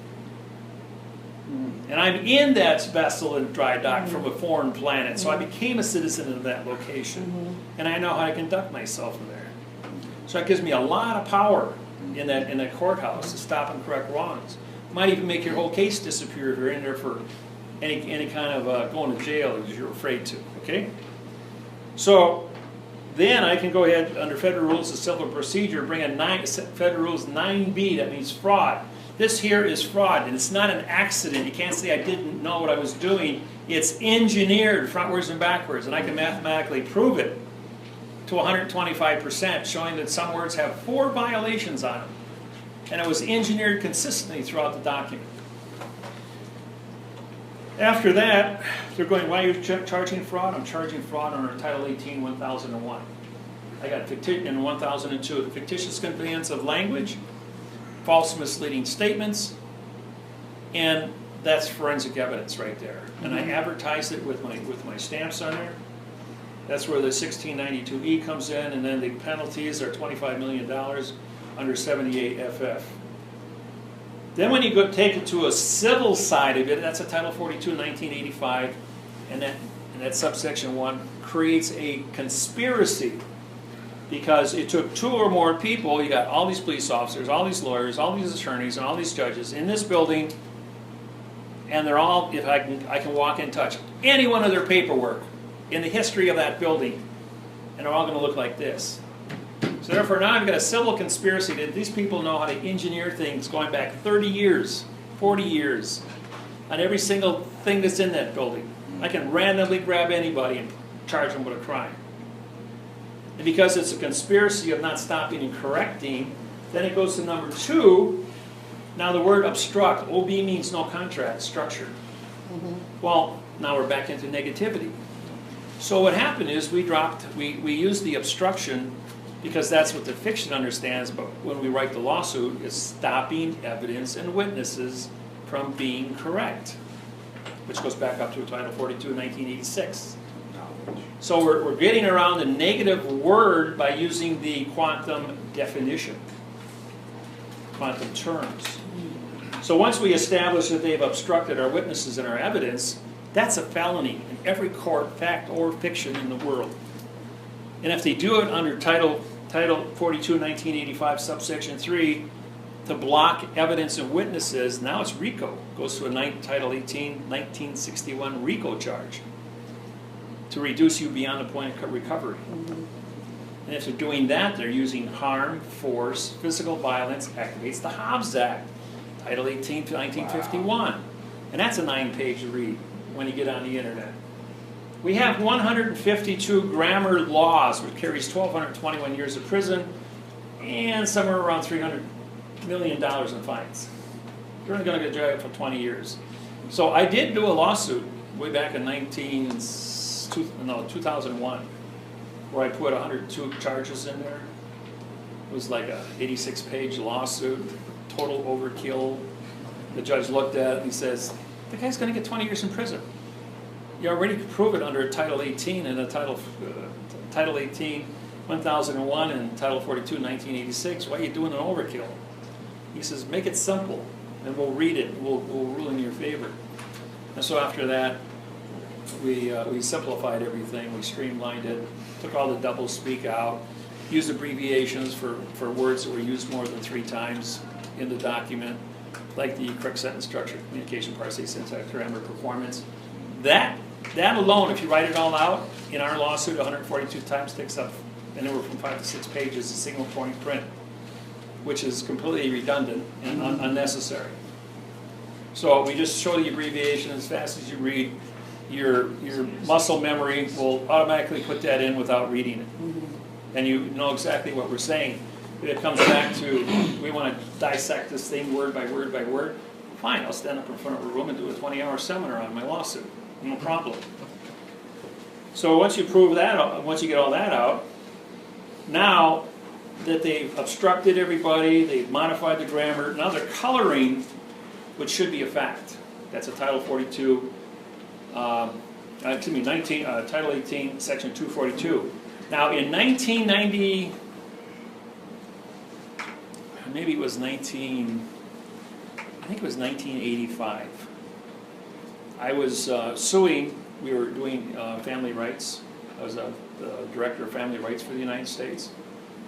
And I'm in that vessel in dry dock from a foreign planet, so I became a citizen of that location. And I know how to conduct myself in there. So that gives me a lot of power in that courthouse to stop and correct wrongs. Might even make your whole case disappear if you're in there for any kind of going to jail because you're afraid to, okay? So then I can go ahead under Federal Rules of Civil Procedure, bring a Federal Rules 9B, that means fraud. This here is fraud, and it's not an accident. You can't say I didn't know what I was doing. It's engineered frontwards and backwards, and I can mathematically prove it to 125%, showing that some words have 4 violations on them. And it was engineered consistently throughout the document. After that, they're going, why are you charging fraud? I'm charging fraud under Title 18, 1001. I got in 1002, the fictitious conveyance of language, false misleading statements, and that's forensic evidence right there. And I advertise it with my stamps on there. That's where the 1692E comes in, and then the penalties are $25 million under 78 FF. Then when you go take it to a civil side of it, that's a Title 42, 1985, and that subsection 1 creates a conspiracy, because it took 2 or more people. You got all these police officers, all these lawyers, all these attorneys, and all these judges in this building, and they're all, if I can walk and touch any one of their paperwork in the history of that building, and they're all going to look like this. So therefore now I've got a civil conspiracy that these people know how to engineer things going back 30 years, 40 years, on every single thing that's in that building. I can randomly grab anybody and charge them with a crime. And because it's a conspiracy of not stopping and correcting, then it goes to number 2. Now the word obstruct, OB means no contract, structure. Well, now we're back into negativity. So what happened is we used the obstruction because that's what the fiction understands, but when we write the lawsuit, it's stopping evidence and witnesses from being correct, which goes back up to Title 42, 1986. So we're getting around the negative word by using the quantum definition, quantum terms. So once we establish that they've obstructed our witnesses and our evidence, that's a felony in every court, fact or fiction in the world. And if they do it under Title 42, 1985, subsection 3, to block evidence and witnesses, now it's RICO. Goes to a Title 18, 1961 RICO charge to reduce you beyond the point of recovery. And if they're doing that, they're using harm, force, physical violence, activates the Hobbs Act, Title 18 to 1951. And that's a 9-page read when you get on the internet. We have 152 grammar laws, which carries 1,221 years of prison and somewhere around $300 million in fines. You're only going to get jailed for 20 years. So I did do a lawsuit way back in 2001, where I put 102 charges in there. It was like a 86-page lawsuit, total overkill. The judge looked at it and he says, the guy's going to get 20 years in prison. You already prove it under Title 18 and Title 18, 1001 and Title 42, 1986. Why are you doing an overkill? He says, make it simple, and we'll read it, and we'll rule in your favor. And so after that, we simplified everything, we streamlined it, took all the double speak out, used abbreviations for words that were used more than 3 times in the document, like the correct sentence structure, communication, parsing, syntax, grammar, performance. That alone, if you write it all out, in our lawsuit, 142 times takes up anywhere from 5 to 6 pages, a single point print, which is completely redundant and unnecessary. So we just show the abbreviation as fast as you read. Your muscle memory will automatically put that in without reading it. And you know exactly what we're saying. If it comes back to, we want to dissect this thing word by word by word, fine, I'll stand up in front of a room and do a 20-hour seminar on my lawsuit. No problem. So once you prove that, once you get all that out, now that they've obstructed everybody, they've modified the grammar, now they're coloring what should be a fact. That's a Title 42, Title 18, Section 242. Now in 1990, maybe it was I think it was 1985. I was suing, we were doing family rights. I was the director of family rights for the United States,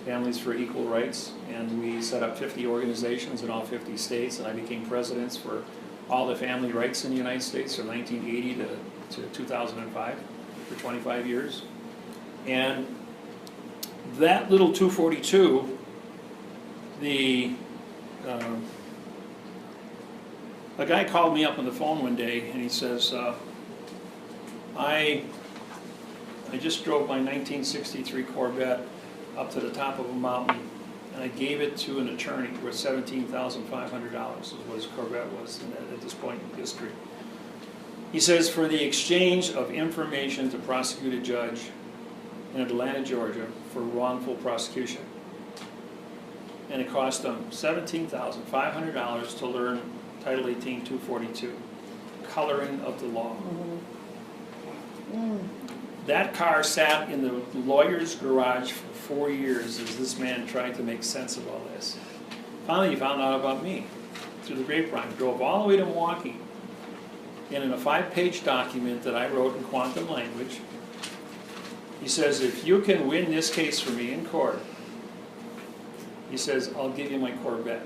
Families for Equal Rights, and we set up 50 organizations in all 50 states, and I became president for all the family rights in the United States from 1980 to 2005, for 25 years. And that little 242, a guy called me up on the phone one day and he says, I just drove my 1963 Corvette up to the top of a mountain and I gave it to an attorney worth $17,500 is what his Corvette was at this point in history. He says, for the exchange of information to prosecute a judge in Atlanta, Georgia for wrongful prosecution. And it cost them $17,500 to learn Title 18, 242, coloring of the law. That car sat in the lawyer's garage for 4 years as this man tried to make sense of all this. Finally, he found out about me through the grapevine. Drove all the way to Milwaukee, and in a 5-page document that I wrote in quantum language, he says, if you can win this case for me in court, he says, I'll give you my Corvette.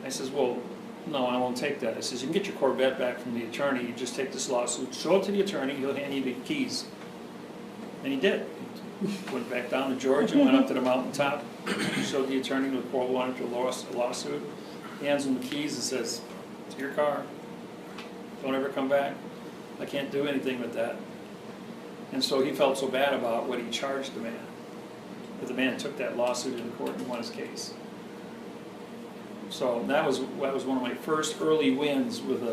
I says, well, no, I won't take that. I says, you can get your Corvette back from the attorney, you just take this lawsuit, show it to the attorney, he'll hand you the keys. And he did. Went back down to Georgia, went up to the mountaintop, showed the attorney the court wanted to lawsuit, hands him the keys and says, it's your car, don't ever come back, I can't do anything with that. And so he felt so bad about what he charged the man, but the man took that lawsuit into court and won his case. So that was one of my first early wins with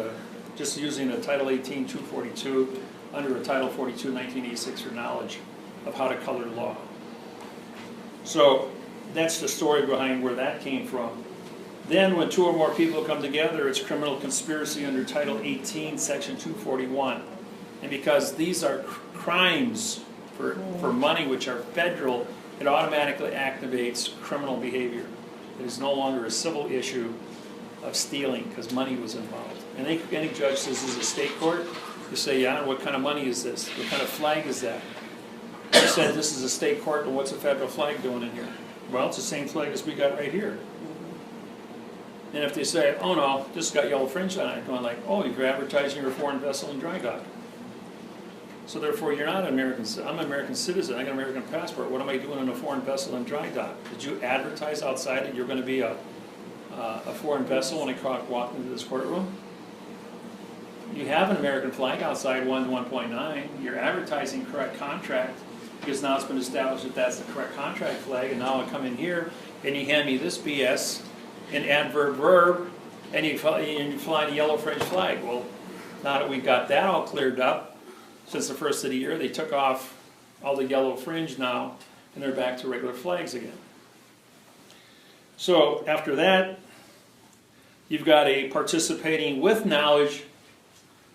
just using a Title 18 242 under a Title 42 1986 for knowledge of how to color law. So that's the story behind where that came from. Then when 2 or more people come together, it's criminal conspiracy under Title 18 Section 241. And because these are crimes for money which are federal, it automatically activates criminal behavior. It is no longer a civil issue of stealing because money was involved. And any judge says this is a state court, you say, yeah, what kind of money is this? What kind of flag is that? You said this is a state court, and what's a federal flag doing in here? Well, it's the same flag as we got right here. And if they say, oh no, this got yellow fringe on it, going like, oh, you're advertising you're a foreign vessel in dry dock. So therefore, you're not an American. I'm an American citizen. I got an American passport. What am I doing in a foreign vessel in dry dock? Did you advertise outside that you're going to be a foreign vessel when I walk into this courtroom? You have an American flag outside 1 to 1.9. You're advertising correct contract because now it's been established that that's the correct contract flag. And now I come in here and you hand me this BS, an adverb verb, and you fly the yellow fringe flag. Well, now that we've got that all cleared up, since the first of the year, they took off all the yellow fringe now, and they're back to regular flags again. So after that, you've got a participating with knowledge,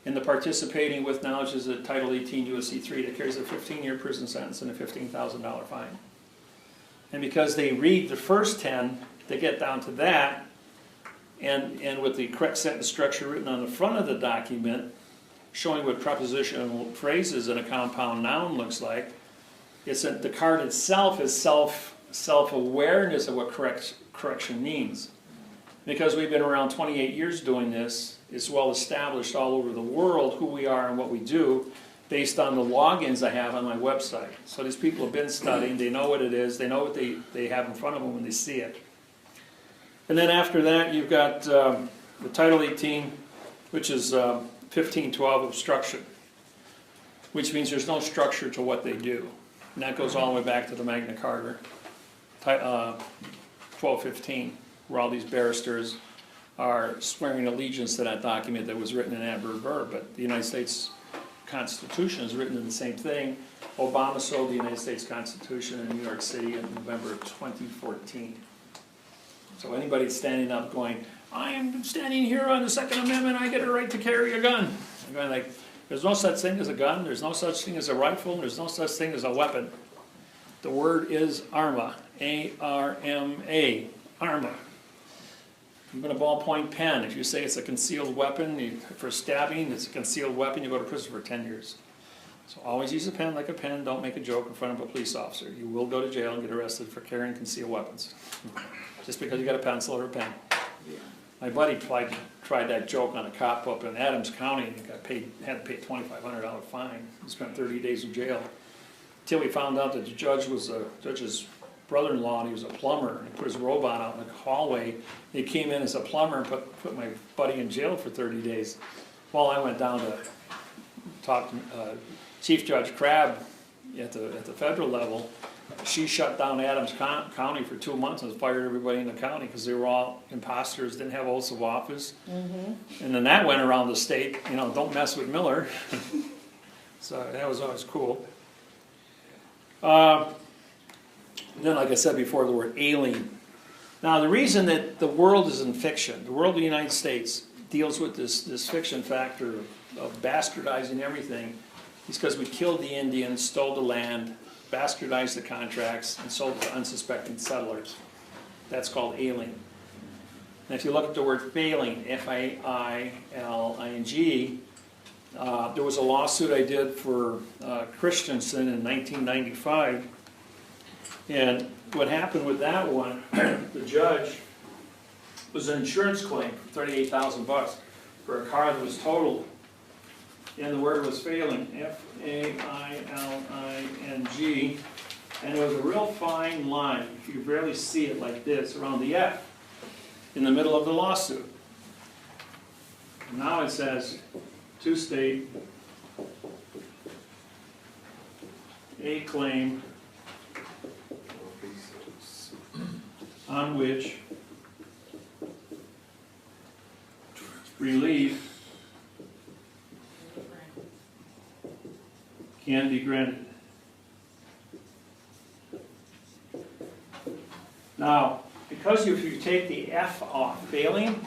and the participating with knowledge is a Title 18 U.S.C. 3 that carries a 15-year prison sentence and a $15,000 fine. And because they read the first 10, they get down to that, and with the correct sentence structure written on the front of the document, showing what prepositional phrases in a compound noun looks like. It's that the card itself is self-awareness of what correction means. Because we've been around 28 years doing this, it's well established all over the world who we are and what we do based on the logins I have on my website. So these people have been studying, they know what it is, they know what they have in front of them when they see it. And then after that, you've got the Title 18, which is 1512 obstruction, which means there's no structure to what they do. And that goes all the way back to the Magna Carta, 1215, where all these barristers are swearing allegiance to that document that was written in adverb verb. But the United States Constitution is written in the same thing. Obama sold the United States Constitution in New York City in November of 2014. So anybody standing up going, I am standing here on the Second Amendment, I get a right to carry a gun. I'm going like, there's no such thing as a gun, there's no such thing as a rifle, and there's no such thing as a weapon. The word is ARMA, A-R-M-A, ARMA. Even a ballpoint pen, if you say it's a concealed weapon, for stabbing, it's a concealed weapon, you go to prison for 10 years. So always use a pen like a pen, don't make a joke in front of a police officer. You will go to jail and get arrested for carrying concealed weapons. Just because you got a pencil or a pen. My buddy tried that joke on a cop up in Adams County and had to pay a $2,500 fine. He spent 30 days in jail. Until we found out that the judge's brother-in-law, and he was a plumber, and he put his robot out in the hallway. He came in as a plumber and put my buddy in jail for 30 days. While I went down to talk to Chief Judge Crabb at the federal level, she shut down Adams County for 2 months and fired everybody in the county because they were all imposters, didn't have oaths of office. Mm-hmm. And then that went around the state, don't mess with Miller. So that was always cool. Then, like I said before, the word alien. Now, the reason that the world is in fiction, the world of the United States deals with this fiction factor of bastardizing everything, is because we killed the Indians, stole the land, bastardized the contracts, and sold it to unsuspecting settlers. That's called ailing. And if you look at the word failing, F-A-I-L-I-N-G, there was a lawsuit I did for Christensen in 1995. And what happened with that one, the judge, was an insurance claim for 38,000 bucks for a car that was totaled. And the word was failing, F-A-I-L-I-N-G. And it was a real fine line, you could barely see it like this, around the F, in the middle of the lawsuit. Now it says, to state a claim on which relief can be granted. Now, because if you take the F off, failing,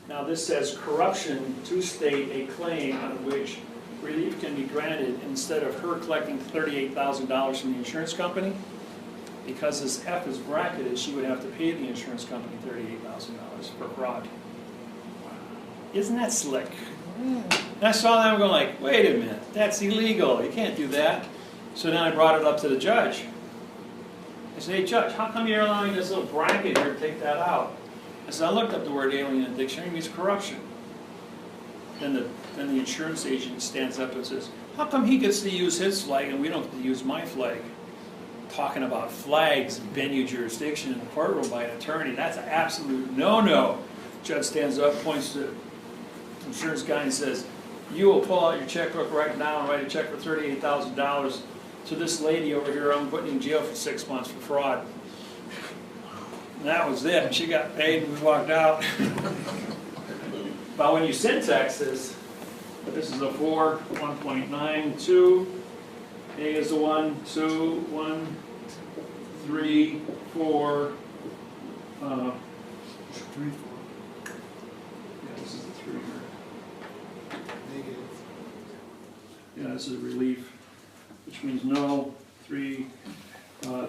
now this says corruption to state a claim on which relief can be granted instead of her collecting $38,000 from the insurance company. Because this F is bracketed, she would have to pay the insurance company $38,000 for fraud. Isn't that slick? And I saw that and I'm going like, wait a minute, that's illegal. You can't do that. So then I brought it up to the judge. I said, hey judge, how come you're allowing this little bracket here to take that out? I said, I looked up the word alien in the dictionary, it means corruption. Then the insurance agent stands up and says, how come he gets to use his flag and we don't get to use my flag? Talking about flags and venue jurisdiction in the courtroom by an attorney, that's an absolute no-no. Judge stands up, points to the insurance guy and says, you will pull out your checkbook right now and write a check for $38,000 to this lady over here. I'm putting in jail for 6 months for fraud. And that was it. She got paid and we walked out. But when you syntax this is a 4, 1.92. A is a 1, 2, 1, 3, 4. 3, 4. Yeah, this is a 3 here. Negative. Yeah, this is a relief, which means no, 3,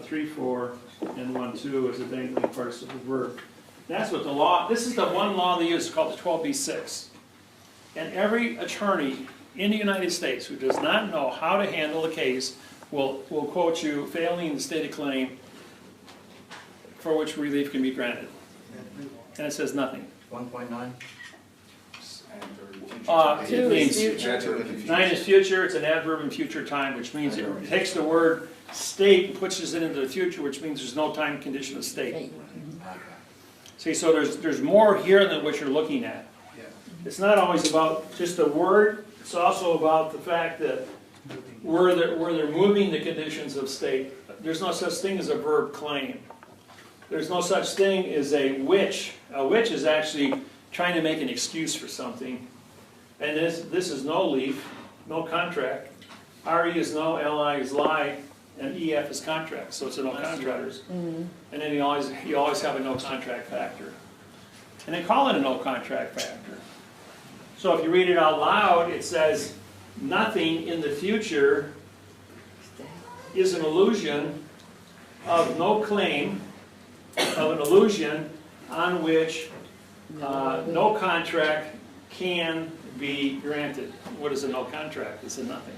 3, 4, and 1, 2 is a dangling participle verb. That's what the law, this is the one law they use, called the 12b-6. And every attorney in the United States who does not know how to handle a case will quote you, failing the stated claim for which relief can be granted. And it says nothing. 1.9? It means, future. 9 is future, it's an adverb in future time, which means it takes the word state and pushes it into the future, which means there's no time condition of state. See, so there's more here than what you're looking at. It's not always about just a word, it's also about the fact that where they're moving the conditions of state. There's no such thing as a verb claim. There's no such thing as a which. A which is actually trying to make an excuse for something. And this is no leaf, no contract. RE is no, LI is lie, and EF is contract. So it's a no contract. And then you always have a no contract factor. And they call it a no contract factor. So if you read it out loud, it says nothing in the future is an illusion of no claim, of an illusion on which no contract can be granted. What is a no contract? It's a nothing.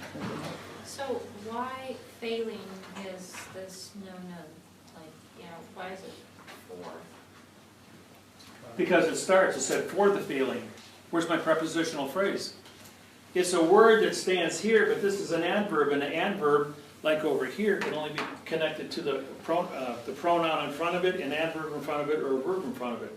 So why failing is this no-no? Like, you know, why is it 4? Because it starts, it said for the failing. Where's my prepositional phrase? It's a word that stands here, but this is an adverb, and an adverb, like over here, can only be connected to the pronoun in front of it, an adverb in front of it, or a verb in front of it.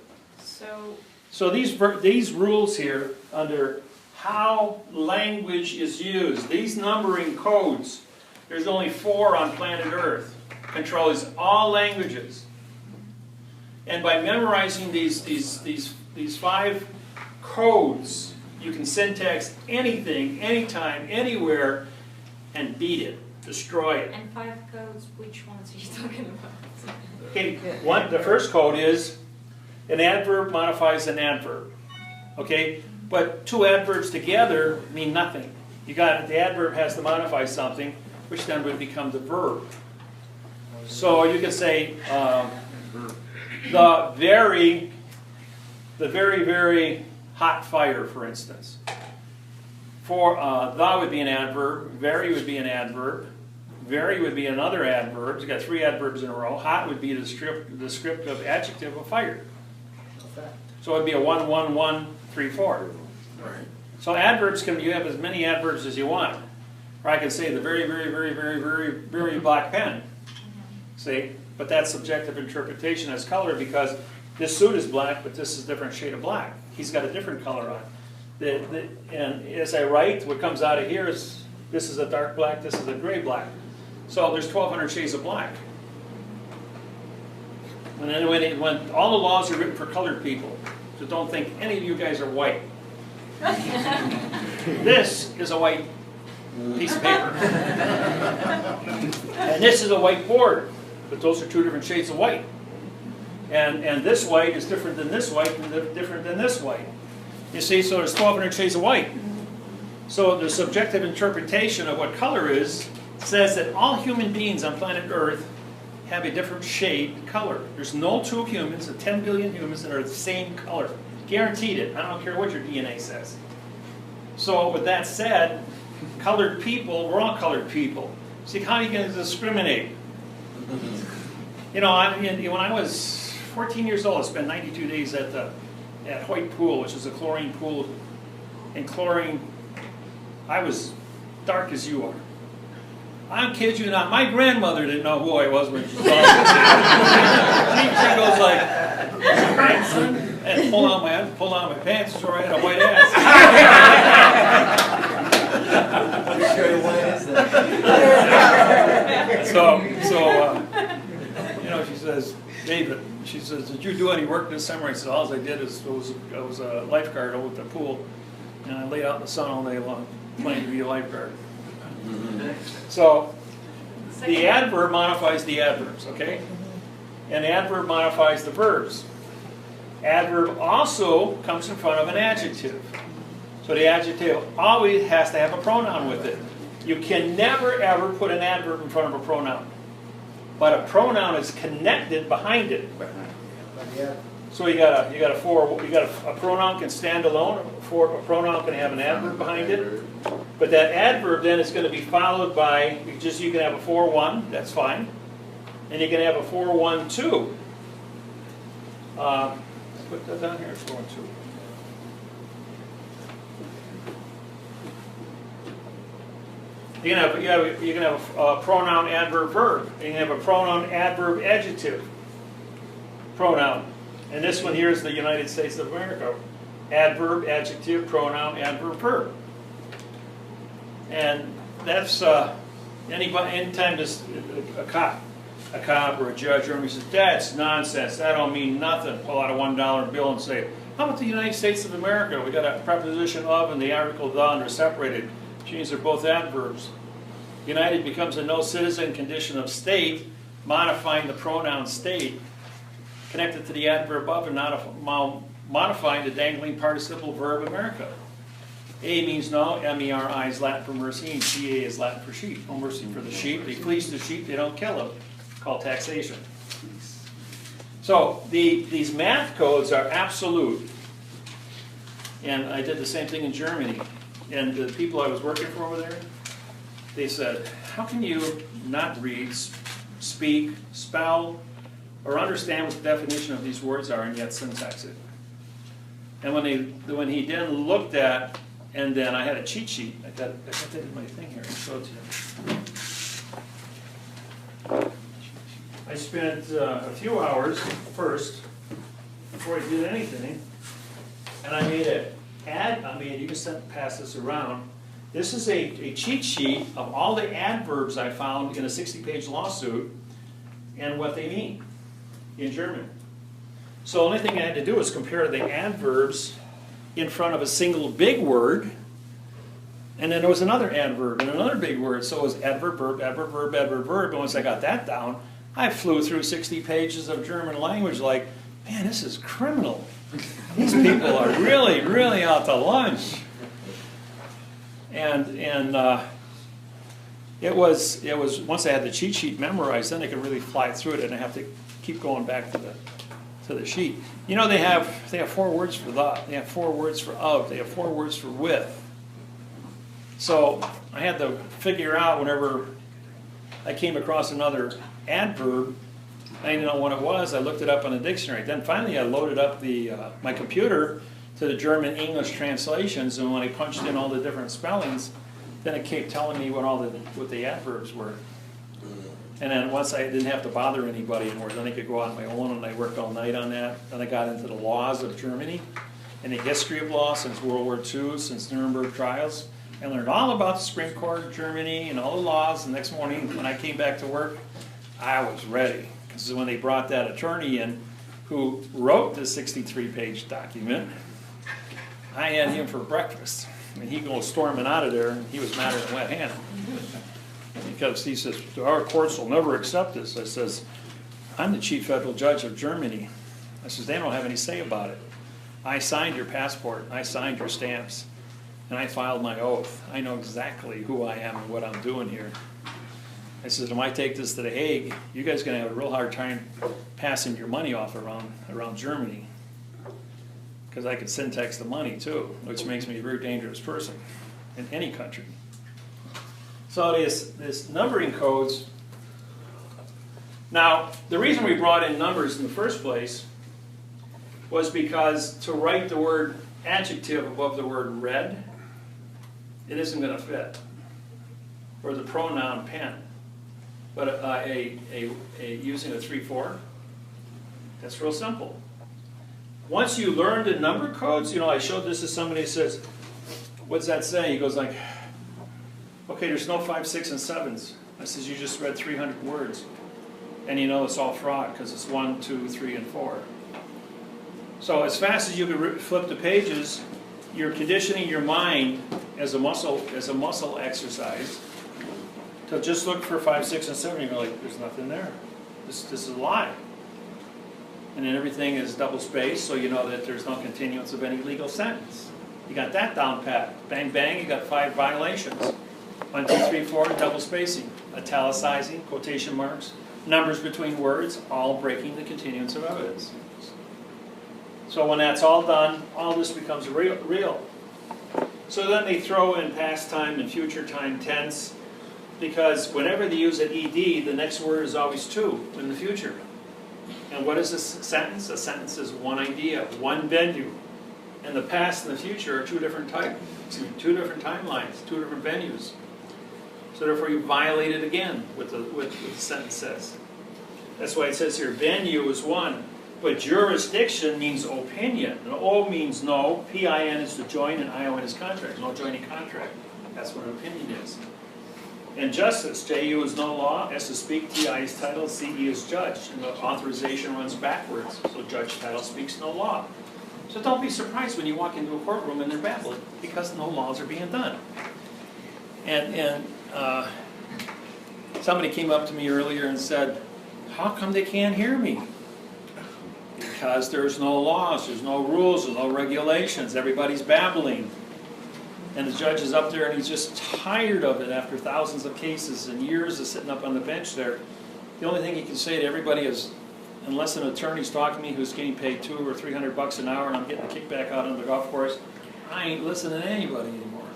So these rules here, under how language is used, these numbering codes, there's only 4 on planet Earth, controls all languages. And by memorizing these 5 codes, you can syntax anything, anytime, anywhere, and beat it, destroy it. And 5 codes, which ones are you talking about? Okay, the first code is an adverb modifies an adverb. Okay, but 2 adverbs together mean nothing. You got, the adverb has to modify something, which then would become the verb. So you could say, the very, very hot fire, for instance. For, the would be an adverb, very would be an adverb, very would be another adverb. You got 3 adverbs in a row. Hot would be the descriptive adjective of fire. So it would be a 1, 1, 1, 3, 4. Right. So adverbs can, you have as many adverbs as you want. Or I can say the very, very, very, very, very, very black pen. See? But that's subjective interpretation as color, because this suit is black, but this is a different shade of black. He's got a different color on. And as I write, what comes out of here is, this is a dark black, this is a gray black. So there's 1,200 shades of black. And then when all the laws are written for colored people, so don't think any of you guys are white. This is a white piece of paper. And this is a white board. But those are 2 different shades of white. And this white is different than this white and different than this white. You see, so there's 1,200 shades of white. So the subjective interpretation of what color is says that all human beings on planet Earth have a different shade color. There's no 2 humans, or 10 billion humans, that are the same color. Guaranteed it. I don't care what your DNA says. So with that said, colored people, we're all colored people. See, how are you going to discriminate? You know, when I was 14 years old, I spent 92 days at Hoyt Pool, which is a chlorine pool. And chlorine, I was dark as you are. I kid you not, my grandmother didn't know who I was when she saw me. She goes like, grandson, and pull on my pants, so I had a white ass. You know, she says, David, she says, did you do any work this summer? I said, all I did is I was a lifeguard over at the pool, and I laid out in the sun all day long, playing to be a lifeguard. So, the adverb modifies the adverbs, okay? And the adverb modifies the verbs. Adverb also comes in front of an adjective. So the adjective always has to have a pronoun with it. You can never ever put an adverb in front of a pronoun. But a pronoun is connected behind it. So you got a pronoun can stand alone, a pronoun can have an adverb behind it. But that adverb then is going to be followed by, you can have a 4-1, that's fine. And you can have a 4-1-2. Put that down here, 4-1-2. You can have a pronoun, adverb, verb. You can have a pronoun, adverb, adjective. Pronoun. And this one here is the United States of America. Adverb, adjective, pronoun, adverb, verb. And that's anytime this a cop or a judge or says, that's nonsense, that don't mean nothing. Pull out a $1 bill and say, how about the United States of America? We got a preposition of and the article the, and they're separated. Which means they're both adverbs. United becomes a no citizen condition of state, modifying the pronoun state, connected to the adverb of and modifying the dangling participle verb America. A means no, M-E-R-I is Latin for mercy, and C-A is Latin for sheep. No mercy for the sheep. They fleece the sheep, they don't kill them. It's called taxation. So these math codes are absolute. And I did the same thing in Germany. And the people I was working for over there, they said, how can you not read, speak, spell, or understand what the definition of these words are and yet syntax it? And when he then looked at, and then I had a cheat sheet. I got that in my thing here. I'll show it to you. I spent a few hours first before I did anything, and I made you can pass this around. This is a cheat sheet of all the adverbs I found in a 60-page lawsuit and what they mean in German. So the only thing I had to do was compare the adverbs in front of a single big word, and then there was another adverb and another big word. So it was adverb, verb, adverb, verb, adverb, verb. And once I got that down, I flew through 60 pages of German language like, man, this is criminal. These people are really, really out to lunch. And it was, once I had the cheat sheet memorized, then I could really fly through it, and I have to keep going back to the sheet. You know, they have 4 words for the, they have 4 words for of, they have 4 words for with. So I had to figure out whenever I came across another adverb, I didn't know what it was, I looked it up on the dictionary. Then finally I loaded up my computer to the German-English translations, and when I punched in all the different spellings, then it kept telling me what the adverbs were. And then once I didn't have to bother anybody anymore, then I could go out on my own, and I worked all night on that. Then I got into the laws of Germany and the history of law since World War II, since Nuremberg trials. I learned all about the Supreme Court of Germany and all the laws. The next morning when I came back to work, I was ready. Because when they brought that attorney in who wrote the 63-page document, I had him for breakfast. And he goes storming out of there, and he was madder than wet hand. Because he says, our courts will never accept this. I says, I'm the chief federal judge of Germany. I says, they don't have any say about it. I signed your passport, I signed your stamps, and I filed my oath. I know exactly who I am and what I'm doing here. I said, if I take this to the Hague, you guys are going to have a real hard time passing your money off around Germany. Because I could syntax the money too, which makes me a very dangerous person in any country. So this numbering codes. Now, the reason we brought in numbers in the first place was because to write the word adjective above the word red, it isn't going to fit. Or the pronoun pen. But using a 3-4, that's real simple. Once you learn the number codes, you know, I showed this to somebody who says, what's that say? He goes like, okay, there's no 5, 6, and 7s. I says, you just read 300 words. And you know it's all fraud because it's 1, 2, 3, and 4. So as fast as you can flip the pages, you're conditioning your mind as a muscle exercise to just look for 5, 6, and 7. You're like, there's nothing there. This is a lie. And then everything is double spaced, so you know that there's no continuance of any legal sentence. You got that down pat. Bang, bang, you got 5 violations. 1, 2, 3, 4, double spacing, italicizing, quotation marks, numbers between words, all breaking the continuance of evidence. So when that's all done, all this becomes real. So then they throw in past time and future time tense, because whenever they use an ED, the next word is always to in the future. And what is a sentence? A sentence is one idea, one venue. And the past and the future are 2 different timelines, 2 different venues. So therefore you violate it again with what the sentence says. That's why it says here, venue is one, but jurisdiction means opinion. And O means no, PIN is to join, and ION is contract. No joining contract. That's what an opinion is. And justice, JU is no law, S is speak, TI is title, CE is judge. And the authorization runs backwards, so judge title speaks no law. So don't be surprised when you walk into a courtroom and they're babbling, because no laws are being done. And somebody came up to me earlier and said, how come they can't hear me? Because there's no laws, there's no rules, there's no regulations, everybody's babbling. And the judge is up there and he's just tired of it after thousands of cases and years of sitting up on the bench there. The only thing he can say to everybody is, unless an attorney's talking to me who's getting paid $200 or $300 an hour and I'm getting a kickback out on the golf course, I ain't listening to anybody anymore.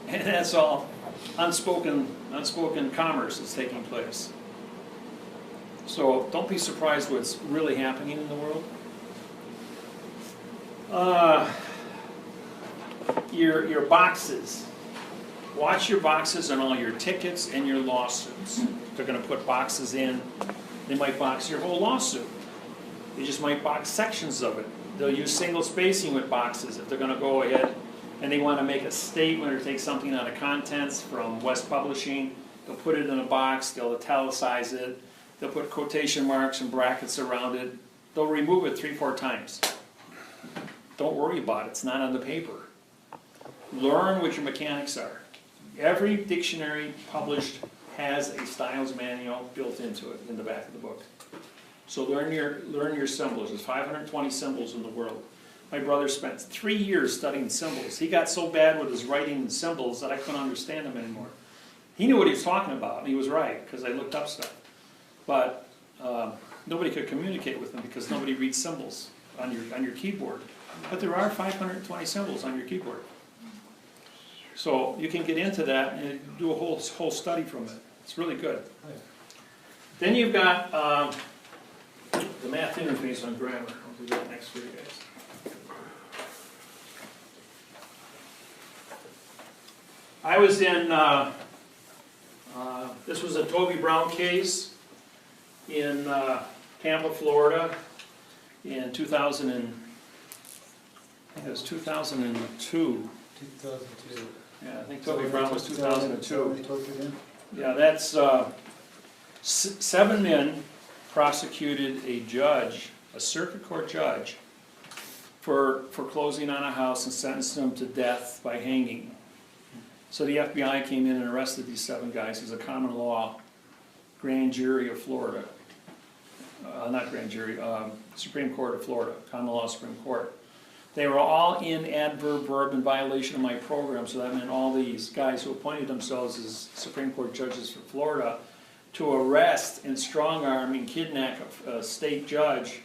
And that's all unspoken commerce that's taking place. So don't be surprised what's really happening in the world. Your boxes. Watch your boxes on all your tickets and your lawsuits. They're going to put boxes in. They might box your whole lawsuit. They just might box sections of it. They'll use single spacing with boxes if they're going to go ahead and they want to make a statement or take something out of contents from West Publishing. They'll put it in a box. They'll italicize it. They'll put quotation marks and brackets around it. They'll remove it 3 or 4 times. Don't worry about it. It's not on the paper. Learn what your mechanics are. Every dictionary published has a styles manual built into it in the back of the book. So learn your symbols. There's 520 symbols in the world. My brother spent 3 years studying symbols. He got so bad with his writing and symbols that I couldn't understand him anymore. He knew what he was talking about, and he was right, because I looked up stuff. But nobody could communicate with him because nobody reads symbols on your keyboard. But there are 520 symbols on your keyboard. So you can get into that and do a whole study from it. It's really good. Then you've got the math interface on grammar. I'll do that next for you guys. I was in, this was a Toby Brown case in Tampa, Florida in 2000 and, I think it was 2002. 2002. Yeah, I think Toby Brown was 2002. They took it in? Yeah, that's, 7 men prosecuted a judge, a circuit court judge, for foreclosing on a house and sentenced them to death by hanging. So the FBI came in and arrested these 7 guys as a common law grand jury of Florida. Not grand jury, Supreme Court of Florida, common law Supreme Court. They were all in verb in violation of my program, so that meant all these guys who appointed themselves as Supreme Court judges for Florida to arrest and strong-arm and kidnap a state judge.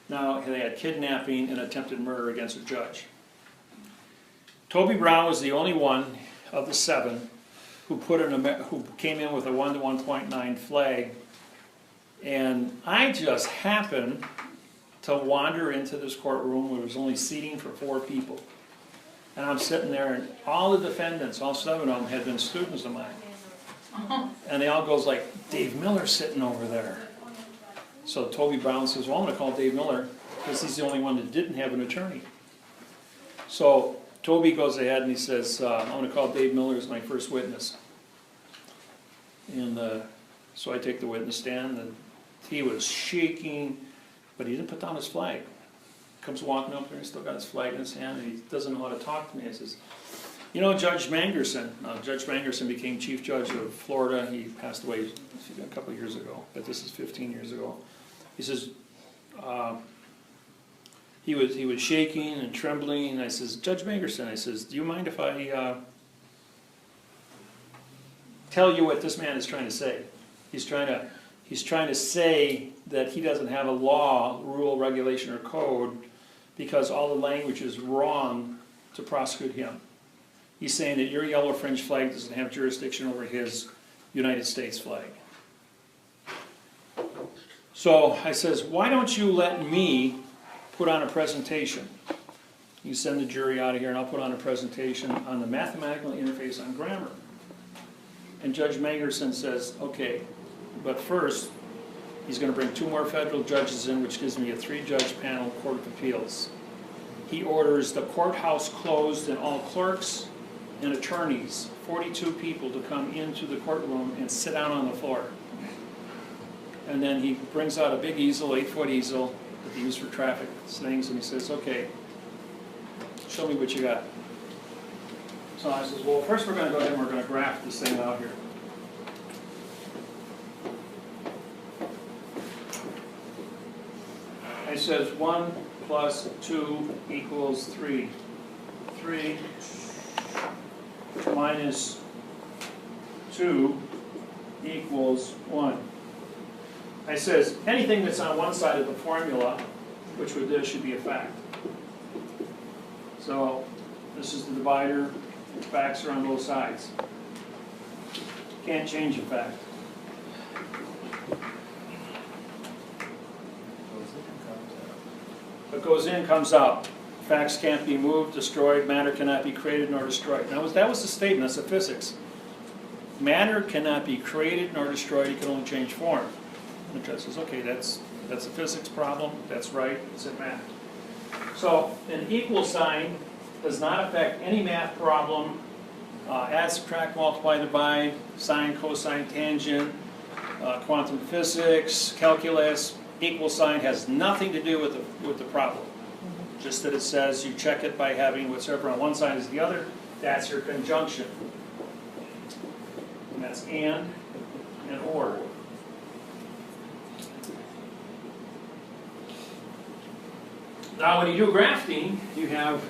Now they had kidnapping and attempted murder against a judge. Toby Brown was the only one of the 7 who came in with a 1 to 1.9 flag, and I just happened to wander into this courtroom where there was only seating for 4 people. And I'm sitting there, and all the defendants, all 7 of them, had been students of mine. And they all goes like, Dave Miller's sitting over there. So Toby Brown says, well, I'm going to call Dave Miller, because he's the only one that didn't have an attorney. So Toby goes ahead and he says, I'm going to call Dave Miller as my first witness. And so I take the witness stand, and he was shaking, but he didn't put down his flag. Comes walking up there, he's still got his flag in his hand, and he doesn't know how to talk to me. He says, you know, Judge Mangerson. Judge Mangerson became Chief Judge of Florida. He passed away a couple of years ago, but this is 15 years ago. He says, he was shaking and trembling, and I says, Judge Mangerson, I says, do you mind if I tell you what this man is trying to say? He's trying to say that he doesn't have a law, rule, regulation, or code because all the language is wrong to prosecute him. He's saying that your yellow fringe flag doesn't have jurisdiction over his United States flag. So I says, why don't you let me put on a presentation? You send the jury out of here and I'll put on a presentation on the mathematical interface on grammar. And Judge Mangerson says, okay, but first, he's going to bring 2 more federal judges in, which gives me a 3-judge panel Court of Appeals. He orders the courthouse closed and all clerks and attorneys, 42 people, to come into the courtroom and sit down on the floor. And then he brings out a big easel, 8-foot easel, that they use for traffic things, and he says, okay, show me what you got. So I says, well, first we're going to go ahead and we're going to graph this thing out here. I says 1 plus 2 equals 3. 3 minus 2 equals 1. I says anything that's on one side of the formula, which would this should be a fact. So this is the divider. Facts are on both sides. Can't change a fact. What goes in comes out. Facts can't be moved, destroyed. Matter cannot be created nor destroyed. Now, that was the statement. That's the physics. Matter cannot be created nor destroyed. It can only change form. And the judge says, okay, that's a physics problem. That's right. It's in math. So an equal sign does not affect any math problem. Add, subtract, multiply, divide, sine, cosine, tangent, quantum physics, calculus. Equal sign has nothing to do with the problem. Just that it says you check it by having whatever on one side is the other. That's your conjunction. And that's and or. Now, when you do grafting, you have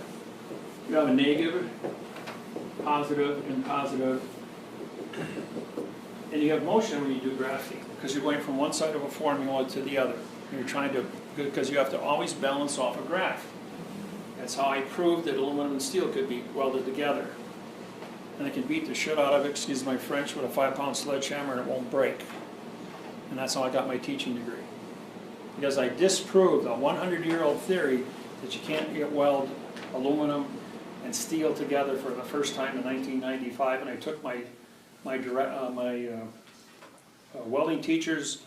a negative, positive, and positive. And you have motion when you do grafting, because you're going from one side of a formula to the other. And you're trying to, because you have to always balance off a graft. That's how I proved that aluminum and steel could be welded together. And I can beat the shit out of it, excuse my French, with a 5-pound sledgehammer and it won't break. And that's how I got my teaching degree. Because I disproved a 100-year-old theory that you can't weld aluminum and steel together for the first time in 1995. And I took my welding teacher's,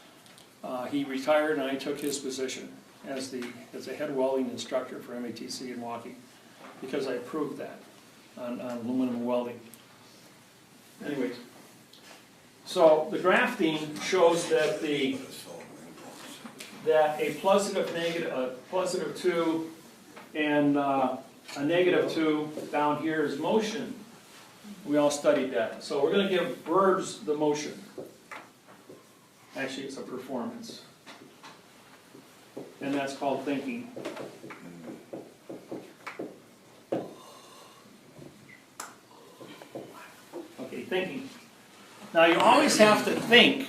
he retired and I took his position as the head welding instructor for MATC in Milwaukee, because I proved that on aluminum welding. Anyways, so the grafting shows that a positive 2 and a negative 2 down here is motion. We all studied that. So we're going to give verbs the motion. Actually, it's a performance. And that's called thinking. Okay, thinking. Now you always have to think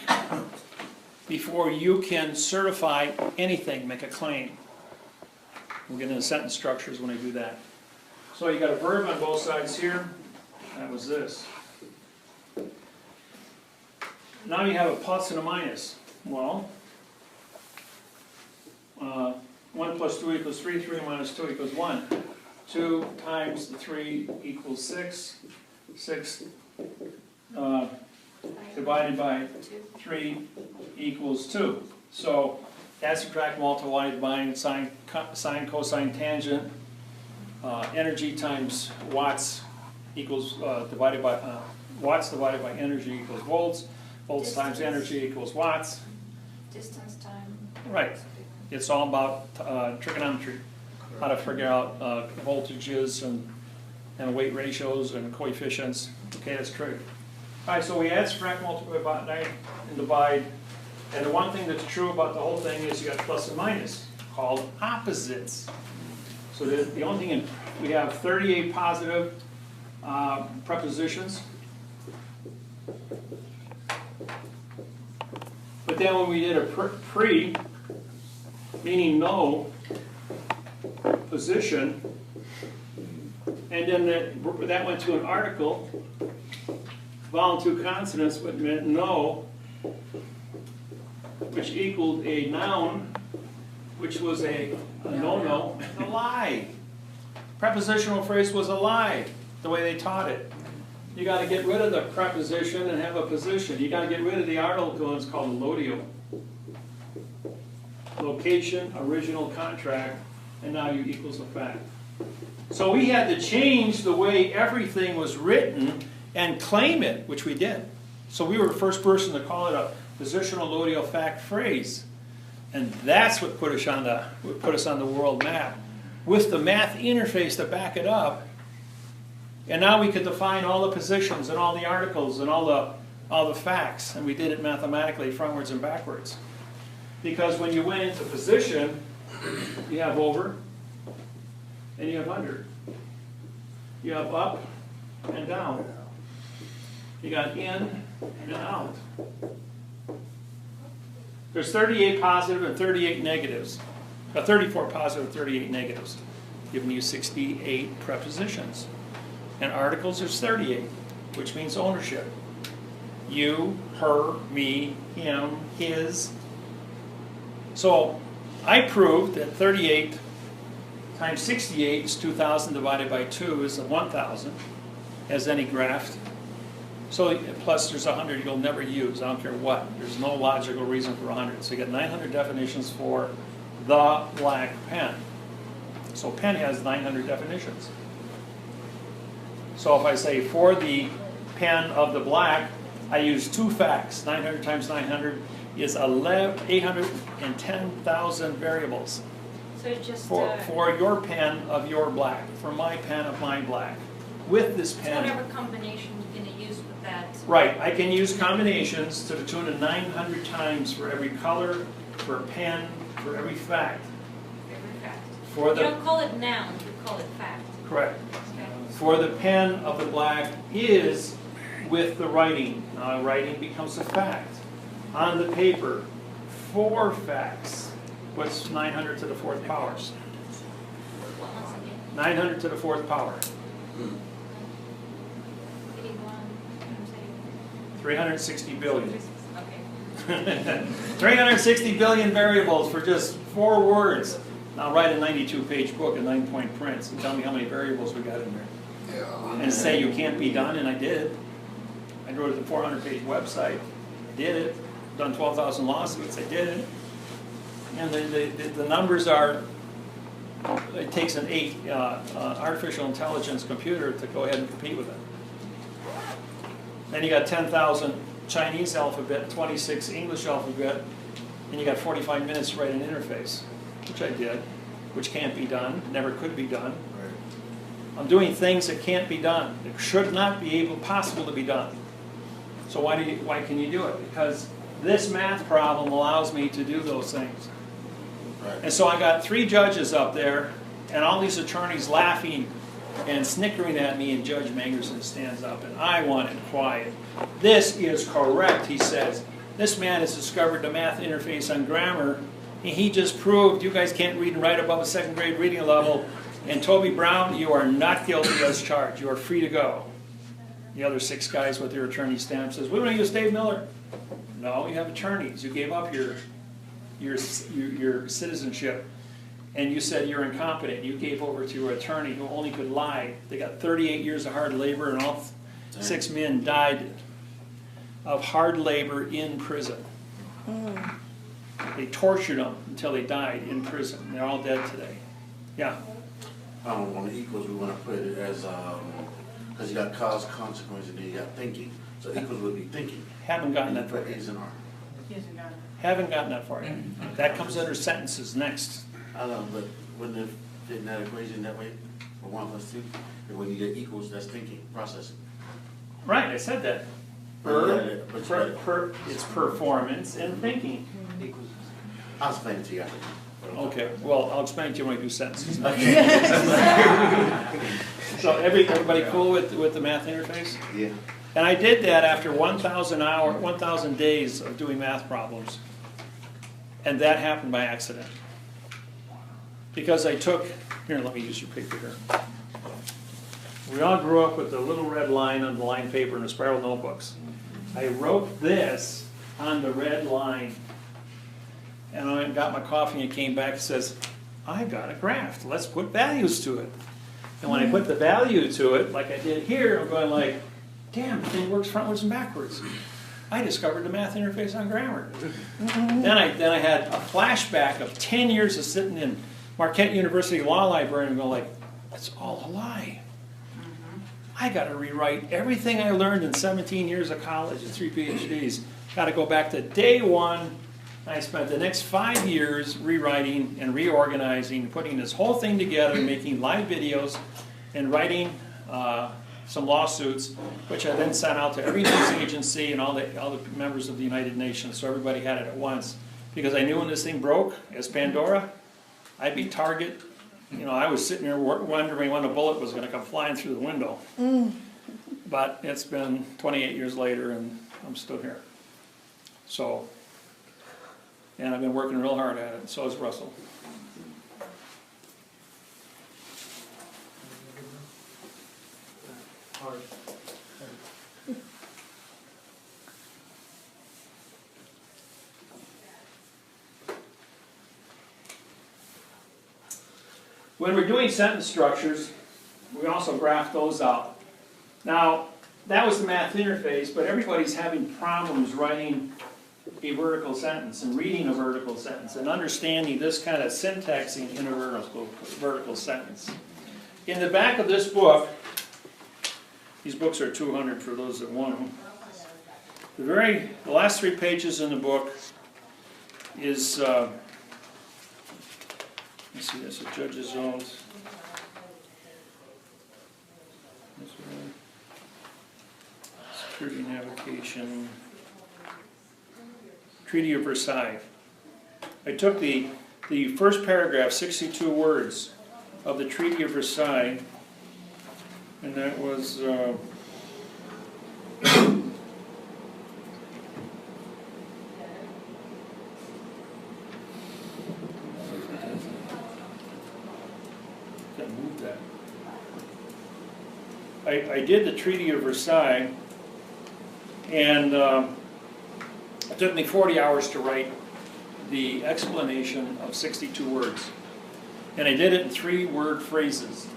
before you can certify anything, make a claim. We'll get into sentence structures when I do that. So you got a verb on both sides here. That was this. Now you have a plus and a minus. Well, 1 plus 2 equals 3, 3 minus 2 equals 1. 2 times the 3 equals 6. 6 divided by 3 equals 2. So add, subtract, multiply, divide, sine, cosine, tangent. Energy times watts equals divided by watts divided by energy equals volts. Volts times energy equals watts. Distance time. Right. It's all about trigonometry, how to figure out voltages and weight ratios and coefficients. Okay, that's true. All right, so we add, subtract, multiply, and divide. And the one thing that's true about the whole thing is you got plus and minus, called opposites. So the only thing, we have 38 positive prepositions. But then when we did a pre, meaning no position, and then that went to an article, vowel two consonants, which meant no, which equaled a noun, which was a no-no, a lie. Prepositional phrase was a lie, the way they taught it. You got to get rid of the preposition and have a position. You got to get rid of the article, and it's called a lodio. Location, original contract, and now you equals a fact. So we had to change the way everything was written and claim it, which we did. So we were the first person to call it a positional lodio fact phrase. And that's what put us on the world map, with the math interface to back it up. And now we could define all the positions and all the articles and all the facts, and we did it mathematically, frontwards and backwards. Because when you went into position, you have over and you have under. You have up and down. You got in and out. There's 38 positive and 38 negatives. 34 positive and 38 negatives, giving you 68 prepositions. And articles, there's 38, which means ownership. You, her, me, him, his. So I proved that 38 times 68 is 2,000 divided by 2 is 1,000, as any graft. So plus there's 100 you'll never use, I don't care what. There's no logical reason for 100. So you get 900 definitions for the black pen. So pen has 900 definitions. So if I say for the pen of the black, I use two facts. 900 times 900 is 810,000 variables. So just for your pen of your black, for my pen of my black. With this pen. Whatever combination you're going to use with that. Right, I can use combinations to the tune of 900 times for every color, for a pen, for every fact. Every fact. For You the, don't call it noun, you call it fact. correct. Okay. For the pen of the black is with the writing. Now writing becomes a fact. On the paper, 4 facts. What's 900 to the 4th power? Once again, 900 to the 4th power. 81, 360 billion. okay. 360 billion variables for just 4 words. Now write a 92-page book, a 9-point print, and tell me how many variables we got in there. And say you can't be done, and I did. I wrote a 400-page website. I did it. Done 12,000 lawsuits. I did it. And the numbers are, it takes an artificial intelligence computer to go ahead and compete with it. Then you got 10,000 Chinese alphabet, 26 English alphabet, and you got 45 minutes to write an interface, which I did, which can't be done, never could be done. I'm doing things that can't be done. It should not be possible to be done. So why can you do it? Because this math problem allows me to do those things. Right. And so I got 3 judges up there, and all these attorneys laughing and snickering at me, and Judge Mangerson stands up, and I want it quiet. This is correct, he says. This man has discovered the math interface on grammar, and he just proved you guys can't read and write above a 2nd grade reading level, and Toby Brown, you are not guilty as charged. You are free to go. The other 6 guys with their attorney stamp says, we want to use Dave Miller. No, you have attorneys. You gave up your citizenship, and you said you're incompetent. You gave over to your attorney who only could lie. They got 38 years of hard labor, and all 6 men died of hard labor in prison. They tortured them until they died in prison. They're all dead today. Yeah. On the equals, we want to put it as, because you got cause, consequence, and then you got thinking. So equals would be thinking. Haven't gotten that Put far yet. A's and R. Haven't gotten that far yet. That comes under sentences next. I don't know, but wouldn't it fit in that equation that way? For 1 plus 2? And when you get equals, that's thinking, processing. Right, I said that. It's performance and thinking. I'll explain it to you after. Okay, well, I'll explain to you when I do sentences. Okay. So everybody cool with the math interface? Yeah. And I did that after 1,000 days of doing math problems. And that happened by accident. Because I took, here, let me use your paper here. We all grew up with the little red line on the line paper in the spiral notebooks. I wrote this on the red line. And I got my coffee and came back and says, I got a graph. Let's put values to it. And when I put the value to it, like I did here, I'm going like, damn, the thing works frontwards and backwards. I discovered the math interface on grammar. Then I had a flashback of 10 years of sitting in Marquette University Law Library and going like, that's all a lie. I got to rewrite everything I learned in 17 years of college and 3 PhDs. Got to go back to day 1. I spent the next 5 years rewriting and reorganizing, putting this whole thing together, making live videos, and writing some lawsuits, which I then sent out to every news agency and all the members of the United Nations, so everybody had it at once. Because I knew when this thing broke, as Pandora, I'd be target. You know, I was sitting here wondering when a bullet was going to come flying through the window. But it's been 28 years later, and I'm still here. So, and I've been working real hard at it, and so has Russell. When we're doing sentence structures, we also graph those out. Now, that was the math interface, but everybody's having problems writing a vertical sentence and reading a vertical sentence and understanding this kind of syntaxing in a vertical sentence. In the back of this book, these books are 200 for those that want them. The last 3 pages in the book is, let's see, that's a judge's oath. Security navigation. Treaty of Versailles. I took the the first paragraph, 62 words of the Treaty of Versailles, and that was, move that. I did the Treaty of Versailles, and it took me 40 hours to write the explanation of 62 words. And I did it in 3-word phrases.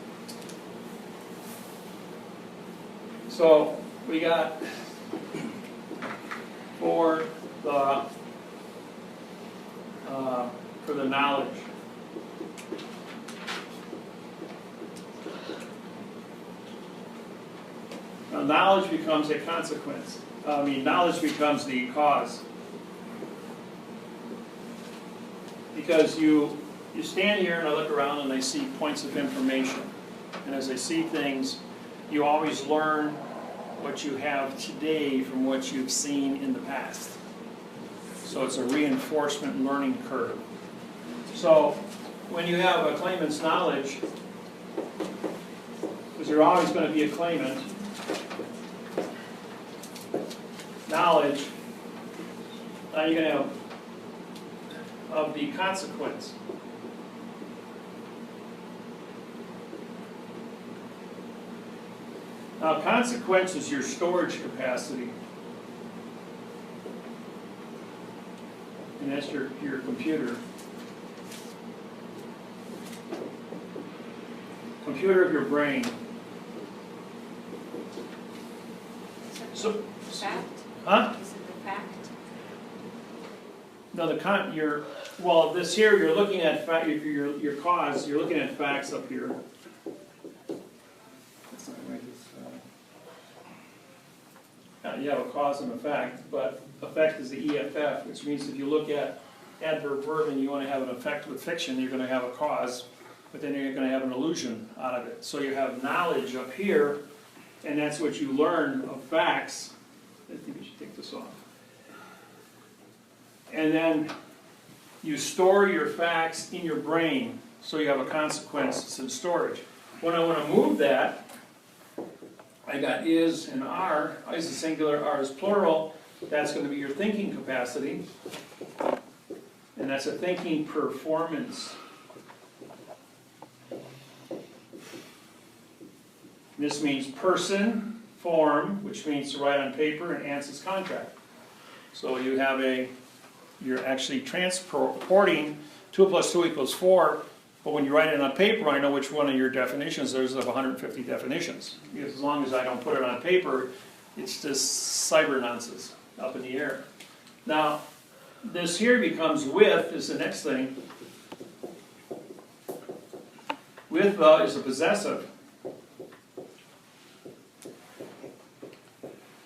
So we got for the knowledge. Now, knowledge becomes a consequence. Knowledge becomes the cause. Because you stand here and I look around and I see points of information. And as I see things, you always learn what you have today from what you've seen in the past. So it's a reinforcement learning curve. So when you have a claimant's knowledge, because you're always going to be a claimant, knowledge, now you're going to have of the consequence. Now, consequence is your storage capacity. And that's your computer. Computer of your brain. So, Fact? huh? Is it the fact? No, well, this here, you're looking at your cause, you're looking at facts up here. That's not right, you have a cause and a fact, but effect is the EFF, which means if you look at adverb verb and you want to have an effect with fiction, you're going to have a cause, but then you're going to have an illusion out of it. So you have knowledge up here, and that's what you learn of facts. I think we should take this off. And then you store your facts in your brain, so you have a consequence. It's in storage. When I want to move that, I got is and are. Is is singular, are is plural. That's going to be your thinking capacity. And that's a thinking performance. This means person, form, which means to write on paper, and ants is contract. So you have you're actually transporting 2 plus 2 equals 4, but when you write it on paper, I know which one of your definitions, there's of 150 definitions. Because as long as I don't put it on paper, it's just cyber nonsense up in the air. Now, this here becomes with, is the next thing. With is a possessive,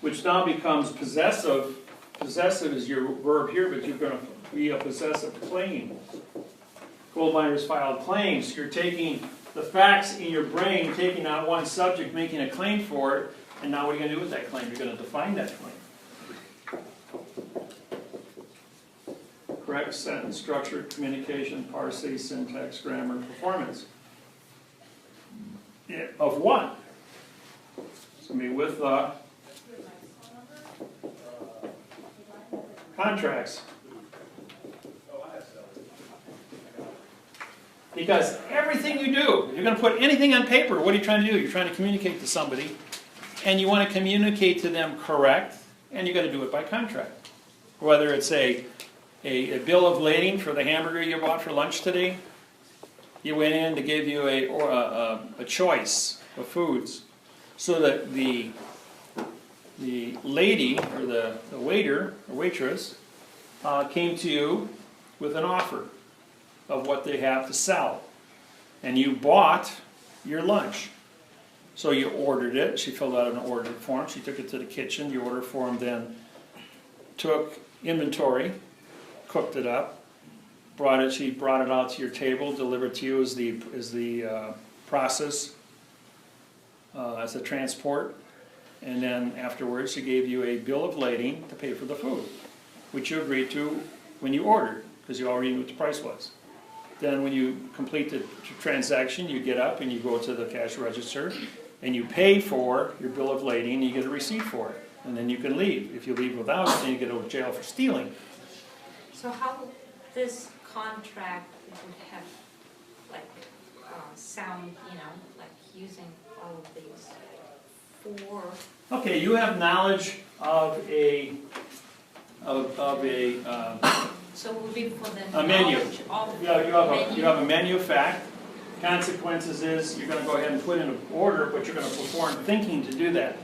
which now becomes possessive. Possessive is your verb here, but you're going to be a possessive claim. Gold miners filed claims. You're taking the facts in your brain, taking out one subject, making a claim for it, and now what are you going to do with that claim? You're going to define that claim. Correct sentence structure, communication, parsing, syntax, grammar, performance. Of what? It's going to be with contracts. Because everything you do, if you're going to put anything on paper, what are you trying to do? You're trying to communicate to somebody, and you want to communicate to them correct, and you've got to do it by contract. Whether it's a bill of lading for the hamburger you bought for lunch today, you went in to give you a choice of foods, so that the lady, or the waiter or waitress, came to you with an offer of what they have to sell. And you bought your lunch. So you ordered it. She filled out an order form. She took it to the kitchen. The order form then took inventory, cooked it up, she brought it out to your table, delivered to you as the process, as a transport. And then afterwards, she gave you a bill of lading to pay for the food, which you agreed to when you ordered, because you already knew what the price was. then when you complete the transaction, you get up and you go to the cash register and you pay for your bill of lading and you get a receipt for it. And then you can leave. If you leave without it, then you go to jail for stealing. So how this contract would have, like, sound, you know, like using all of these for, Okay, you have knowledge of a so it would be for the A menu. knowledge of you have a menu of fact. Consequences is you're going to go ahead and put in an order, but you're going to perform thinking to do that.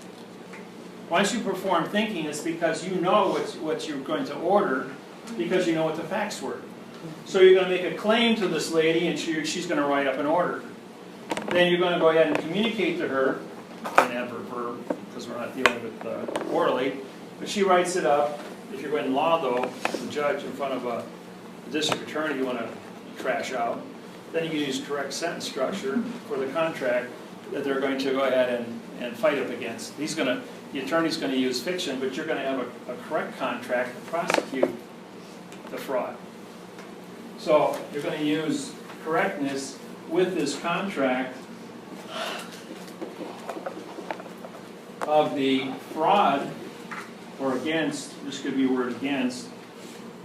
Once you perform thinking, it's because you know what you're going to order, because you know what the facts were. So you're going to make a claim to this lady, and she's going to write up an order. Then you're going to go ahead and communicate to her, an adverb verb, because we're not dealing with orally, but she writes it up. If you're in law, though, the judge in front of a district attorney you want to trash out, then you can use correct sentence structure for the contract that they're going to go ahead and fight up against. The attorney's going to use fiction, but you're going to have a correct contract to prosecute the fraud. So you're going to use correctness with this contract of the fraud, or against, this could be a word against,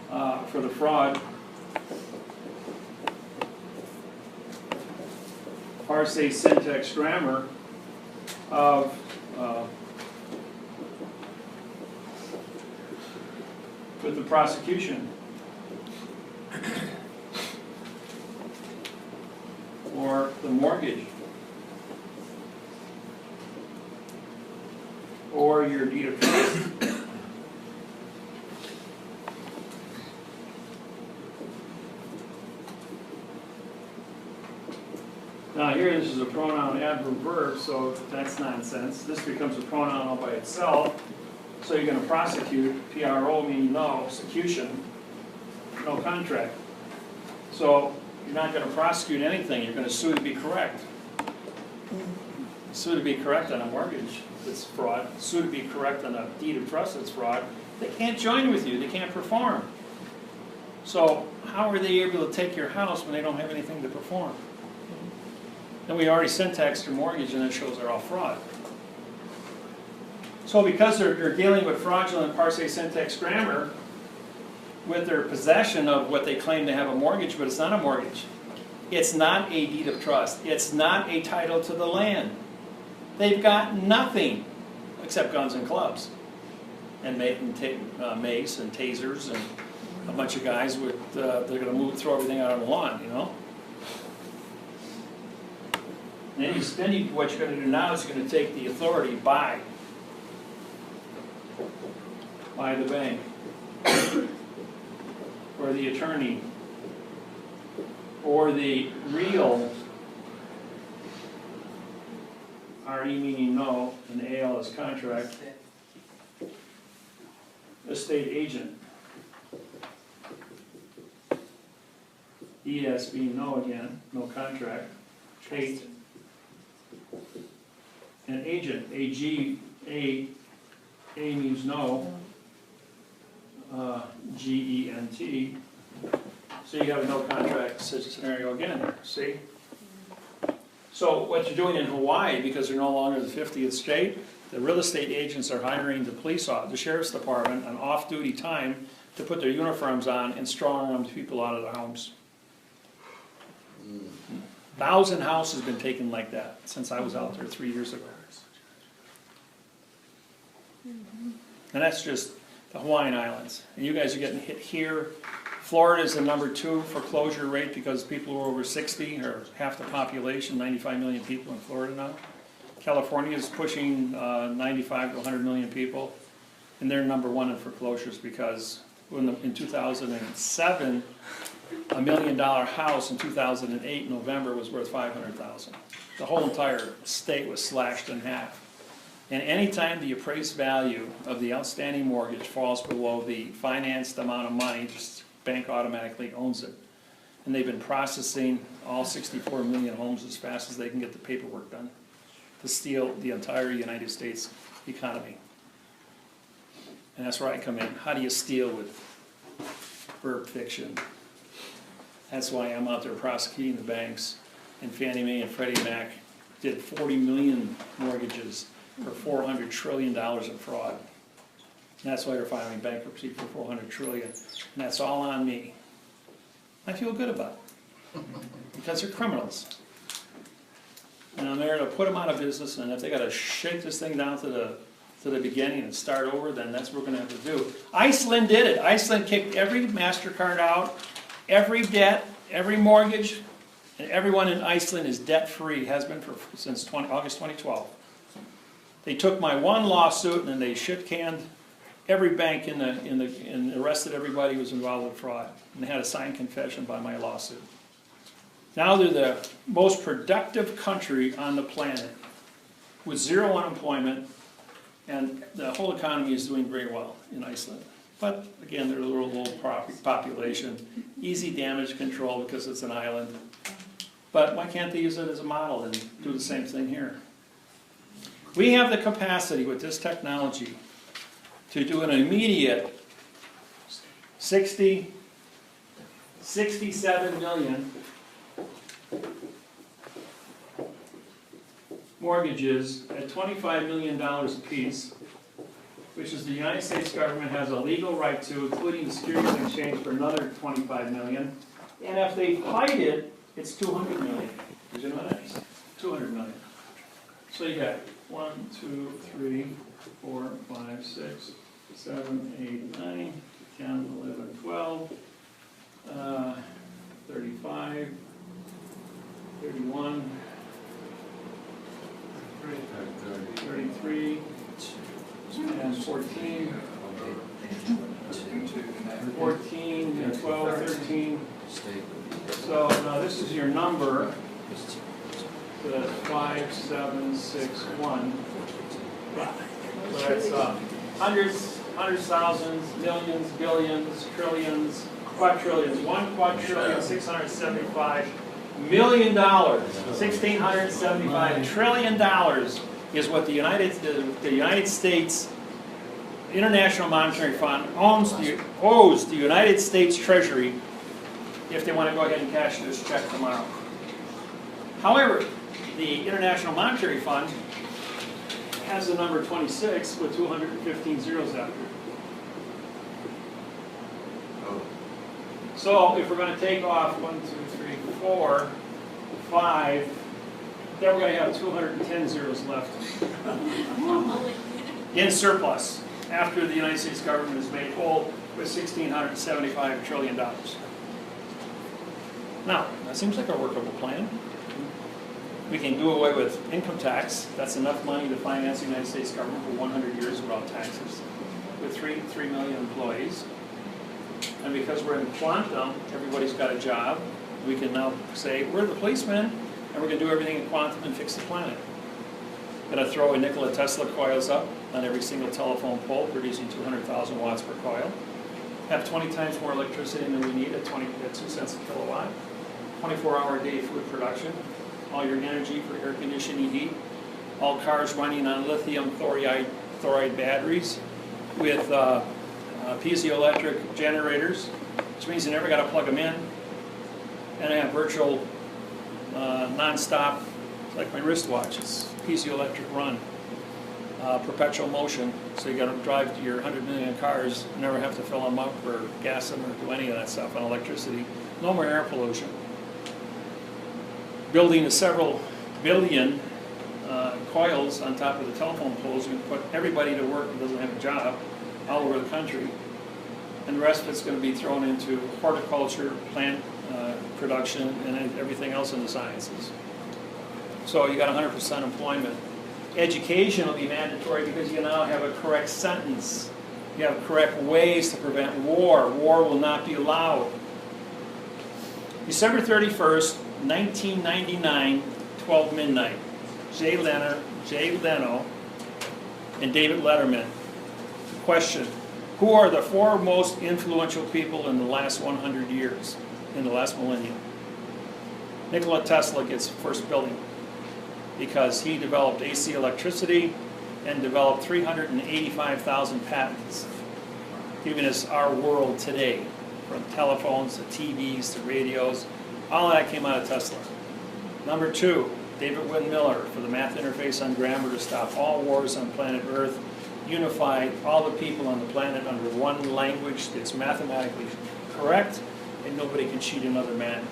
for the fraud, parsing, syntax, grammar of with the prosecution or the mortgage or your deed of trust. Now here, this is a pronoun adverb verb, so that's nonsense. This becomes a pronoun all by itself. So you're going to prosecute, P-R-O meaning no, secution, no contract. So you're not going to prosecute anything, you're going to sue to be correct. Sue to be correct on a mortgage, it's fraud. Sue to be correct on a deed of trust, it's fraud. They can't join with you, they can't perform. So how are they able to take your house when they don't have anything to perform? And we already syntaxed your mortgage and it shows they're all fraud. So because they're dealing with fraudulent parsing, syntax, grammar, with their possession of what they claim to have a mortgage, but it's not a mortgage. It's not a deed of trust. It's not a title to the land. They've got nothing except guns and clubs, and mace and tasers and a bunch of guys with they're going to throw everything out on the lawn, you know. And then what you're going to do now is you're going to take the authority by the bank or the attorney or the real, R-E meaning no, and A-L is contract, estate agent. E-S being no again, no contract, eight. And agent, A-G-A, A means no, G-E-N-T. So you have a no contract scenario again, see? So what you're doing in Hawaii, because they're no longer the 50th state, the real estate agents are hiring the police, the sheriff's department on off-duty time to put their uniforms on and strong-arm people out of their homes. 1,000 houses have been taken like that since I was out there 3 years ago. And that's just the Hawaiian Islands. And you guys are getting hit here. Florida is the #2 foreclosure rate because people who are over 60 are half the population, 95 million people in Florida now. California is pushing 95 to 100 million people. And they're #1 in foreclosures because in 2007, $1 million house in 2008, November, was worth $500,000. The whole entire state was slashed in half. And anytime the appraised value of the outstanding mortgage falls below the financed amount of money, the bank automatically owns it. And they've been processing all 64 million homes as fast as they can get the paperwork done to steal the entire United States economy. And that's where I come in. How do you steal with verb fiction? That's why I'm out there prosecuting the banks. And Fannie Mae and Freddie Mac did 40 million mortgages for $400 trillion in fraud. And that's why they're filing bankruptcy for $400 trillion. And that's all on me. I feel good about it. Because they're criminals. And I'm there to put them out of business, and if they gotta shake this thing down to the beginning and start over, then that's what we're gonna have to do. Iceland did it. Iceland kicked every MasterCard out, every debt, every mortgage, and everyone in Iceland is debt-free, has been since August 2012. They took my one lawsuit and then they shit-canned every bank and arrested everybody who was involved with fraud. And they had a signed confession by my lawsuit. Now they're the most productive country on the planet with zero unemployment, and the whole economy is doing very well in Iceland. But again, they're a little population, easy damage control because it's an island. But why can't they use it as a model and do the same thing here? We have the capacity with this technology to do an immediate 67 million mortgages at $25 million apiece, which is the United States government has a legal right to, including the Securities Exchange for another 25 million. And if they fight it, it's 200 million. Did you know that? 200 million. So you got 1, 2, 3, 4, 5, 6, 7, 8, 9, 10, 11, 12, 35, 31, 33, and 14, 14, and 12, 13. So now this is your number. So that's 5, 7, 6, 1. So that's hundreds, thousands, millions, billions, trillions, quadrillions. 1 quadrillion, $675 million. $1,675 trillion is what the United States International Monetary Fund owes the United States Treasury if they want to go ahead and cash this check tomorrow. However, the International Monetary Fund has the number 26 with 215 zeros after it. So if we're going to take off 1, 2, 3, 4, 5, then we're going to have 210 zeros left in surplus after the United States government is made whole with $1,675 trillion. Now, that seems like a workable plan. We can do away with income tax. That's enough money to finance the United States government for 100 years without taxes, with 3 million employees. And because we're in quantum, everybody's got a job. We can now say, we're the policemen, and we're going to do everything in quantum and fix the planet. Going to throw a Nikola Tesla coils up on every single telephone pole, producing 200,000 watts per coil. Have 20 times more electricity than we need at 2 cents a kilowatt. 24-hour-a-day food production. All your energy for air conditioning heat. All cars running on lithium thoriide batteries with piezoelectric generators, which means you never got to plug them in. And I have virtual non-stop, like my wristwatch, it's piezoelectric run, perpetual motion. So you got to drive to your 100 million cars, never have to fill them up or gas them or do any of that stuff on electricity. No more air pollution. Building several billion coils on top of the telephone poles, you can put everybody to work who doesn't have a job all over the country. And the rest of it's going to be thrown into horticulture, plant production, and everything else in the sciences. So you got 100% employment. Education will be mandatory because you now have a correct sentence. You have correct ways to prevent war. War will not be allowed. December 31st, 1999, 12 midnight. Jay Leno, and David Letterman. Question: who are the 4 most influential people in the last 100 years, in the last millennium? Nikola Tesla gets first billion because he developed AC electricity and developed 385,000 patents, giving us our world today. from telephones to TVs to radios. All that came out of Tesla. Number 2, David-Wynn for the math interface on grammar to stop all wars on planet Earth, unify all the people on the planet under one language that's mathematically correct, and nobody can cheat another man.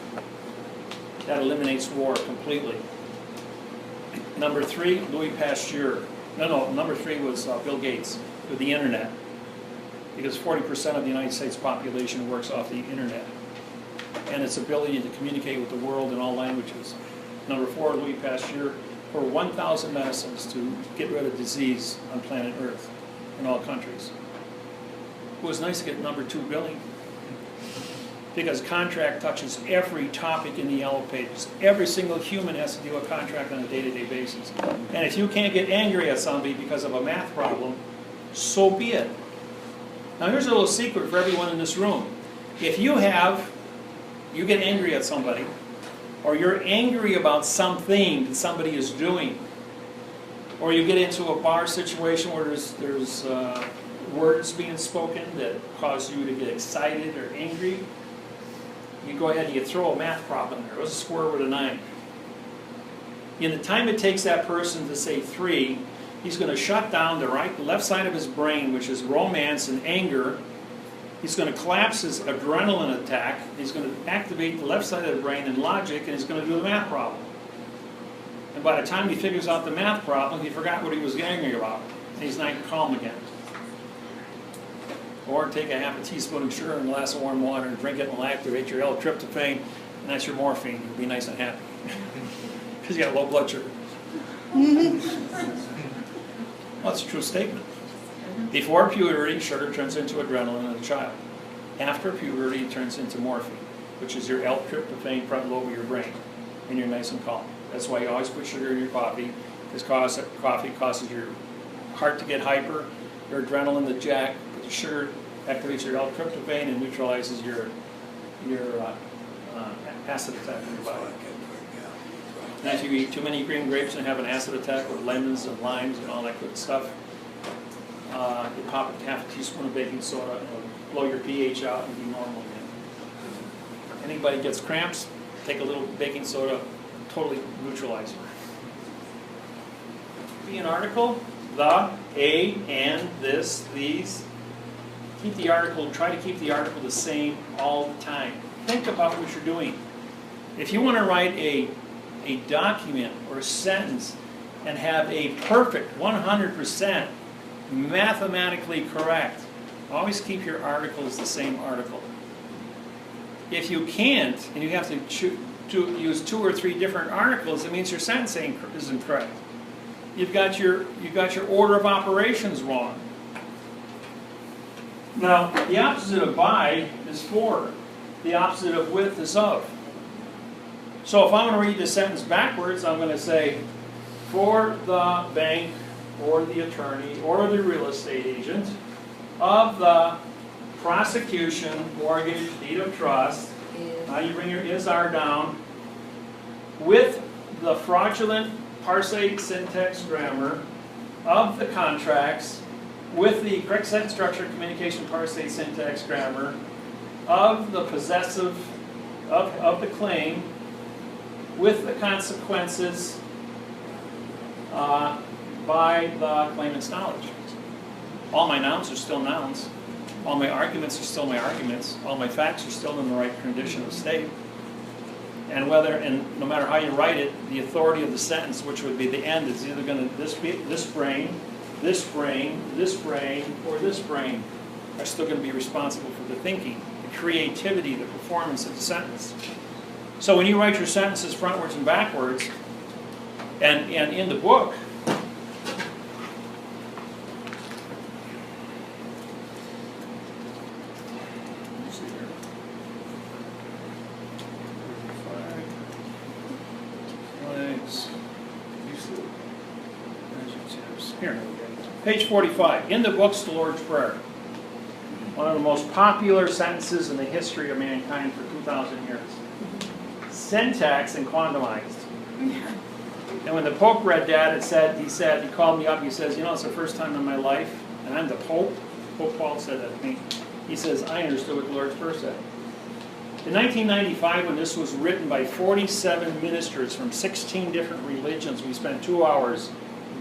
That eliminates war completely. Number 3, Louis Pasteur. Number 3 was Bill Gates with the internet, because 40% of the United States population works off the internet, and its ability to communicate with the world in all languages. Number 4, Louis Pasteur, for 1,000 medicines to get rid of disease on planet Earth in all countries. It was nice to get number 2 billing, because contract touches every topic in the yellow pages. Every single human has to do a contract on a day-to-day basis. And if you can't get angry at somebody because of a math problem, so be it. Now here's a little secret for everyone in this room. If you get angry at somebody, or you're angry about something that somebody is doing, or you get into a bar situation where there's words being spoken that cause you to get excited or angry, you go ahead and you throw a math problem there. It was a square root of 9. In the time it takes that person to say 3, he's going to shut down the left side of his brain, which is romance and anger. He's going to collapse his adrenaline attack. He's going to activate the left side of the brain in logic, and he's going to do the math problem. And by the time he figures out the math problem, he forgot what he was angry about, and he's not calm again. Or take a half a teaspoon of sugar and a glass of warm water and drink it and it'll activate your L-tryptophan, and that's your morphine. You'll be nice and happy. Because you got low blood sugar. Well, that's a true statement. Before puberty, sugar turns into adrenaline in a child. After puberty, it turns into morphine, which is your L-tryptophan front lobe of your brain, and you're nice and calm. That's why you always put sugar in your coffee, because coffee causes your heart to get hyper, your adrenaline to jack. The sugar activates your L-tryptophan and neutralizes your acid attack in your body. And if you eat too many green grapes and have an acid attack with lemons and limes and all that good stuff, you pop half a teaspoon of baking soda and it'll blow your pH out and be normal again. Anybody gets cramps, take a little baking soda, totally neutralize it. Be an article, the, a, and, this, these. Keep the article, try to keep the article the same all the time. Think about what you're doing. If you want to write a document or a sentence and have a perfect 100% mathematically correct, always keep your articles the same article. If you can't, and you have to use 2 or 3 different articles, it means your sentence isn't correct. You've got your order of operations wrong. Now, the opposite of by is for. The opposite of with is of. So if I'm going to read the sentence backwards, I'm going to say, for the bank, or the attorney, or the real estate agent, of the prosecution, mortgage, deed of trust, now you bring your is-are down, with the fraudulent parsate syntax grammar, of the contracts, with the correct sentence structure, communication, parsate, syntax, grammar, of the possessive, of the claim, with the consequences by the claimant's knowledge. All my nouns are still nouns. All my arguments are still my arguments. All my facts are still in the right condition of state. And no matter how you write it, the authority of the sentence, which would be the end, is either going to this brain, this brain, this brain, or this brain are still going to be responsible for the thinking, the creativity, the performance of the sentence. So when you write your sentences frontwards and backwards, and in the book, here, page 45, in the book's the Lord's Prayer. One of the most popular sentences in the history of mankind for 2,000 years. Syntax and quantumized. And when the Pope read that, he called me up, he says, you know, it's the first time in my life, and I'm the Pope. Pope Paul said that to me. He says, I understood what the Lord's Prayer said. In 1995, when this was written by 47 ministers from 16 different religions, we spent 2 hours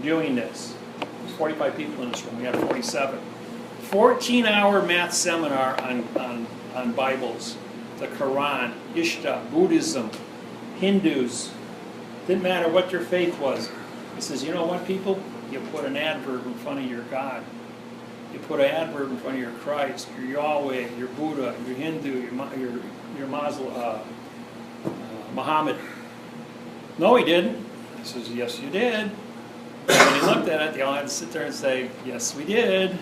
doing this. There's 45 people in this room, we had 47. 14-hour math seminar on Bibles, the Quran, Ishta, Buddhism, Hindus. Didn't matter what your faith was. He says, you know what, people? You put an adverb in front of your God. You put an adverb in front of your Christ, your Yahweh, your Buddha, your Hindu, your Muslim, Muhammad. No, he didn't. He says, yes, you did. And when he looked at it, they all had to sit there and say, yes, we did.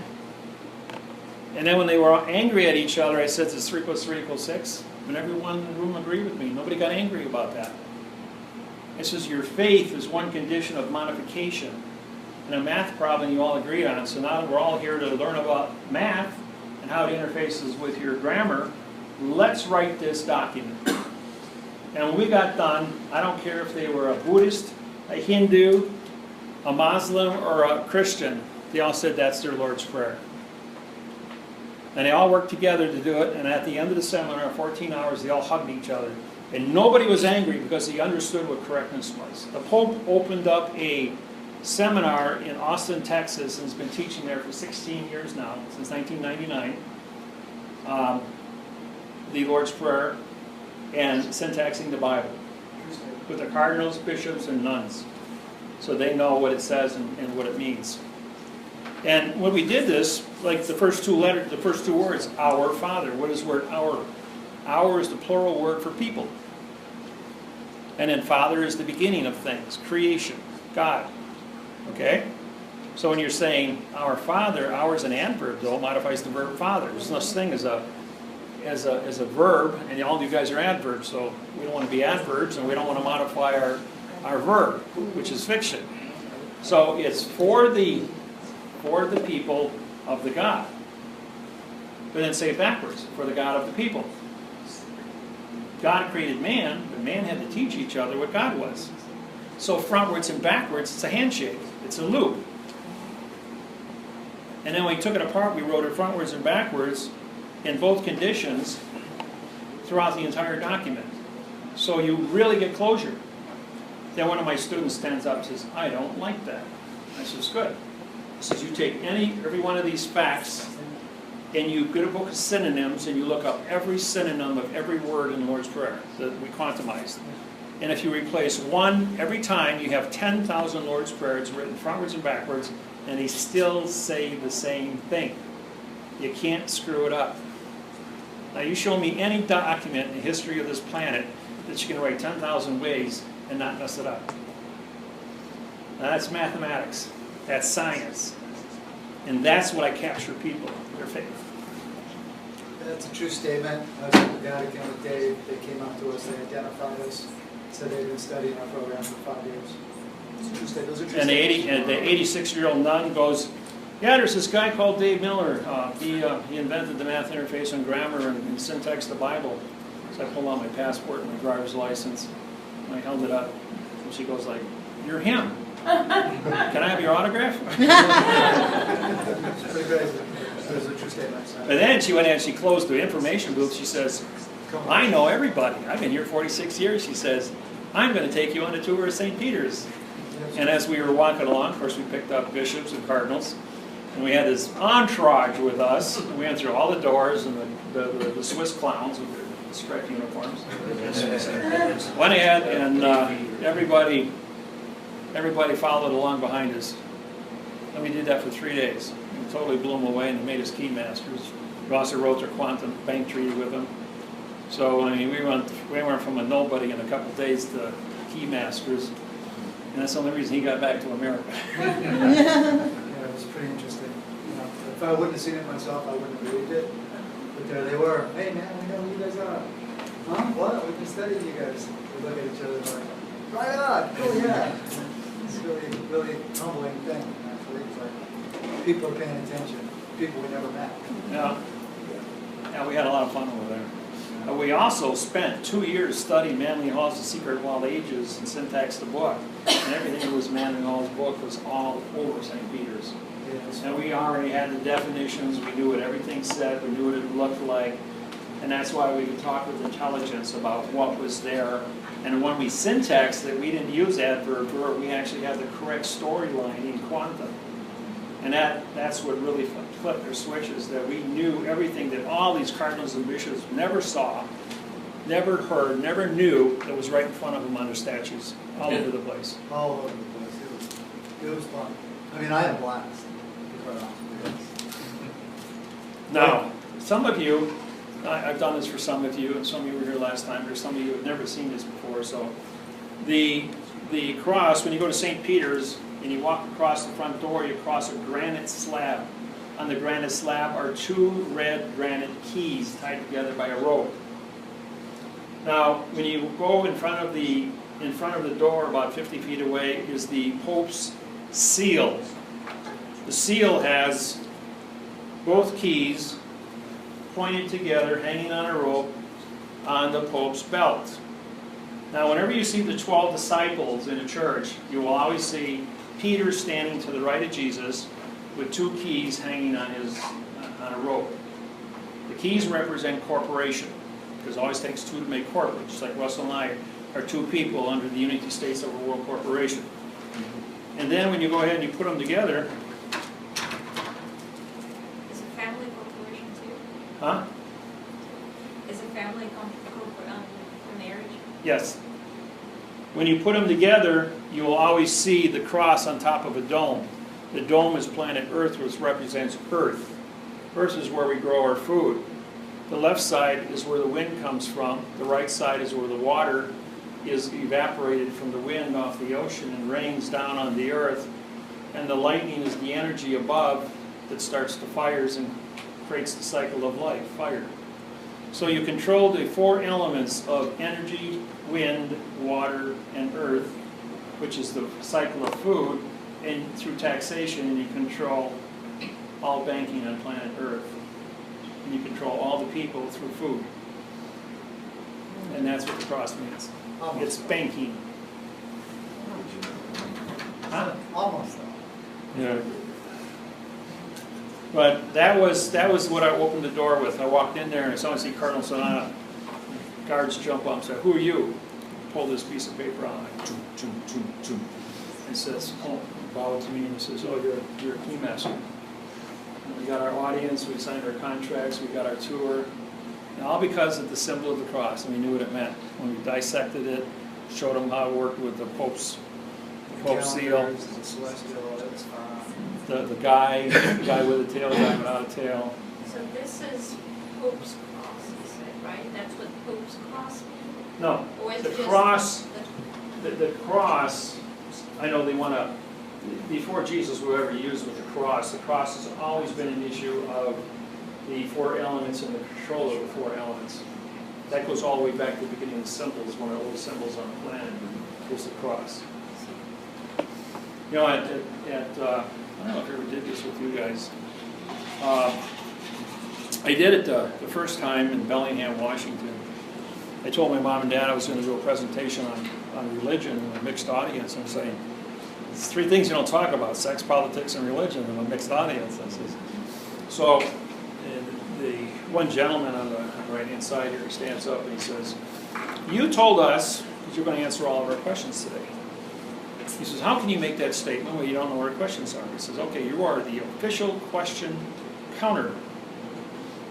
And then when they were angry at each other, I said, is 3 + 3 = 6? And everyone in the room agreed with me. Nobody got angry about that. It says your faith is one condition of modification. And a math problem you all agreed on. So now we're all here to learn about math and how it interfaces with your grammar. Let's write this document. And when we got done, I don't care if they were a Buddhist, a Hindu, a Muslim, or a Christian, they all said that's their Lord's Prayer. And they all worked together to do it, and at the end of the seminar, 14 hours, they all hugged each other. And nobody was angry because he understood what correctness was. The Pope opened up a seminar in Austin, Texas, and has been teaching there for 16 years now, since 1999. The Lord's Prayer and syntaxing the Bible with the cardinals, bishops, and nuns. So they know what it says and what it means. And when we did this, like the first two words, our Father. What is the word our? Our is the plural word for people. And then Father is the beginning of things, creation, God. Okay? So when you're saying our Father, our is an adverb, though, modifies the verb Father. There's no such thing as a verb, and all of you guys are adverbs, so we don't want to be adverbs, and we don't want to modify our verb, which is fiction. So it's for the people of the God. But then say it backwards, for the God of the people. God created man, but man had to teach each other what God was. So frontwards and backwards, it's a handshake. It's a loop. And then when we took it apart, we wrote it frontwards and backwards in both conditions throughout the entire document. So you really get closure. Then one of my students stands up and says, I don't like that. I says, good. He says, you take every one of these facts and you get a book of synonyms and you look up every synonym of every word in the Lord's Prayer that we quantumized. And if you replace one every time, you have 10,000 Lord's Prayers written frontwards and backwards, and they still say the same thing. You can't screw it up. Now you show me any document in the history of this planet that you can write 10,000 ways and not mess it up. Now that's mathematics. That's science. And that's what I capture people, their faith. That's a true statement. I was at the Vatican with Dave. They came up to us, they identified us, said they've been studying our program for 5 years. It's a true statement. Those are true statements. And the 86-year-old nun goes, yeah, there's this guy called Dave Miller. He invented the math interface and grammar and syntax the Bible. So I pulled out my passport and my driver's license, and I held it up. And she goes like, you're him. Can I have your autograph? It's pretty crazy. Those are true statements. But then she went in and she closed the information booth. She says, I know everybody. I've been here 46 years. She says, I'm going to take you on a tour of St. Peter's. And as we were walking along, of course, we picked up bishops and cardinals. And we had this entourage with us. And we went through all the doors and the Swiss clowns with their striped uniforms. Went ahead and everybody followed along behind us. And we did that for 3 days. We totally blew them away and they made us key masters. We also wrote their quantum bank treaty with them. So I mean, we went from a nobody in a couple of days to key masters. And that's the only reason he got back to America. Yeah, it was pretty interesting. You know, if I wouldn't have seen it myself, I wouldn't have believed it. But there they were. Hey man, we know who you guys are. Huh? What? We've been studying you guys. We look at each other like, right on, cool, yeah. It's really, really humbling thing, actually. It's like, people are paying attention. People we never met. Yeah. Yeah, we had a lot of fun over there. We also spent 2 years studying Manly Hall's The Secret of All Ages and syntaxed the book. And everything that was Manly Hall's book was all over St. Peter's. Yeah, And we we already had the definitions, we knew what everything said, we knew what it looked like, and that's why we could talk with intelligence about what was there. And when we syntaxed it, we didn't use adverb verb, we actually had the correct storyline in quantum. And that's what really flipped our switches, that we knew everything that all these cardinals and bishops never saw, never heard, never knew, that was right in front of them on their statues, all over the place. All over the place. It was fun. I mean, I had a blast. Now, some of you, I've done this for some of you, and some of you were here last time, there's some of you who have never seen this before, so the cross, when you go to St. Peter's and you walk across the front door, you cross a granite slab. On the granite slab are two red granite keys tied together by a rope. Now, when you go in front of the door, about 50 feet away, is the Pope's seal. The seal has both keys pointed together, hanging on a rope on the Pope's belt. Now, whenever you see the 12 disciples in a church, you will always see Peter standing to the right of Jesus with two keys hanging on a rope. The keys represent corporation, because it always takes two to make corporate, just like Russell and I are two people under the United States of a World Corporation. And then when you go ahead and you put them together, Is a family corporation too? huh? Is a family for marriage? Yes. When you put them together, you will always see the cross on top of a dome. The dome is planet Earth, which represents Earth. Earth is where we grow our food. The left side is where the wind comes from. The right side is where the water is evaporated from the wind off the ocean and rains down on the earth. And the lightning is the energy above that starts the fires and creates the cycle of life, fire. So you control the four elements of energy, wind, water, and earth, which is the cycle of food, and through taxation, and you control all banking on planet Earth. And you control all the people through food. And that's what the cross means. It's banking. Huh? Almost. Yeah. But that was what I opened the door with. I walked in there and I saw Cardinal Sonata. Guards jump up and say, "Who are you?" Pull this piece of paper out. And says, "Oh," bowed to me and he says, "Oh, you're a key master." And we got our audience, we signed our contracts, we got our tour. And all because of the symbol of the cross, and we knew what it meant. When we dissected it, showed them how it worked with the Pope's seal. The guy with a tail, the guy without a tail. So this is Pope's cross, you said, right? That's what Pope's cross means? No, Or is the it just cross, the cross, I know they want to, before Jesus was ever used with the cross has always been an issue of the four elements and the control of the four elements. That goes all the way back to the beginning of the symbols. One of the oldest symbols on the planet is the cross. You know, I don't know if I ever did this with you guys. I did it the first time in Bellingham, Washington. I told my mom and dad I was going to do a presentation on religion in a mixed audience. I'm saying, it's three things you don't talk about: sex, politics, and religion in a mixed audience. I says, so the one gentleman on the right-hand side here stands up and he says, "You told us that you're going to answer all of our questions today." He says, "How can you make that statement when you don't know what our questions are?" He says, "Okay, you are the official question counter."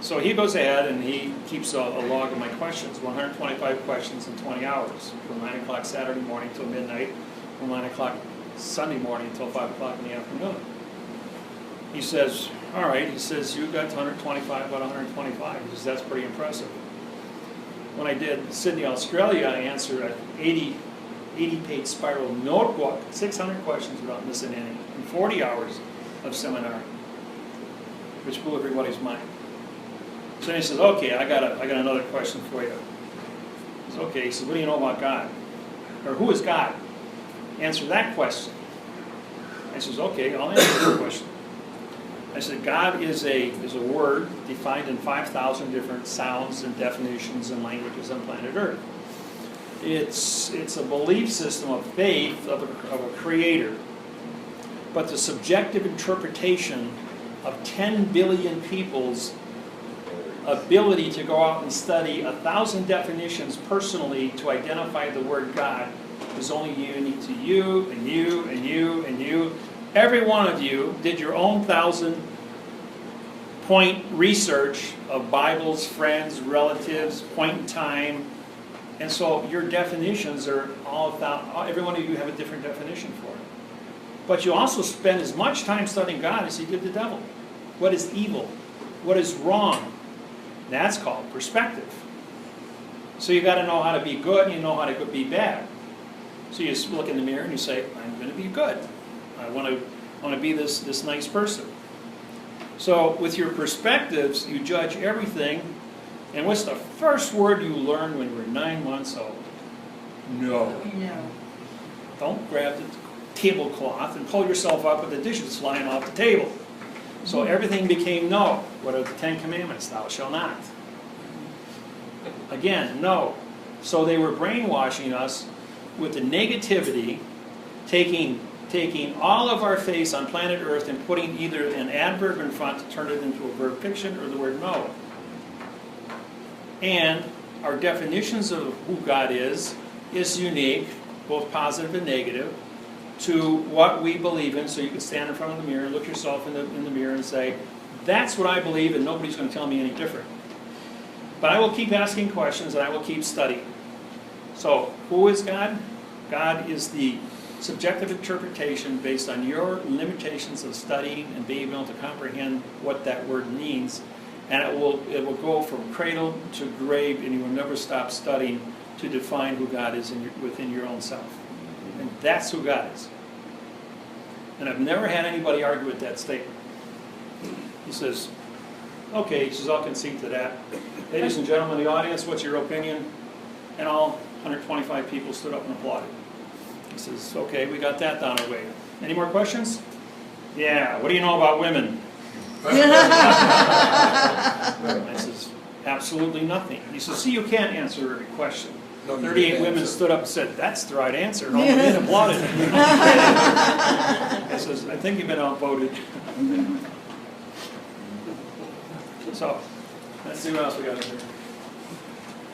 So he goes ahead and he keeps a log of my questions, 125 questions in 20 hours, from 9 o'clock Saturday morning till midnight, from 9 o'clock Sunday morning until 5 o'clock in the afternoon. He says, "All right," he says, "you got 125 about 125. He says, "That's pretty impressive." When I did Sydney, Australia, I answered an 80-page spiral notebook, 600 questions without missing any, in 40 hours of seminar, which blew everybody's mind. So he says, "Okay, I got another question for you." He says, "Okay," he says, "what do you know about God? Or who is God? Answer that question." I says, "Okay, I'll answer that question." I said, "God is a word defined in 5,000 different sounds and definitions and languages on planet Earth. It's a belief system of faith of a creator. But the subjective interpretation of 10 billion people's ability to go out and study 1,000 definitions personally to identify the word God is only unique to you and you and you and you. Every one of you did your own 1,000-point research of Bibles, friends, relatives, point in time. And so your definitions are all about, every one of you have a different definition for it. But you also spend as much time studying God as you did the devil. What is evil? What is wrong? That's called perspective. So you got to know how to be good and you know how to be bad. So you look in the mirror and you say, I'm going to be good. I want to be this nice person. So with your perspectives, you judge everything. And what's the first word you learned when you were 9 months old? No. No. Don't grab the tablecloth and pull yourself up with the dishes flying off the table. So everything became no. What are the 10 Commandments? Thou shalt not. Again, no. So they were brainwashing us with the negativity, taking all of our face on planet Earth and putting either an adverb in front to turn it into a verb fiction or the word no. And our definitions of who God is unique, both positive and negative, to what we believe in. So you can stand in front of the mirror, look yourself in the mirror and say, that's what I believe and nobody's going to tell me any different. But I will keep asking questions and I will keep studying. So, who is God? God is the subjective interpretation based on your limitations of studying and being able to comprehend what that word means. And it will go from cradle to grave, and you will never stop studying to define who God is within your own self. And that's who God is. And I've never had anybody argue with that statement. He says, okay, he says, I'll concede to that. Ladies and gentlemen in the audience, what's your opinion? And all 125 people stood up and applauded. He says, okay, we got that down our way. Any more questions? Yeah, what do you know about women? I says, absolutely nothing. He says, see, you can't answer every question. 38 women stood up and said, that's the right answer. And all the men applauded. I says, I think you've been outvoted. So, let's see what else we got in here.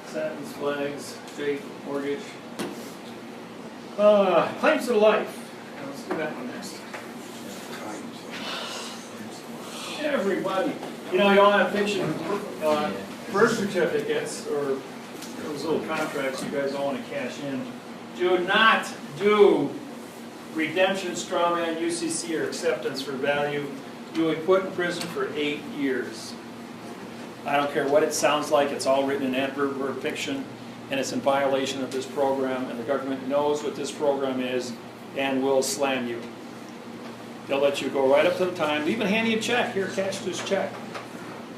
Satins, flags, faith, mortgage. Claims to life. Now, let's do that one next. Everybody. You know, you all have fiction birth certificates or those little contracts you guys all want to cash in. Do not do redemption, strawman, UCC, or acceptance for value. You will be put in prison for 8 years. I don't care what it sounds like, it's all written in adverb or fiction, and it's in violation of this program, and the government knows what this program is and will slam you. They'll let you go right up to the time, they even hand you a check, here, cash this check.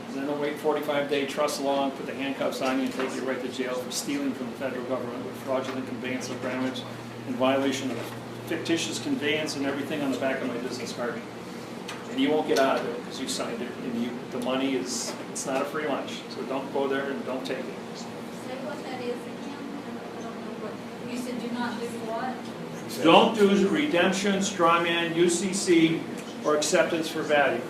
And then they'll wait 45-day trust law, put the handcuffs on you and take you right to jail for stealing from the federal government with fraudulent conveyance of damage in violation of fictitious conveyance and everything on the back of my business card. And you won't get out of it because you signed it, and the money is, it's not a free lunch. So don't go there and don't take it. Say what that is again. I don't know what, you said do not do what? Don't do redemption, strawman, UCC, or acceptance for value.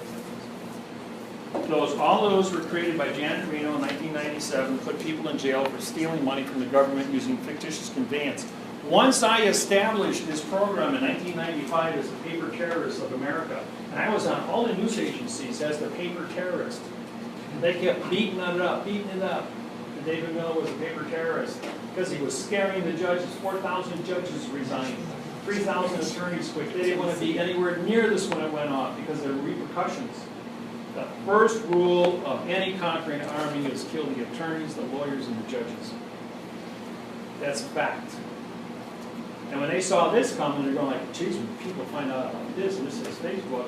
All of those were created by Janet Reno in 1997 to put people in jail for stealing money from the government using fictitious conveyance. Once I established this program in 1995 as the paper terrorist of America, and I was on all the news agencies as the paper terrorist. They kept beating it up, And David-Wynn was a paper terrorist because he was scaring the judges. 4,000 judges resigned. 3,000 attorneys quit. They didn't want to be anywhere near this when it went off because there were repercussions. The first rule of any conquering army is kill the attorneys, the lawyers, and the judges. That's a fact. And when they saw this coming, they're going like, geez, when people find out about this, and this is Facebook,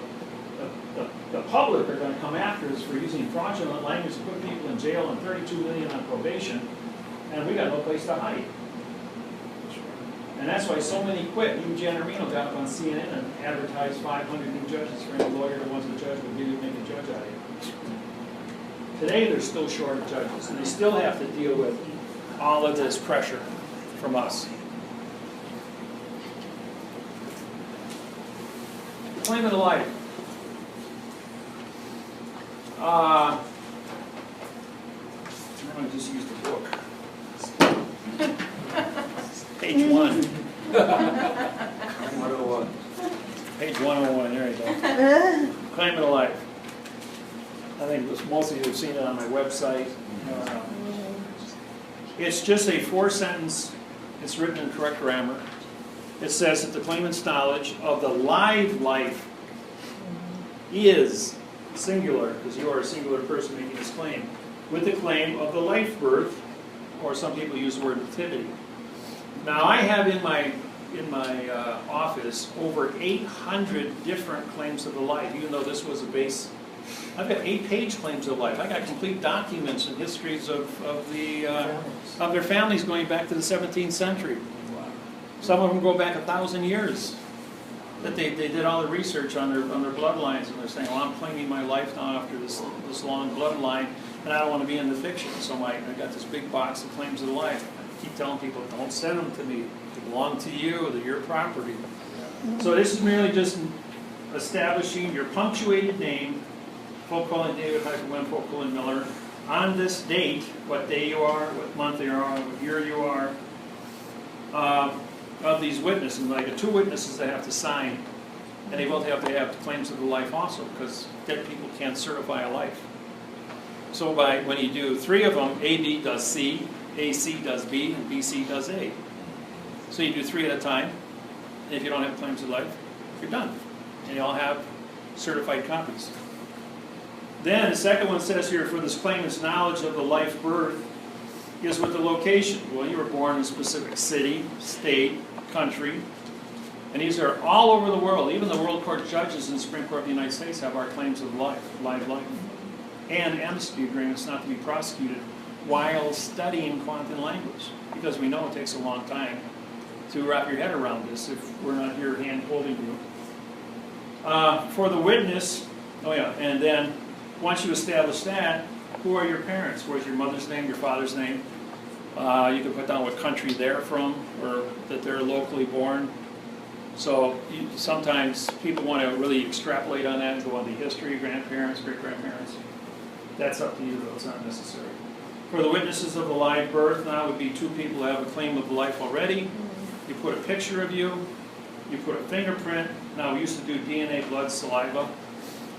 the public are going to come after us for using fraudulent language to put people in jail and 32 million on probation, and we got no place to hide. And that's why so many quit. Even Janet Reno got up on CNN and advertised 500 new judges for any lawyer that wants a judge would really make a judge out of you. Today they're still short of judges, and they still have to deal with all of this pressure from us. Claim of the life. I'm gonna just use the book. Page 1. 101. Page 101, there you go. Claim of the life. I think most of you have seen it on my website. It's just a 4-sentence, it's written in correct grammar. It says that the claimant's knowledge of the live life is singular, because you are a singular person making this claim, with the claim of the life birth, or some people use the word nativity. Now I have in my office over 800 different claims of the life, even though this was a base. I've got 8-page claims of life. I got complete documents and histories of their families going back to the 17th century. Some of them go back 1,000 years. That they did all the research on their bloodlines, and they're saying, well, I'm claiming my life now after this long bloodline, and I don't want to be in the fiction. So I got this big box of claims of the life. I keep telling people, don't send them to me. They belong to you. They're your property. So this is merely just establishing your punctuated name, ; David-Wynn, Miller, on this date, what day you are, what month you are, what year you are, of these witnesses. Like the 2 witnesses they have to sign, and they both have to have claims of the life also, because dead people can't certify a life. So when you do 3 of them, AB does C, AC does B, and BC does A. So you do 3 at a time, and if you don't have claims of life, you're done. And you all have certified copies. Then the second one says here, for this claimant's knowledge of the life birth is with the location. Well, you were born in a specific city, state, country, and these are all over the world. Even the World Court judges in the Supreme Court of the United States have our claims of life, live life, and amnesty agreements not to be prosecuted while studying quantum language, because we know it takes a long time to wrap your head around this if we're not here hand holding you. For the witness, and then once you establish that, who are your parents? Where's your mother's name, your father's name? You can put down what country they're from, or that they're locally born. So sometimes people want to really extrapolate on that and go on the history, grandparents, great-grandparents. That's up to you, though. It's not necessary. For the witnesses of the live birth, now would be 2 people who have a claim of life already. You put a picture of you. You put a fingerprint. Now, we used to do DNA, blood, saliva.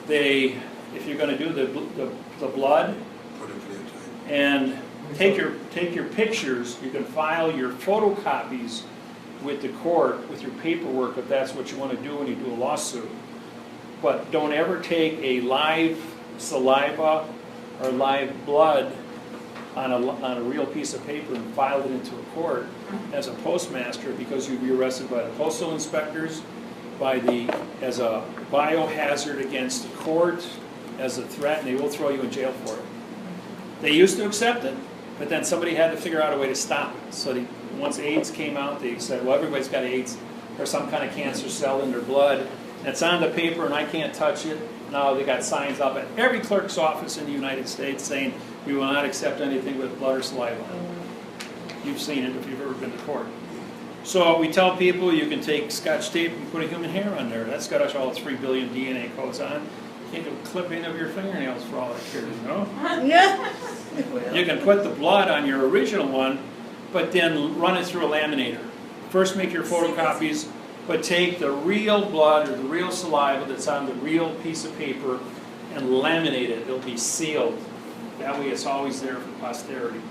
If you're going to do the blood, and take your pictures, you can file your photocopies with the court, with your paperwork, if that's what you want to do when you do a lawsuit. But don't ever take a live saliva or live blood on a real piece of paper and file it into a court as a postmaster, because you'd be arrested by the postal inspectors, as a biohazard against the court, as a threat, and they will throw you in jail for it. They used to accept it, but then somebody had to figure out a way to stop it. So once AIDS came out, they said, well, everybody's got AIDS or some kind of cancer cell in their blood. And it's on the paper and I can't touch it. Now they got signs up at every clerk's office in the United States saying, we will not accept anything with blood or saliva. You've seen it if you've ever been to court. So we tell people you can take Scotch tape and put a human hair on there. That's got all 3 billion DNA codes on. You can clip any of your fingernails for all I care to know. You can put the blood on your original one, but then run it through a laminator. First make your photocopies, but take the real blood or the real saliva that's on the real piece of paper and laminate it. It'll be sealed. That way it's always there for posterity.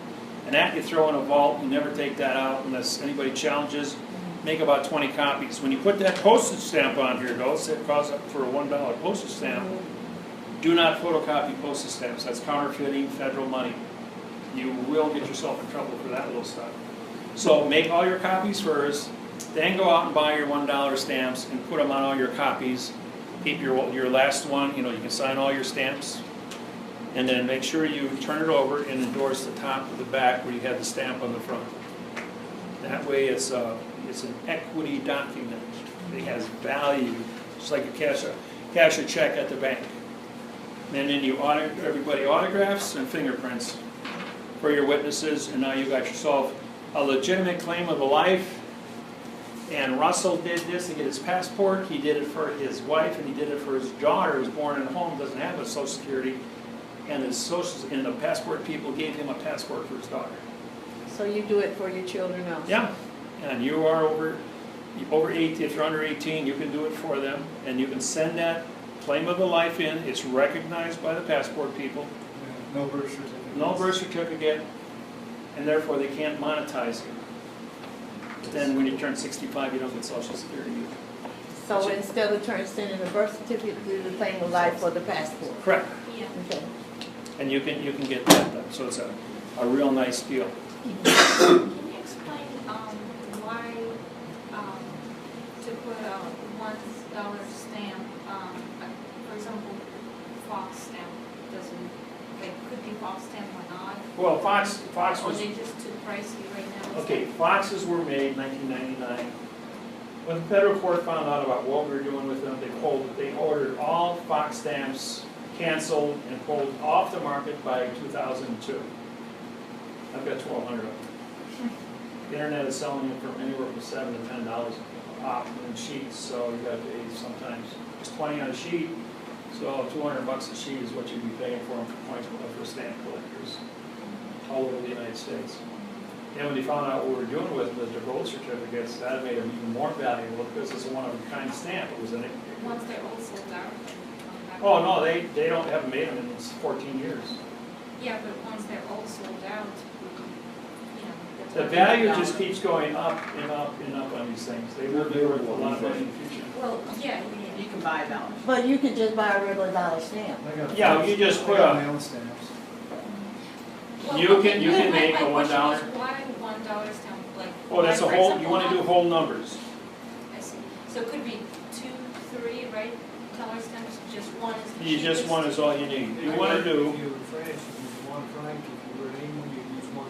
And that you throw in a vault. You never take that out unless anybody challenges. Make about 20 copies. When you put that postage stamp on here, though, it costs up for a $1 postage stamp. Do not photocopy postage stamps. That's counterfeiting federal money. You will get yourself in trouble for that little stuff. So make all your copies first, then go out and buy your $1 stamps and put them on all your copies. Keep your last one, you can sign all your stamps. And then make sure you turn it over and endorse the top or the back where you have the stamp on the front. That way it's an equity document. It has value. It's like cash a check at the bank. And then everybody autographs and fingerprints for your witnesses, and now you got yourself a legitimate claim of a life. And Russell did this to get his passport. He did it for his wife, and he did it for his daughter who was born in a home, doesn't have a Social Security. and his social, and the passport people gave him a passport for his daughter. So you do it for your children also? Yeah, and you are over 18, if you're under 18, you can do it for them, and you can send that claim of the life in, it's recognized by the passport people, No birth certificate. no birth certificate, and therefore they can't monetize you. But then when you turn 65, you don't get Social Security either. So instead of sending a birth certificate, do the claim of life for the passport? Correct, Yeah. Okay. and you can get that done, so it's a real nice deal. Can you explain, why, to put a $1 stamp, for example, Fox stamp doesn't, like, could be Fox stamp or not? Well, Fox Or was, they just too pricey right now? okay, Foxes were made 1999. When the federal court found out about what we were doing with them, they ordered all Fox stamps canceled and pulled off the market by 2002. I've got 1,200 of them. The internet is selling it from anywhere from $7 to $10 a pop in sheets, so you got to pay sometimes, it's 20 on a sheet, so $200 a sheet is what you'd be paying for them for stamp collectors all over the United States. And when they found out what we were doing with the Gould certificates, that made them even more valuable because it's a one-of-a-kind stamp. It was in it. Once they're all sold out, then come back. Oh, no, they haven't made them in 14 years. Yeah, but once they're all sold out, you know. that's The what value $1. just keeps going up and up and up on these things. They will be worth a lot of money in the future. Well, yeah, You can buy $1. But you can just buy a regular dollar stamp. Yeah, you just put I got a, my own stamps. Well, You okay, can but make my a question $1. is, why $1 stamp, like? oh, that's a why, for whole, example, you want to do not- whole numbers. I see, so it could be 2, 3, right, dollar stamps, just one is the You just cheapest? one is all you need. You want to do, If you were in France, you use one franc. If you were in England, you use £1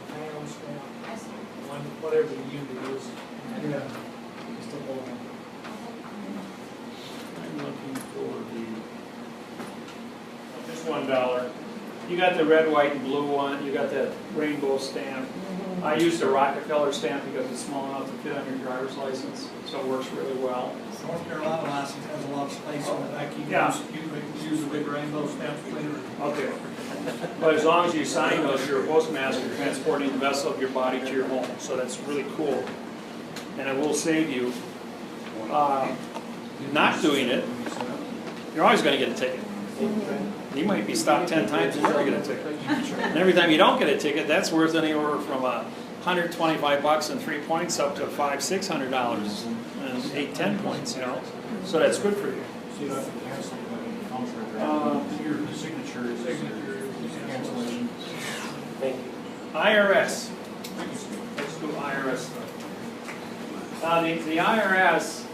stamp. I see. One, whatever the unit is. Yeah. Just a whole one. I'm looking for just $1. You got the red, white, and blue one. You got that rainbow stamp. I used a Rockefeller stamp because it's small enough to fit on your driver's license, so it works really well. North Carolina license has a lot of space on the back. You Yeah. can use the big rainbow stamps later. Okay. But as long as you sign those, you're a postmaster transporting the vessel of your body to your home, so that's really cool. And it will save you not doing it. You're always going to get a ticket. You might be stopped 10 times and never get a ticket. And every time you don't get a ticket, that's worth anywhere from $125 and 3 points up to $500–600 and 8–10 points, you know. So that's good for you. So you don't have to cancel the contract. Your signature is cancellation. Thank you. IRS. Let's do IRS stuff. Now, the IRS.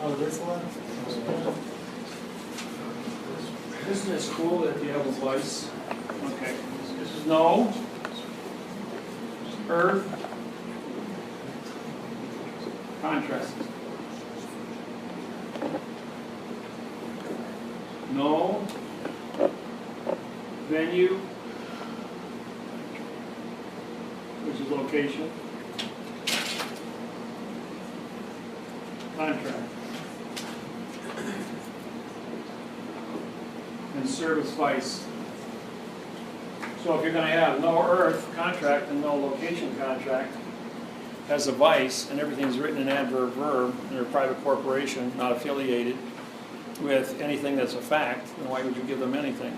Oh, this one? Isn't this cool that you have a voice? Okay. This is no, earth, contract. No, venue, which is location, contract. And service vice. So if you're going to have no earth contract and no location contract as a vice, and everything's written in adverb verb, and they're a private corporation, not affiliated with anything that's a fact, then why would you give them anything?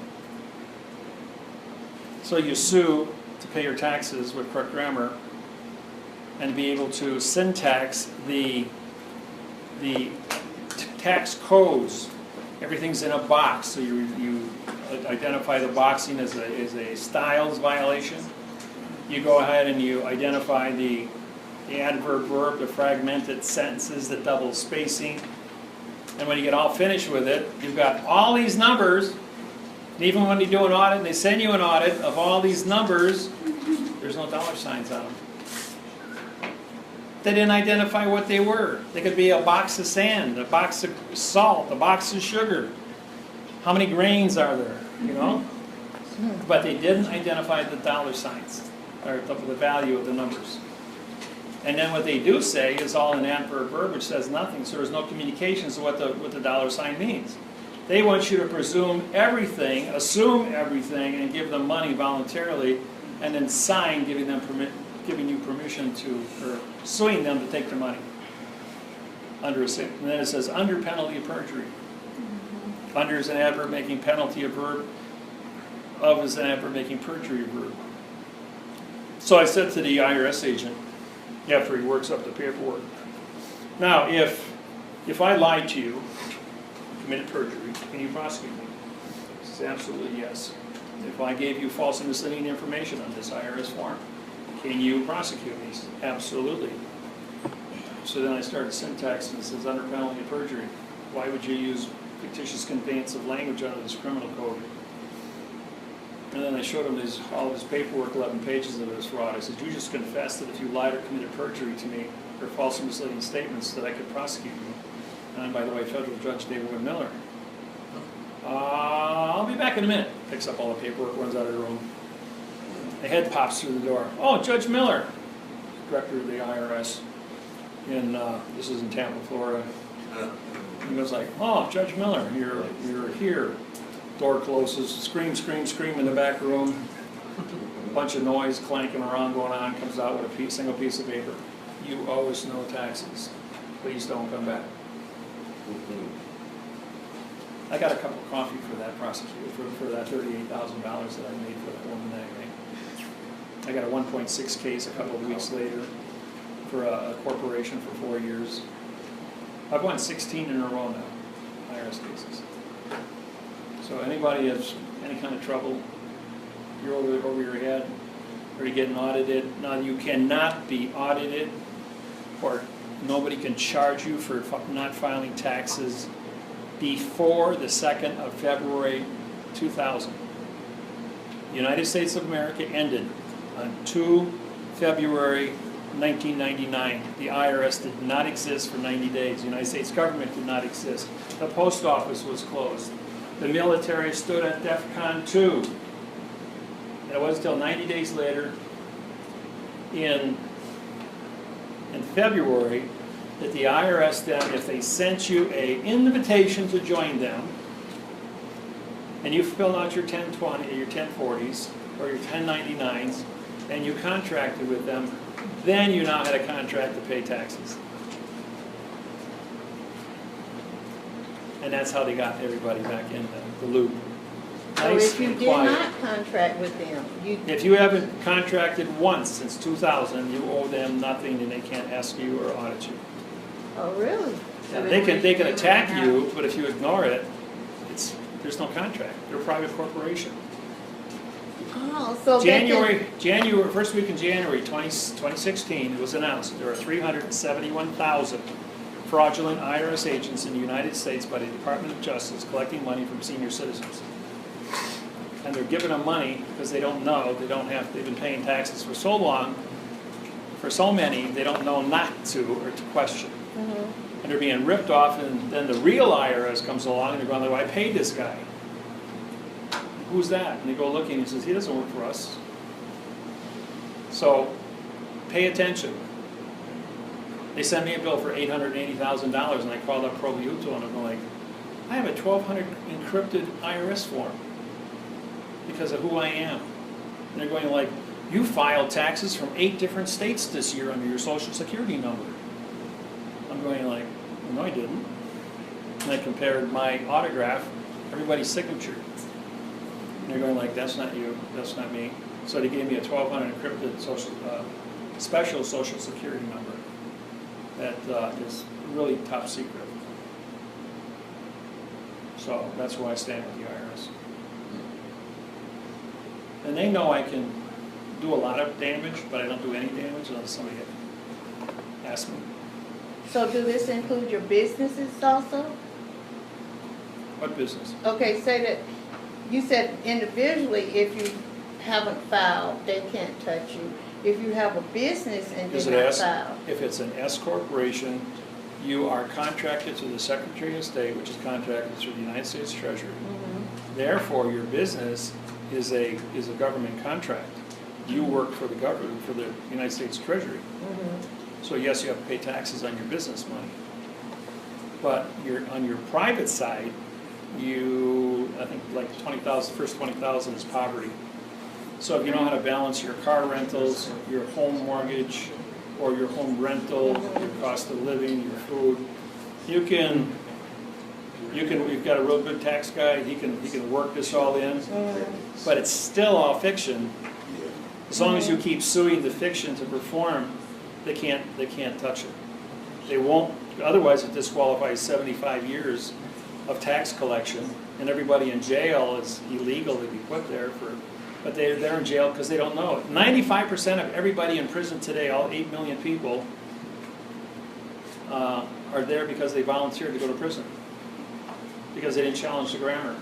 So you sue to pay your taxes with correct grammar and be able to syntax the tax codes. Everything's in a box, so you identify the boxing as a styles violation. You go ahead and you identify the adverb verb, the fragmented sentences, the double spacing. And when you get all finished with it, you've got all these numbers. And even when you do an audit and they send you an audit of all these numbers, there's no dollar signs on them. They didn't identify what they were. They could be a box of sand, a box of salt, a box of sugar. How many grains are there, you know? But they didn't identify the dollar signs, or the value of the numbers. And then what they do say is all in adverb verb, which says nothing, so there's no communications of what the dollar sign means. They want you to presume everything, assume everything, and give them money voluntarily, and then sign giving you permission to, or suing them to take their money. And then it says, under penalty of perjury. Under is an adverb making penalty a verb. Of is an adverb making perjury a verb. So I said to the IRS agent, after he works up the paperwork, now if I lied to you, committed perjury, can you prosecute me? He says, absolutely yes. If I gave you false and misleading information on this IRS form, can you prosecute me? He says, absolutely. So then I started syntax, and it says under penalty of perjury. Why would you use fictitious conveyance of language under this criminal code? And then I showed him all of his paperwork, 11 pages of his fraud. I said, you just confessed that if you lied or committed perjury to me or false and misleading statements that I could prosecute you. And by the way, Federal Judge David-Wynn Miller. I'll be back in a minute. Picks up all the paperwork, runs out of the room. A head pops through the door. Oh, Judge Miller, director of the IRS. This is in Tampa, Florida. He was like, oh, Judge Miller, you're here. Door closes, scream in the back room. A bunch of noise clanking around going on, comes out with a single piece of paper. You owe us no taxes. Please don't come back. I got a cup of coffee for that prosecutor, for that $38,000 that I made for that woman that night. I got a 1.6 case a couple of weeks later for a corporation for 4 years. I've won 16 in a row now, IRS cases. So anybody has any kind of trouble, you're over your head, or you're getting audited. Now you cannot be audited, or nobody can charge you for not filing taxes before the 2nd of February 2000. The United States of America ended on 2 February 1999. The IRS did not exist for 90 days. The United States government did not exist. The post office was closed. The military stood at DEFCON 2. And it wasn't until 90 days later, in February, that the IRS then, if they sent you an invitation to join them, and you filled out your 1020, your 1040s, or your 1099s, and you contracted with them, then you now had a contract to pay taxes. And that's how they got everybody back in the loop. So Nice if you and did quiet. not contract with them, If you haven't contracted once since 2000, you owe them nothing, and they can't ask you or audit you. oh, really? They can attack you, but if you ignore it, there's no contract. They're a private corporation. Oh, so January, first week in January 2016, it was announced there are 371,000 fraudulent IRS agents in the United States by the Department of Justice collecting money from senior citizens. And they're giving them money because they don't know, they've been paying taxes for so long, for so many, they don't know not to or to question. Mm-hmm. And they're being ripped off, and then the real IRS comes along and they're going, well, I paid this guy. Who's that? And they go looking and says, he doesn't work for us. So pay attention. They sent me a bill for $880,000, and I called up Pro Liuto, and I'm like, I have a 1,200 encrypted IRS form because of who I am. And they're going like, you filed taxes from 8 different states this year under your Social Security number. I'm going like, well, no, I didn't. And I compared my autograph, everybody's signature. And they're going like, that's not you, that's not me. So they gave me a 1,200 encrypted special Social Security number that is really top secret. So that's why I stand with the IRS. And they know I can do a lot of damage, but I don't do any damage unless somebody asks me. So do this include your businesses also? What business? Okay, say that, you said individually, if you haven't filed, they can't touch you. if you have a business and Is you're it not S? filed. If it's an S corporation, you are contracted to the Secretary of State, which is contracted through the United States Treasury. Therefore, your business is a government contract. You work for the government, for the United States Treasury. So yes, you have to pay taxes on your business money. But on your private side, I think like 20,000, first 20,000 is poverty. So if you know how to balance your car rentals, your home mortgage, or your home rental, your cost of living, your food, we've got a real good tax guy, he can work this all in, but it's still all fiction. As long as you keep suing the fiction to perform, they can't touch it. They won't, otherwise it disqualifies 75 years of tax collection, and everybody in jail is illegal to be put there but they're in jail because they don't know it. 95% of everybody in prison today, all 8 million people, are there because they volunteered to go to prison, because they didn't challenge the grammar.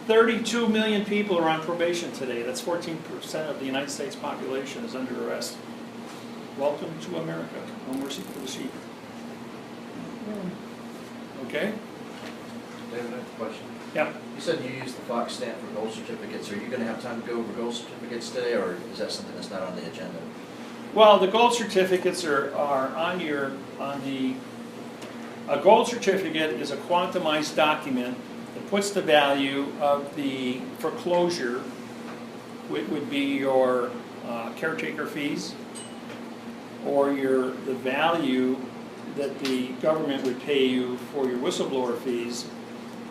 32 million people are on probation today. That's 14% of the United States population is under arrest. Welcome to America. No mercy for the sheep. Okay? David, I have a question. Yeah. You said you used the Fox stamp for gold certificates. Are you going to have time to go over gold certificates today, or is that something that's not on the agenda? Well, the gold certificates are a gold certificate is a quantumized document that puts the value of the foreclosure, which would be your caretaker fees, or the value that the government would pay you for your whistleblower fees,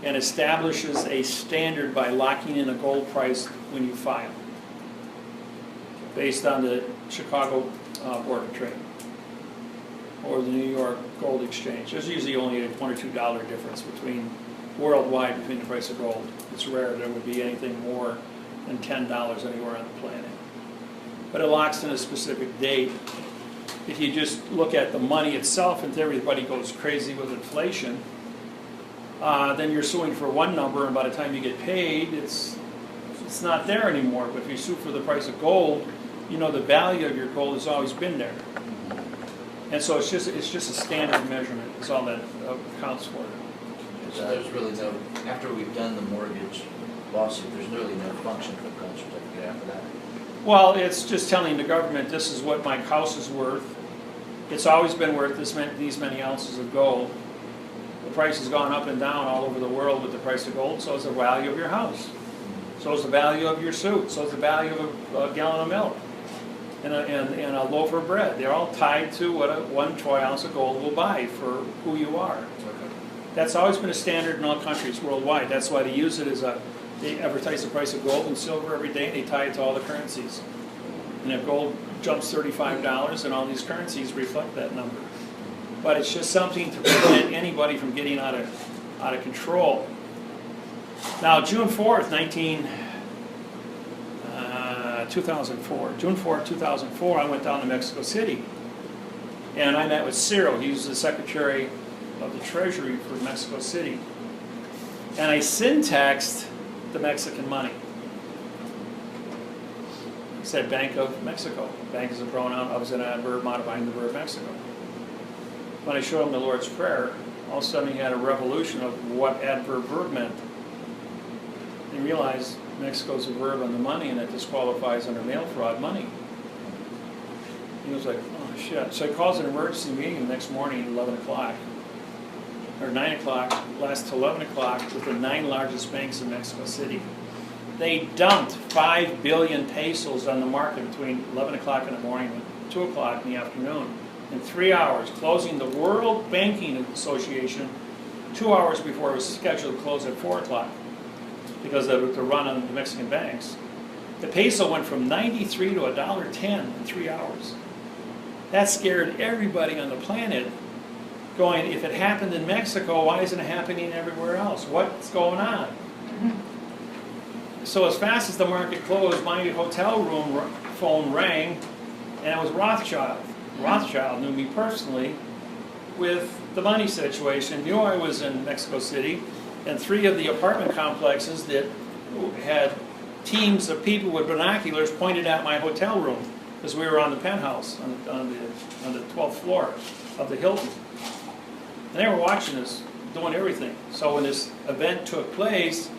and establishes a standard by locking in a gold price when you file, based on the Chicago Board of Trade or the New York Gold Exchange. There's usually only a $1 or $2 difference worldwide between the price of gold. It's rare there would be anything more than $10 anywhere on the planet. But it locks in a specific date. If you just look at the money itself and everybody goes crazy with inflation, then you're suing for one number, and by the time you get paid, it's not there anymore. But if you sue for the price of gold, you know the value of your gold has always been there. And so it's just a standard measurement. It's all that accounts for it. So there's really no, after we've done the mortgage lawsuit, there's really no function for the gold certificate after that. Well, it's just telling the government this is what my house is worth. It's always been worth these many ounces of gold. The price has gone up and down all over the world with the price of gold, so is the value of your house. So is the value of your suit. So is the value of a gallon of milk and a loaf of bread. They're all tied to what 1 troy ounce of gold will buy for who you are. That's always been a standard in all countries worldwide. That's why they use it as they advertise the price of gold and silver every day, and they tie it to all the currencies. And if gold jumps $35, then all these currencies reflect that number. But it's just something to prevent anybody from getting out of control. Now, June 4th, 2004. June 4th, 2004, I went down to Mexico City. And I met with Ciro. He was the Secretary of the Treasury for Mexico City. And I syntaxed the Mexican money. It said Bank of Mexico. Bank is a pronoun, of is an adverb modifying the verb Mexico. When I showed him the Lord's Prayer, all of a sudden he had a revolution of what adverb verb meant. He realized Mexico's a verb on the money, and it disqualifies under mail fraud money. He was like, oh shit. So he calls an emergency meeting the next morning at 11 o'clock, or 9 o'clock, lasts till 11 o'clock, with the 9 largest banks in Mexico City. They dumped 5 billion pesos on the market between 11 o'clock in the morning and 2 o'clock in the afternoon. In 3 hours, closing the World Banking Association 2 hours before it was scheduled to close at 4 o'clock because of the run on the Mexican banks. The peso went from 93 to $1.10 in 3 hours. That scared everybody on the planet, going, if it happened in Mexico, why isn't it happening everywhere else? What's going on? So as fast as the market closed, my hotel room phone rang, and it was Rothschild. Rothschild knew me personally with the money situation, knew I was in Mexico City, and 3 of the apartment complexes that had teams of people with binoculars pointed at my hotel room. because we were on the penthouse, on the 12th floor of the Hilton. And they were watching us doing everything. So when this event took place,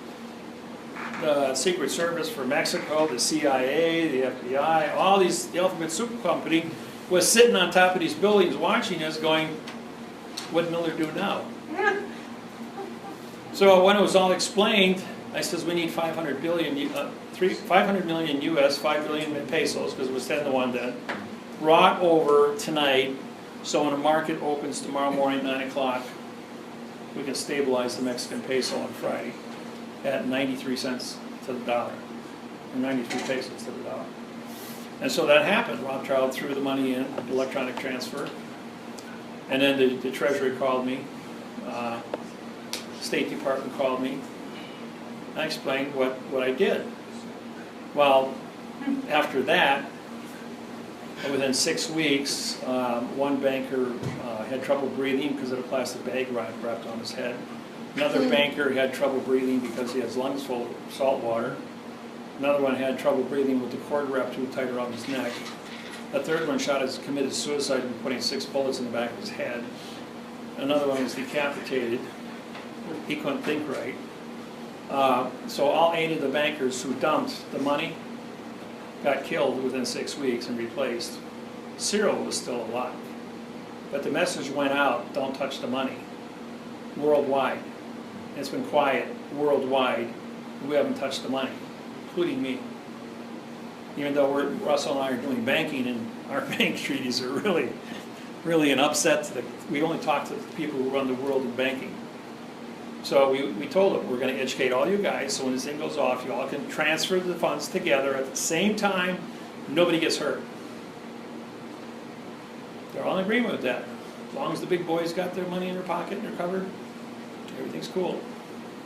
the Secret Service for Mexico, the CIA, the FBI, all these, the Alphabet Soup Company was sitting on top of these buildings watching us going, what'd Miller do now? So when it was all explained, I says, we need 500 million US, 5 billion pesos, because it was 10-to-1 then, brought over tonight, so when the market opens tomorrow morning, 9 o'clock, we can stabilize the Mexican peso on Friday at 93 cents to the dollar, or 93 pesos to the dollar. And so that happened. Rothschild threw the money in, electronic transfer, and then the Treasury called me, State Department called me. I explained what I did. Well, after that, within 6 weeks, one banker had trouble breathing because of a plastic bag wrapped on his head. Another banker had trouble breathing because he has lungs full of salt water. Another one had trouble breathing with the cord wrapped too tight around his neck. A third one committed suicide and putting 6 bullets in the back of his head. Another one was decapitated. He couldn't think right. So all 8 of the bankers who dumped the money got killed within 6 weeks and replaced. Cyril was still alive. But the message went out, don't touch the money, worldwide. And it's been quiet worldwide. We haven't touched the money, including me. Even though Russell and I are doing banking, and our bank treaties are really an upset to we only talk to the people who run the world in banking. So we told them, we're going to educate all you guys, so when this thing goes off, you all can transfer the funds together at the same time, nobody gets hurt. They're all in agreement with that. As long as the big boys got their money in their pocket and they're covered, everything's cool.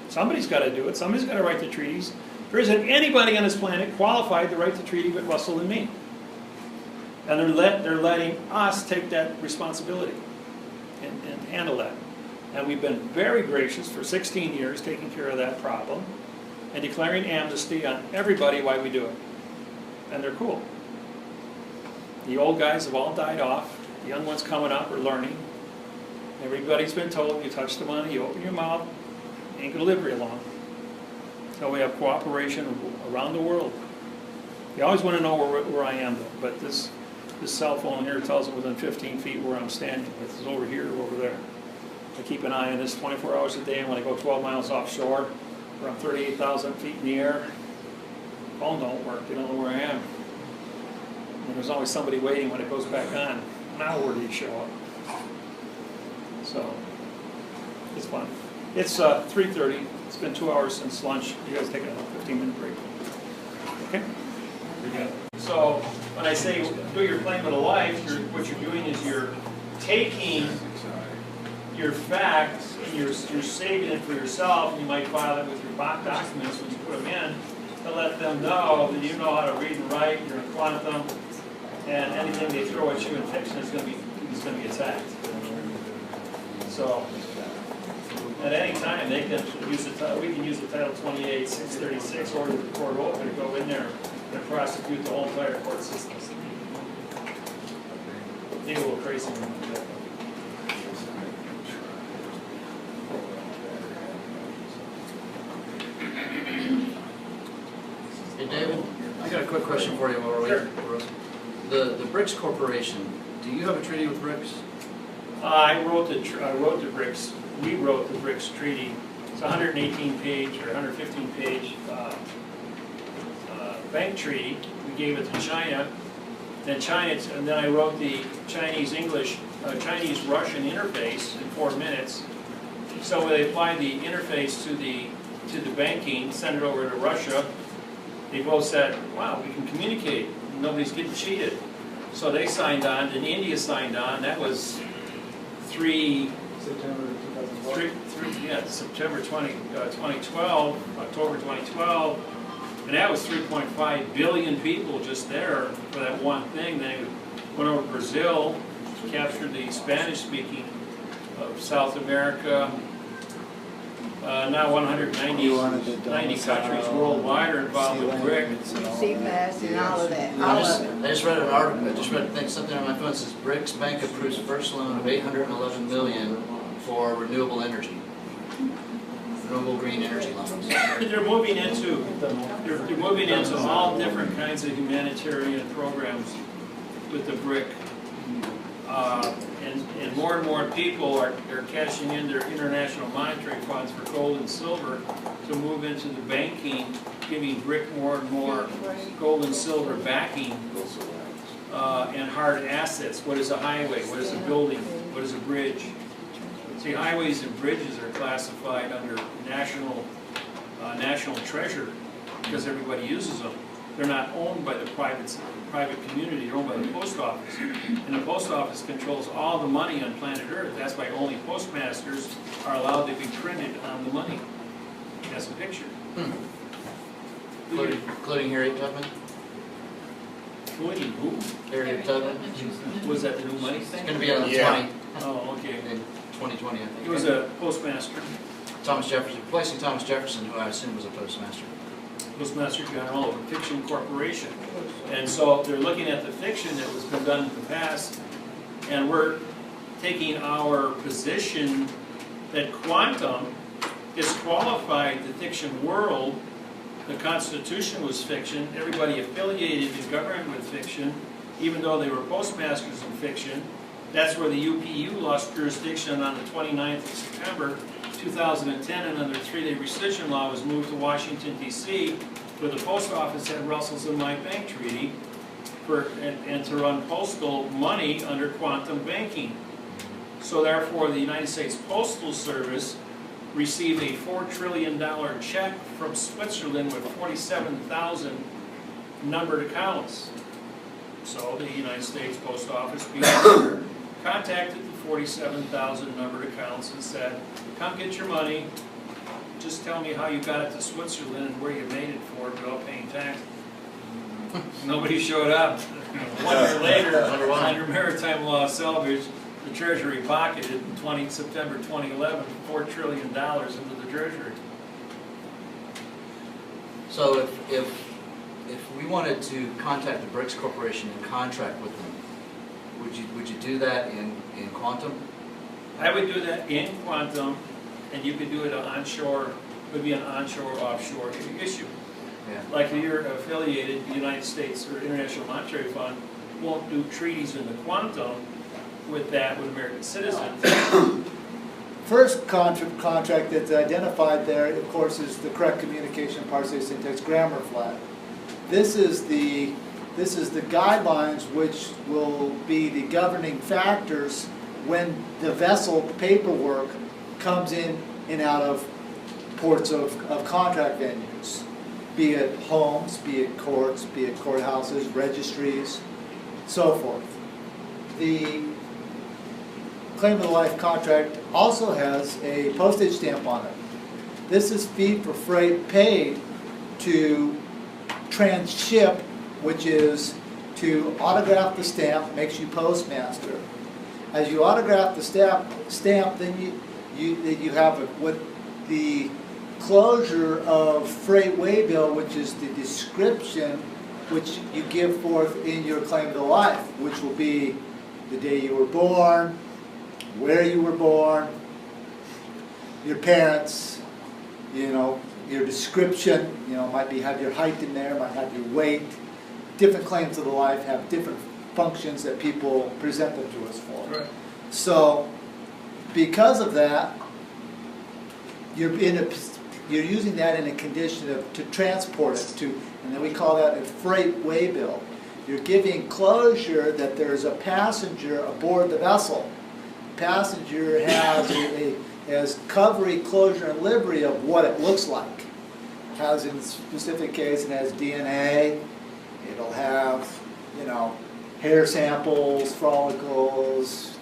Somebody's got to do it. Somebody's got to write the treaties. There isn't anybody on this planet qualified to write the treaty but Russell and me. And they're letting us take that responsibility and handle that. And we've been very gracious for 16 years taking care of that problem and declaring amnesty on everybody while we do it. And they're cool. The old guys have all died off. The young ones coming up are learning. Everybody's been told, you touch the money, you open your mouth, you ain't going to live very long. So we have cooperation around the world. You always want to know where I am, though. But this cell phone here tells them within 15 feet where I'm standing. It's over here or over there. I keep an eye on this 24 hours a day, and when I go 12 miles offshore, where I'm 38,000 feet in the air, phone don't work. They don't know where I am. And there's always somebody waiting when it goes back on. Now where do you show up? So, it's fun. It's 3:30. It's been 2 hours since lunch. You guys take a 15-minute break. Okay? So, when I say do your claim of the life, what you're doing is you're taking your facts and you're saving it for yourself. You might file it with your documents when you put them in to let them know that you know how to read and write, you're in quantum, and anything they throw at you in fiction is going to be attacked. So, at any time, they can use we can use the Title 28, 636, order the court open to go in there and prosecute the whole entire court system. They go a little crazy when they do that. Hey, David, I got a quick question for you while we're waiting for us. The BRICS Corporation, do you have a treaty with BRICS? I wrote the BRICS. We wrote the BRICS treaty. It's a 118-page or 115-page bank treaty. We gave it to China. And then I wrote the Chinese-Russian interface in 4 minutes. So when they applied the interface to the banking, send it over to Russia, they both said, wow, we can communicate. Nobody's getting cheated. So they signed on, and India signed on. That was September 2012, October 2012. And that was 3.5 billion people just there for that one thing. Then it went over to Brazil, captured the Spanish-speaking of South America, Now 190 You wanted the 90 domicile, countries worldwide are involved with BRIC. CPAS and all of that. I just read an article, I just read something on my phone that says BRICS Bank approves first loan of $811 million for renewable energy. Renewable green energy loans. They're moving into all different kinds of humanitarian programs with the BRIC. And more people are cashing in their international monetary funds for gold and silver to move into the banking, giving BRIC more and more gold and silver backing and hard assets. What is a highway? What is a building? What is a bridge? See, highways and bridges are classified under national treasure because everybody uses them. They're not owned by the private community, they're owned by the post office. And the post office controls all the money on planet Earth. That's why only postmasters are allowed to be printed on the money. That's a picture. Including Harriet Tubman? Including who? Harriet Tubman. Was that the new money thing? It's going to be on the Yeah. 20, Oh, okay. in 2020, I think. He was a postmaster. Thomas Jefferson, replacing Thomas Jefferson, who I assume was a postmaster. Postmaster General of a fiction corporation. And so they're looking at the fiction that was been done in the past, and we're taking our position that quantum disqualified the fiction world. The Constitution was fiction. Everybody affiliated and governed with fiction, even though they were postmasters in fiction. That's where the UPU lost jurisdiction on the 29th of September 2010, and under a 3-day rescission law was moved to Washington, D.C., where the post office had Russell's and my bank treaty and to run postal money under quantum banking. So therefore, the United States Postal Service received a $4 trillion check from Switzerland with 47,000 numbered accounts. So the United States Post Office contacted the 47,000 numbered accounts and said, come get your money, just tell me how you got it to Switzerland and where you made it for without paying taxes. Nobody showed up. 1 year later, under maritime law salvage, the Treasury pocketed in September 2011 $4 trillion into the Treasury. So if we wanted to contact the BRICS Corporation and contract with them, would you do that in quantum? I would do that in quantum, and you could do it onshore. It would be an onshore, offshore issue. Yeah. Like if you're affiliated, the United States or International Monetary Fund won't do treaties in the quantum with American citizens. First contract that's identified there, of course, is the correct communication, parsing, syntax, grammar flag. This is the guidelines which will be the governing factors when the vessel paperwork comes in and out of ports of contract venues, be it homes, be it courts, be it courthouses, registries, so forth. The claim of the life contract also has a postage stamp on it. This is fee for freight paid to transship, which is to autograph the stamp, makes you postmaster. As you autograph the stamp, then you have what the closure of freight waybill, which is the description which you give forth in your claim of the life, which will be the day you were born, where you were born, your parents, your description, might have your height in there, might have your weight. Different claims of the life have different functions that people present them to us for. Right. So, because of that, you're using that in a condition to transport it to, and then we call that a freight waybill. You're giving closure that there's a passenger aboard the vessel. The passenger has covery, closure, and livery of what it looks like. It has, in this specific case, it has DNA. It'll have, hair samples, follicles,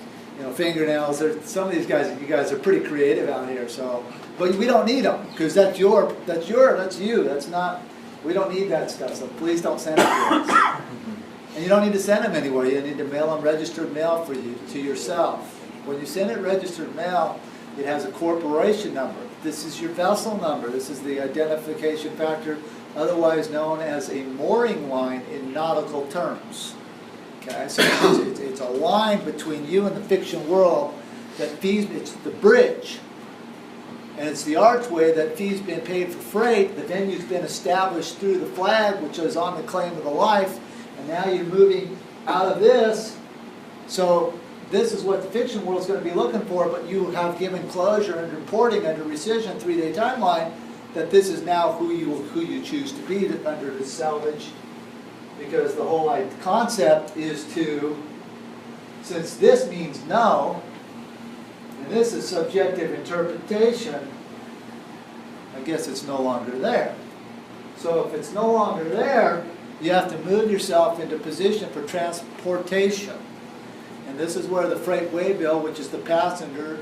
fingernails. Some of these guys, you guys are pretty creative out here. So, but we don't need them because that's you. That's not. We don't need that stuff. So please don't send it to us. And you don't need to send them anywhere. You need to mail them registered mail for you to yourself. When you send it registered mail, It has a corporation number. This is your vessel number. This is the identification factor, otherwise known as a mooring line in nautical terms. Okay, so it's a line between you and the fiction world that fees, it's the bridge. And it's the archway that fees been paid for freight. The venue's been established through the flag, which is on the claim of the life. And now you're moving out of this. So this is what the fiction world's going to be looking for, but you have given closure and reporting under rescission 3-day timeline that this is now who you choose to be under the salvage. Because the whole concept is to, since this means no, and this is subjective interpretation, I guess it's no longer there. So if it's no longer there, you have to move yourself into position for transportation. And this is where the freight waybill, which is the passenger,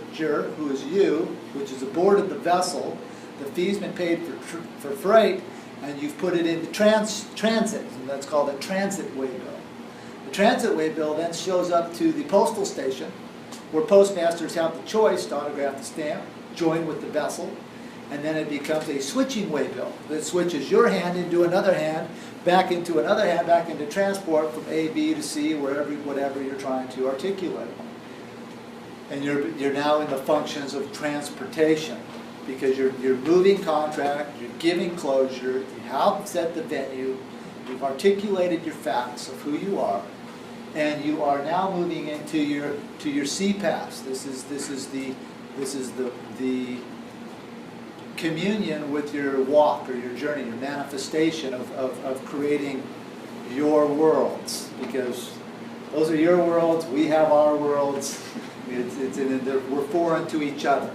who is you, which is aboarded the vessel, the fee's been paid for freight, and you've put it into transit, and that's called a transit waybill. The transit waybill then shows up to the postal station, where postmasters have the choice to autograph the stamp, join with the vessel, and then it becomes a switching waybill that switches your hand into another hand, back into another hand, back into transport from A, B to C, whatever you're trying to articulate. And you're now in the functions of transportation, because you're moving contract, you're giving closure, you have set the venue, you've articulated your facts of who you are, and you are now moving into your CPAS. This is the communion with your walk or your journey, your manifestation of creating your worlds, because those are your worlds, we have our worlds, we're foreign to each other.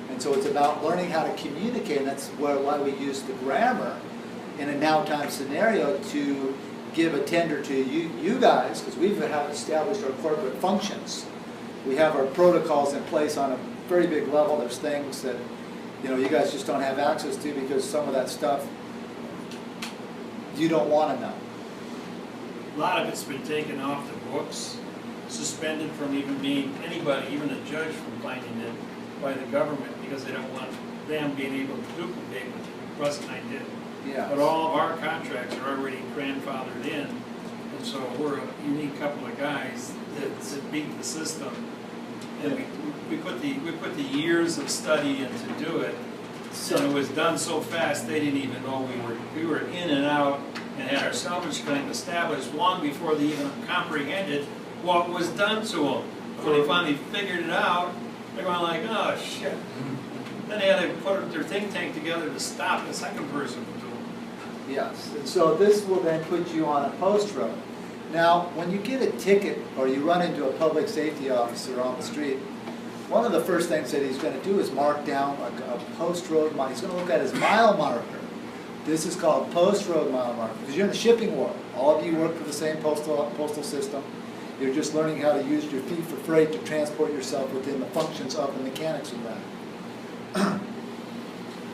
And so it's about learning how to communicate, and that's why we use the grammar in a now-time scenario to give a tender to you guys, because we have established our corporate functions. We have our protocols in place on a very big level. There's things that you guys just don't have access to, because some of that stuff you don't want to know. A lot of it's been taken off the books, suspended from even being anybody, even a judge, from finding it by the government, because they don't want them being able to duplicate what Russ and I did. Yeah. But all of our contracts are already grandfathered in, and so we're a unique couple of guys that beat the system. And we put the years of study in to do it, and it was done so fast they didn't even know we were in and out, and had our salvage claim established long before they even comprehended what was done to them. When they finally figured it out, they're going like, oh shit. Then they had to put their think tank together to stop the second person from doing it. Yes, and so this will then put you on a post road. Now, when you get a ticket or you run into a public safety officer on the street, one of the first things that he's going to do is mark down a post road mile. He's going to look at his mile marker. This is called post road mile marker, because you're in the shipping world. All of you work for the same postal system. You're just learning how to use your fee for freight to transport yourself within the functions of the mechanics of that.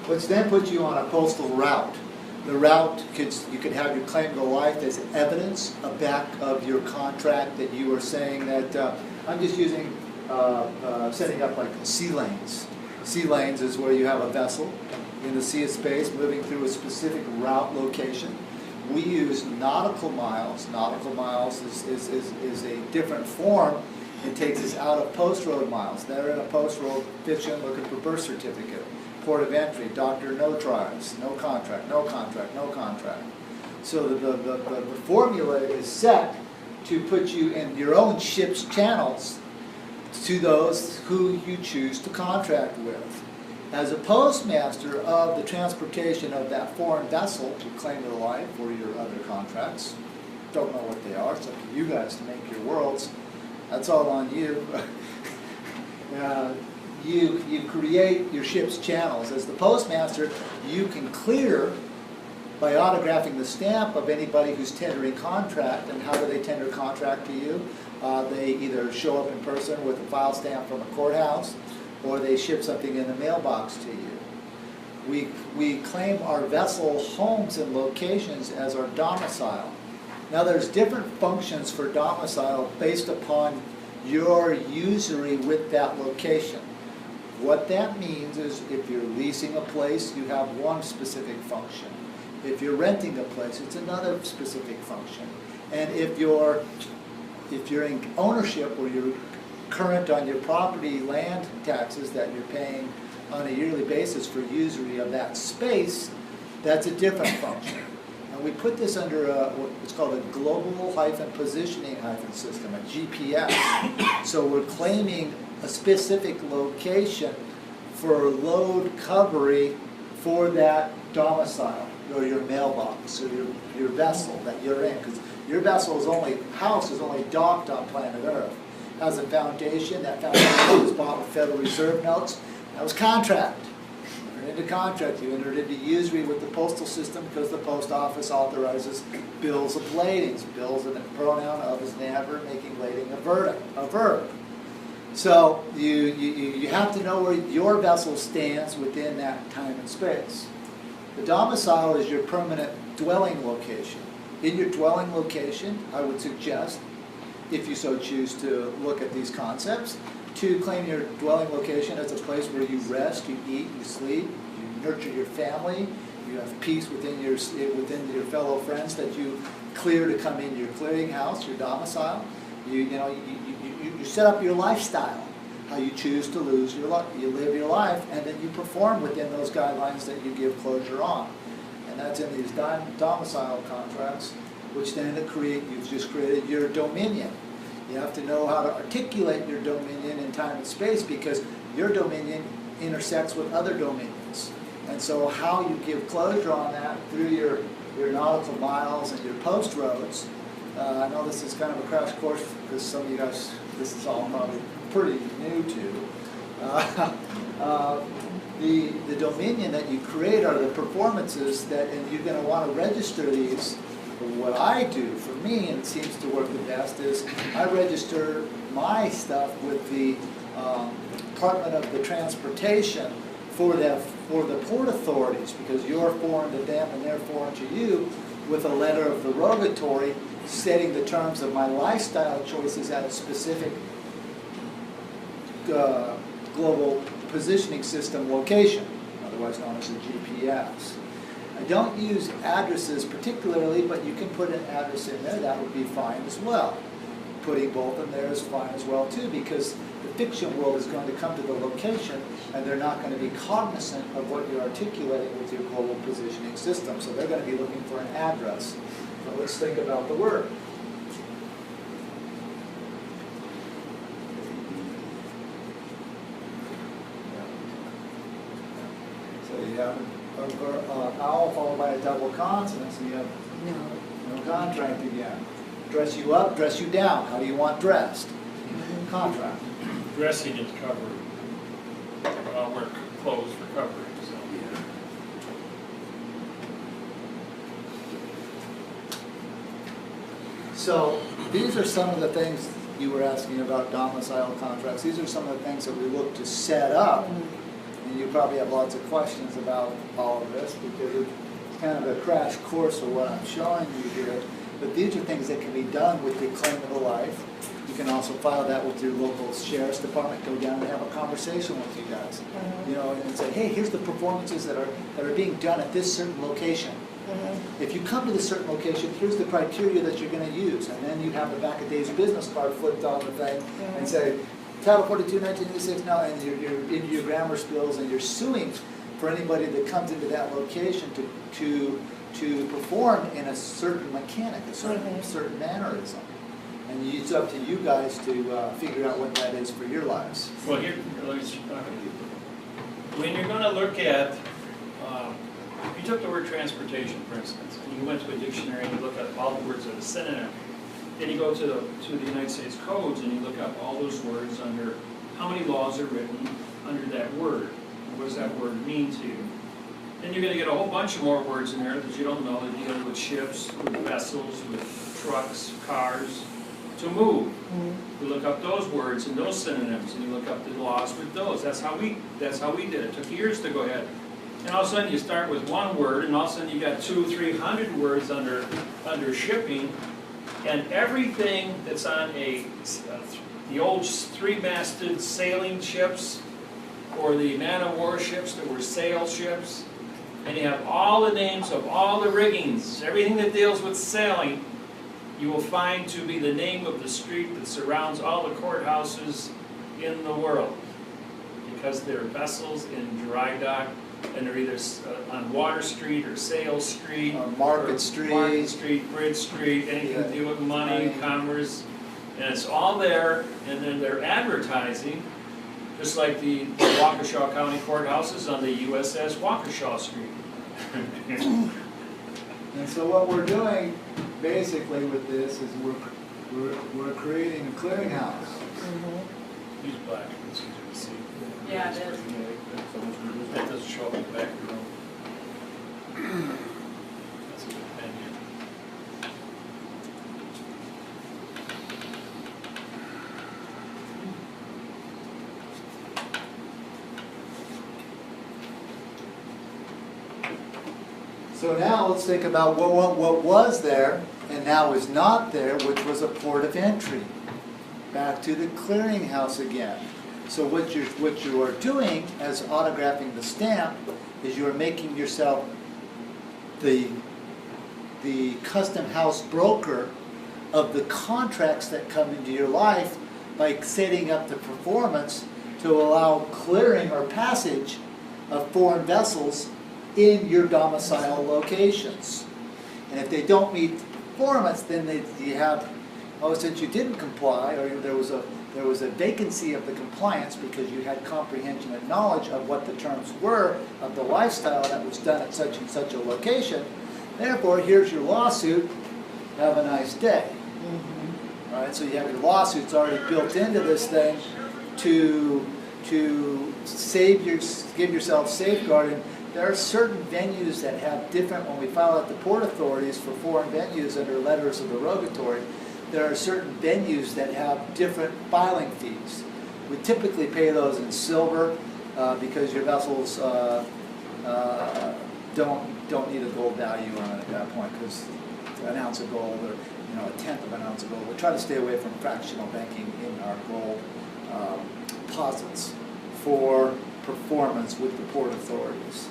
Which then puts you on a postal route. The route, you could have your claim to life as evidence, a back of your contract that you are saying that, I'm just using, setting up like sea lanes. Sea lanes is where you have a vessel in the sea of space moving through a specific route location. We use nautical miles. Nautical miles is a different form. It takes us out of post road miles. They're in a post road fiction looking for birth certificate. Port of entry, doctor, no trials, no contract, no contract, no contract. So the formula is set to put you in your own ship's channels to those who you choose to contract with. As a postmaster of the transportation of that foreign vessel to claim to the life or your other contracts, don't know what they are, it's up to you guys to make your worlds. That's all on you. You create your ship's channels. As the postmaster, you can clear by autographing the stamp of anybody who's tendering contract. And how do they tender contract to you? They either show up in person with a file stamp from a courthouse, or they ship something in the mailbox to you. We claim our vessel homes and locations as our domicile. Now there's different functions for domicile based upon your usury with that location. What that means is if you're leasing a place, you have one specific function. If you're renting a place, it's another specific function. And if you're in ownership or you're current on your property land taxes that you're paying on a yearly basis for usury of that space, that's a different function. And we put this under what's called a global positioning system, a GPS. So we're claiming a specific location for load recovery for that domicile, or your mailbox, or your vessel that you're in, because your house is only docked on planet Earth. Has a foundation, that foundation was bought with Federal Reserve notes. That was contract. You entered into contract, you entered into usury with the postal system because the post office authorizes bills of ladings. Bills and a pronoun of is never making lading a verb. So you have to know where your vessel stands within that time and space. The domicile is your permanent dwelling location. In your dwelling location, I would suggest, if you so choose to look at these concepts, to claim your dwelling location as a place where you rest, you eat, you sleep, you nurture your family, you have peace within your fellow friends that you clear to come into your clearinghouse, your domicile. You set up your lifestyle, how you choose to live your life, and then you perform within those guidelines that you give closure on. And that's in these domicile contracts, which then you've just created your dominion. You have to know how to articulate your dominion in time and space, because your dominion intersects with other dominions. And so how you give closure on that through your nautical miles and your post roads. I know this is kind of a crash course because some of you guys, this is all probably pretty new to. The dominion that you create are the performances that, and you're going to want to register these. What I do for me, and it seems to work the best, is I register my stuff with the Department of the Transportation for the port authorities, because you're foreign to them and they're foreign to you, with a letter of the rogatory setting the terms of my lifestyle choices at a specific global positioning system location, otherwise known as a GPS. I don't use addresses particularly, but you can put an address in there. That would be fine as well. Putting both in there is fine as well too, because the fiction world is going to come to the location and they're not going to be cognizant of what you're articulating with your global positioning system. So they're going to be looking for an address. So let's think about the word. So you have an owl followed by a double consonant, so you have no contract again. Dress you up, dress you down. How do you want dressed? Contract. Dressing is covered. Wear clothes for covering. So these are some of the things you were asking about domicile contracts. These are some of the things that we look to set up. And you probably have lots of questions about all of this, because it's kind of a crash course of what I'm showing you here. But these are things that can be done with the claim of the life. You can also file that with your local sheriff's department, go down and have a conversation with you guys. You know, and say, hey, here's the performances that are being done at this certain location. If you come to this certain location, here's the criteria that you're going to use. And then you have the back of Dave's business card flipped on the thing and say, Title 42, 1986, now, and you're into your grammar skills, and you're suing for anybody that comes into that location to perform in a certain mechanic, a certain mannerism. And it's up to you guys to figure out what that is for your lives. Well, when you're going to look at, if you took the word transportation, for instance, and you went to a dictionary and you look at all the words that are synonym, then you go to the United States codes and you look up all those words under how many laws are written under that word. What does that word mean to you? Then you're going to get a whole bunch of more words in there that you don't know that deal with ships, with vessels, with trucks, cars, to move. You look up those words and those synonyms, and you look up the laws with those. That's how we did it. It took years to go ahead. And all of a sudden you start with one word, and all of a sudden you got 200-300 words under shipping. And everything that's on the old three-masted sailing ships, or the man-of-war ships that were sail ships, and you have all the names of all the riggings, everything that deals with sailing, you will find to be the name of the street that surrounds all the courthouses in the world. Because they're vessels in dry dock, and they're either on Water Street or Sail Street. Or Market Street. Bridge Street, anything to do with money, commerce. And it's all there, and then they're advertising, just like the Waukesha County Courthouses on the USS Waukesha Street. And so what we're doing basically with this is we're creating a clearinghouse. He's black, it's easier to see. Yeah, it is. That doesn't show up in the back of the room. That's a good pen here. So now let's think about what was there and now is not there, which was a port of entry. Back to the clearinghouse again. So what you are doing as autographing the stamp is you are making yourself the custom house broker of the contracts that come into your life by setting up the performance to allow clearing or passage of foreign vessels in your domicile locations. And if they don't meet the performance, then you have, oh, since you didn't comply, or there was a vacancy of the compliance because you had comprehension and knowledge of what the terms were of the lifestyle that was done at such and such a location, therefore here's your lawsuit, have a nice day. All right, so you have your lawsuits already built into this thing to give yourself safeguarding. There are certain venues that have different, when we file at the port authorities for foreign venues under letters of the rogatory, there are certain venues that have different filing fees. We typically pay those in silver because your vessels don't need a gold value on it at that point, because an ounce of gold or a tenth of an ounce of gold. We try to stay away from fractional banking in our gold deposits for performance with the port authorities.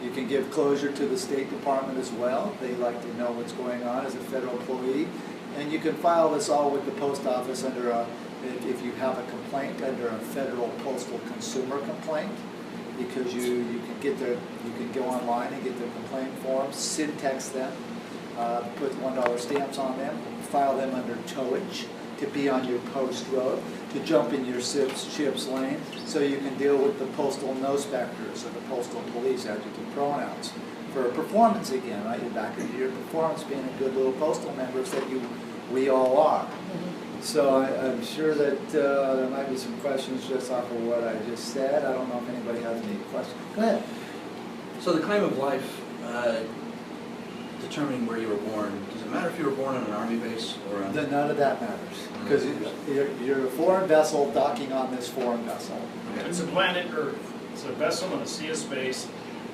You can give closure to the State Department as well. They like to know what's going on as a federal employee. And you can file this all with the post office under if you have a complaint, under a federal postal consumer complaint, because you can go online and get their complaint forms, syntax them, put $1 stamps on them, file them under towage to be on your post road, to jump in your ship's lane, so you can deal with the postal no-specters or the postal police adjective pronouns. For performance again, right? You're back into your performance, being a good little postal members that we all are. So I'm sure that there might be some questions just off of what I just said. I don't know if anybody has any questions. Go ahead. So the claim of life, determining where you were born, does it matter if you were born on an army base or on... None of that matters, because you're a foreign vessel docking on this foreign vessel. Okay. It's a planet Earth. It's a vessel in a sea of space.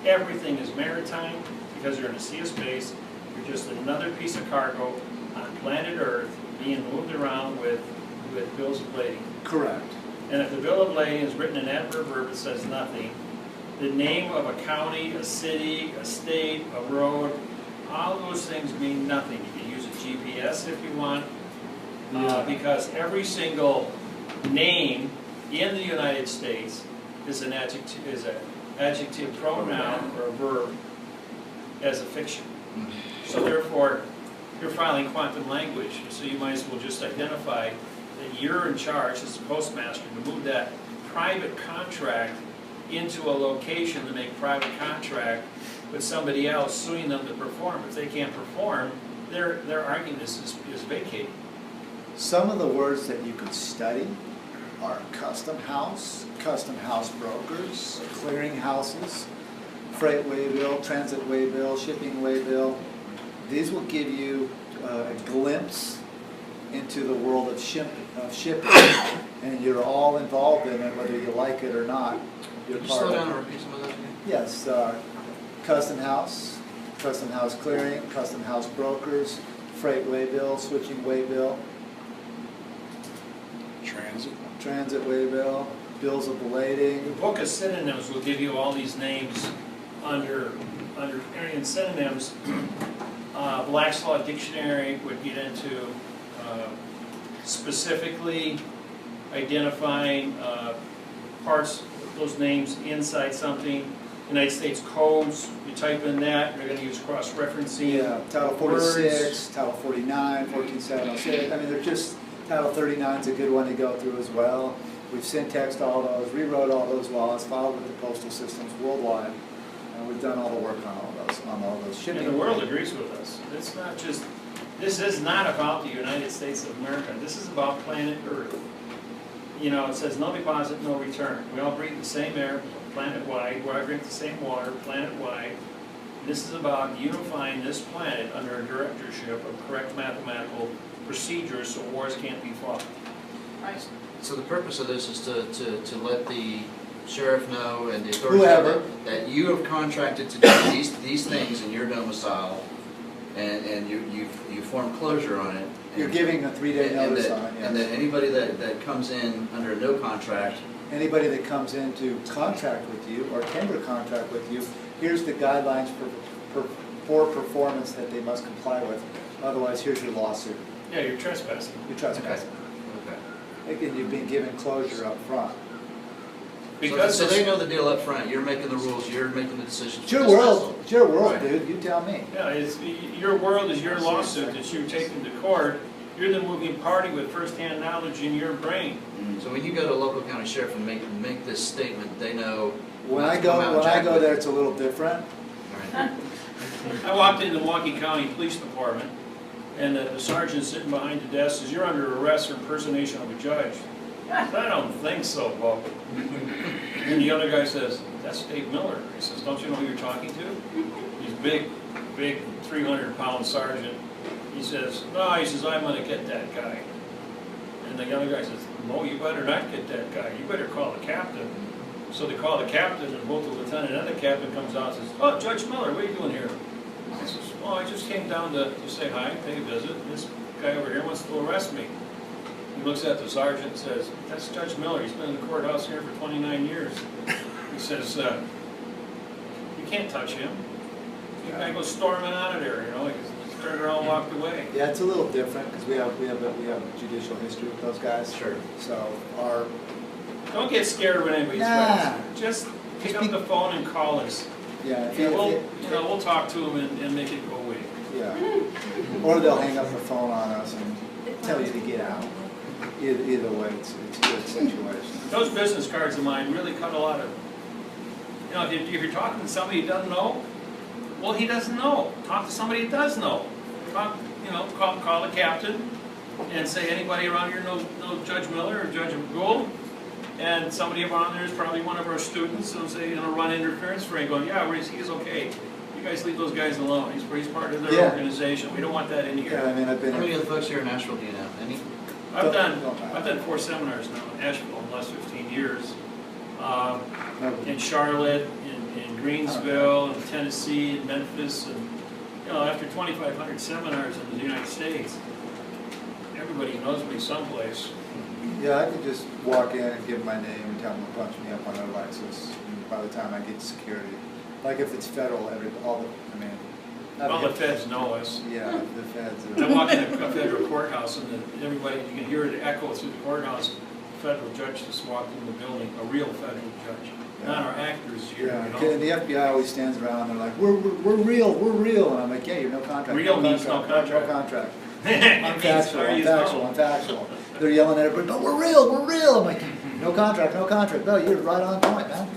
Everything is maritime because you're in a sea of space. You're just another piece of cargo on planet Earth being moved around with bills of lading. Correct. And if the bill of lading is written in adverb verb, it says nothing. The name of a county, a city, a state, a road, all those things mean nothing. You can use a GPS if you want, because every single name in the United States is an adjective pronoun or a verb as a fiction. So therefore, you're filing quantum language, so you might as well just identify that you're in charge as a postmaster to move that private contract into a location to make private contract with somebody else, suing them to perform. If they can't perform, their argument is vacated. Some of the words that you could study are custom house brokers, clearing houses, freight waybill, transit waybill, shipping waybill. These will give you a glimpse into the world of shipping, and you're all involved in it, whether you like it or not. Could you slow down and repeat some of those again? Yes, custom house clearing, custom house brokers, freight waybill, switching waybill, transit waybill, bills of The lading. book of synonyms will give you all these names under in synonyms. Black's Law Dictionary would get into specifically identifying parts, those names inside something. United States codes, you type in that, you're going to use cross-referencing. Yeah, Title 46, Title 49, 14706. I mean, they're just, Title 39 is a good one to go through as well. We've syntaxed all those, rewrote all those laws, filed with the postal systems worldwide, and we've done all the work on all those shipping. And the world agrees with us. It's not just, this is not about the United States of America. This is about planet Earth. You know, it says no deposit, no return. We all breathe the same air, planet-wide. We all drink the same water, planet-wide. This is about unifying this planet under a directorship of correct mathematical procedures so wars can't be fought. Right. So the purpose of this is to let the sheriff know and the authorities Whoever. that you have contracted to do these things in your domicile, and you form closure on it. You're giving a 3-day notice on it, yes. And that anybody that comes in under no contract. Anybody that comes in to contract with you or tender contract with you, here's the guidelines for performance that they must comply with. Otherwise, here's your lawsuit. Yeah, you're trespassing. You're trespassing. Okay. Again, you've been given closure up front. Because so they know the deal up front. You're making the rules. You're making the decisions. It's your world. It's your world, Right. dude. You tell me. Yeah, it's, your world is your lawsuit that you're taking to court. You're the moving party with first-hand knowledge in your brain. So when you go to a local county sheriff and make this statement, they know. When not I to come out and jack go with there, it. it's a little different. All right. I walked into the Milwaukee County Police Department, and the sergeant sitting behind the desk says, "You're under arrest for impersonation of a judge." I said, "I don't think so, Bob." And the other guy says, "That's Dave Miller." He says, "Don't you know who you're talking to?" He's big 300-pound sergeant. He says, "No," he says, "I'm going to get that guy." And the other guy says, "No, you better not get that guy. You better call the captain." So they call the captain, and both the lieutenant and the captain comes out and says, "Oh, Judge Miller, what are you doing here?" He says, "Oh, I just came down to say hi, pay a visit. This guy over here wants to arrest me." He looks at the sergeant and says, "That's Judge Miller. He's been in the courthouse here for 29 years. He says, "You can't touch him." The guy goes storming out of there, you know, he turned around and walked away. Yeah, it's a little different because we have judicial history with those guys. Sure. So our Don't get scared when anybody's Nah. Just pick up the phone and call us. yeah, And we'll talk to them and make it go away. yeah, or they'll hang up the phone on us and tell you to get out. Either way, it's a good situation. Those business cards of mine really cut a lot of, you know, if you're talking to somebody who doesn't know, well, he doesn't know. Talk to somebody who does know. Call the captain and say, "Anybody around here know Judge Miller or Judge Gould?" And somebody around there is probably one of our students, so say, run interference for him, going, "Yeah, he's okay. You guys leave those guys alone. He's part of their Yeah. organization. We don't want that in Yeah, here." I mean, I've been. How many of the folks here in Nashville do you know? Any? I've done 4 seminars now in Nashville in the last 15 years. In Charlotte, in Greensville, in Tennessee, in Memphis, and after 2,500 seminars in the United States, everybody knows me someplace. Yeah, I could just walk in and give my name and tell them to punch me up on their Lexus. And by the time I get to security, like if it's federal, All the feds know us. Yeah, the feds. I walk in a federal courthouse, and everybody, you can hear it echo through the courthouse. A federal judge just walked in the building, a real federal judge, not our actors here. Yeah, You know? and the FBI always stands around. They're like, "We're real," and I'm like, "Yeah, you're no contract." Real means no contract. No contract. It I'm means factual. sorry I'm is factual. no. I'm factual. They're yelling at everybody, "But we're real. We're real." I'm like, "No contract. No contract." No, you're right on point, man.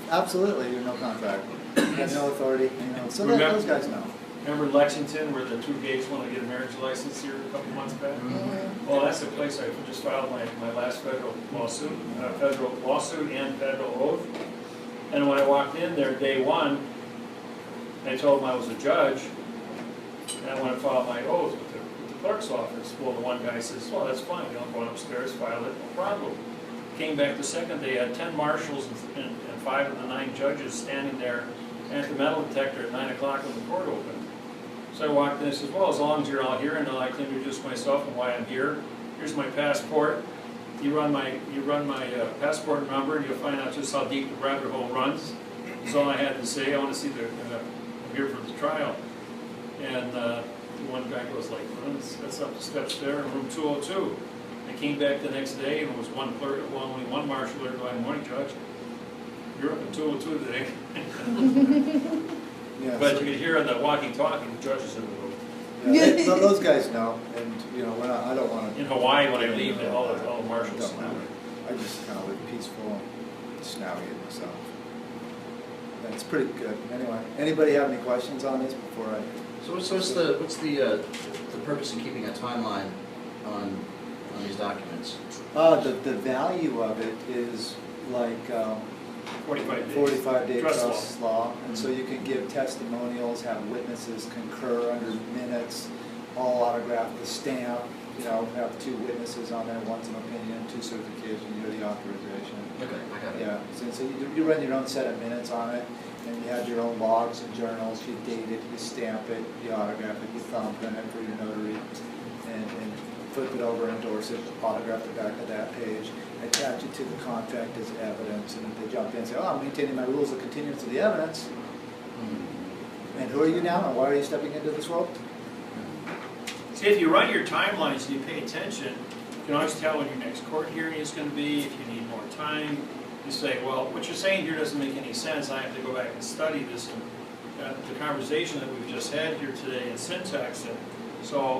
Absolutely, you're no contract. You have no authority. So those guys know. Remember Lexington, where the 2 gays want to get a marriage license here a couple months back? Well, that's the place I just filed my last federal lawsuit and federal oath. And when I walked in there day one, I told them I was a judge, and I want to file my oath with the clerk's office. Well, the one guy says, "Well, that's fine. I'll go upstairs, file it, no problem." Came back the second day, had 10 marshals and 5 of the 9 judges standing there at the metal detector at 9 o'clock when the court opened. So I walked in and said, "Well, as long as you're all here and I can introduce myself and why I'm here, here's my passport." You run my passport number, and you'll find out just how deep the rabbit hole runs. That's all I had to say. I want to see I'm here for the trial. And one guy goes like, well, that's up the steps there in room 202. I came back the next day, and it was only one marshal there. Good morning, Judge. You're up in 202 today. Yeah, But so- you could hear on the walkie-talkie, the judge is in the room. Yeah, those guys know, and, you know, I don't want to. In Hawaii, when I leave, all the marshals. Don't matter. I just kind of live peaceful, snouty myself. That's pretty good. Anyway, anybody have any questions on this before I? So what's the purpose of keeping a timeline on these documents? The value of it is like 45 days. 45-day Trust trust law, and so you can give testimonials, have witnesses concur under minutes, all autographed, the stamp, you know, have 2 witnesses on there, one's an opinion, 2 certification, you're the authorization. Okay, I got it. Yeah, so you run your own set of minutes on it, and you have your own logs and journals, you date it, you stamp it, you autograph it, you thumbprint it for your notary, and flip it over, endorse it, autograph the back of that page, attach it to the contract as evidence, and if they jump in and say, oh, I'm maintaining my rules of continuance of the evidence, and who are you now, and why are you stepping into this role? See, if you run your timelines and you pay attention, you can always tell when your next court hearing is going to be, if you need more time. You say, well, what you're saying here doesn't make any sense. I have to go back and study this. And the conversation that we've just had here today and syntax it. So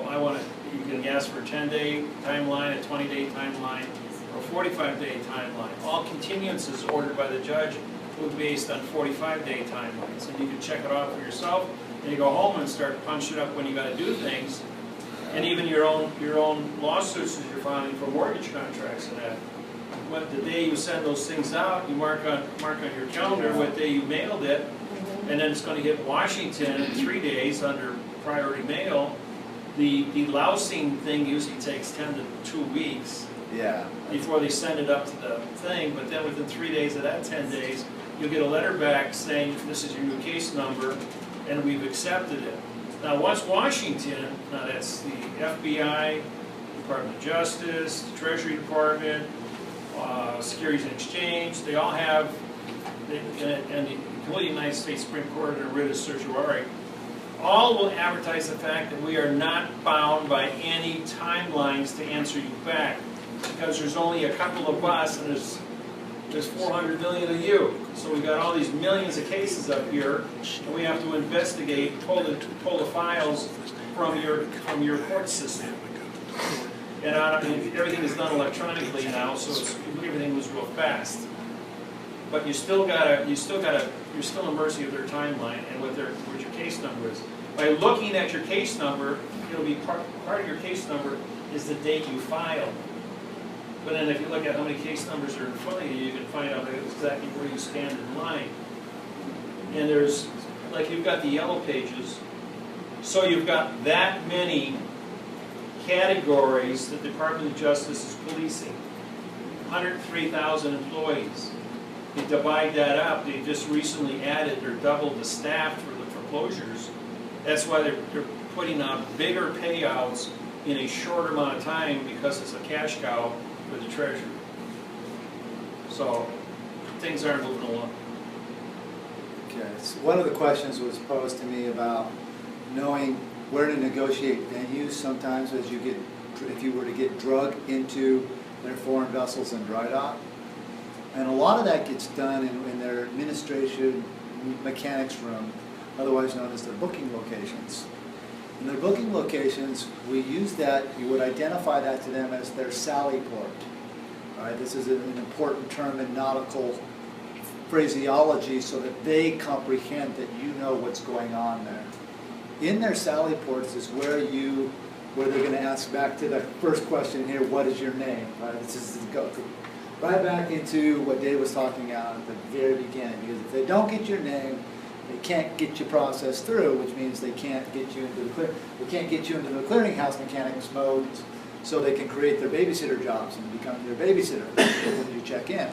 you can ask for a 10-day timeline, a 20-day timeline, or a 45-day timeline. All continuances ordered by the judge will be based on 45-day timelines. And you can check it off for yourself, and you go home and start punching up when you got to do things. And even your own lawsuits that you're filing for mortgage contracts and that. The day you send those things out, you mark on your calendar what day you mailed it, and then it's going to hit Washington in 3 days under priority mail. The lousing thing usually takes 10 to 2 weeks before they send it up to the thing, but then within 3 days of that 10 days, you'll get a letter back saying this is your new case number, and we've accepted it. Now, once Washington, now that's the FBI, Department of Justice, the Treasury Department, Securities and Exchange, they all have, and the complete United States Supreme Court and writ of certiorari, all will advertise the fact that we are not bound by any timelines to answer you back, because there's only a couple of us and there's 400 million of you. So we've got all these millions of cases up here, and we have to investigate, pull the files from your court system. And everything is done electronically now, so everything was real fast. But you're still at mercy of their timeline and what your case number is. By looking at your case number, it'll be part of your case number is the date you filed. But then if you look at how many case numbers are in front of you, you can find out exactly where you stand in line. And there's, like, you've got the yellow pages, so you've got that many categories that the Department of Justice is policing. 103,000 employees. They divide that up. They just recently added or doubled the staff for the foreclosures. That's why they're putting out bigger payouts in a shorter amount of time, because it's a cash cow for the Treasury. So things aren't moving along. Okay, so one of the questions was posed to me about knowing where to negotiate venues sometimes if you were to get drug into their foreign vessels in dry dock. And a lot of that gets done in their administration mechanics room, otherwise known as their booking locations. In their booking locations, we use that, you would identify that to them as their sally port. All right, this is an important term in nautical phraseology so that they comprehend that you know what's going on there. In their sally ports is where they're going to ask, back to the first question here, what is your name? Right, this is go right back into what Dave was talking about at the very beginning. Because if they don't get your name, they can't get your process through, which means they can't get you into the clearinghouse mechanics mode, so they can create their babysitter jobs and become your babysitter when you check in.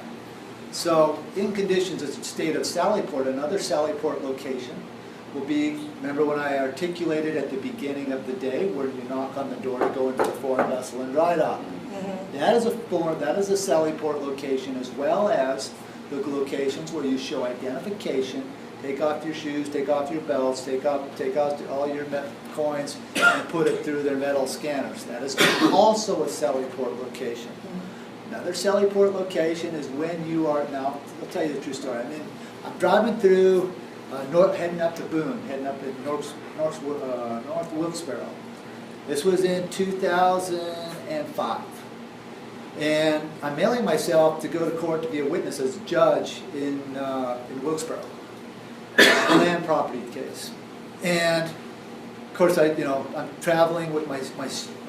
So, in conditions as a state of sally port, another sally port location will be, remember when I articulated at the beginning of the day where you knock on the door to go into the foreign vessel in dry dock. That is a Sallyport location, as well as the locations where you show identification, take off your shoes, take off your belts, take out all your coins, and put it through their metal scanners. That is also a Sallyport location. Another Sallyport location is when you are, now, I'll tell you the true story. I mean, I'm driving through, heading up to Boone, heading up to North Wilkesboro. This was in 2005. And I'm mailing myself to go to court to be a witness as a judge in Wilkesboro, a land property case. And of course, I'm traveling with my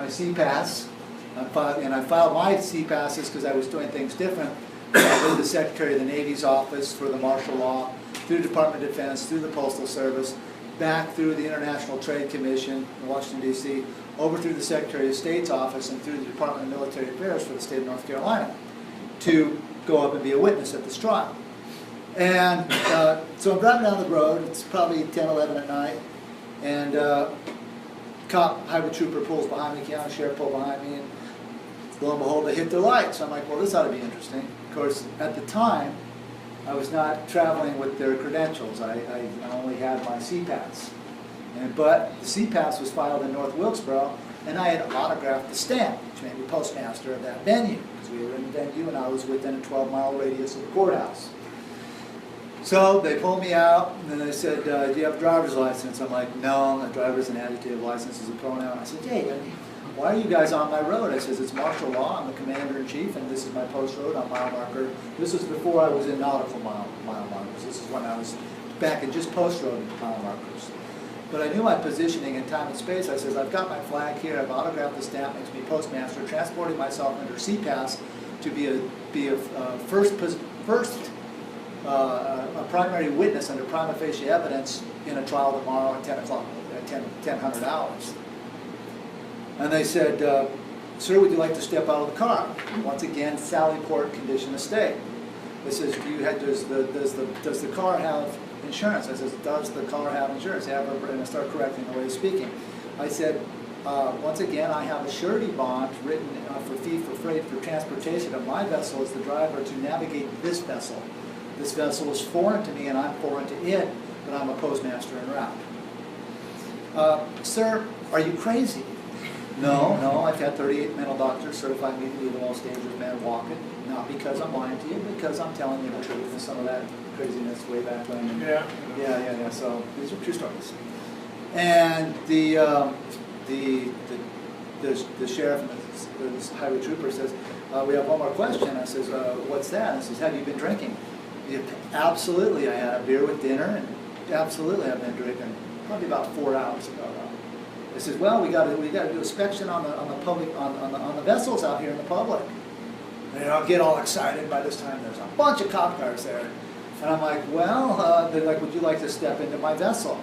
C-Pass, and I filed my C-Passes because I was doing things different. With the Secretary of the Navy's office for the martial law, through the Department of Defense, through the Postal Service, back through the International Trade Commission in Washington, D.C., over through the Secretary of State's office and through the Department of Military Affairs for the state of North Carolina to go up and be a witness at this trial. And so I'm driving down the road, it's probably 10, 11 at night, and cop, highway trooper pulls behind me, county sheriff pulled behind me, and lo and behold, they hit their lights. I'm like, well, this ought to be interesting. Of course, at the time, I was not traveling with their credentials. I only had my C-Pass. But the C-Pass was filed in North Wilkesboro, and I had autographed the stamp, which made me postmaster of that venue, because we were in the venue and I was within a 12-mile radius of the courthouse. So they pulled me out, and then they said, do you have a driver's license? I'm like, no, a driver's an adjective, license is a pronoun. I said, hey, why are you guys on my road? I says, it's martial law, I'm the commander-in-chief, and this is my post road on mile marker. This was before I was in nautical mile markers. This is when I was back in just post road mile markers. But I knew my positioning in time and space. I says, I've got my flag here, I've autographed the stamp, makes me postmaster, transporting myself under C-Pass to be a primary witness under prima facie evidence in a trial tomorrow at 10 o'clock, at 1000 hours. And they said, sir, would you like to step out of the car? Once again, Sallyport condition of state. They says, does the car have insurance? I says, does the car have insurance? And I start correcting the way he's speaking. I said, once again, I have a surety bond written for fee for freight for transportation of my vessel as the driver to navigate this vessel. This vessel is foreign to me and I'm foreign to it, but I'm a postmaster en route. Sir, are you crazy? No, I've had 38 mental doctors certify me to be the most dangerous man walking. Not because I'm lying to you, because I'm telling you the truth and some of that craziness way back when. Yeah. So these are true stories. And the sheriff and the highway trooper says, we have one more question. I says, what's that? I says, have you been drinking? Absolutely, I had a beer with dinner, and absolutely I've been drinking. Probably about 4 hours ago. They says, well, we got to do inspection on the vessels out here in the public. And I'll get all excited. By this time, there's a bunch of cop cars there, and I'm like, well, they're like, would you like to step into my vessel?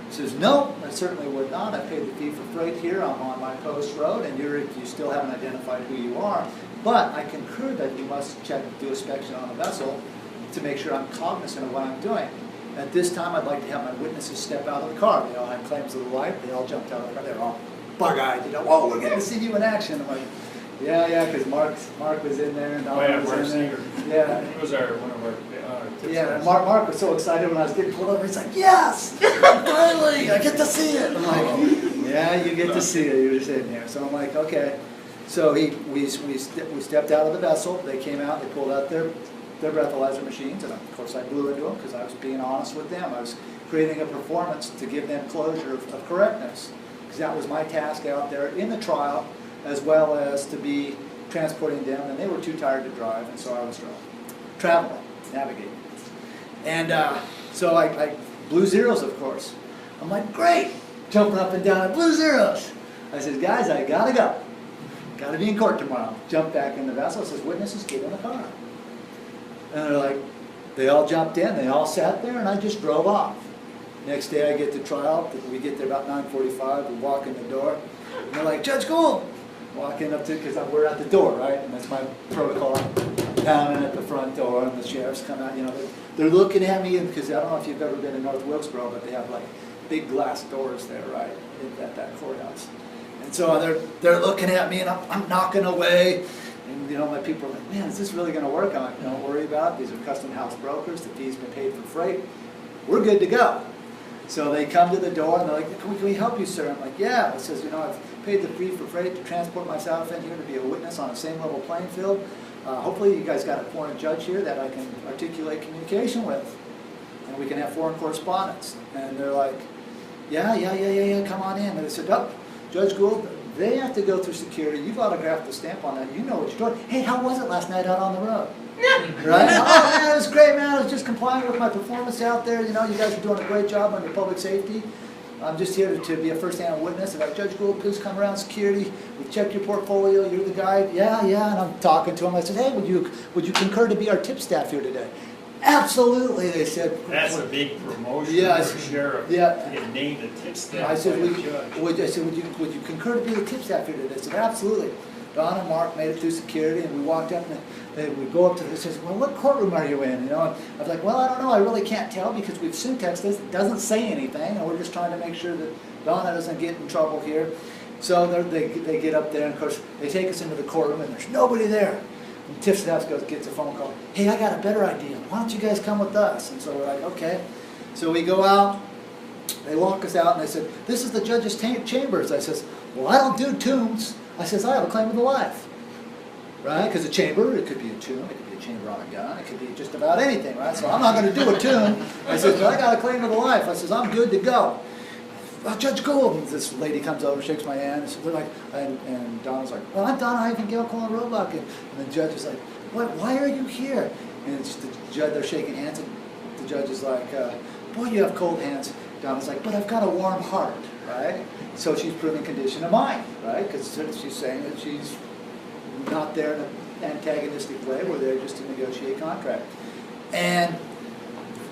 He says, no, I certainly would not. I paid the fee for freight here. I'm on my post road, and you still haven't identified who you are. But I concur that you must do inspection on the vessel to make sure I'm cognizant of what I'm doing. At this time, I'd like to have my witnesses step out of the car. They all had claims of the life. They all jumped out of the car. They were all bug-eyed, whoa, we're getting to see you in action. I'm like, yeah, because Mark was in there and Don was in there. Yeah. He was one of our tips. Yeah, and Mark was so excited when I was getting pulled over. He's like, yes, finally, I get to see it. I'm like, yeah, you get to see it. You're just in there. So I'm like, okay. So we stepped out of the vessel. They came out. They pulled out their breathalyzer machines, and of course I blew into them because I was being honest with them. I was creating a performance to give them closure of correctness, because that was my task out there in the trial, as well as to be transporting them, and they were too tired to drive, and so I was traveling, navigating. And so I blew zeros, of course. I'm like, great, jumping up and down, I blew zeros. I said, guys, I gotta go. Gotta be in court tomorrow. Jump back in the vessel, says, witnesses, get in the car. And they're like, they all jumped in, they all sat there, and I just drove off. Next day I get to trial, we get there about 9:45, we walk in the door, and they're like, Judge Gould! Walking up to, because we're at the door, right? And that's my protocol. I'm pounding at the front door, and the sheriffs come out, they're looking at me, because I don't know if you've ever been in North Wilkesboro, but they have like big glass doors there, right, at that courthouse. And so they're looking at me, and I'm knocking away. And you know, my people are like, man, is this really going to work? I'm like, don't worry about it. These are custom house brokers. The fee's been paid for freight. We're good to go. So they come to the door and they're like, can we help you, sir? I'm like, yeah. It says, you know, I've paid the fee for freight to transport myself in here to be a witness on a same level playing field. Hopefully you guys got a foreign judge here that I can articulate communication with. And we can have foreign correspondence. And they're like, yeah, come on in. And they said, oh, Judge Gould, they have to go through security. You've autographed the stamp on that. You know what you're doing. Hey, how was it last night out on the road? Right? Oh, man, it was great, man. I was just complying with my performance out there. You know, you guys are doing a great job on your public safety. I'm just here to be a first-hand witness. And like, Judge Gould, please come around security. We've checked your portfolio. You're the guy. Yeah. And I'm talking to him. I said, hey, would you concur to be our tip staff here today? Absolutely, they said. That's a big promotion Yeah, for a sheriff. Yeah. To get named a tip staff. I said, by a judge. would you concur to be the tip staff here today? They said, absolutely. Don and Mark made it through security, and we walked up, and we go up to this. Says, well, what courtroom are you in? You know, and I was like, well, I don't know. I really can't tell because we've syntexed this. It doesn't say anything, and we're just trying to make sure that Donna doesn't get in trouble here. So they get up there, and of course they take us into the courtroom, and there's nobody there. And tip staff gets a phone call. Hey, I got a better idea. Why don't you guys come with us? And so we're like, okay. So we go out. They walk us out, and they said, this is the judge's chambers. I says, well, I don't do tombs. I says, I have a claim of the life. Right? Because a chamber, it could be a tomb, it could be a chamber on a gun, it could be just about anything, right? So I'm not going to do a tomb. I says, but I got a claim of the life. I says, I'm good to go. Well, Judge Gould, and this lady comes over, shakes my hand, and we're like, and Donna's like, well, I'm Donna Ivan-Gail Colin Roebuck. And the judge is like, why are you here? And it's the judge, they're shaking hands, and the judge is like, boy, you have cold hands. Donna's like, but I've got a warm heart, right? So she's proving condition of mind, right? Because she's saying that she's not there in an antagonistic way. We're there just to negotiate contract. And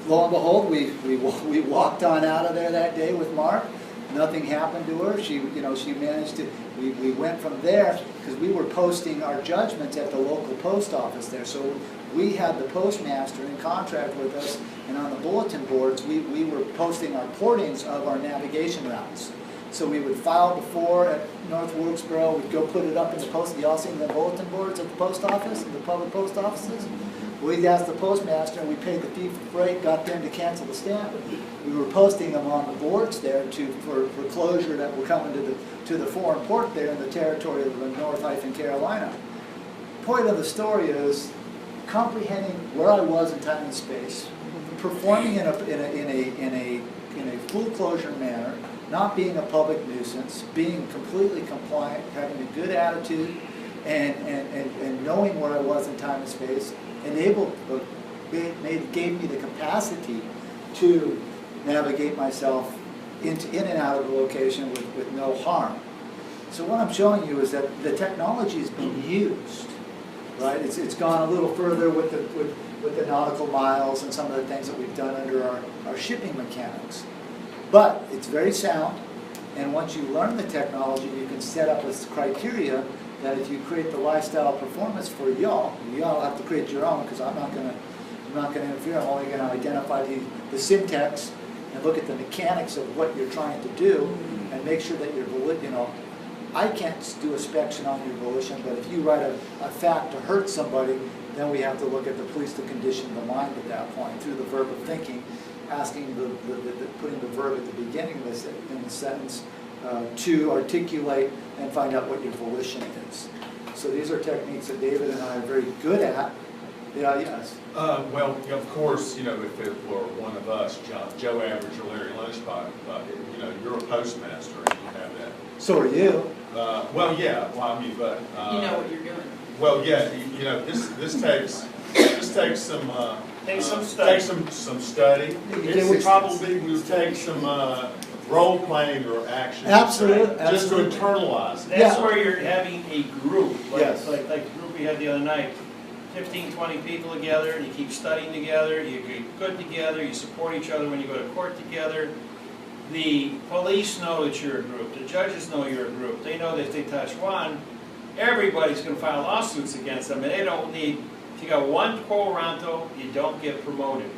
lo and behold, we walked on out of there that day with Mark. Nothing happened to her. She managed to. We went from there because we were posting our judgments at the local post office there. So we had the postmaster in contract with us, and on the bulletin boards, we were posting our portings of our navigation routes. So we would file before at North Wilkesboro. We'd go put it up in the post. You all seen the bulletin boards at the post office, the public post offices? We'd ask the postmaster, and we paid the fee for freight, got them to cancel the stamp. We were posting them on the boards there for closure that were coming to the foreign port there in the territory of the North-Carolina. Point of the story is comprehending where I was in time and space, performing in a full closure manner, not being a public nuisance, being completely compliant, having a good attitude, and knowing where I was in time and space, gave me the capacity to navigate myself in and out of the location with no harm. So what I'm showing you is that the technology is being used, right? It's gone a little further with the nautical miles and some of the things that we've done under our shipping mechanics. But it's very sound, and once you learn the technology, you can set up a criteria that if you create the lifestyle performance for y'all have to create your own, because I'm not going to interfere. I'm only going to identify the syntax and look at the mechanics of what you're trying to do and make sure that I can't do a inspection on your volition, but if you write a fact to hurt somebody, then we have to look at the police to condition the mind at that point through the verb of thinking, asking putting the verb at the beginning of the sentence to articulate and find out what your volition is. So these are techniques that David and I are very good at. Yeah, yes. Well, of course, if it were one of us, Joe Average or Larry Lunchpot, you're a postmaster and you have that. So are you. Well, yeah. Well, I mean, but you know what you're doing. Well, yeah. This takes some. Take some study. Take some study. It probably will take some role playing or action. Absolutely. Just to internalize it. That's where you're having a group, like the group we had the other night. 15, 20 people together, and you keep studying together, you get good together, you support each other when you go to court together. The police know that you're a group, the judges know you're a group. They know that if they touch one, everybody's going to file lawsuits against them, and they don't need, if you got one quo ranto, you don't get promoted.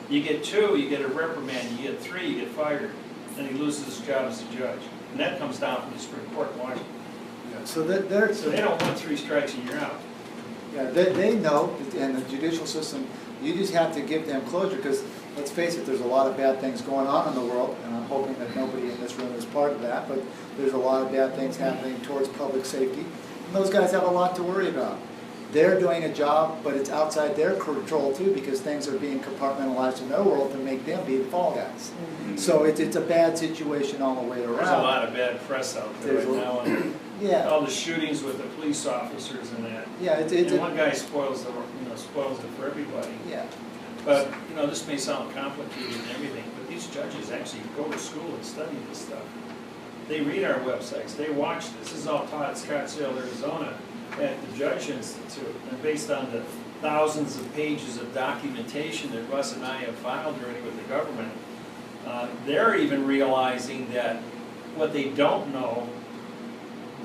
You get two, you get a reprimand, you get three, you get fired. and he loses his job as a judge. And that comes down from the Supreme Court in Washington. Yeah, so they're, So they don't want 3 strikes and you're out. yeah, they know, and the judicial system, you just have to give them closure, because let's face it, there's a lot of bad things going on in the world, and I'm hoping that nobody in this room is part of that, but there's a lot of bad things happening towards public safety, and those guys have a lot to worry about. They're doing a job, but it's outside their control too, because things are being compartmentalized in their world to make them be the fall guys. So it's a bad situation all the way around. There's a lot of bad press out there right now, and Yeah, all the shootings with the police officers and that. yeah, And one guy spoils spoils it for everybody. yeah. But, this may sound complicated and everything, but these judges actually go to school and study this stuff. They read our websites, they watch this. This is all taught at Scottsdale, Arizona, at the Judge Institute. And based on the thousands of pages of documentation that Russ and I have filed already with the government, they're even realizing that what they don't know,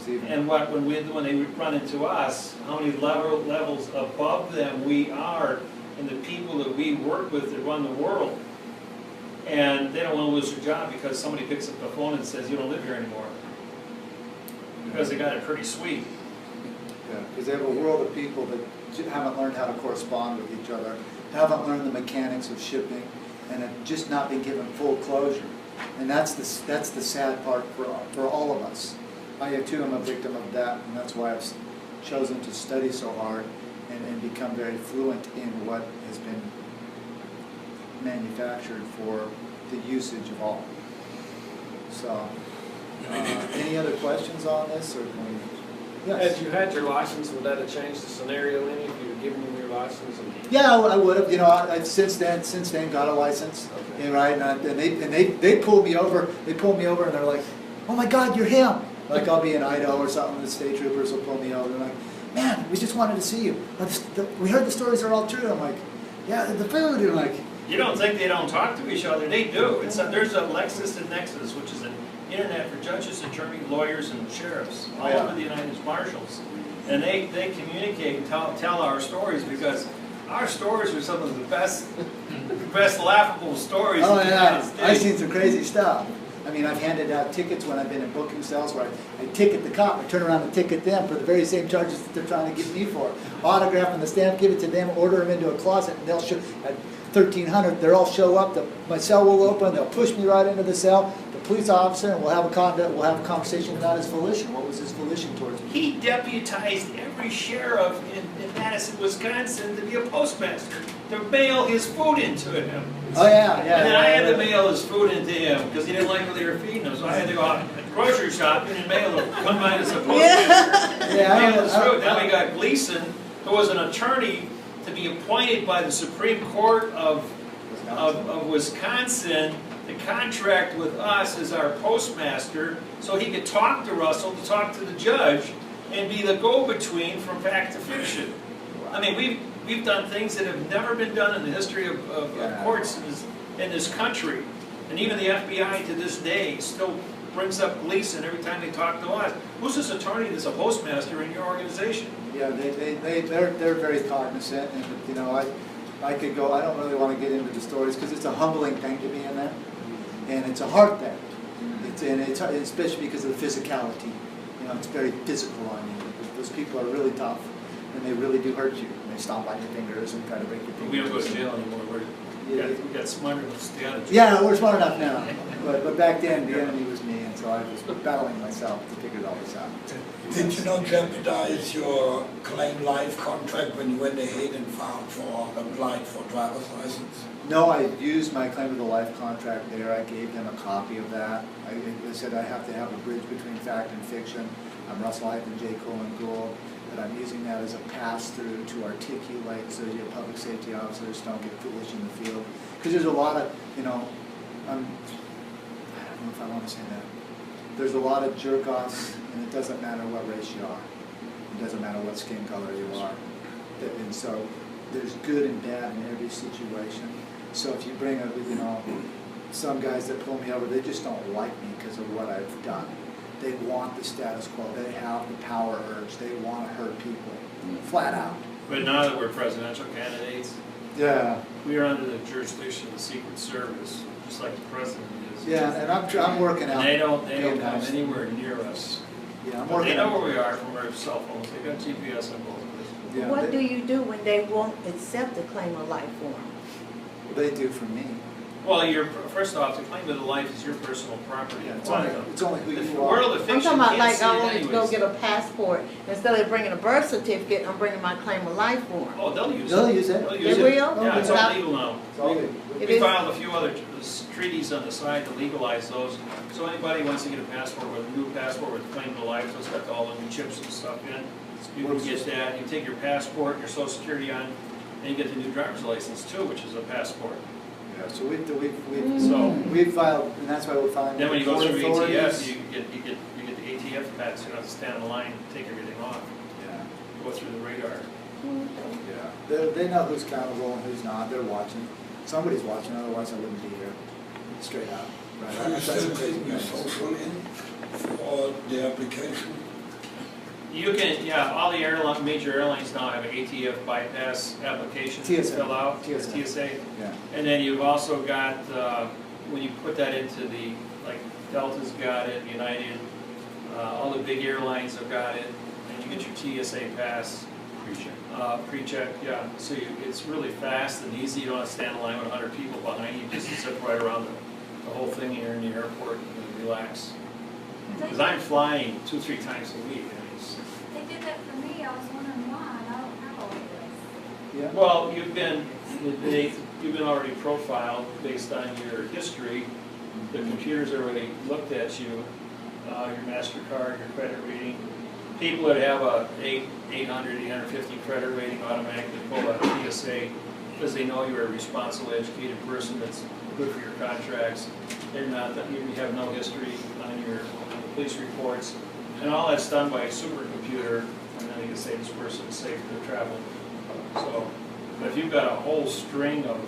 and when they run into us, how many levels above them we are, and the people that we work with that run the world. And they don't want to lose their job because somebody picks up the phone and says, you don't live here anymore. Because they got it pretty sweet. Yeah, because they have a world of people that haven't learned how to correspond with each other, haven't learned the mechanics of shipping, and have just not been given full closure. And that's the sad part for all of us. I too am a victim of that, and that's why I've chosen to study so hard and become very fluent in what has been manufactured for the usage of all. So, any other questions on this, or can we? Yes. Had you had your license, would that have changed the scenario any if you had given them your license? Yeah, I would have. I've since then got a license, Okay. right? And they pulled me over. They pulled me over, and they're like, "Oh my God, you're him!" Like I'll be in Idaho or something, the state troopers will pull me over. They're like, "Man, we just wanted to see you. We heard the stories are all true." I'm like, "Yeah, the food." And like, You don't think they don't talk to each other, they do. There's a Lexis and Nexus, which is an internet for judges, attorneys, lawyers, and sheriffs, all over the United States, marshals. And they communicate and tell our stories, because our stories are some of the best laughable stories in the United States. I've seen some crazy stuff. I mean, I've handed out tickets when I've been in booking cells where I ticket the cop, I turn around and ticket them for the very same charges that they're trying to get me for. Autograph on the stamp, give it to them, order them into a closet, and they'll show, at 1300, they'll all show up, my cell will open, they'll push me right into the cell, the police officer, and we'll have a conversation about his volition. What was his volition towards me? He deputized every sheriff in Madison, Wisconsin to be a postmaster, to mail his food into him. Oh yeah, yeah. And then I had to mail his food into him, because he didn't like what they were feeding him, so I had to go out grocery shopping and mail him, come by as a postmaster, mail his food. Then we got Gleason, who was an attorney to be appointed by the Supreme Court of Wisconsin to contract with us as our postmaster, so he could talk to Russell, to talk to the judge, and be the go-between from fact to fiction. I mean, we've done things that have never been done in the history of courts in this country. And even the FBI to this day still brings up Gleason every time they talk to us. Who's this attorney that's a postmaster in your organization? Yeah, they're very cognizant, and I could go. I don't really want to get into the stories because it's a humbling thing to be in there, and it's a hard thing. It's especially because of the physicality. It's very physical on you. Those people are really tough, and they really do hurt you. And they stomp on your fingers and try to break your fingers. We don't go to jail anymore. We got smart enough to stay out of jail. Yeah, we're smart enough now. But back then, the enemy was me, and so I was battling myself to figure all this out. Did you not jeopardize your claim life contract when you went ahead and applied for driver's license? No, I used my claim to the life contract there. I gave them a copy of that. I said I have to have a bridge between fact and fiction. I'm Russell and J. Gould, but I'm using that as a pass-through to articulate so your public safety officers don't get foolish in the field. Because there's a lot of, I don't know if I want to say that. There's a lot of jerk-offs, and it doesn't matter what race you are. It doesn't matter what skin color you are. And so there's good and bad in every situation. So if you bring up, some guys that pull me over, they just don't like me because of what I've done. They want the status quo. They have the power urge. They want to hurt people, flat out. But now that we're presidential candidates, Yeah. we are under the jurisdiction of the Secret Service. just like the president is. Yeah, and I'm working out. And they don't come guys. anywhere near us. Yeah, I'm But working they know out. where we are from our cell phones, they got GPS on both of us. Yeah, What do you do when they won't accept the claim of life form? they do for me. Well, first off, the claim of the life is your personal property. Yeah, it's only who The you are. world of I'm fiction talking about can't like see I it wanted to go anyways. get a passport, instead of bringing a birth certificate, I'm bringing my claim of life form. Oh, they'll use it. They'll use it. They'll They use it. will? Yeah, it's all Without- legal now. It's all good. It We is- filed a few other treaties on the side to legalize those. So anybody who wants to get a passport with a new passport with claim to life, so it's got all the new chips and stuff in. You can get that, you take your passport, your social security on, and you get the new driver's license too, which is a passport. Yeah, so So- we've filed, and that's why we're filing. Then when you go with through authorities. ATF, you get the ATF pads, you don't have to stand in line and take everything off, Yeah, go through the radar. yeah. They know who's accountable and who's not. They're watching. Somebody's watching, otherwise I wouldn't be here. Straight out. Right? You I've still done some crazy take your things. social in for the application? You can, yeah, all the major airlines now have an ATF bypass application to TSA. fill out, TSA. TSA. Yeah. And then you've also got, when you put that into the, like Delta's got it, United, all the big airlines have got it, and you get your TSA pass. Pre-check, yeah. So it's really fast and easy. You don't have to stand in line with 100 people behind you. Just zip right around the whole thing here in the airport and relax. Because I'm flying 2-3 times a week. And it's, They did that for me, I was wondering why, I don't have all this. Yeah. well, you've been already profiled based on your history. The computer's already looked at you, your MasterCard, your credit rating. People that have a 800, 850 credit rating automatically pull a PSA because they know you're a responsible, educated person that's good for your contracts. They're not, you have no history on your police reports. And all that's done by a supercomputer, and then you can say this person's safe to travel. So, but if you've got a whole string of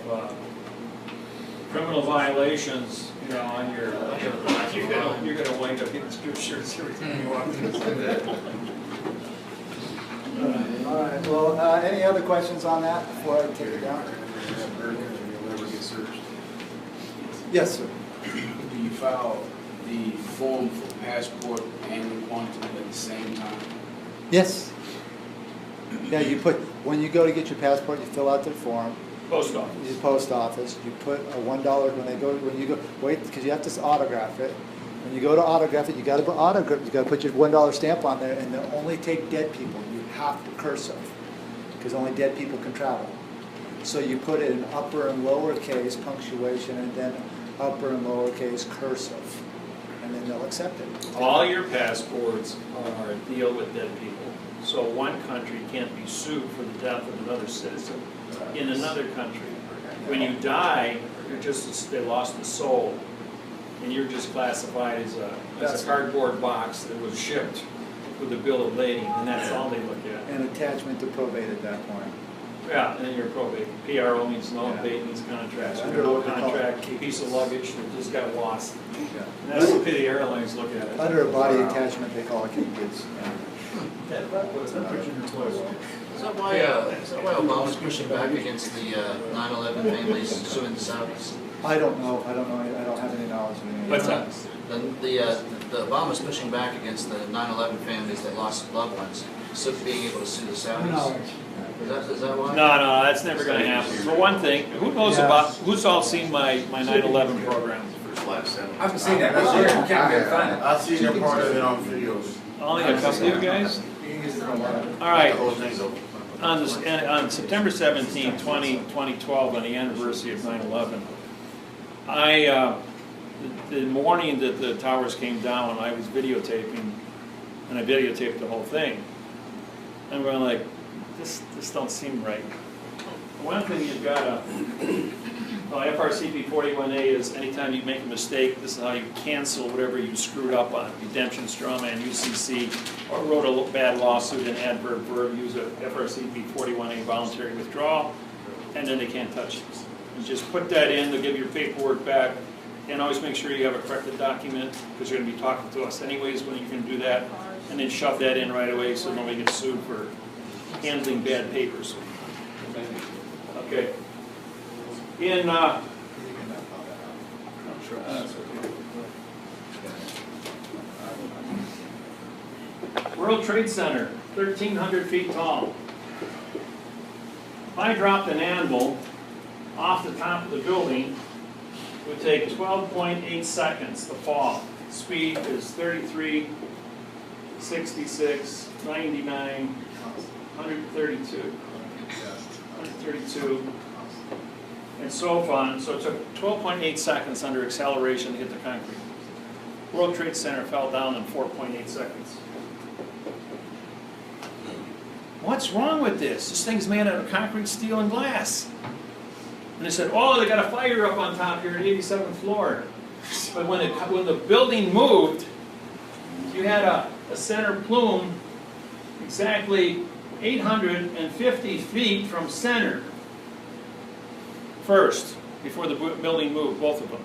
criminal violations, you know, on your, you're gonna wind up getting strip shirts every time you walk through. All right, well, any other questions on that before I take it down? Yes, sir. Do you file the form for passport and the quantum at the same time? Yes. Yeah, you put, when you go to get your passport, you fill out the form. Post office. You post office, you put a $1 when you go, wait, because you have to autograph it. When you go to autograph it, you gotta put your $1 stamp on there, and they'll only take dead people. You have to cursive, because only dead people can travel. So you put it in upper and lowercase punctuation, and then upper and lowercase cursive, and then they'll accept it. All your passports are deal with dead people. So one country can't be sued for the death of another citizen in another country. When you die, you're just, they lost a soul. And you're just classified as a cardboard box that was shipped with a bill of lading, and that's all they look at. And attachment to probate at that point. Yeah, and then you're probate. PRO means no, abate means contract. So Under you're no what they call it. contract, piece of luggage that just got lost. Yeah. And that's the way the airlines look at it. Under a body attachment, they call it kids. Is that why Obama's pushing back against the 9/11 families suing the Saudis? I don't know, I don't have any knowledge of any of What's that. that? The Obama's pushing back against the 9/11 families that lost loved ones, so being able to sue the Saudis. Is that why? No, that's never gonna happen. For one thing, who knows about, who's all seen my 9/11 program? I haven't seen that, that's it, you can't even find it. I've seen a part of it on videos. Only a couple of you guys? You can use it for a lot. All right. The whole thing's over. On September 17, 2012, on the anniversary of 9/11, the morning that the towers came down, I was videotaping, and I videotaped the whole thing. And we're like, this don't seem right. One thing you've got to, FRCP 41A is anytime you make a mistake, this is how you cancel whatever you screwed up on. Redemption, strawman, UCC, or wrote a bad lawsuit, an adverb verb, use a FRCP 41A voluntary withdrawal, and then they can't touch it. You just put that in, they'll give your paperwork back, and always make sure you have a corrected document, because you're going to be talking to us anyways when you can do that, and then shove that in right away so nobody gets sued for handling bad papers. Okay. World Trade Center, 1,300 feet tall. If I dropped an animal off the top of the building, it would take 12.8 seconds to fall. Speed is 33, 66, 99, 132, 132, and so on. So it took 12.8 seconds under acceleration to hit the concrete. World Trade Center fell down in 4.8 seconds. What's wrong with this? This thing's made out of concrete, steel, and glass. And they said, oh, they got a fire up on top here at 87th floor. But when the building moved, you had a center plume exactly 850 feet from center first, before the building moved, both of them.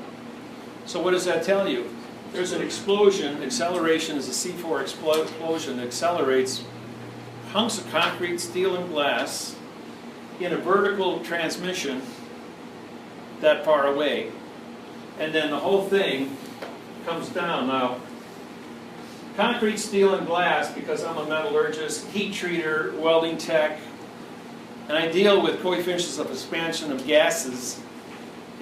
So what does that tell you? There's an explosion. Acceleration is a C4 explosion that accelerates hunks of concrete, steel, and glass in a vertical transmission that far away. And then the whole thing comes down. Now, concrete, steel, and glass, because I'm a metallurgist, heat treater, welding tech, and I deal with coefficients of expansion of gases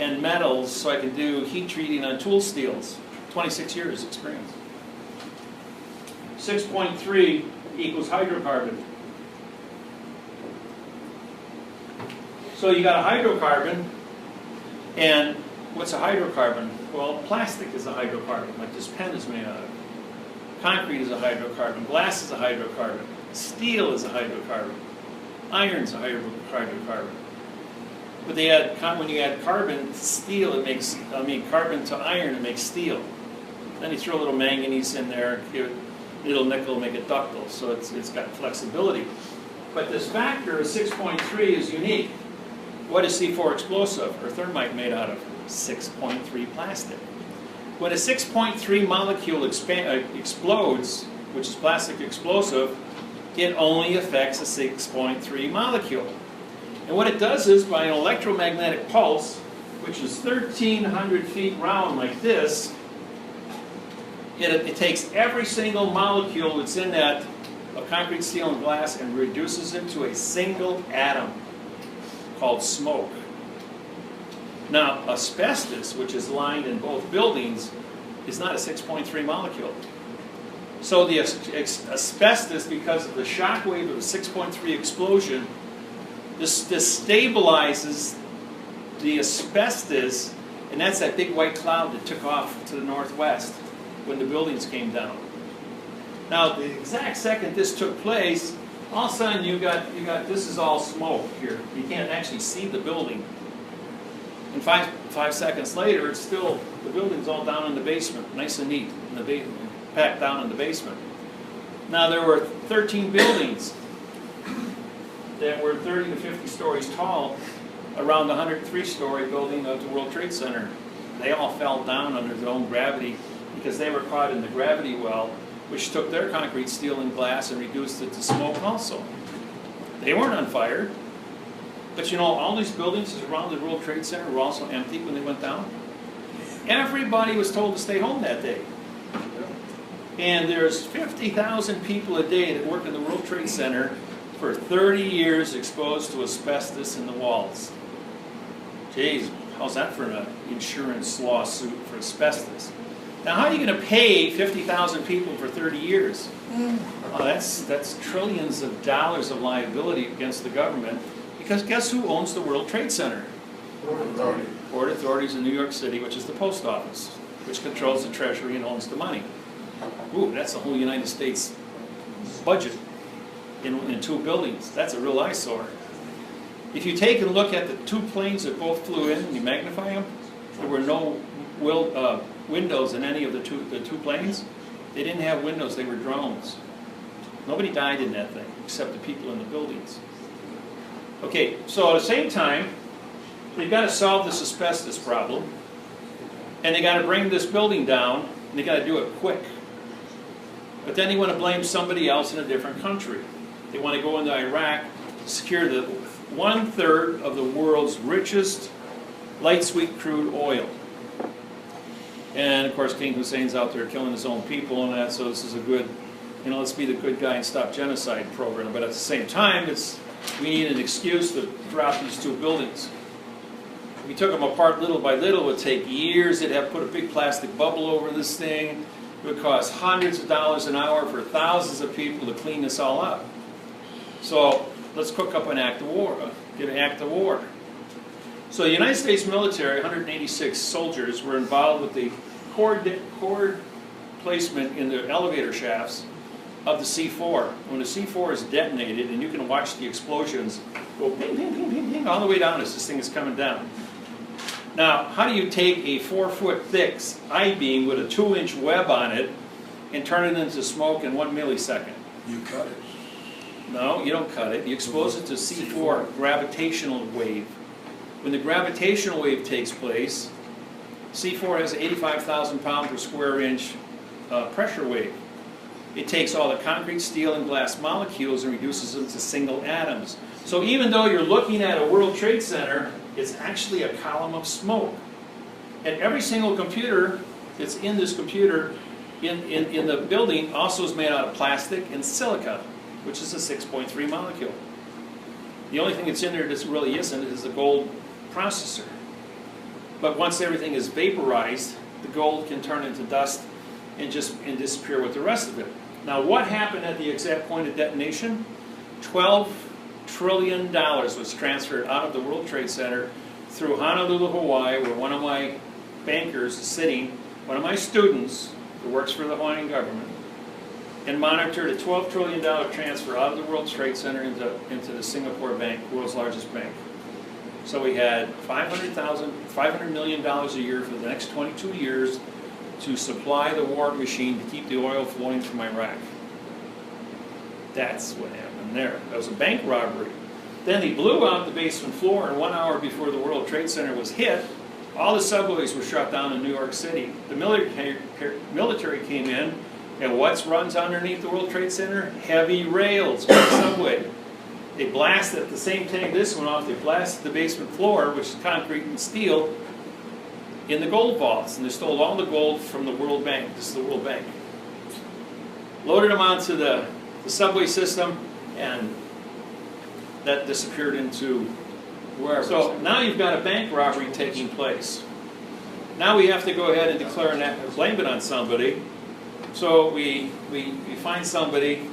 and metals, so I can do heat treating on tool steels. 26 years experience. 6.3 equals hydrocarbon. So you got a hydrocarbon, and what's a hydrocarbon? Well, plastic is a hydrocarbon, like this pen is made out of. Concrete is a hydrocarbon, glass is a hydrocarbon, steel is a hydrocarbon, iron is a hydrocarbon. But they add, when you add carbon to steel, it makes, carbon to iron, it makes steel. Then you throw a little manganese in there, give it a little nickel, make it ductile, so it's got flexibility. But this factor of 6.3 is unique. What is C4 explosive, or thermite, made out of? 6.3 plastic. When a 6.3 molecule explodes, which is plastic explosive, it only affects a 6.3 molecule. And what it does is, by an electromagnetic pulse, which is 1,300 feet round like this, it takes every single molecule that's in that of concrete, steel, and glass and reduces it to a single atom called smoke. Now, asbestos, which is lined in both buildings, is not a 6.3 molecule. So the asbestos, because of the shock wave of a 6.3 explosion, this stabilizes the asbestos, and that's that big white cloud that took off to the northwest when the buildings came down. Now, the exact second this took place, all of a sudden you got this is all smoke here. You can't actually see the building. And five seconds later, it's still, the building's all down in the basement, nice and neat, packed down in the basement. Now, there were 13 buildings that were 30 to 50 stories tall around the 103-story building of the World Trade Center. They all fell down under their own gravity because they were caught in the gravity well, which took their concrete, steel, and glass and reduced it to smoke also. They weren't on fire. But you know, all these buildings around the World Trade Center were also empty when they went down. Everybody was told to stay home that day. And there's 50,000 people a day that work in the World Trade Center for 30 years exposed to asbestos in the walls. Jeez, how's that for an insurance lawsuit for asbestos? Now, how are you going to pay 50,000 people for 30 years? Oh, that's trillions of dollars of liability against the government. Because guess who owns the World Trade Center? Port Authority. Port Authorities in New York City, which is the post office, which controls the Treasury and owns the money. Ooh, that's the whole United States budget in two buildings. Two a real eyesore. If you take a look at the two planes that both flew in and you magnify them, there were no windows in any of the two planes. They didn't have windows, they were drones. Nobody died in that thing, except the people in the buildings. Okay, so at the same time, they've got to solve this asbestos problem, and they got to bring this building down, and they got to do it quick. But then they want to blame somebody else in a different country. They want to go into Iraq, secure the 1/3 of the world's richest light sweet crude oil. And of course, King Hussein's out there killing his own people and that, so this is a good, you know, let's be the good guy and stop genocide program. But at the same time, we need an excuse to drop these two buildings. If we took them apart little by little, it would take years. They'd have to put a big plastic bubble over this thing. It would cost hundreds of dollars an hour for thousands of people to clean this all up. So let's cook up an act of war, get an act of war. So the United States military, 186 soldiers, were involved with the cord placement in the elevator shafts of the C4. When the C4 is detonated, and you can watch the explosions go ping, ping, ping, ping, ping, all the way down as this thing is coming down. Now, how do you take a 4-foot thick I-beam with a 2-inch web on it and turn it into smoke in 1 millisecond? You cut it. No, you don't cut it. You expose it to C4, gravitational wave. When the gravitational wave takes place, C4 has an 85,000 pound per square inch pressure wave. It takes all the concrete, steel, and glass molecules and reduces them to single atoms. So even though you're looking at a World Trade Center, it's actually a column of smoke. And every single computer that's in this computer in the building also is made out of plastic and silica, which is a 6.3 molecule. The only thing that's in there that really isn't is the Gould processor. But once everything is vaporized, the gold can turn into dust and disappear with the rest of it. Now, what happened at the exact point of detonation? $12 trillion was transferred out of the World Trade Center through Honolulu, Hawaii, where one of my bankers is sitting, one of my students who works for the Hawaiian government, and monitored a $12 trillion transfer out of the World Trade Center into the Singapore bank, world's largest bank. So we had $500 million a year for the next 22 years to supply the war machine to keep the oil flowing from Iraq. That's what happened there. That was a bank robbery. Then they blew out the basement floor, and 1 hour before the World Trade Center was hit, all the subways were shut down in New York City. The military came in, and what runs underneath the World Trade Center? Heavy rails for the subway. They blasted, at the same time this went off, they blasted the basement floor, which is concrete and steel, in the gold vaults. And they stole all the gold from the World Bank. This is the World Bank. Loaded them onto the subway system, and that disappeared into wherever. So now you've got a bank robbery taking place. Now we have to go ahead and declare and blame it on somebody. So we find somebody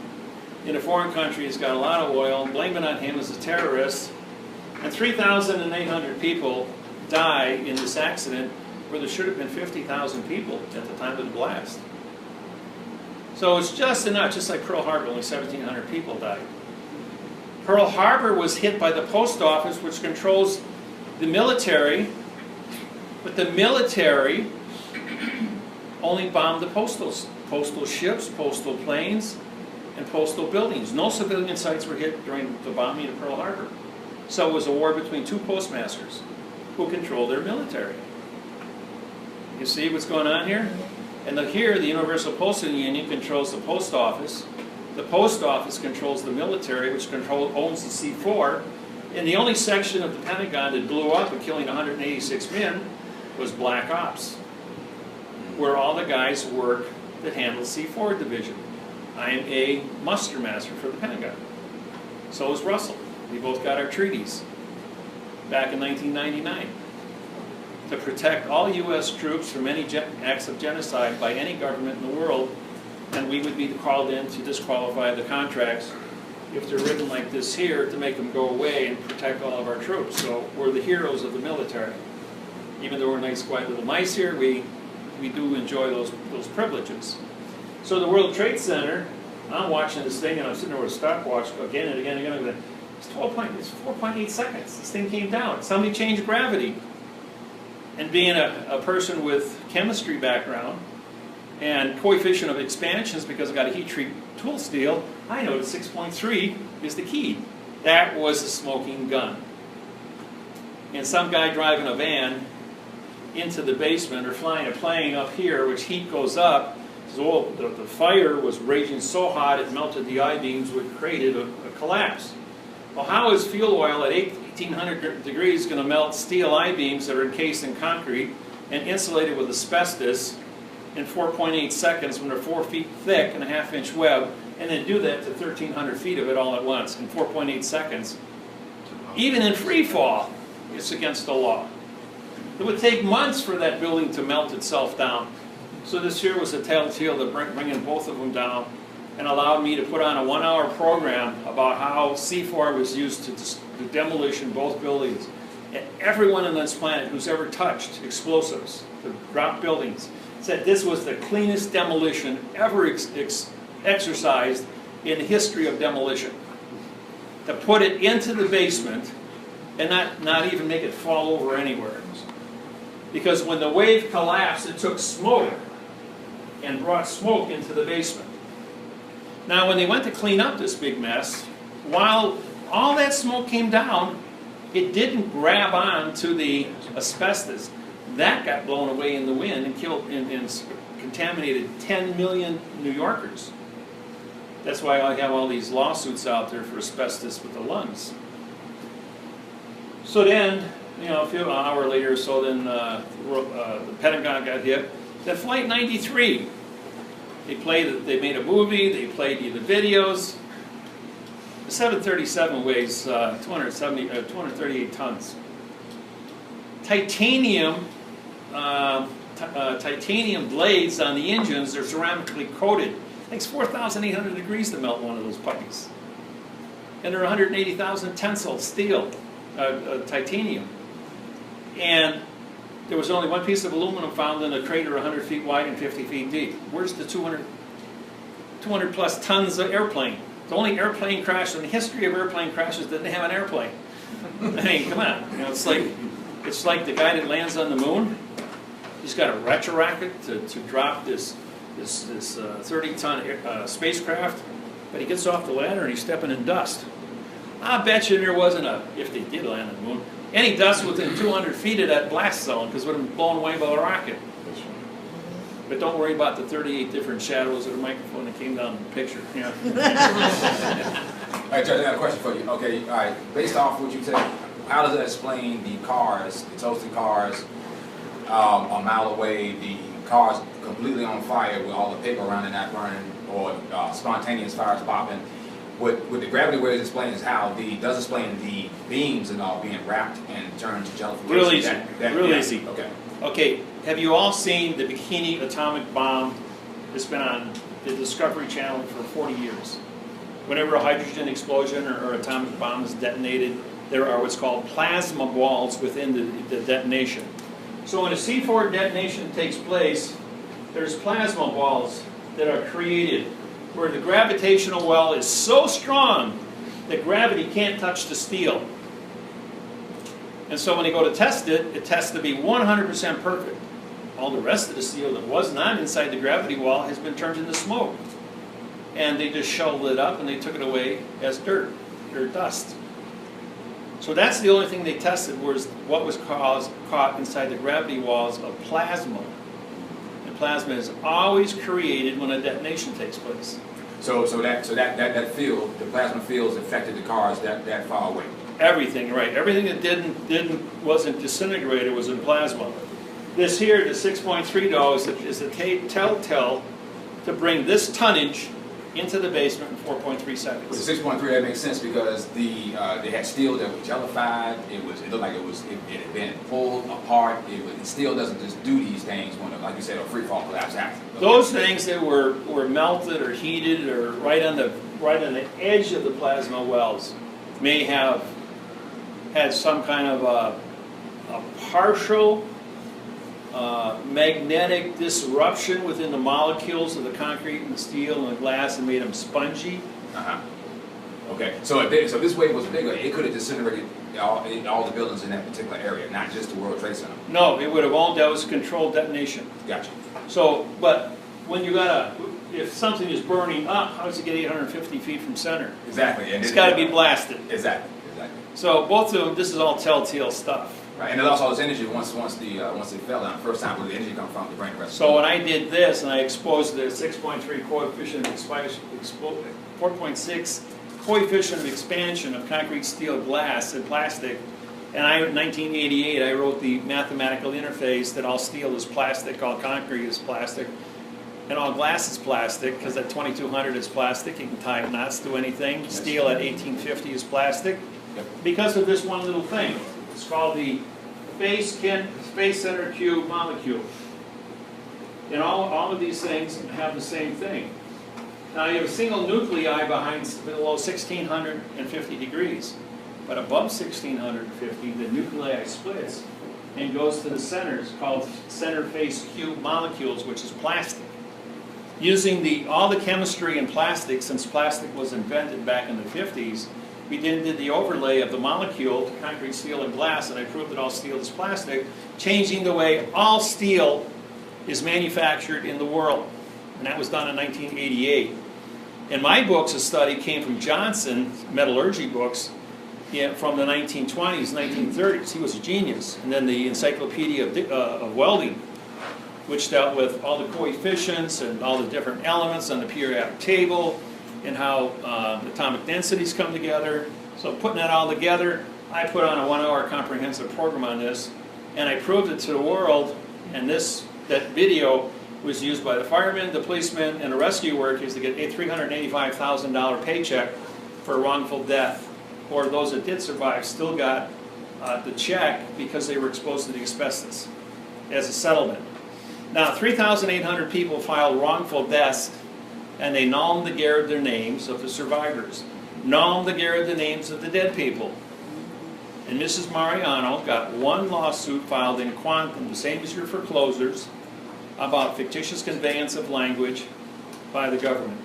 in a foreign country who's got a lot of oil, and blame it on him as a terrorist, and 3,800 people die in this accident where there should have been 50,000 people at the time of the blast. So it's just enough, just like Pearl Harbor, only 1,700 people died. Pearl Harbor was hit by the post office, which controls the military, but the military only bombed the postal ships, postal planes, and postal buildings. No civilian sites were hit during the bombing of Pearl Harbor. So it was a war between two postmasters who controlled their military. You see what's going on here? And here, the Universal Postal Union controls the post office. The post office controls the military, which owns the C4. And the only section of the Pentagon that blew up and killing 186 men was Black Ops, where all the guys work that handle the C4 division. I'm a muster master for the Pentagon. So is Russell. We both got our treaties back in 1999 to protect all U.S. troops from any acts of genocide by any government in the world, and we would be called in to disqualify the contracts if they're written like this here to make them go away and protect all of our troops. So we're the heroes of the military. Even though we're nice, quiet little mice here, we do enjoy those privileges. So the World Trade Center, I'm watching this thing, and I'm sitting there with a stopwatch again and again and again. It's 4.8 seconds. This thing came down. Somebody changed gravity. And being a person with chemistry background and coefficient of expansions, because I got a heat treat tool steel, I know that 6.3 is the key. That was a smoking gun. And some guy driving a van into the basement or flying a plane up here, which heat goes up, so the fire was raging so hot it melted the I-beams, which created a collapse. Well, how is fuel oil at 1,800 degrees going to melt steel I-beams that are encased in concrete and insulated with asbestos in 4.8 seconds when they're 4 feet thick and a half-inch web, and then do that to 1,300 feet of it all at once in 4.8 seconds. Even in free fall, it's against the law. It would take months for that building to melt itself down. So this here was a telltale to bringing both of them down, and allowed me to put on a 1-hour program about how C4 was used to demolition both buildings. And everyone on this planet who's ever touched explosives to drop buildings said this was the cleanest demolition ever exercised in the history of demolition. To put it into the basement and not even make it fall over anywhere. Because when the wave collapsed, it took smoke and brought smoke into the basement. Now, when they went to clean up this big mess, while all that smoke came down, it didn't grab on to the asbestos. That got blown away in the wind and killed and contaminated 10 million New Yorkers. That's why I have all these lawsuits out there for asbestos with the lungs. So then, you know, an hour later or so, then the Pentagon got hit. Then Flight 93, they made a movie, they played you the videos. The 737 weighs 238 tons. Titanium blades on the engines are ceramically coated. It takes 4,800 degrees to melt one of those puppies. And they're 180,000 tensile steel, titanium. And there was only one piece of aluminum found in a crater 100 feet wide and 50 feet deep. Where's the 200 plus tons of airplane? The only airplane crash in the history of airplane crashes didn't have an airplane. I mean, come on. You know, it's like the guy that lands on the moon. He's got a retro rocket to drop this 30-ton spacecraft, but he gets off the ladder and he's stepping in dust. I bet you there wasn't if they did land on the moon, any dust within 200 feet of that blast zone, because it would have been blown away by the rocket. But don't worry about the 38 different shadows of the microphone that came down in the picture. Yeah. All right, Judge, I got a question for you. Okay, all right, based off what you said, how does that explain the cars, the toasted cars, a mile away, the cars completely on fire with all the paper around it not burning, or spontaneous fires popping? What the gravity waves explain is how does explain the beams and all being wrapped and turned to jellification. Real easy. Real easy. Okay. Okay, have you all seen the Bikini atomic bomb that's been on the Discovery Channel for 40 years? Whenever a hydrogen explosion or atomic bomb is detonated, there are what's called plasma balls within the detonation. So when a C4 detonation takes place, there's plasma balls that are created where the gravitational well is so strong that gravity can't touch the steel. And so when they go to test it, it tests to be 100% perfect. All the rest of the steel that was not inside the gravity well has been turned into smoke. And they just shoveled it up and they took it away as dirt or dust. So that's the only thing they tested was what was caught inside the gravity walls of plasma. And plasma is always created when a detonation takes place. So that field, the plasma fields affected the cars that far away. Everything, right. Everything that wasn't disintegrated was in plasma. This here, the 6.3 though, is a telltale to bring this tonnage into the basement in 4.3 seconds. With the 6.3, that makes sense because they had steel that was jellified. It looked like it had been pulled apart. Steel doesn't just do these things when, like you said, a free fall collapse happens. Those things that were melted or heated or right on the edge of the plasma wells may have had some kind of a partial magnetic disruption within the molecules of the concrete and the steel and the glass and made them spongy. Okay, so if this wave was bigger, it could have disintegrated all the buildings in that particular area, not just the World Trade Center. No, it would have all, that was controlled detonation. Gotcha. So, but when you if something is burning up, how does it get 850 feet from center? Exactly. And it's got to be blasted. Exactly. So both of them, this is all telltale stuff. Right, and it also has energy once it fell down. The first time, where the energy come from to bring the rest. So when I did this and I exposed the 6.3 coefficient of 4.6 coefficient of expansion of concrete, steel, glass, and plastic And in 1988, I wrote the mathematical interface that all steel is plastic, all concrete is plastic, and all glass is plastic, because at 2200 is plastic. You can tie knots to anything. Steel at 1850 is plastic, because of this one little thing. It's called the space center cube molecule. And all of these things have the same thing. Now you have a single nuclei below 1650 degrees. But above 1650, the nuclei splits and goes to the centers, called center face cube molecules, which is plastic. Using all the chemistry in plastic, since plastic was invented back in the 50s, we then did the overlay of the molecule to concrete, steel, and glass, and I proved that all steel is plastic, changing the way all steel is manufactured in the world. And that was done in 1988. In my books, a study came from Johnson, metallurgy books, from the 1920s, 1930s. He was a genius. And then the Encyclopedia of Welding, which dealt with all the coefficients and all the different elements on the periodic table and how atomic densities come together. So putting that all together, I put on a 1-hour comprehensive program on this, and I proved it to the world. And that video was used by the firemen, the policemen, and the rescue workers to get a $385,000 paycheck for a wrongful death. Or those that did survive still got the check because they were exposed to the asbestos as a settlement. Now, 3,800 people filed wrongful deaths, and they nom de guerre their names of the survivors. Nom de guerre the names of the dead people. And Mrs. Mariano got one lawsuit filed in quantum, the same as your foreclosures, about fictitious conveyance of language by the government.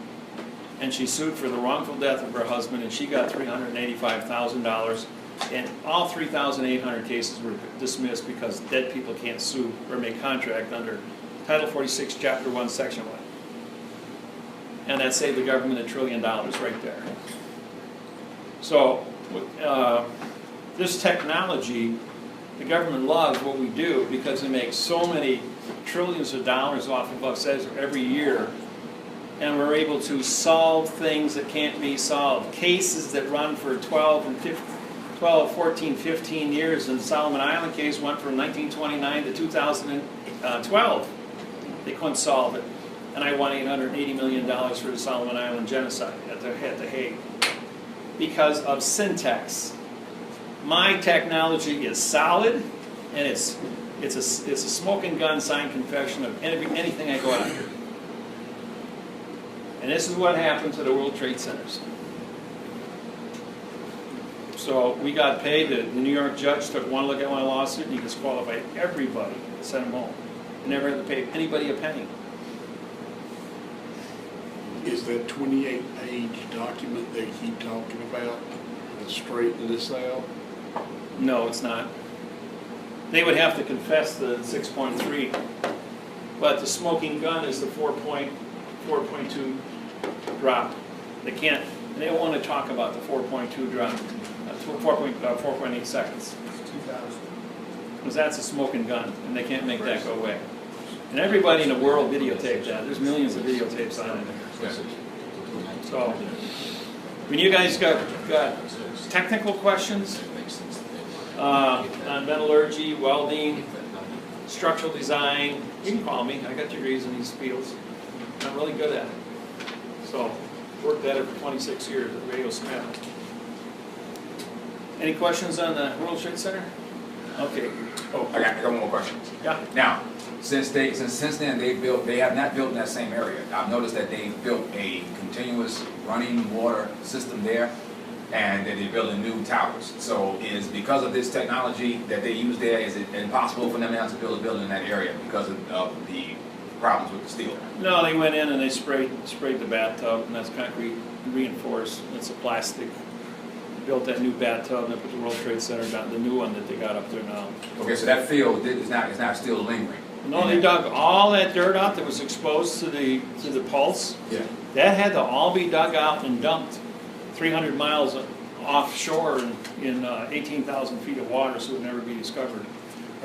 And she sued for the wrongful death of her husband, and she got $385,000. And all 3,800 cases were dismissed because dead people can't sue or make contract under Title 46, Chapter 1, Section 1. And that saved the government $1 trillion right there. So this technology, the government loves what we do because it makes so many trillions of dollars off of us every year. And we're able to solve things that can't be solved. Cases that run for 12, 14, 15 years. And the Solomon Island case went from 1929 to 2012. They couldn't solve it. And I won $880 million for the Solomon Island genocide at the Hague. Because of syntax. My technology is solid, and it's a smoking gun signed confession of anything I go after. And this is what happened to the World Trade Centers. So we got paid. The New York judge took one look at my lawsuit and he disqualified everybody and sent them home. I never had to pay anybody a penny. Is that 28-page document they keep talking about straighten this out? No, it's not. They would have to confess the 6.3. But the smoking gun is the 4.2 drop. They don't want to talk about the 4.2 drop, 4.8 seconds. Because that's a smoking gun, and they can't make that go away. And everybody in the world videotaped that. There's millions of videotapes on it. So, when you guys got technical questions on metallurgy, welding, structural design, you can call me. I got degrees in these fields. I'm really good at it. So, worked at it for 26 years at Radio Smith. Any questions on the World Trade Center? Okay. Oh, I got one more question. Yeah. Now, since then they have not built in that same area. I've noticed that they built a continuous running water system there, and that they're building new towers. So, is because of this technology that they use there, is it impossible for them now to build a building in that area because of the problems with the steel? No, they went in and they sprayed the bathtub, and that's concrete reinforced. It's a plastic. Built that new bathtub, and they put the World Trade Center down, the new one that they got up there now. Okay, so that field is not still lingering. No, they dug all that dirt out that was exposed to the pulse. Yeah. That had to all be dug out and dumped 300 miles offshore in 18,000 feet of water, so it would never be discovered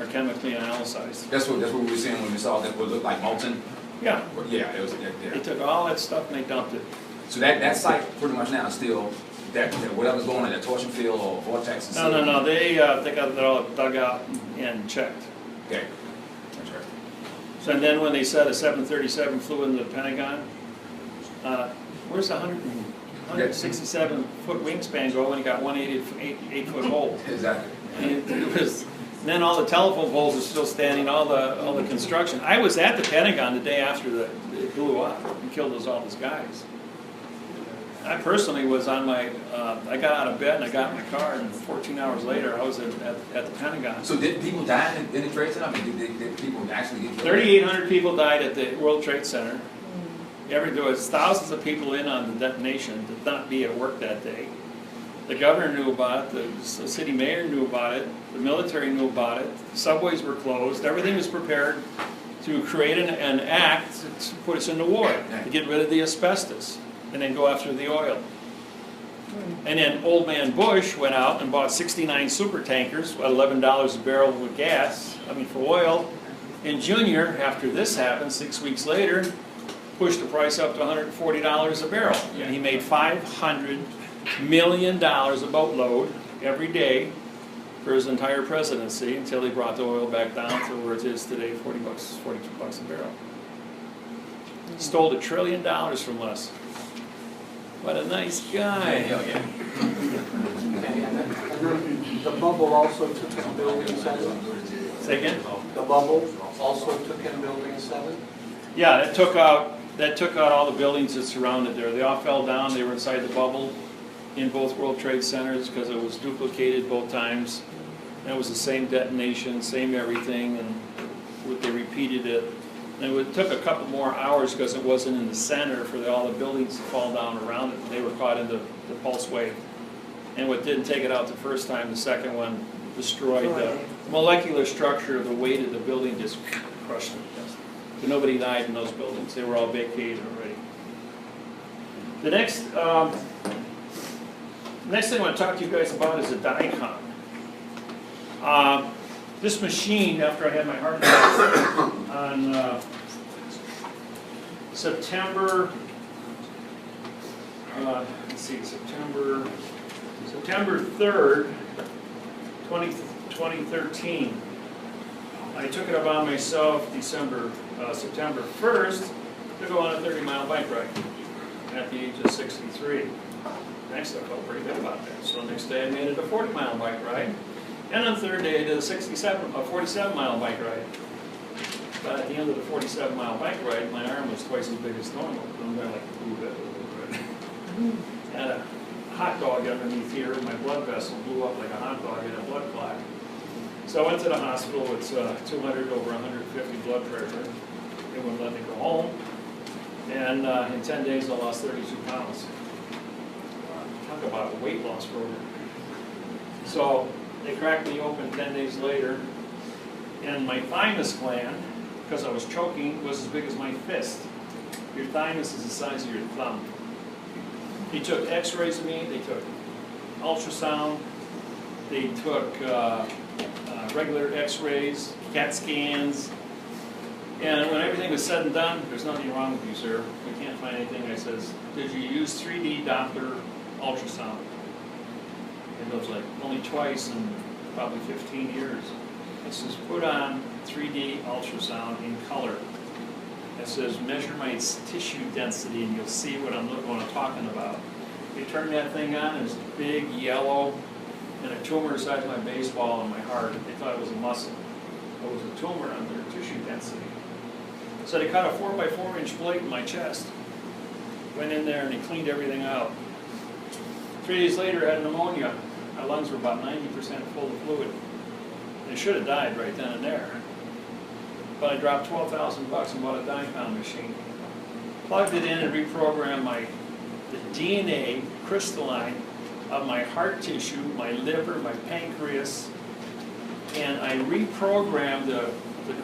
or chemically analyzed. That's what we were seeing when we saw that would look like molten. Yeah. Yeah, it was. Yeah. They took all that stuff and they dumped it. So that site pretty much now is still that whatever's going on in the torsion field or vortex? No, they got it all dug out and checked. Okay. Interesting. So and then when they said a 737 flew into the Pentagon, where's the 167-foot wingspan go when you got 188-foot hole? Exactly. And it was. Then all the telephone poles are still standing, all the construction. I was at the Pentagon the day after it blew up and killed all those guys. I personally was on my, I got out of bed and I got in my car, and 14 hours later I was at the Pentagon. So did people die in the Trade Center? I mean, did people actually get killed? 3,800 people died at the World Trade Center. There was thousands of people in on the detonation to not be at work that day. The governor knew about it, the city mayor knew about it, the military knew about it, subways were closed, everything was prepared to create an act to put us into war, to get rid of the asbestos, and then go after the oil. And then old man Bush went out and bought 69 super tankers at $11 a barrel with gas, for oil. And Junior, after this happened, 6 weeks later, pushed the price up to $140 a barrel. And he made $500 million a boatload every day for his entire presidency until he brought the oil back down to where it is today, 42 bucks a barrel. Stole $1 trillion from us. What a nice guy. The bubble also took in Building 7? Say again? The bubble also took in Building 7? Yeah, that took out all the buildings that surrounded there. They all fell down. They were inside the bubble in both World Trade Centers because it was duplicated both times. And it was the same detonation, same everything, and they repeated it. And it took a couple more hours because it wasn't in the center for all the buildings to fall down around it. They were caught in the pulse wave. And what didn't take it out the first time, the second one destroyed the molecular structure of the weight of the building, just crushed it. But nobody died in those buildings. They were all vacated already. The next thing I want to talk to you guys about is a Dicon. This machine, after I had my heart attack on September 3rd, 2013. I took it upon myself September 1st to go on a 30-mile bike ride at the age of 63. Next, I felt pretty good about that. So the next day I made it a 40-mile bike ride. And on the third day I did a 47-mile bike ride. But at the end of the 47-mile bike ride, my arm was twice as big as normal. I'm going like, had a hot dog underneath here, and my blood vessel blew up like a hot dog in a blood clot. So I went to the hospital with 200 over 150 blood pressure. They wouldn't let me go home. And in 10 days I lost 32 pounds. Talk about a weight loss program. So they cracked me open 10 days later, and my thymus gland, because I was choking, was as big as my fist. Your thymus is the size of your thumb. They took x-rays of me, they took ultrasound, they took regular x-rays, CAT scans, and when everything was said and done, there's nothing wrong with you, sir. We can't find anything. I says, did you use 3D Doppler ultrasound? And it was like only twice in probably 15 years. It says, put on 3D ultrasound in color. It says, measure my tissue density and you'll see what I'm talking about. You turn that thing on, and it's big, yellow, and a tumor the size of my baseball in my heart. They thought it was a muscle. It was a tumor on their tissue density. So they cut a 4x4-inch plate in my chest. Went in there and they cleaned everything out. 3 days later, I had pneumonia. My lungs were about 90% full of fluid. They should have died right then and there. But I dropped $12,000 and bought a Dicon machine. Plugged it in and reprogrammed the DNA crystalline of my heart tissue, my liver, my pancreas, and I reprogrammed the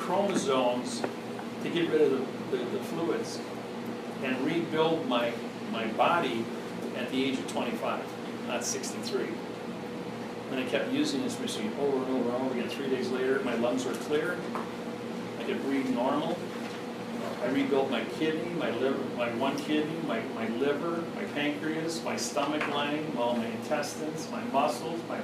chromosomes to get rid of the fluids and rebuild my body at the age of 25, not 63. And I kept using this machine over and over and over again. 3 days later, my lungs were clear. I could breathe normal. My I rebuilt my kidney, my liver, my one kidney, my liver, my pancreas, my stomach lining, all my intestines, my muscles, my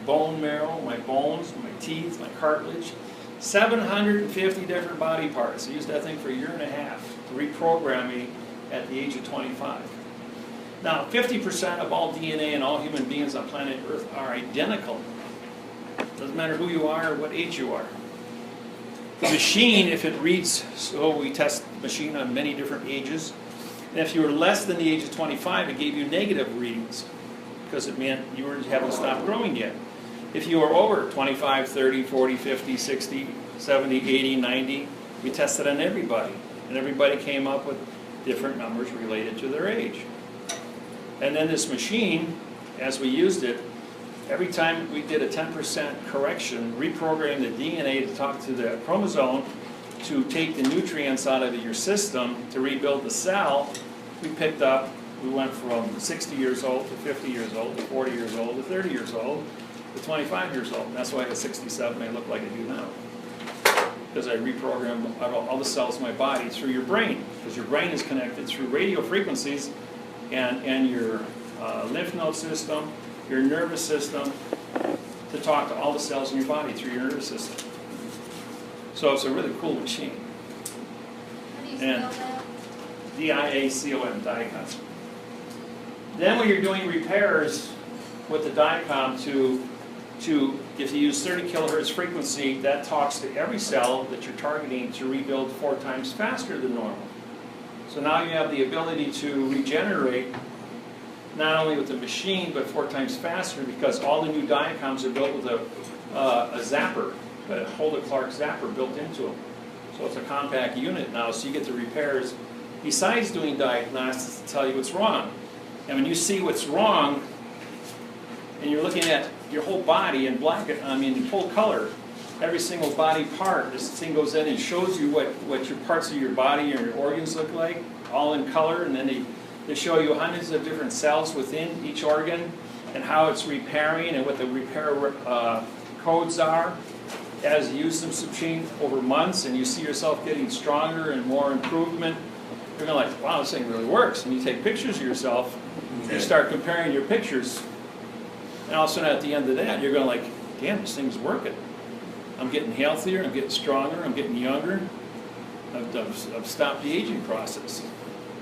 bone marrow, my bones, my teeth, my cartilage. 750 different body parts. I used that thing for a year and a half to reprogram me at the age of 25. Now, 50% of all DNA in all human beings on planet Earth are identical. Doesn't matter who you are or what age you are. The machine, if it reads, so we test the machine on many different ages, and if you were less than the age of 25, it gave you negative readings, because it meant you haven't stopped growing yet. If you were over 25, 30, 40, 50, 60, 70, 80, 90, we tested on everybody, and everybody came up with different numbers related to their age. And then this machine, as we used it, every time we did a 10% correction, reprogramming the DNA to talk to the chromosome to take the nutrients out of your system to rebuild the cell, we went from 60 years old to 50 years old to 40 years old to 30 years old to 25 years old. And that's why at 67 I look like I do now. Because I reprogrammed all the cells in my body through your brain. Because your brain is connected through radio frequencies and your lymph node system, your nervous system, to talk to all the cells in your body through your nervous system. So it's a really cool machine. How do you spell that? DIACOM, DIACOM. Then when you're doing repairs with the DIACOM if you use 30 kilohertz frequency, that talks to every cell that you're targeting to rebuild 4 times faster than normal. So now you have the ability to regenerate not only with the machine, but 4 times faster, because all the new DIACOMs are built with a zapper, a Holder-Clark zapper built into them. So it's a compact unit now, so you get the repairs besides doing diagnostics to tell you what's wrong. And when you see what's wrong, and you're looking at your whole body in full color, every single body part, this thing goes in and shows you what your parts of your body or your organs look like, all in color, and then they show you hundreds of different cells within each organ and how it's repairing and what the repair codes are. As you use this machine over months and you see yourself getting stronger and more improvement, you're going to like, wow, this thing really works. And you take pictures of yourself, you start comparing your pictures, and all of a sudden at the end of that, you're going like, damn, this thing's working. I'm getting healthier, I'm getting stronger, I'm getting younger. I've stopped the aging process.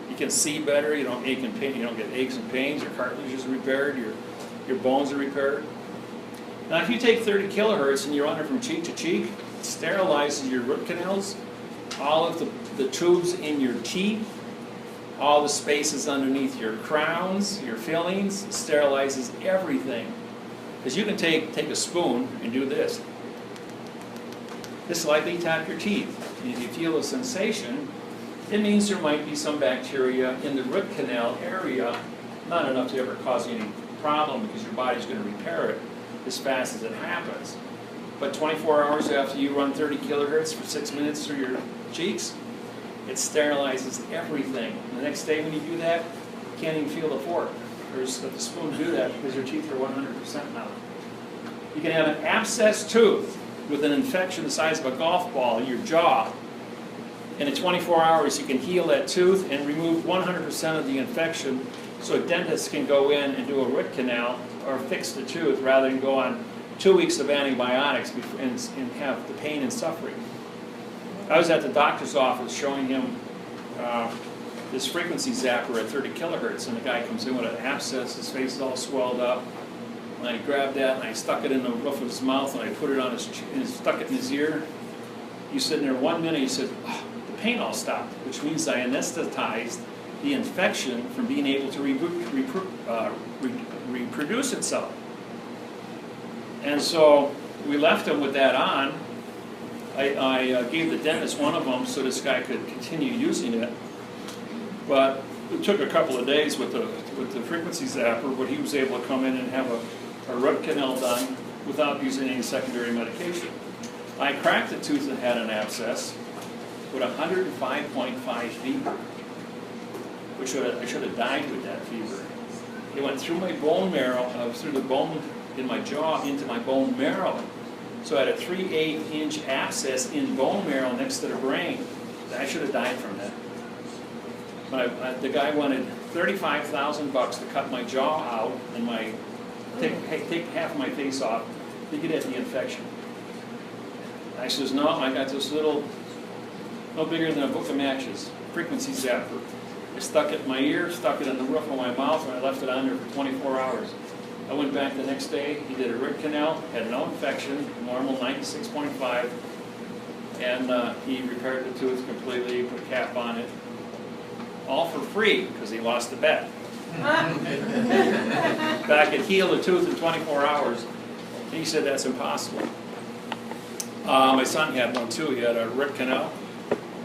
You can see better, you don't ache and pain, you don't get aches and pains, your cartilage is repaired, your bones are repaired. Now if you take 30 kilohertz and you run it from cheek to cheek, it sterilizes your root canals, all of the tubes in your teeth, all the spaces underneath your crowns, your fillings, it sterilizes everything. Because you can take a spoon and do this. Just lightly tap your teeth. And if you feel a sensation, it means there might be some bacteria in the root canal area, not enough to ever cause you any problem because your body's going to repair it as fast as it happens. But 24 hours after you run 30 kilohertz for 6 minutes through your cheeks, it sterilizes everything. And the next day when you do that, you can't even feel the fork or let the spoon do that because your teeth are 100% now. You can have an abscessed tooth with an infection the size of a golf ball in your jaw. And in 24 hours you can heal that tooth and remove 100% of the infection, so dentists can go in and do a root canal or fix the tooth rather than go on 2 weeks of antibiotics and have the pain and suffering. I was at the doctor's office showing him this frequency zapper at 30 kilohertz, and the guy comes in with an abscess, his face is all swelled up, and I grabbed that and I stuck it in the roof of his mouth and I put it on stuck it in his ear. He's sitting there 1 minute, he said, oh, the pain all stopped, which means I anesthetized the infection from being able to reproduce itself. And so we left him with that on. I gave the dentist one of them so this guy could continue using it. But it took a couple of days with the frequency zapper, but he was able to come in and have a root canal done without using any secondary medication. I cracked the tooth that had an abscess with 105.5 fever, which I should have died with that fever. It went through my bone marrow, through the bone in my jaw into my bone marrow. So I had a 3/8 inch abscess in bone marrow next to the brain. I should have died from that. But the guy wanted $35,000 to cut my jaw out and take half of my face off to get at the infection. I says, no, I got this little, no bigger than a book of matches, frequency zapper. I stuck it in my ear, stuck it in the roof of my mouth, and I left it on there for 24 hours. I went back the next day, he did a root canal, had no infection, normal 96.5, and he repaired the tooth completely, put a cap on it, all for free, because he lost the bet. But I could heal the tooth in 24 hours. He said that's impossible. My son had one too. He had a root canal,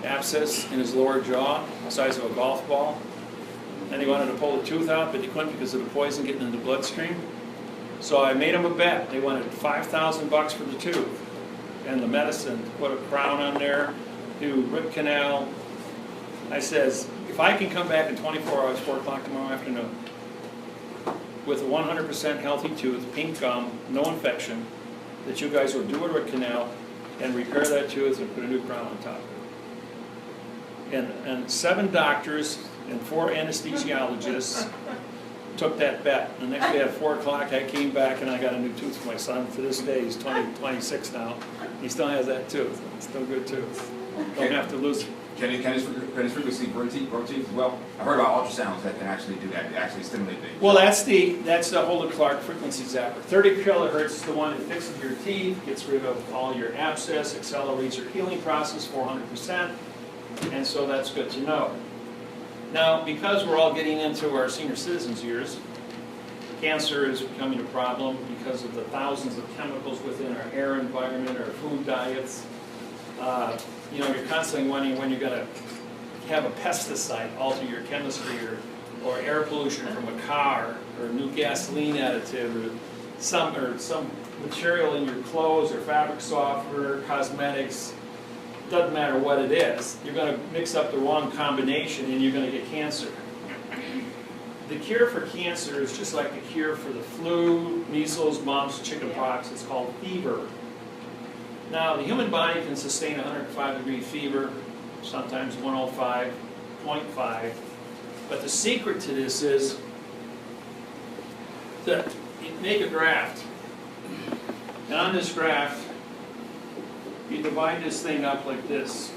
abscess in his lower jaw, the size of a golf ball. And he wanted to pull the tooth out, but he couldn't because of the poison getting in the bloodstream. So I made him a bet. They wanted $5,000 for the tooth and the medicine, put a crown on there, do root canal. I says, if I can come back in 24 hours, 4 o'clock tomorrow afternoon, with a 100% healthy tooth, pink gum, no infection, that you guys will do a root canal and repair that tooth and put a new crown on top of it. And 7 doctors and 4 anesthesiologists took that bet. The next day at 4 o'clock, I came back and I got a new tooth for my son. To this day, he's 26 now. He still has that tooth. It's still a good tooth. Don't have to lose it. Can his frequency grow teeth as well? I heard about ultrasounds that can actually do that. They actually stimulate the. Well, that's the Holden Clark frequency zapper. 30 kilohertz is the one that fixes your teeth, gets rid of all your abscess, accelerates your healing process 400%, and so that's good to know. Now, because we're all getting into our senior citizens years, cancer is becoming a problem because of the thousands of chemicals within our air environment, our food diets. You know, you're constantly wondering when you're going to have a pesticide alter your chemistry, or air pollution from a car, or a new gasoline additive, or some material in your clothes, or fabric softener, cosmetics. Doesn't matter what it is. You're going to mix up the wrong combination and you're going to get cancer. The cure for cancer is just like the cure for the flu, measles, mumps, chickenpox. It's called fever. Now, the human body can sustain 105-degree fever, sometimes 105.5. But the secret to this is that you make a graft. And on this graft, you divide this thing up like this.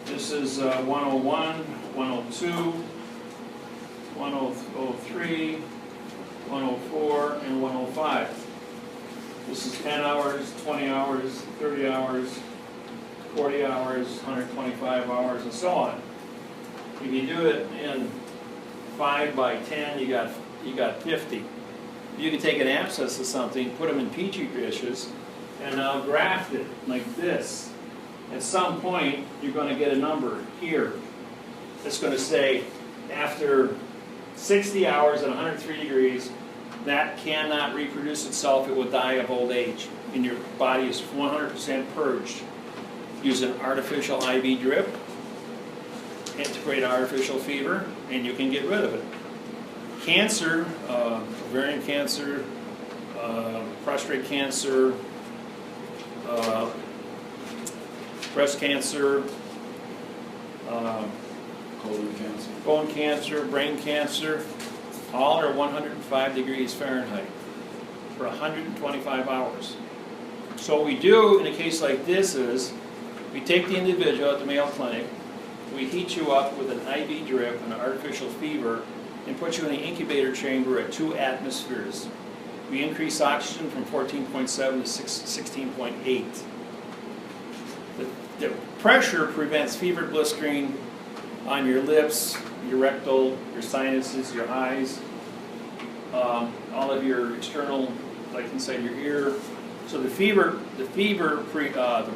This is 101, 102, 103, 104, and 105. This is 10 hours, 20 hours, 30 hours, 40 hours, 125 hours, and so on. If you do it in 5 by 10, you got 50. You can take an abscess of something, put them in petri dishes, and now graft it like this. At some point, you're going to get a number here. It's going to say, after 60 hours at 103 degrees, that cannot reproduce itself. It will die of old age. And your body is 100% purged. Use an artificial IV drip, integrate artificial fever, and you can get rid of it. Cancer, ovarian cancer, prostate cancer, breast cancer, colon cancer, brain cancer, all are 105 degrees Fahrenheit for 125 hours. So what we do in a case like this is, we take the individual at the Mayo Clinic, we heat you up with an IV drip and an artificial fever, and put you in an incubator chamber at 2 atmospheres. We increase oxygen from 14.7 to 16.8. The pressure prevents fever blistering on your lips, your rectal, your sinuses, your eyes, all of your external, like inside your ear. So the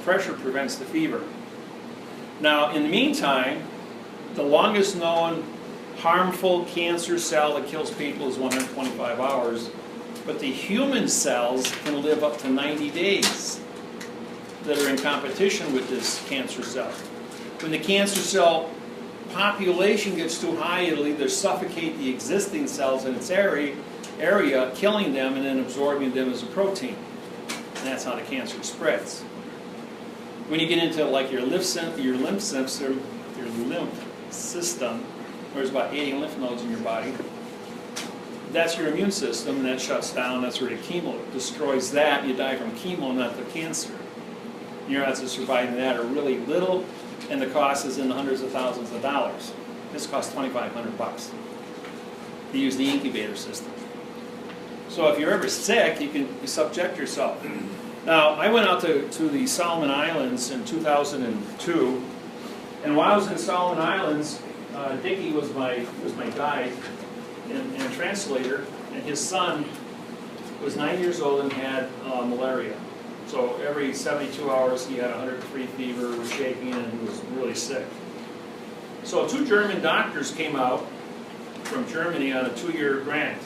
pressure prevents the fever. Now, in the meantime, the longest known harmful cancer cell that kills people is 125 hours, but the human cells can live up to 90 days that are in competition with this cancer cell. When the cancer cell population gets too high, it'll either suffocate the existing cells in its area, killing them and then absorbing them as a protein. And that's how the cancer spreads. When you get into like your lymph system, there's about 80 lymph nodes in your body. That's your immune system, and that shuts down. That's where the chemo destroys that. You die from chemo, not the cancer. Your odds of surviving that are really little, and the cost is in the hundreds of thousands of dollars. This costs $2,500 to use the incubator system. So if you're ever sick, you can subject yourself. Now, I went out to the Solomon Islands in 2002, and while I was in Solomon Islands, Dickie was my guide and translator, and his son was 9 years old and had malaria. So every 72 hours he had 103 fever, was shaking, and he was really sick. So 2 German doctors came out from Germany on a 2-year grant.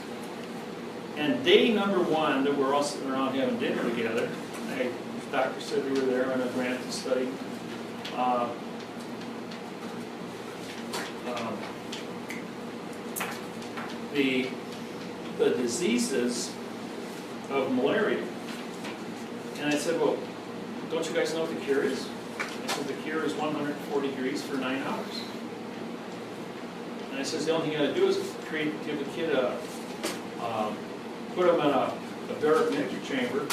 And day number 1, that we're all sitting around having dinner together, the doctor said we were there on a grant to study the diseases of malaria. And I said, well, don't you guys know what the cure is? I said, the cure is 140 degrees for 9 hours. And I said, the only thing you got to do is give a kid put them in a barometric chamber,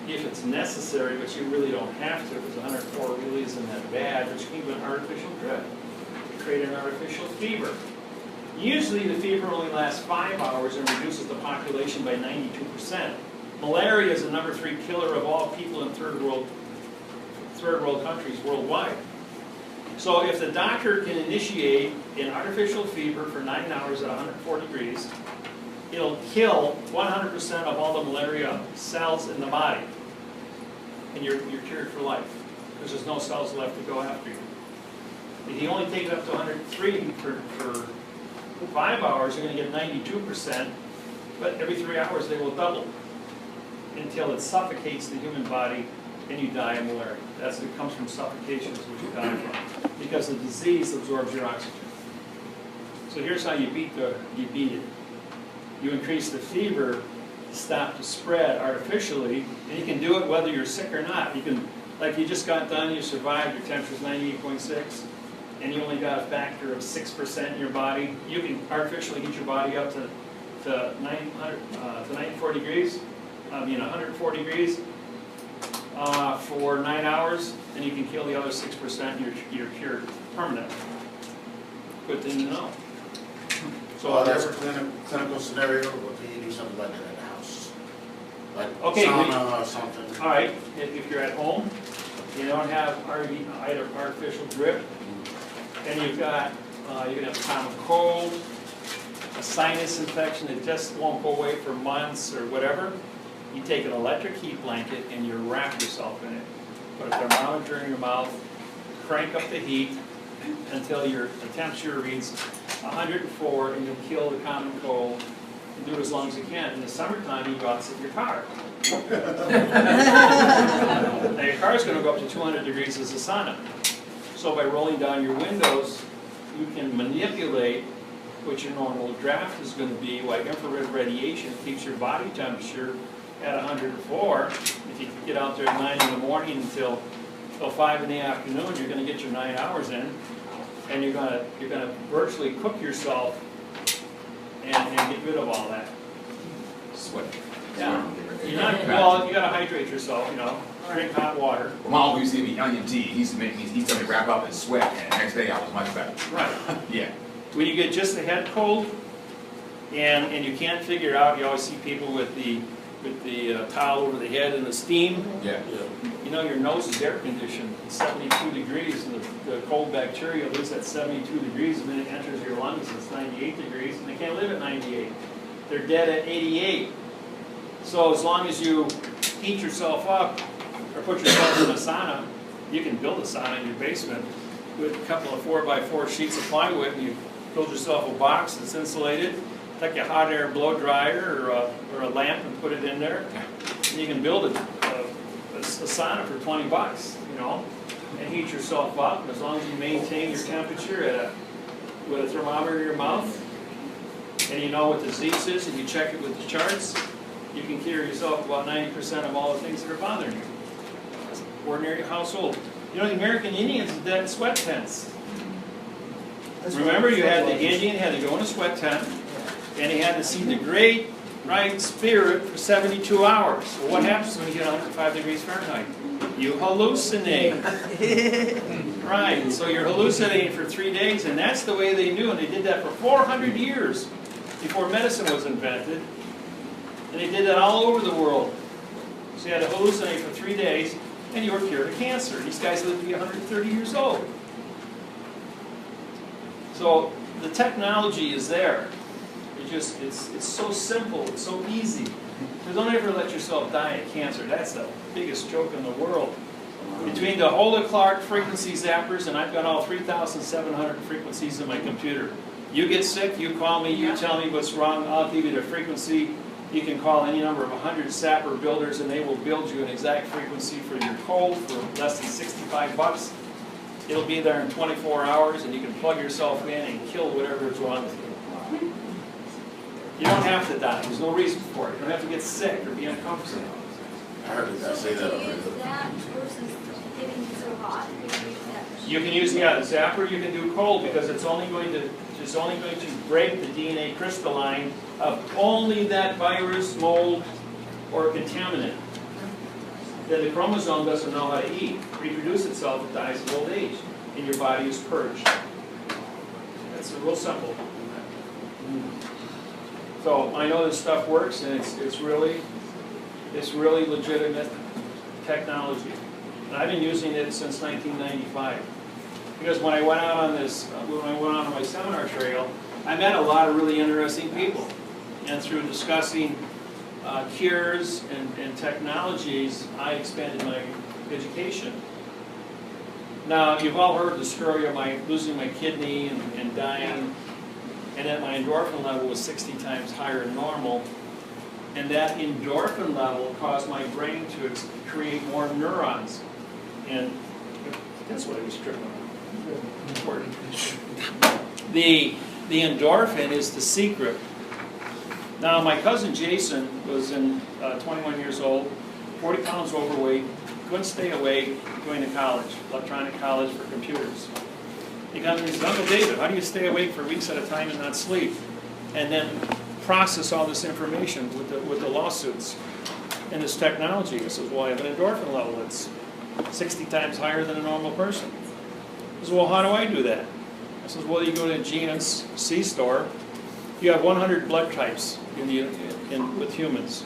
if it's necessary, but you really don't have to, because 104 really isn't that bad, but you can give an artificial drip to create an artificial fever. Usually the fever only lasts 5 hours and reduces the population by 92%. Malaria is the number 3 killer of all people in third world countries worldwide. So if the doctor can initiate an artificial fever for 9 hours at 104 degrees, it'll kill 100% of all the malaria cells in the body. And you're cured for life, because there's no cells left to go after you. If you only take it up to 103 for 5 hours, you're going to get 92%, but every 3 hours they will double until it suffocates the human body and you die of malaria. It comes from suffocation is what you die from, because the disease absorbs your oxygen. So here's how you beat it. You increase the fever to stop the spread artificially, and you can do it whether you're sick or not. You can, like you just got done, you survived, your temperature's 98.6, and you only got a factor of 6% in your body. You can artificially heat your body up to 104 degrees for 9 hours, and you can kill the other 6%, and you're cured permanently. Good thing to know. So that's a clinical scenario, or can you do something like that at the house? Like sauna or something? All right, if you're at home, you don't have either artificial drip, and you've got, you're going to have a common cold, a sinus infection that just won't go away for months or whatever, you take an electric heat blanket and you wrap yourself in it. Put a thermometer in your mouth, crank up the heat until the temperature reads 104, and you'll kill the common cold, and do it as long as you can. In the summertime, you go out and sit in your car. Now your car is going to go up to 200 degrees as a sauna. So by rolling down your windows, you can manipulate what your normal draft is going to be, like infrared radiation keeps your body temperature at 104. If you get out there at 9 in the morning until 5 in the afternoon, you're going to get your 9 hours in, and you're going to virtually cook yourself and get rid of all that. Sweat. Yeah. Well, you got to hydrate yourself, drink hot water. Well, my uncle used to give me onion tea. He used to make me, he told me to wrap up and sweat, and the next day I was much better. Right. Yeah. When you get just a head cold, and you can't figure it out, you always see people with the towel over the head and the steam. Yeah. Your nose is air conditioned at 72 degrees, and the cold bacteria lives at 72 degrees. The minute it enters your lungs, it's 98 degrees, and they can't live at 98. They're dead at 88. So as long as you heat yourself up or put yourself in a sauna, you can build a sauna in your basement with a couple of 4x4 sheets of plywood, and you build yourself a box that's insulated, take a hot air blow dryer or a lamp and put it in there, and you can build a sauna for $20, and heat yourself up. And as long as you maintain your temperature with a thermometer in your mouth, and you know what the disease is, and you check it with the charts, you can cure yourself about 90% of all the things that are bothering you. ordinary household. You know, the American Indians did in sweat tents. That's Remember, what- you had the Indian had to go in a sweat tent, and he had to see the great right spirit for 72 hours. Well, what happens when you get 105 degrees Fahrenheit? You hallucinate. Right, so you're hallucinating for 3 days, and that's the way they knew, and they did that for 400 years before medicine was invented. And they did that all over the world. So you had to hallucinate for 3 days, and you were cured of cancer. These guys lived to be 130 years old. So the technology is there. It's so simple, it's so easy. So don't ever let yourself die of cancer. That's the biggest joke in the world. Between the Hola Clark frequency zappers, and I've got all 3,700 frequencies in my computer. You get sick, you call me, you tell me what's wrong, I'll give you the frequency. You can call any number of 100 zapper builders, and they will build you an exact frequency for your cold for less than 65 bucks. It'll be there in 24 hours, and you can plug yourself in and kill whatever is wrong with you. You don't have to die. There's no reason for it. You don't have to get sick or be uncomfortable. I heard the guy say that already. Is that versus getting it so hot? You can use the zapper. You can do cold because it's only going to break the DNA crystalline of only that virus, mold, or contaminant. Then the chromosome doesn't know how to eat, reproduce itself. It dies of old age, and your body is purged. That's real simple. So I know this stuff works, and it's really legitimate technology. And I've been using it since 1995. Because when I went out on my seminar trail, I met a lot of really interesting people. And through discussing cures and technologies, I expanded my education. Now, you've all heard the story of my losing my kidney and dying, and that my endorphin level was 60 times higher than normal. And that endorphin level caused my brain to create more neurons. And that's what I was tripping on. The endorphin is the secret. Now, my cousin Jason was 21 years old, 40 pounds overweight, couldn't stay awake, going to college, electronic college for computers. He comes and says, Uncle David, how do you stay awake for weeks at a time and not sleep? And then process all this information with the lawsuits and this technology. He says, well, I have an endorphin level that's 60 times higher than a normal person. He says, well, how do I do that? I says, well, you go to a GNC store. You have 100 blood types with humans.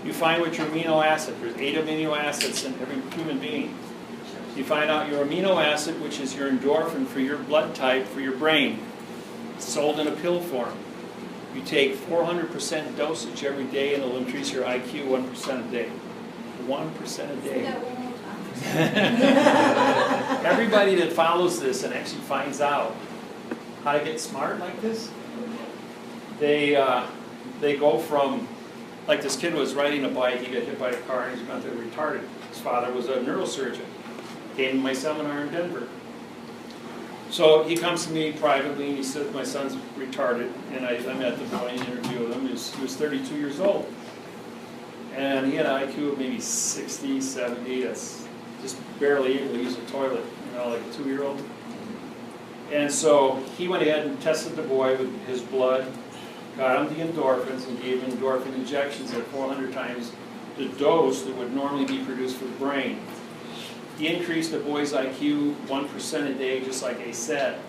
You find what your amino acid, there's 8 amino acids in every human being. You find out your amino acid, which is your endorphin for your blood type, for your brain. It's sold in a pill form. You take 400% dosage every day, and it'll increase your IQ 1% a day. 1% a day. Everybody that follows this and actually finds out how to get smart like this, they go from, like this kid was riding a bike, he got hit by a car, and he's mentally retarded. His father was a neurosurgeon. Came to my seminar in Denver. So he comes to me privately, and he said, my son's retarded, and I met the boy and interviewed him. He was 32 years old. And he had an IQ of maybe 60, 70, that's just barely able to use a toilet, like a 2-year-old. And so he went ahead and tested the boy with his blood, got him the endorphins, and gave him endorphin injections at 400 times the dose that would normally be produced for the brain. He increased the boy's IQ 1% a day, just like I said.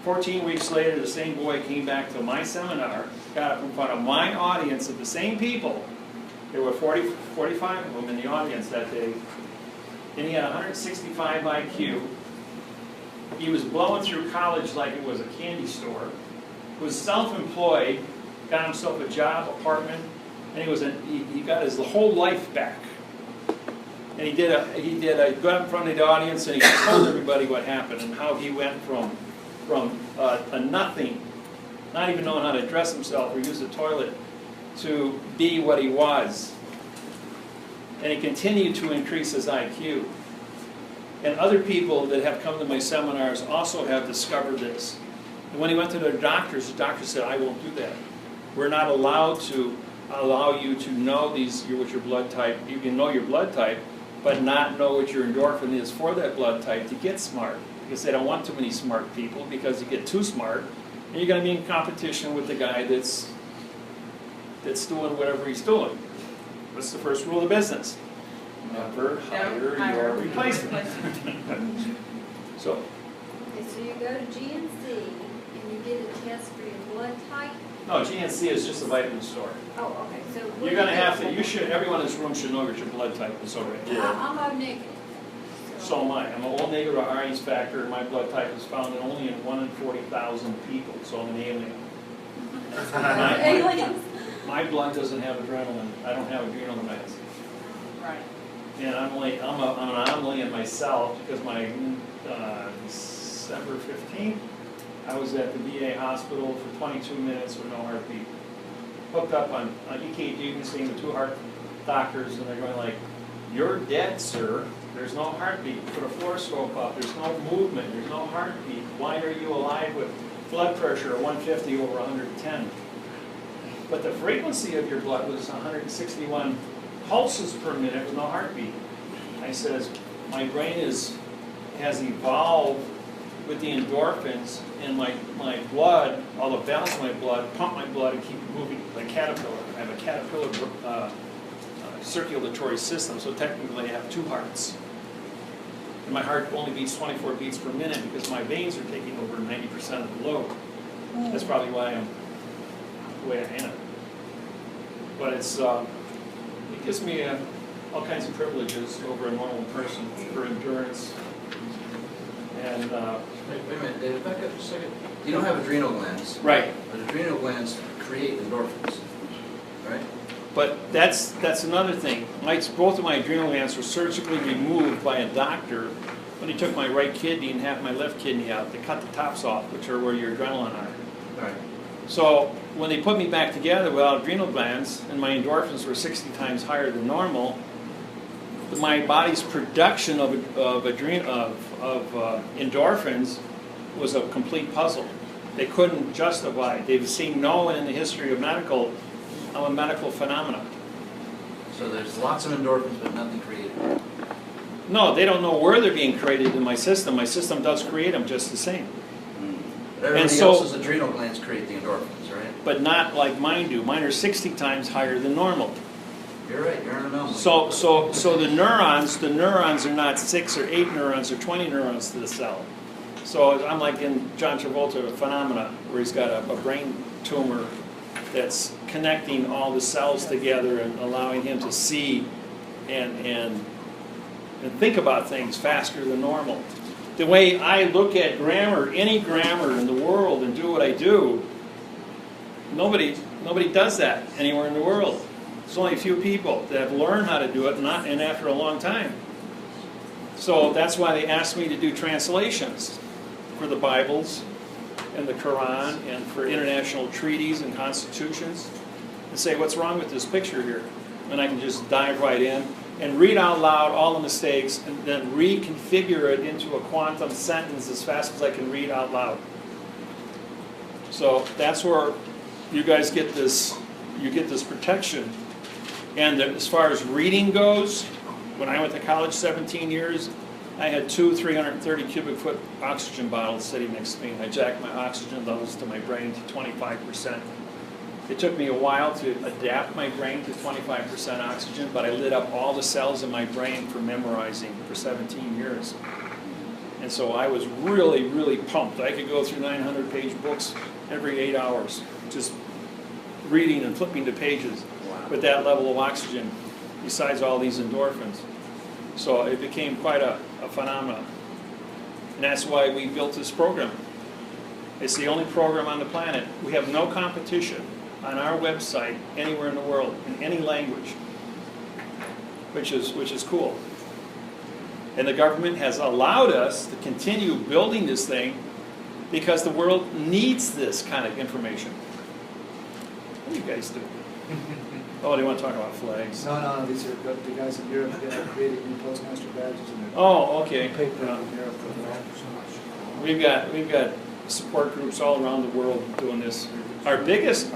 14 weeks later, the same boy came back to my seminar, got up in front of my audience of the same people. There were 45 of them in the audience that day. And he had 165 IQ. He was blowing through college like it was a candy store. Was self-employed, got himself a job, apartment, and he got his whole life back. And he got in front of the audience, and he told everybody what happened and how he went from a nothing, not even knowing how to dress himself or use the toilet, to be what he was. And he continued to increase his IQ. And other people that have come to my seminars also have discovered this. And when he went to the doctor said, I won't do that. We're not allowed to allow you to know what your blood type. You can know your blood type, but not know what your endorphin is for that blood type to get smart. Because they don't want too many smart people, because you get too smart, and you're going to be in competition with the guy that's doing whatever he's doing. What's the first rule of business? Never hire your replacement. So. Okay, so you go to GNC and you get a test for your blood type? No, GNC is just a vitamin store. Oh, okay, so. You're going to have to, everyone in this room should know what your blood type is already. I'm O negative. So am I. I'm a O negative to Rh factor, and my blood type is found only in 1 in 40,000 people, so I'm an alien. Aliens. My blood doesn't have adrenaline. I don't have adrenal glands. Right. And I'm an anomaly in myself, because my December 15th, I was at the VA hospital for 22 minutes with no heartbeat. Hooked up on EKG and seeing the 2 heart doctors, and they're going like, "You're dead, sir. There's no heartbeat. Put a fluoroscope up. There's no movement. There's no heartbeat. Why are you alive with blood pressure of 150 over 110? But the frequency of your blood was 161 pulses per minute with no heartbeat." I says, my brain has evolved with the endorphins, and my blood, all the balance of my blood, pump my blood and keep moving like caterpillar. I have a caterpillar circulatory system, so technically I have 2 hearts. And my heart only beats 24 beats per minute because my veins are taking over 90% of the load. That's probably why I'm the way I am. But it gives me all kinds of privileges over a normal person for endurance. And Wait a minute, David, back up just a second. You don't have adrenal glands. right. But adrenal glands create endorphins, right? But that's another thing. Both of my adrenal glands were surgically removed by a doctor when he took my right kidney and half my left kidney out. They cut the tops off, which are where your adrenaline are. Right. So when they put me back together without adrenal glands, and my endorphins were 60 times higher than normal, my body's production of endorphins was a complete puzzle. They couldn't justify. They've seen no one in the history of medical. I'm a medical phenomenon. So there's lots of endorphins, but nothing created. No, they don't know where they're being created in my system. My system does create them just the same. But everybody else's adrenal glands create the endorphins, right? But not like mine do. Mine are 60 times higher than normal. You're right, you're an anomaly. So the neurons are not 6 or 8 neurons or 20 neurons to the cell. So I'm like in John Travolta Phenomena, where he's got a brain tumor that's connecting all the cells together and allowing him to see and think about things faster than normal. The way I look at grammar, any grammar in the world, and do what I do, nobody does that anywhere in the world. There's only a few people that have learned how to do it, and after a long time. So that's why they asked me to do translations for the Bibles and the Quran and for international treaties and constitutions, and say, what's wrong with this picture here? And I can just dive right in and read out loud all the mistakes and then reconfigure it into a quantum sentence as fast as I can read out loud. So that's where you guys get this, protection. And as far as reading goes, when I went to college 17 years, I had 2 330 cubic foot oxygen bottles sitting next to me, and I jacked my oxygen levels to my brain to 25%. It took me a while to adapt my brain to 25% oxygen, but I lit up all the cells in my brain for memorizing for 17 years. And so I was really, really pumped. I could go through 900-page books every 8 hours, just reading and flipping to pages with that level of oxygen, besides all these endorphins. So it became quite a phenomenon. And that's why we built this program. It's the only program on the planet. We have no competition on our website anywhere in the world, in any language, which is cool. And the government has allowed us to continue building this thing because the world needs this kind of information. What do you guys do? Oh, do you want to talk about flags? No, these are the guys in Europe that have created new postmaster badges and oh, okay. paper in Europe. We've got support groups all around the world doing this. Our biggest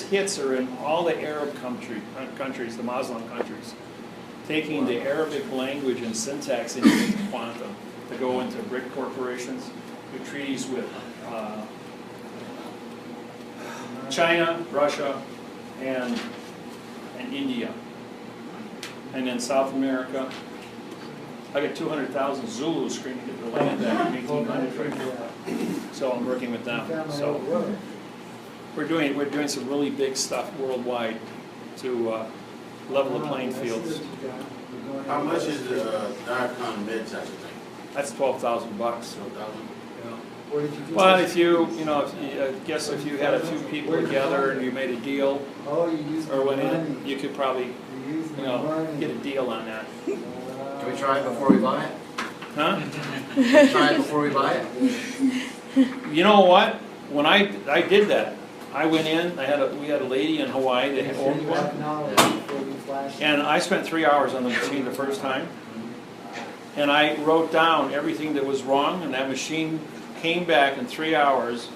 hits are in all the Arab countries, the Muslim countries. taking the Arabic language and syntax into quantum to go into BRIC corporations, do treaties with China, Russia, and India. And then South America. I got 200,000 Zulus screaming at their land back in 1800 right now. So I'm working with them. So we're doing some really big stuff worldwide to level the playing fields. How much is the DICOM med type of thing? That's $12,000. 12,000? Well, if I guess if you had a few people together and you made a deal, or went in, you could probably, get a deal on that. Can we try it before we buy it? Huh? Can we try it before we buy it? You know what? When I did that, I went in. We had a lady in Hawaii that had owned one, and I spent 3 hours on the machine the first time, and I wrote down everything that was wrong, and that machine came back in 3 hours,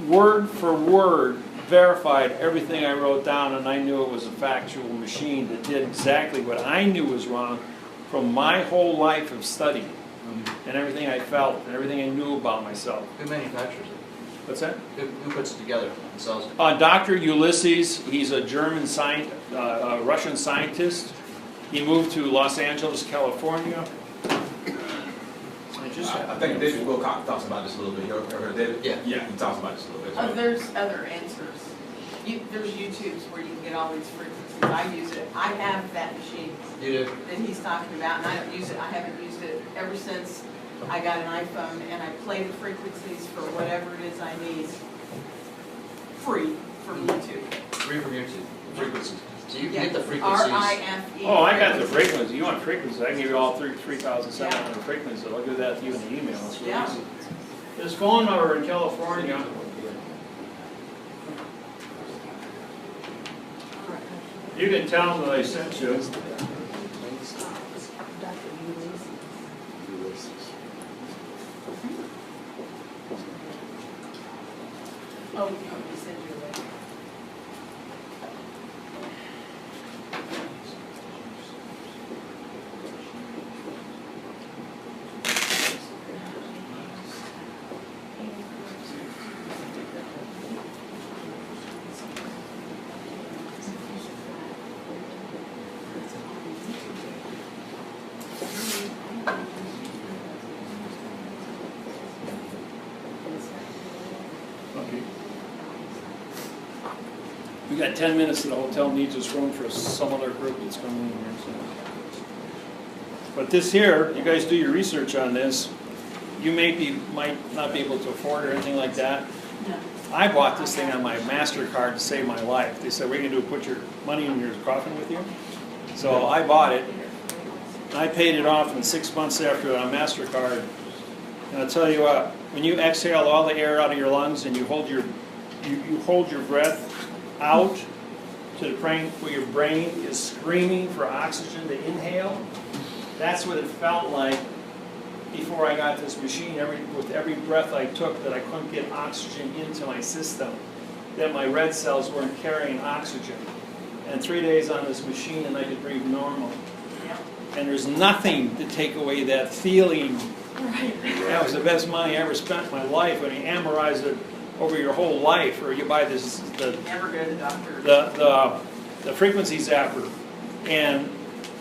word for word, verified everything I wrote down, and I knew it was a factual machine that did exactly what I knew was wrong from my whole life of study and everything I felt and everything I knew about myself. Who manufactures it? What's that? Who puts it together and sells it? Dr. Ulysses, he's a German Russian scientist. He moved to Los Angeles, California. I think David-Wynn talks about this a little bit. You ever heard David? Yeah. He talks about this a little bit. There's other answers. There's YouTubes where you can get all these frequencies. I use it. I have that machine You do? that he's talking about, and I don't use it. I haven't used it ever since I got an iPhone, and I play the frequencies for whatever it is I need free from YouTube. Free from YouTube. Frequencies. So you can Yeah. get the frequencies. RIFE. Oh, I got the frequencies. You want frequencies? I can give you all 3,700 frequencies. I'll give that to you in the email. It's really Yeah. easy. His phone number in California. You can tell him that I sent you. Oh, you want me to send you a link? Okay. We got 10 minutes and the hotel needs this room for some other group that's coming in here. So. But this here, you guys do your research on this. You might not be able to afford it or anything like that. No. I bought this thing on my MasterCard to save my life. They said, what are you going to do, put your money in your coffin with you? So I bought it. I paid it off in 6 months after on MasterCard. And I'll tell you what, when you exhale all the air out of your lungs and you hold your breath out to the brain, where your brain is screaming for oxygen to inhale, that's what it felt like before I got this machine. With every breath I took, that I couldn't get oxygen into my system, that my red cells weren't carrying oxygen. And 3 days on this machine and I could breathe normal. And there's nothing to take away that feeling. Right. That was the best money I ever spent in my life. When you amortize it over your whole life, or you buy this Never go to the doctor. the frequency zapper, and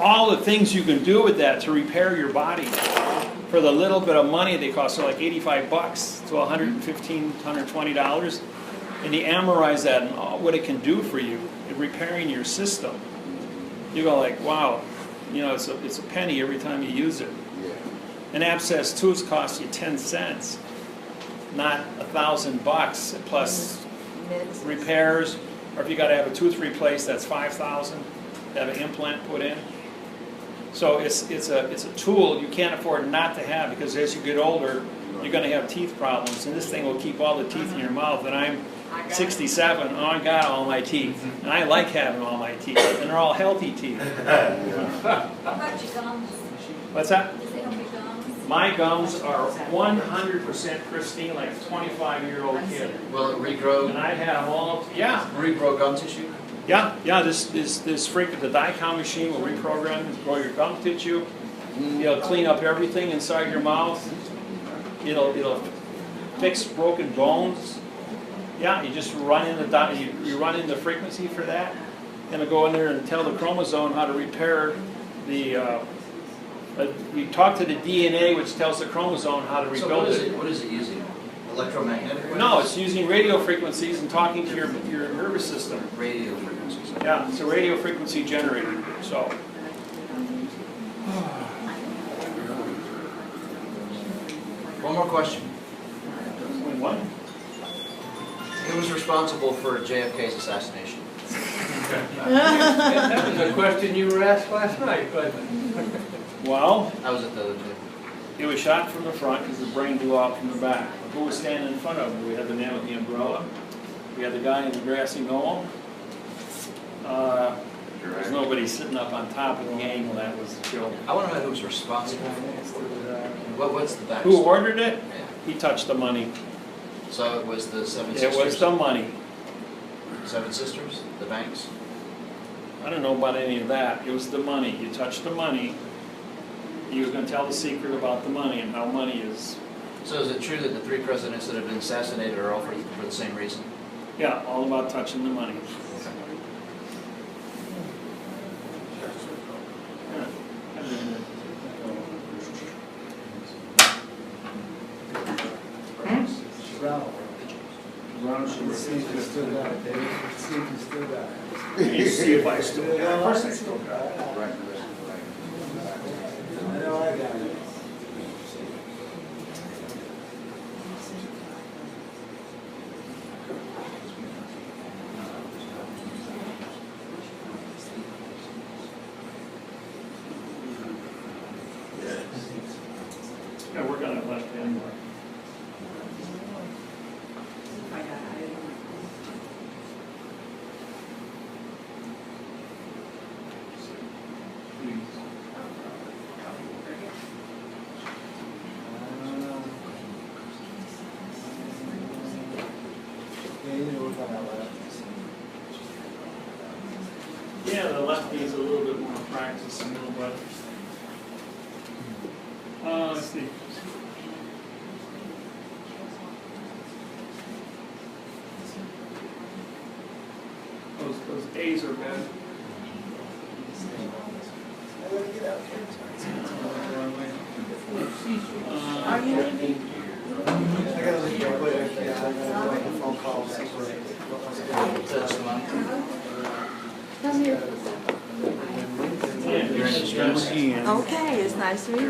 all the things you can do with that to repair your body for the little bit of money they cost, so like $85 to $115, $120, and you amortize that and what it can do for you in repairing your system. You go like, wow, it's a penny every time you use it. An abscess tooth costs you 10 cents, not $1,000 plus repairs. Or if you got to have a tooth replaced, that's $5,000 to have an implant put in. So it's a tool you can't afford not to have, because as you get older, you're going to have teeth problems, and this thing will keep all the teeth in your mouth. And I'm 67. I got all my teeth, and I like having all my teeth, and they're all healthy teeth. How about your gums? What's that? Is it on your gums? My gums are 100% pristine, like a 25-year-old kid. Will it regrow? And I had them all, yeah. Regrow gum tissue? Yeah, this the DICOM machine will reprogram and grow your gum tissue. It'll clean up everything inside your mouth. It'll fix broken bones. Yeah, you just run in you run in the frequency for that, and it'll go in there and tell the chromosome how to repair the. You talk to the DNA, which tells the chromosome how to rebuild it. What is it using? Electromagnetic waves? No, it's using radio frequencies and talking to your nervous system. Radio frequencies. Yeah, it's a radio frequency generator. So. One more question. What? Who was responsible for JFK's assassination? That was a question you were asked last night, but. Well, I was at the other two. It was shot from the front because the brain blew out from the back. Who was standing in front of him? We had the man with the umbrella. We had the guy in the grassy knoll. There's nobody sitting up on top of the angle that was killed. I want to know who was responsible for it. What's the backstory? Who ordered it? Yeah. He touched the money. So it was the Seven Sisters? It was the money. Seven Sisters? The banks? I don't know about any of that. It was the money. You touched the money. He was going to tell the secret about the money and how money is. So is it true that the three presidents that have been assassinated are all for the same reason? Yeah, all about touching the money. Brown should see if you still got it, David. See if you still got it. You see if I still got it. Of course I still got it. I know I got it. Yeah, we're going to left hand. Yeah, the left needs a little bit more practice, a little bit. Let's see. Those A's are bad. Are you leaving? I gotta leave real quick. Yeah, I gotta make a phone call. Touch the money. Come here. You're in distress. Okay, it's nice to meet you.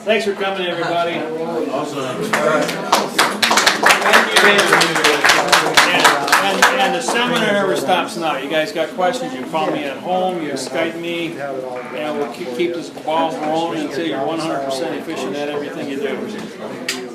Thanks for coming, everybody. And the seminar never stops now. You guys got questions, you call me at home, you Skype me, and we'll keep this ball rolling until you're 100% efficient at everything you do.